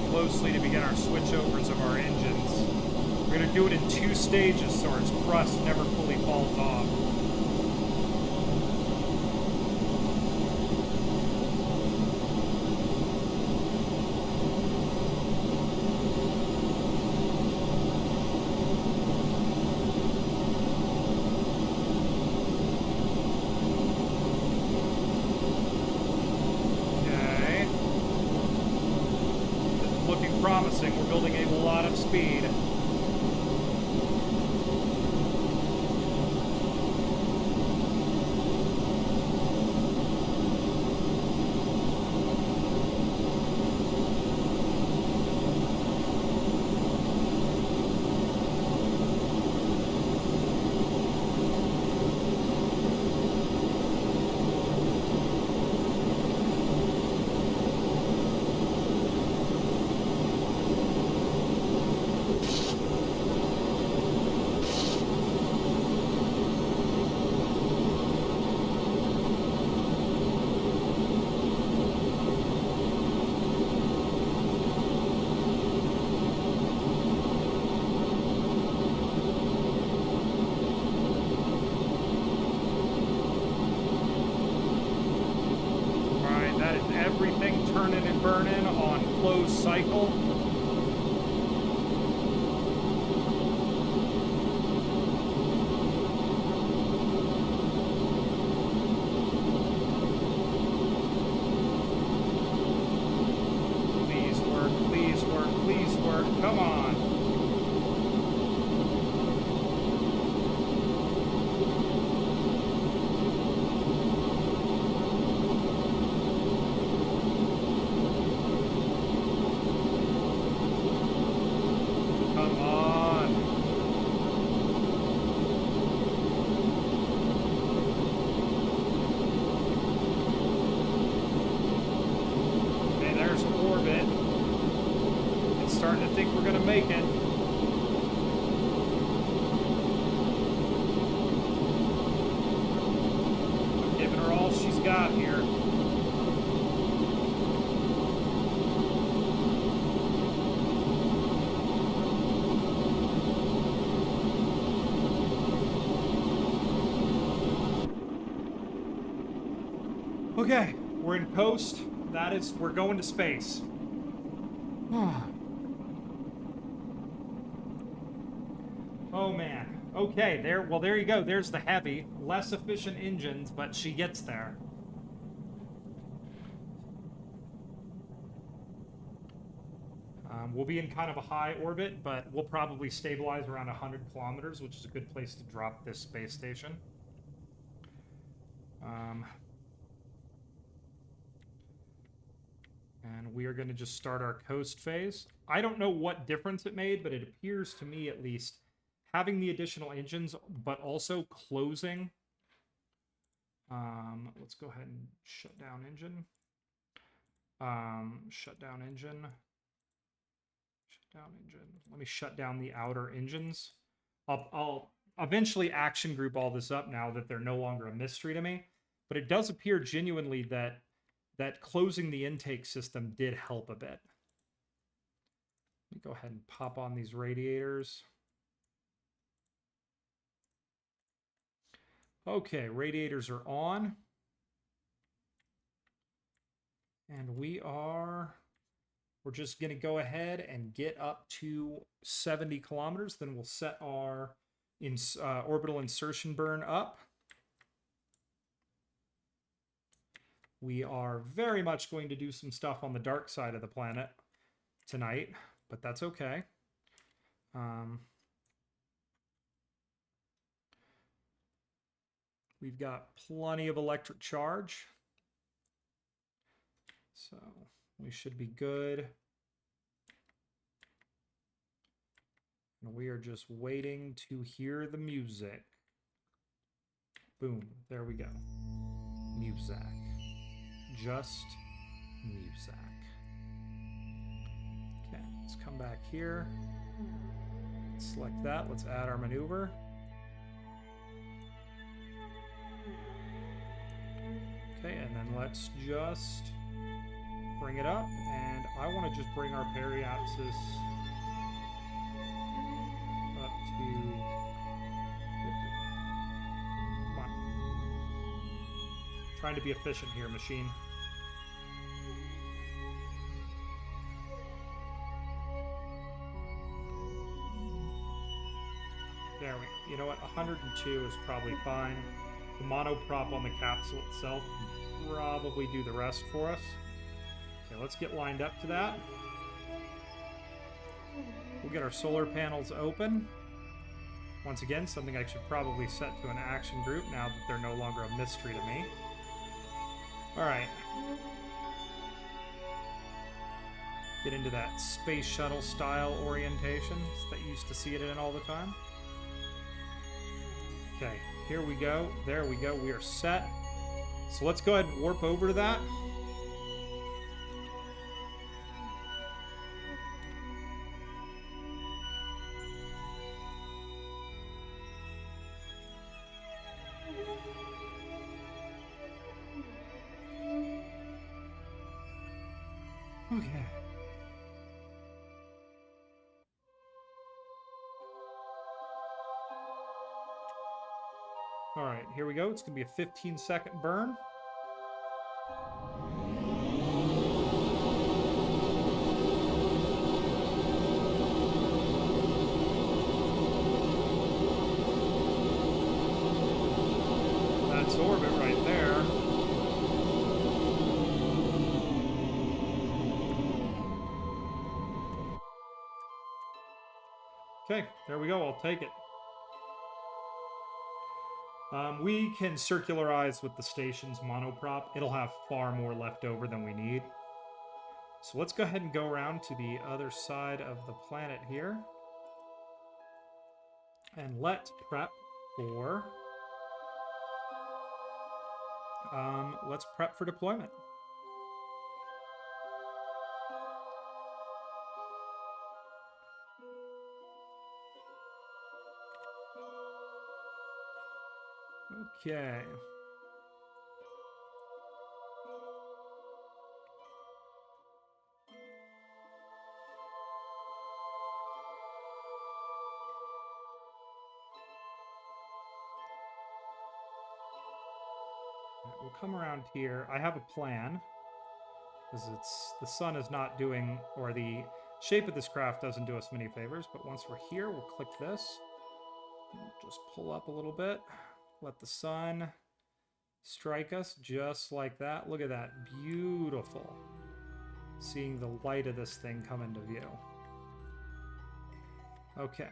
Closely to begin our switchovers of our engines. We're going to do it in 2 stages so our thrust never fully falls off. promising. We're building a lot of speed. Everything turning and burning on closed cycle. Please work, please work, please work. Come on. Starting to think we're going to make it. I'm giving her all she's got here. Okay, we're in coast. That is, we're going to space. Oh man. Okay, there you go. There's the heavy, less efficient engines, but she gets there. We'll be in kind of a high orbit, but we'll probably stabilize around 100 kilometers, which is a good place to drop this space station. And we are going to just start our coast phase. I don't know what difference it made, but it appears to me at least having the additional engines, but also closing. Let's go ahead and shut down engine. Shut down engine. Shut down engine. Let me shut down the outer engines. I'll eventually action group all this up now that they're no longer a mystery to me. But it does appear genuinely that closing the intake system did help a bit. Let me go ahead and pop on these radiators. Okay, radiators are on. And we're just going to go ahead and get up to 70 kilometers. Then we'll set our orbital insertion burn up. We are very much going to do some stuff on the dark side of the planet tonight, but that's okay. We've got plenty of electric charge, so we should be good. And we are just waiting to hear the music. Boom, there we go. Music. Just music. Okay, let's come back here. Select that. Let's add our maneuver. Okay, and then let's just bring it up. And I want to just bring our periapsis up to... Come on. Trying to be efficient here, machine. There we go. You know what? 102 is probably fine. The monoprop on the capsule itself can probably do the rest for us. Okay, let's get lined up to that. We'll get our solar panels open. Once again, something I should probably set to an action group now that they're no longer a mystery to me. Alright. Get into that space shuttle style orientation that you used to see it in all the time. Okay, here we go. There we go. We are set. So let's go ahead and warp over to that. Okay. All right, here we go. It's going to be a 15-second burn. That's orbit right there. Okay, there we go. I'll take it. We can circularize with the station's monoprop. It'll have far more left over than we need. So let's go ahead and go around to the other side of the planet here. And let's prep for... let's prep for deployment. Okay. We'll come around here. I have a plan. Because the sun is not doing, or the shape of this craft doesn't do us many favors, but once we're here, we'll click this. We'll just pull up a little bit. Let the sun strike us just like that. Look at that. Beautiful. Seeing the light of this thing come into view. Okay.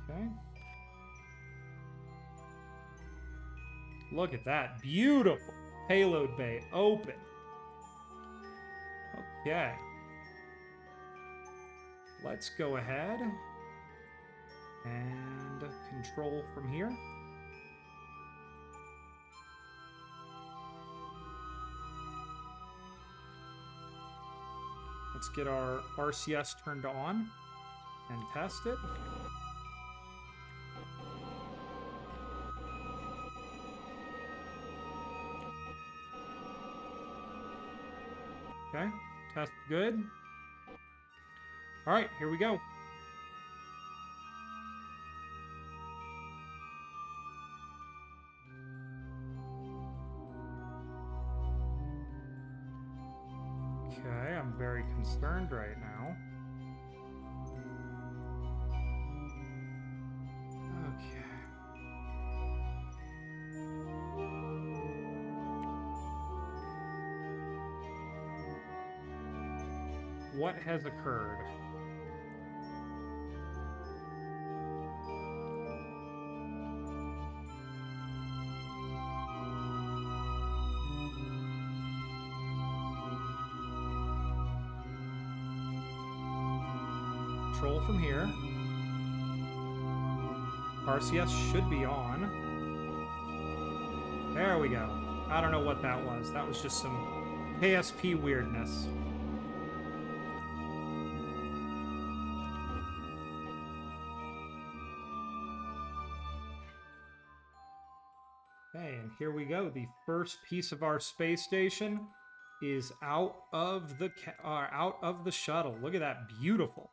Okay. Look at that. Beautiful. Payload bay open. Okay. Let's go ahead and control from here. Let's get our RCS turned on and test it. Okay, test good. All right, here we go. Okay, I'm very concerned right now. Okay. What has occurred? Control from here. RCS should be on. There we go. I don't know what that was. That was just some KSP weirdness. Okay, and here we go. The first piece of our space station is out of the shuttle. Look at that, beautiful.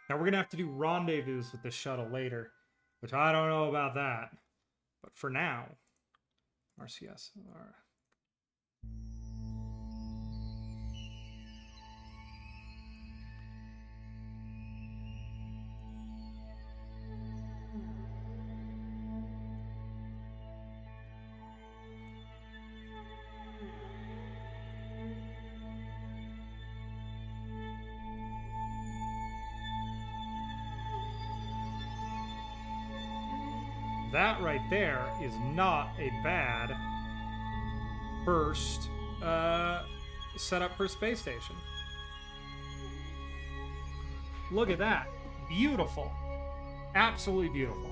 Now we're gonna have to do rendezvous with the shuttle later, which I don't know about that. But for now, RCS. All right. that right there is not a bad first setup for a space station. Look at that. Beautiful. Absolutely beautiful.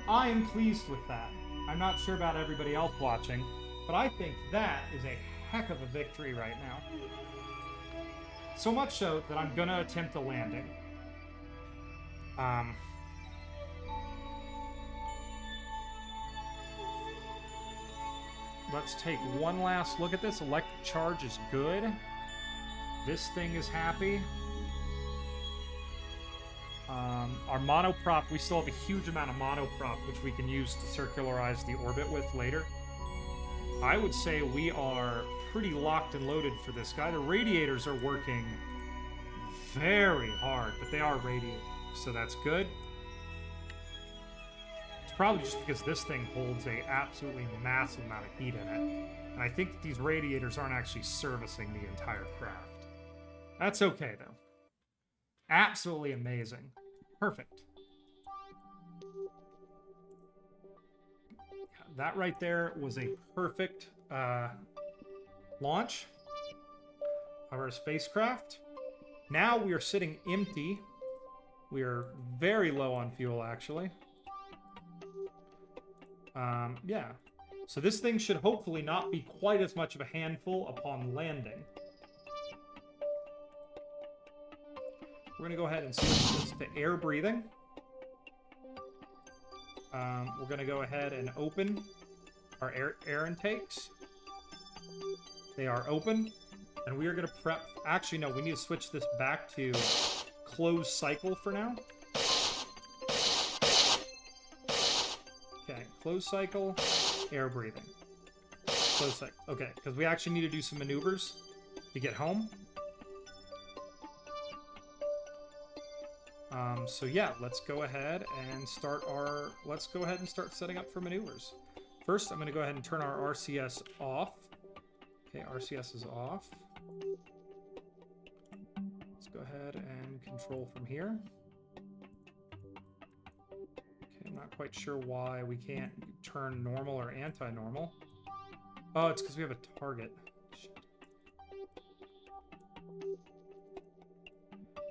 I am pleased with that. I'm not sure about everybody else watching, but I think that is a heck of a victory right now. So much so that I'm gonna attempt a landing. Let's take one last look at this. Electric charge is good. This thing is happy. Our monoprop, we still have a huge amount of monoprop, which we can use to circularize the orbit with later. I would say we are pretty locked and loaded for this guy. The radiators are working very hard, but they are radiating, so that's good. It's probably just because this thing holds a absolutely massive amount of heat in it. And I think that these radiators aren't actually servicing the entire craft. That's okay, though. Absolutely amazing. Perfect. That right there was a perfect launch of our spacecraft. Now we are sitting empty. We are very low on fuel, actually. Yeah. So this thing should hopefully not be quite as much of a handful upon landing. We're going to go ahead and switch this to air breathing. We're going to go ahead and open our air intakes. They are open. And we are going to prep... Actually, no, we need to switch this back to closed cycle for now. Okay, closed cycle, air breathing. Closed cycle. Okay, because we actually need to do some maneuvers to get home. So yeah, let's go ahead and start setting up for maneuvers. First, I'm going to go ahead and turn our RCS off. Okay, RCS is off. Let's go ahead and control from here. Okay, I'm not quite sure why we can't turn normal or anti-normal. Oh, it's because we have a target. Shit.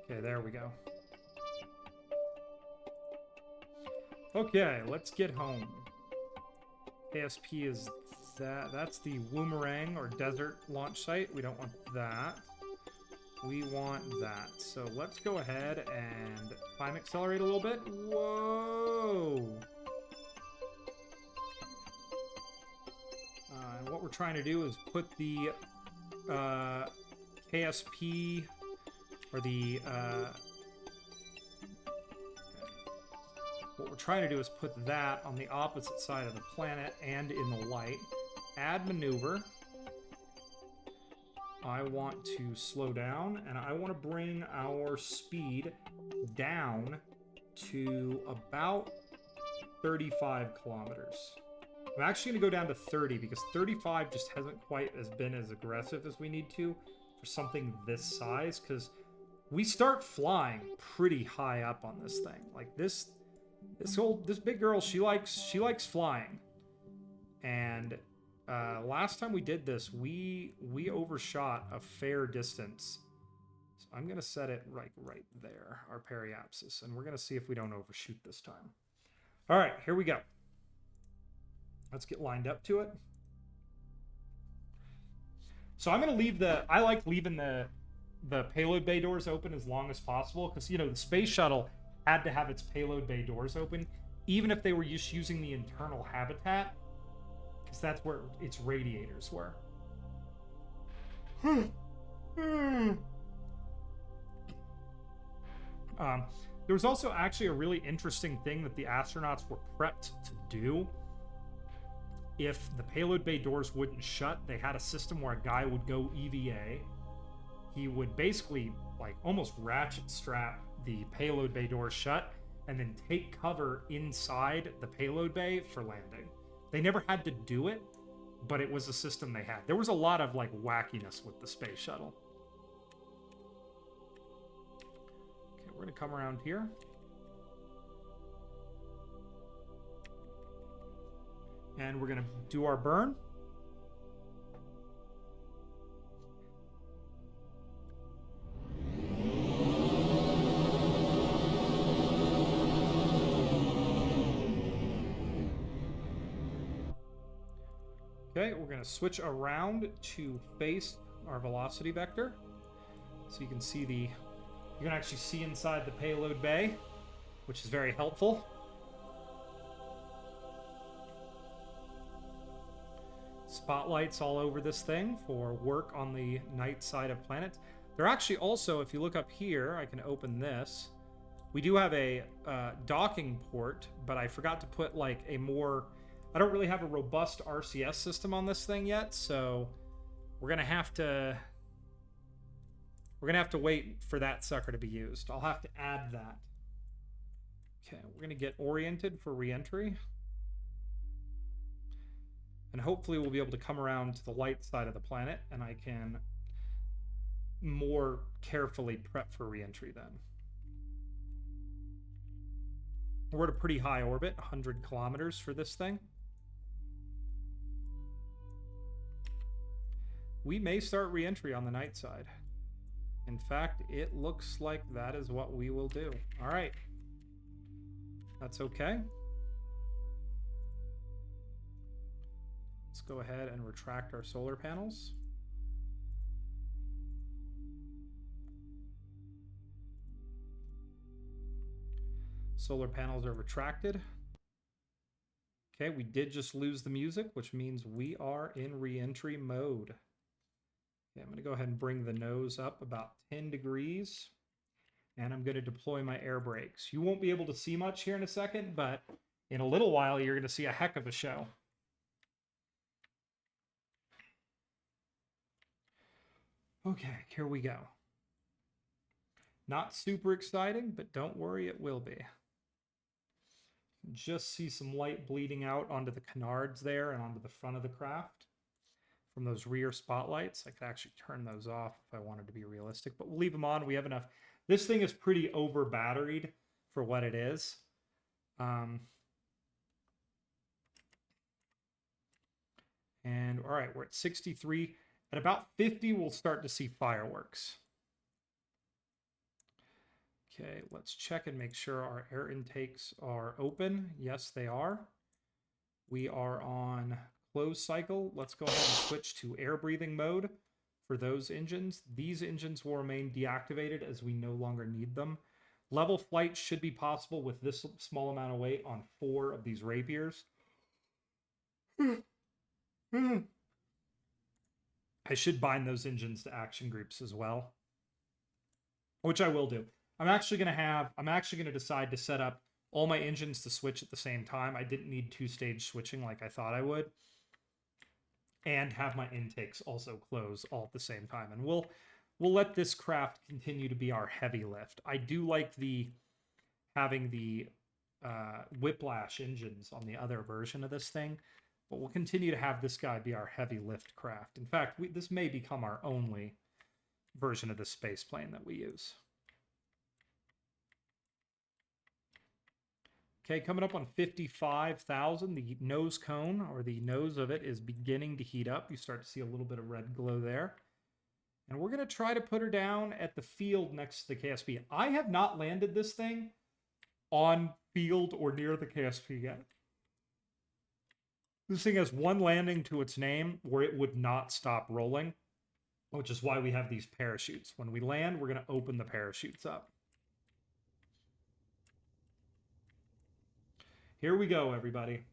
Okay, there we go. Okay, let's get home. KSP is that's the Woomerang or desert launch site. We don't want that. We want that. So let's go ahead and climb accelerate a little bit. Whoa! And what we're trying to do is put the KSP or the what we're trying to do is put that on the opposite side of the planet and in the light. Add maneuver. I want to slow down, and I want to bring our speed down to about 35 kilometers. I'm actually going to go down to 30 because 35 just hasn't quite been as aggressive as we need to for something this size, because we start flying pretty high up on this thing. Like this big girl, she likes flying. And last time we did this, we overshot a fair distance. So I'm gonna set it right there, our periapsis, and we're gonna see if we don't overshoot this time. All right, here we go. Let's get lined up to it. So I'm gonna leave I like leaving the payload bay doors open as long as possible, because the space shuttle had to have its payload bay doors open, even if they were just using the internal habitat, because that's where its radiators were. There was also actually a really interesting thing that the astronauts were prepped to do. If the payload bay doors wouldn't shut, they had a system where a guy would go EVA. He would basically almost ratchet strap the payload bay doors shut and then take cover inside the payload bay for landing. They never had to do it, but it was a system they had. There was a lot of wackiness with the space shuttle. Okay, we're going to come around here. And we're going to do our burn. Okay, we're going to switch around to face our velocity vector. So you can see you can actually see inside the payload bay, which is very helpful. Spotlights all over this thing for work on the night side of planets. They're actually also, if you look up here, I can open this. We do have a docking port, but I forgot to put like a more... I don't really have a robust RCS system on this thing yet, so we're gonna have to wait for that sucker to be used. I'll have to add that. Okay, we're gonna get oriented for re-entry. And hopefully we'll be able to come around to the light side of the planet, and I can more carefully prep for re-entry then. We're at a pretty high orbit, 100 kilometers for this thing. We may start re-entry on the night side. In fact, it looks like that is what we will do. All right. That's okay. Let's go ahead and retract our solar panels. Solar panels are retracted. Okay, we did just lose the music, which means we are in re-entry mode. Okay, I'm going to go ahead and bring the nose up about 10 degrees. And I'm going to deploy my air brakes. You won't be able to see much here in a second, but in a little while, you're going to see a heck of a show. Okay, here we go. Not super exciting, but don't worry, it will be. Just see some light bleeding out onto the canards there and onto the front of the craft from those rear spotlights. I could actually turn those off if I wanted to be realistic, but we'll leave them on. We have enough. This thing is pretty over batteried for what it is. And all right, we're at 63. At about 50, we'll start to see fireworks. Okay, let's check and make sure our air intakes are open. Yes, they are. We are on closed cycle. Let's go ahead and switch to air breathing mode for those engines. These engines will remain deactivated as we no longer need them. Level flight should be possible with this small amount of weight on 4 of these rapiers. I should bind those engines to action groups as well, which I will do. I'm actually going to decide to set up all my engines to switch at the same time. I didn't need 2-stage switching like I thought I would. And have my intakes also close all at the same time. And we'll let this craft continue to be our heavy lift. I do like having the whiplash engines on the other version of this thing, but we'll continue to have this guy be our heavy lift craft. In fact, this may become our only version of the space plane that we use. Okay, coming up on 55,000, the nose cone, or the nose of it, is beginning to heat up. You start to see a little bit of red glow there. And we're going to try to put her down at the field next to the KSP. I have not landed this thing on field or near the KSP yet. This thing has one landing to its name where it would not stop rolling, which is why we have these parachutes. When we land, we're going to open the parachutes up. Here we go, everybody.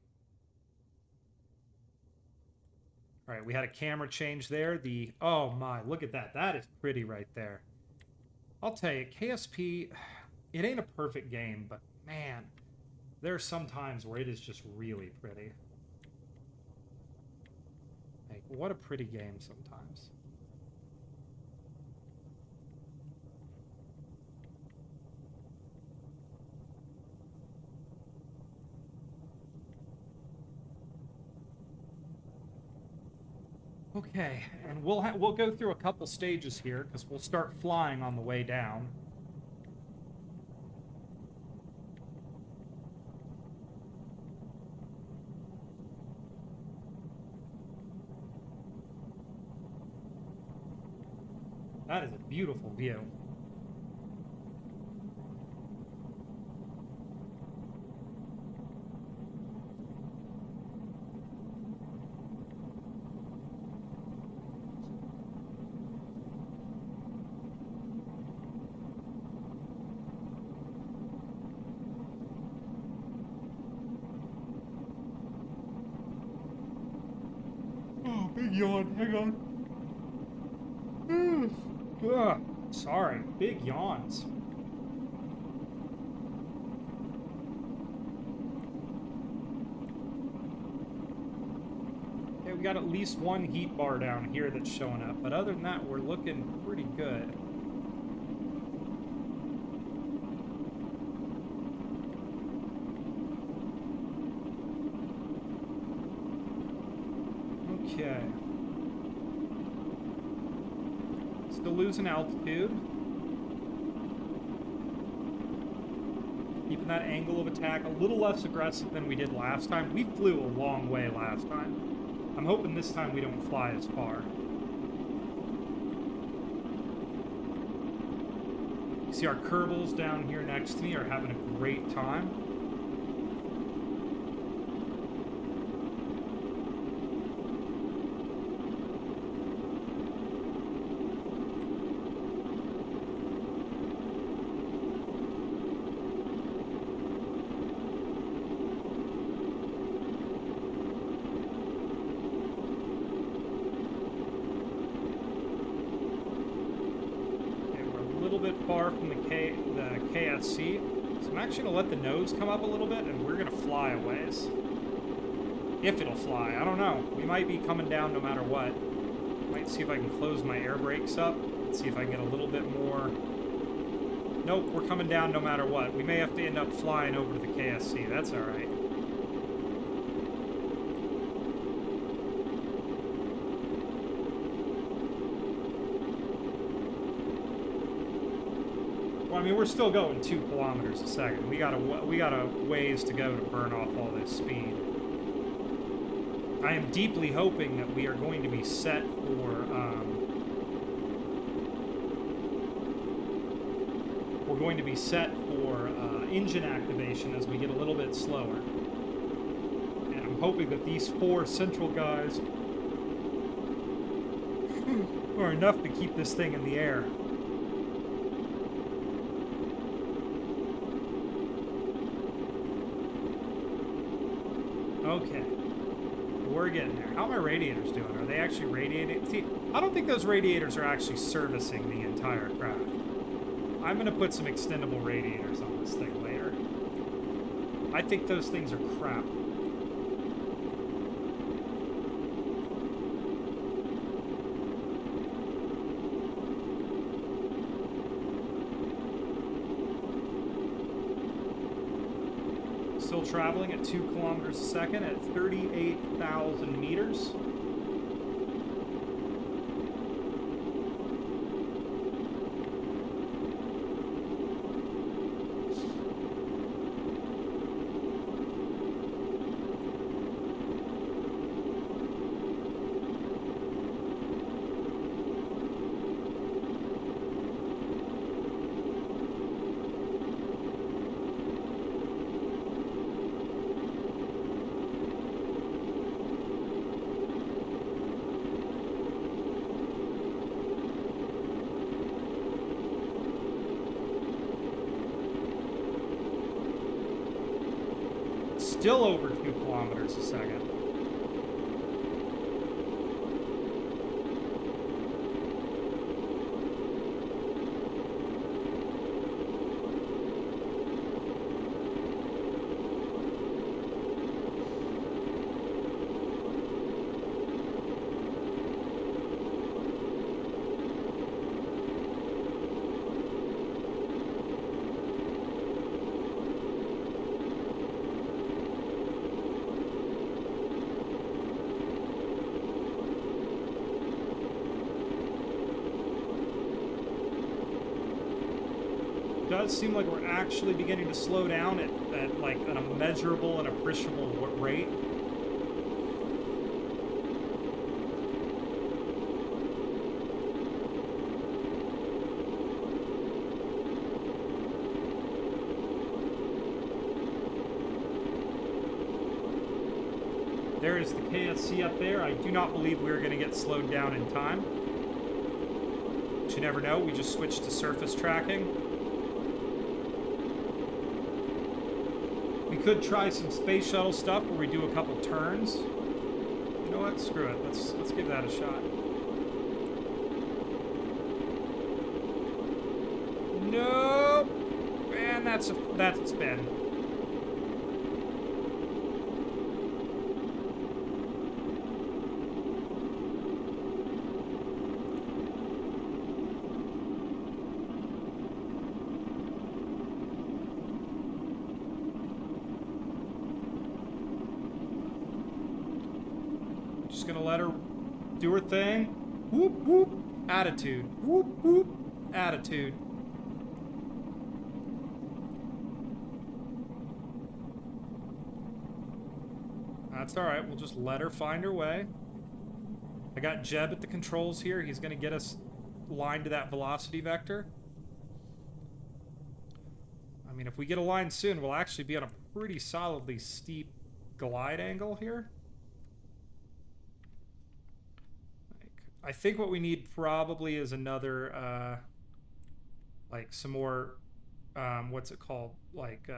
All right, we had a camera change there. Oh my, look at that. That is pretty right there. I'll tell you, KSP, it ain't a perfect game, but man, there are some times where it is just really pretty. Like, what a pretty game sometimes. Okay, and we'll go through a couple stages here because we'll start flying on the way down. That is a beautiful view. Oh, big yawn. Hang on. Ugh, sorry. Big yawns. Okay, we got at least one heat bar down here that's showing up, but other than that, we're looking pretty good. Okay. Still losing altitude. Keeping that angle of attack a little less aggressive than we did last time. We flew a long way last time. I'm hoping this time we don't fly as far. You see our Kerbals down here next to me are having a great time. Far from the KSC, so I'm actually gonna let the nose come up a little bit, and we're gonna fly a ways. If it'll fly, I don't know. We might be coming down no matter what. Might see if I can close my air brakes up. Let's see if I can get a little bit more. Nope, we're coming down no matter what. We may have to end up flying over to the KSC. That's all right. I mean, we're still going 2 kilometers a second. We got a ways to go to burn off all this speed. I am deeply hoping that we are going to be set for engine activation as we get a little bit slower. And I'm hoping that these 4 central guys are enough to keep this thing in the air. Okay, we're getting there. How are my radiators doing? Are they actually radiating? See, I don't think those radiators are actually servicing the entire craft. I'm going to put some extendable radiators on this thing later. I think those things are crap. Still traveling at 2 kilometers a second at 38,000 meters. Still over 2 kilometers a second. It does seem like we're actually beginning to slow down at like an immeasurable and appreciable rate. there is the KSC up there. I do not believe we're going to get slowed down in time. But you never know. We just switched to surface tracking. We could try some space shuttle stuff where we do a couple turns. You know what? Screw it. Let's give that a shot. Nope. And that's a spin. Just gonna let her do her thing. Whoop whoop. Attitude. Whoop whoop. Attitude. That's alright, we'll just let her find her way. I got Jeb at the controls here. He's gonna get us aligned to that velocity vector. I mean, if we get aligned soon, we'll actually be on a pretty solidly steep glide angle here. I think what we need probably is another, like some more, what's it called? Like,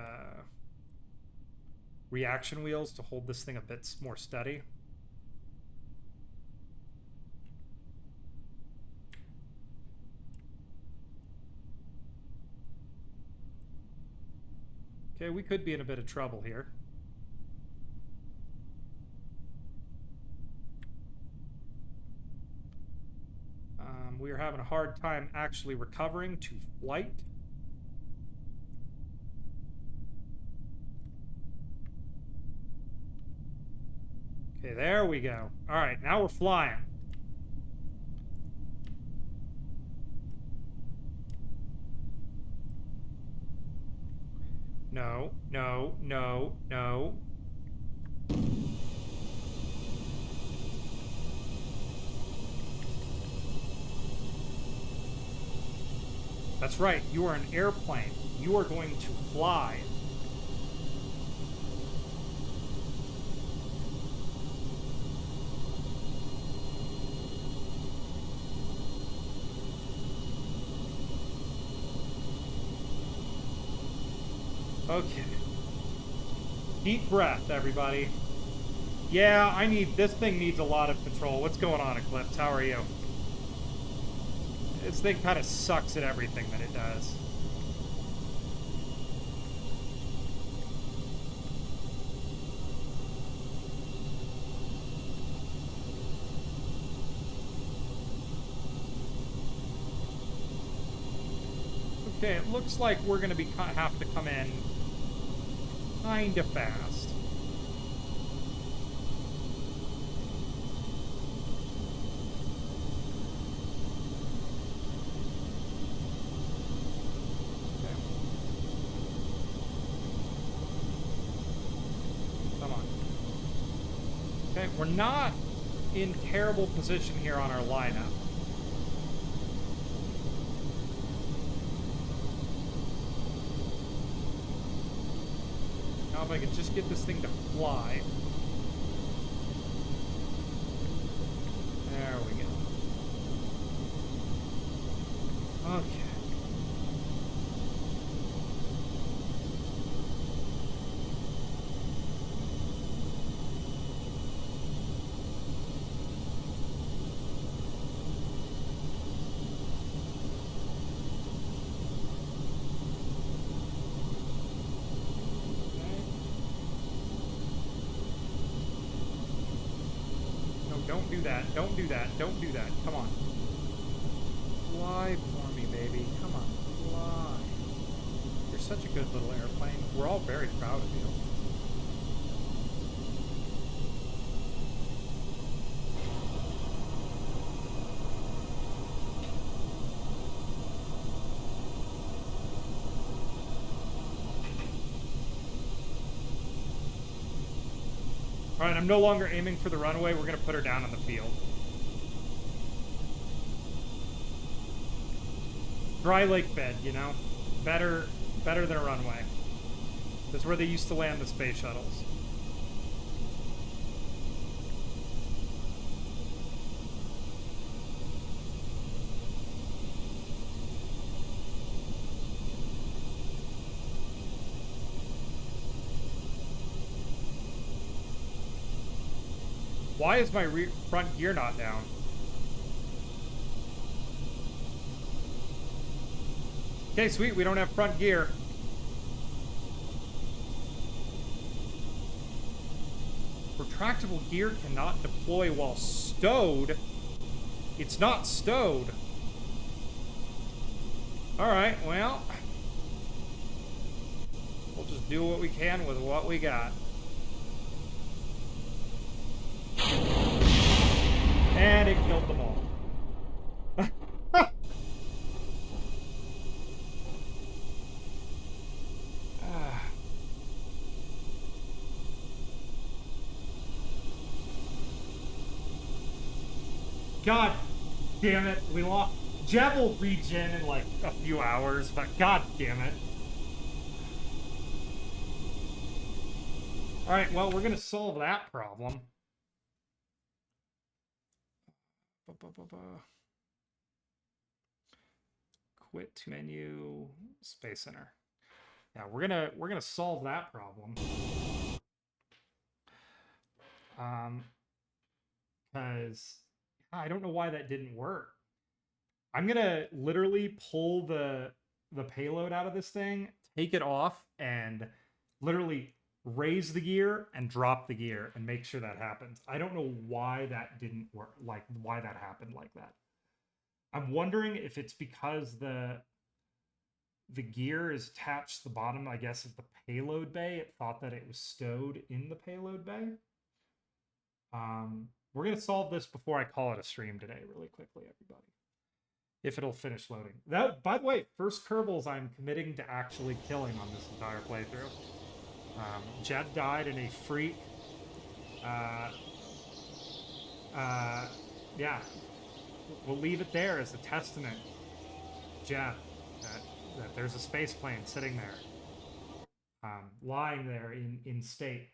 reaction wheels to hold this thing a bit more steady. Okay, we could be in a bit of trouble here. We are having a hard time actually recovering to flight. Okay, there we go. All right, now we're flying. No, no, no, no. That's right, you are an airplane. You are going to fly. Okay. Deep breath, everybody. Yeah, this thing needs a lot of control. What's going on, Eclipse? How are you? This thing kind of sucks at everything that it does. Okay, it looks like we're going to have to come in kind of fast. Okay. Come on. Okay, we're not in terrible position here on our lineup. Now if I could just get this thing to fly. There we go. Okay. Don't do that. Don't do that. Don't do that. Come on. Fly for me, baby. Come on. Fly. You're such a good little airplane. We're all very proud of you. Alright, I'm no longer aiming for the runway. We're going to put her down on the field. Dry lake bed, you know? Better than a runway. That's where they used to land the space shuttles. Why is my front gear not down? Okay, sweet. We don't have front gear. Retractable gear cannot deploy while stowed. It's not stowed. Alright, well. We'll just do what we can with what we got. And it killed them all. God damn it, we lost. Jeb will regen in like a few hours, but god damn it. Alright, well, we're gonna solve that problem. Quit menu, Space Center. Yeah, we're gonna solve that problem. Because I don't know why that didn't work. I'm gonna literally pull the payload out of this thing, take it off, and literally raise the gear and drop the gear and make sure that happens. I don't know why that didn't work, like why that happened like that. I'm wondering if it's because the gear is attached to the bottom, I guess, of the payload bay. It thought that it was stowed in the payload bay. We're going to solve this before I call it a stream today, really quickly, everybody. If it'll finish loading. That, by the way, first Kerbals I'm committing to actually killing on this entire playthrough. Jed died in a freak. Yeah. We'll leave it there as a testament, Jed, that there's a space plane sitting there. Lying there in state.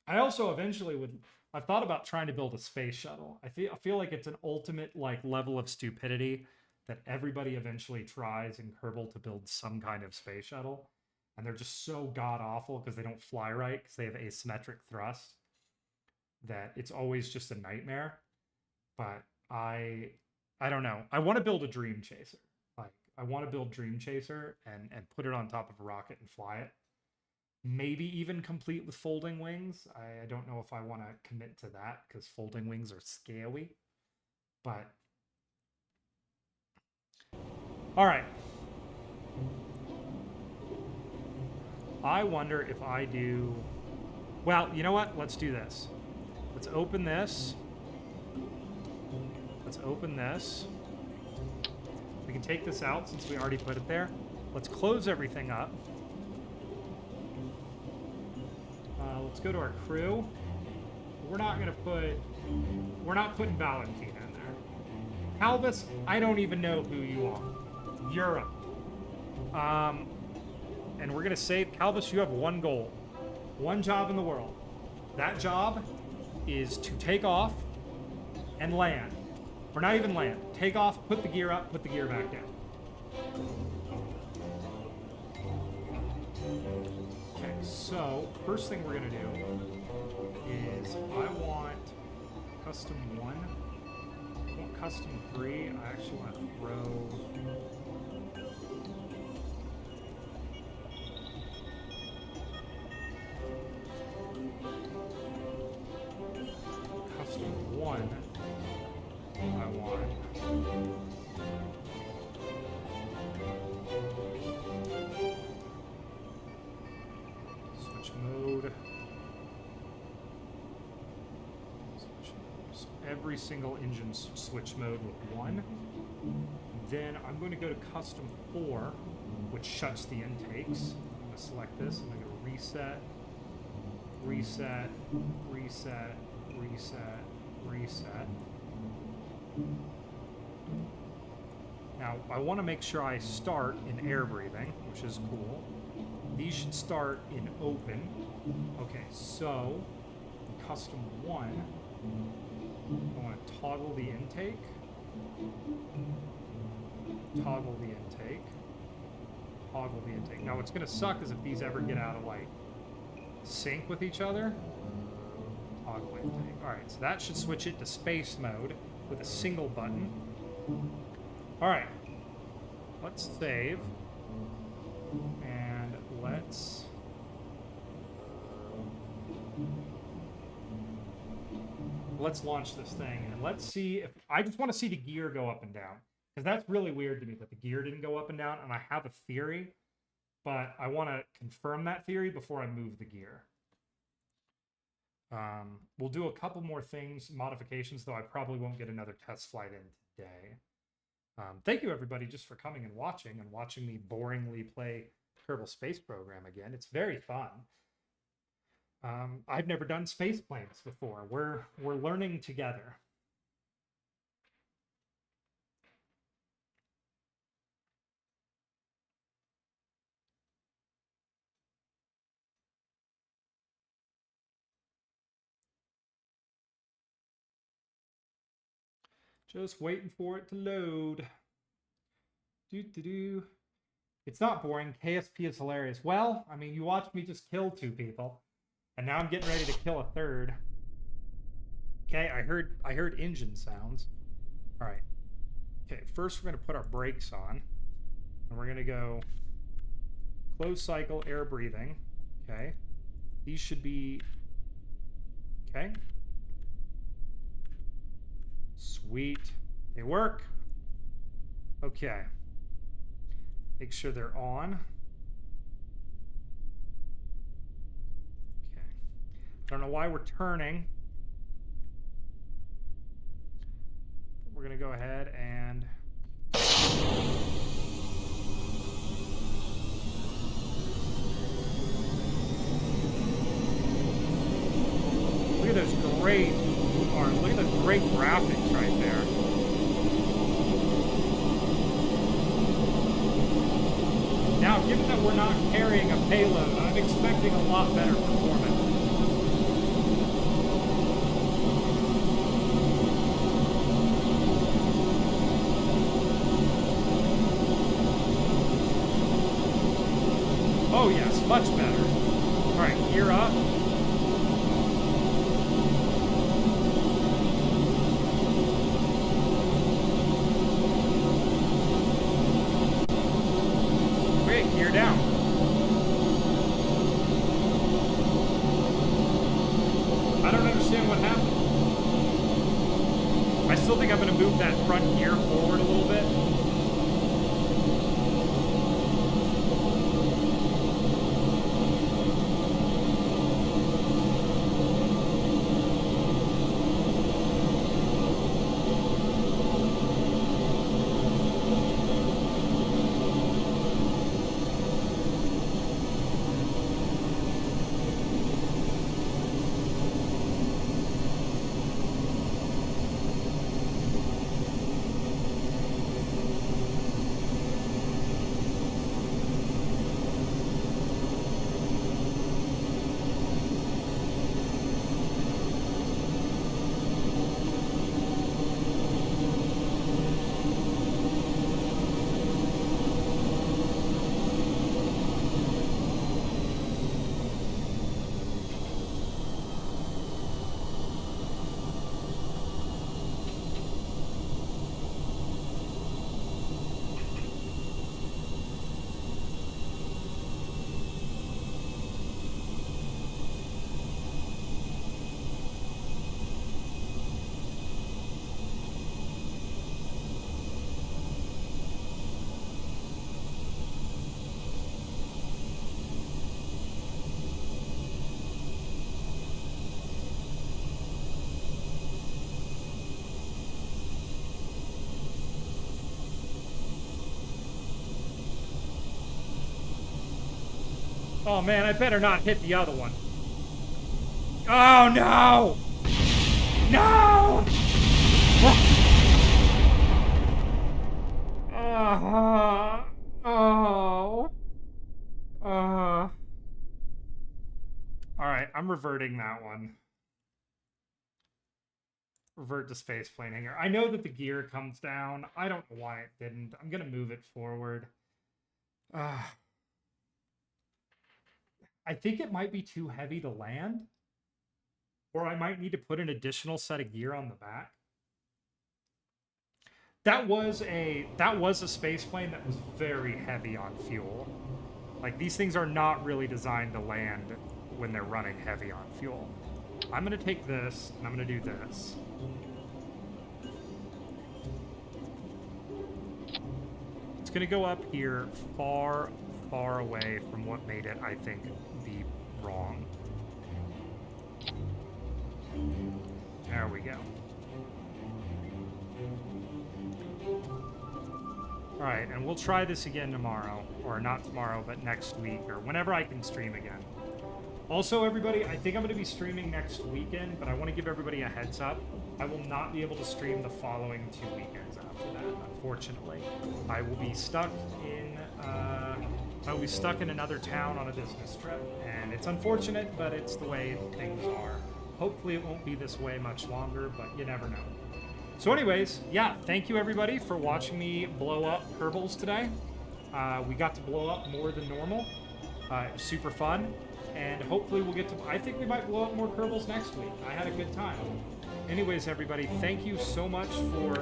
I also eventually I've thought about trying to build a space shuttle. I feel like it's an ultimate like level of stupidity that everybody eventually tries in Kerbal to build some kind of space shuttle. And they're just so god-awful because they don't fly right because they have asymmetric thrust that it's always just a nightmare. But I don't know. I want to build a Dream Chaser. Like, I want to build Dream Chaser and put it on top of a rocket and fly it. Maybe even complete with folding wings. I don't know if I want to commit to that because folding wings are scary. But all right. I wonder if I do... Well, you know what? Let's do this. Let's open this. Let's open this. We can take this out since we already put it there. Let's close everything up. Let's go to our crew. We're not putting Valentina in there. Calvis, I don't even know who you are. Europe. And we're gonna save Calvis. You have one goal, one job in the world. That job is to take off and land, or not even land. Take off, put the gear up, put the gear back down. Okay, so first thing we're gonna do is I want custom 1. I want custom 3. I actually want to throw. Custom 1. I want. Switch mode. So every single engine switch mode with 1. Then I'm going to go to custom 4, which shuts the intakes. I'm going to select this. I'm going to go reset, reset, reset, reset, reset. Now, I want to make sure I start in air breathing, which is cool. These should start in open. Okay, so custom 1, I want to toggle the intake. Toggle the intake. Toggle the intake. Now, what's going to suck is if these ever get out of, like, sync with each other. Alright, so that should switch it to space mode with a single button. Alright. Let's save. And let's... Let's launch this thing. And let's see if... I just want to see the gear go up and down. Because that's really weird to me that the gear didn't go up and down. And I have a theory. But I want to confirm that theory before I move the gear. We'll do a couple more things, modifications, though I probably won't get another test flight in today. Thank you, everybody, just for coming and watching me boringly play Kerbal Space Program again. It's very fun. I've never done Spaceplanes before. We're learning together. Just waiting for it to load. Do. It's not boring. KSP is hilarious. Well, I mean, you watched me just kill 2 people, and now I'm getting ready to kill a 3rd. Okay, I heard engine sounds. All right. Okay, first we're gonna put our brakes on, and we're gonna go closed cycle air breathing. Okay, these should be okay. Sweet. They work. Okay. Make sure they're on. Okay. I don't know why we're turning. We're going to go ahead and... Look at those great... Look at the great graphics right there. Now, given that we're not carrying a payload, I'm expecting a lot better performance. Oh yes, much better. All right, gear up. Down. I don't understand what happened. I still think I'm going to move that front gear forward a little bit. Oh man, I better not hit the other one. Oh no! No! Alright, I'm reverting that one. Revert to spaceplane hangar. I know that the gear comes down. I don't know why it didn't. I'm gonna move it forward. I think it might be too heavy to land. Or I might need to put an additional set of gear on the back. That was a space plane that was very heavy on fuel. Like, these things are not really designed to land when they're running heavy on fuel. I'm gonna take this, and I'm gonna do this. It's gonna go up here far, far away from what made it, I think, be wrong. There we go. Alright, and we'll try this again tomorrow. Or not tomorrow, but next week, or whenever I can stream again. Also, everybody, I think I'm going to be streaming next weekend, but I want to give everybody a heads up. I will not be able to stream the following 2 weekends after that, unfortunately. I will be stuck in another town on a business trip, and it's unfortunate, but it's the way things are. Hopefully it won't be this way much longer, but you never know. So anyways, yeah, thank you everybody for watching me blow up Kerbals today. We got to blow up more than normal. It was super fun. And hopefully we'll get to... I think we might blow up more Kerbals next week. I had a good time. Anyways, everybody, thank you so much for...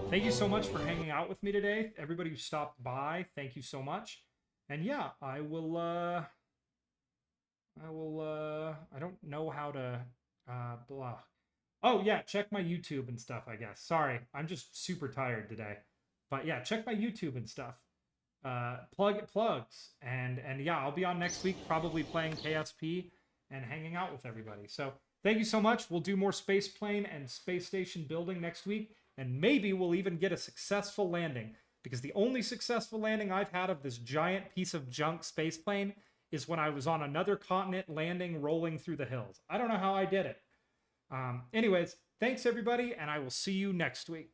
thank you so much for hanging out with me today. Everybody who stopped by, thank you so much. And yeah, I don't know how to... blah. Oh, yeah, check my YouTube and stuff, I guess. Sorry, I'm just super tired today. But yeah, check my YouTube and stuff. Plugs. And yeah, I'll be on next week probably playing KSP and hanging out with everybody. So thank you so much. We'll do more space plane and space station building next week. And maybe we'll even get a successful landing. Because the only successful landing I've had of this giant piece of junk space plane is when I was on another continent landing, rolling through the hills. I don't know how I did it. Anyways, thanks everybody, and I will see you next week.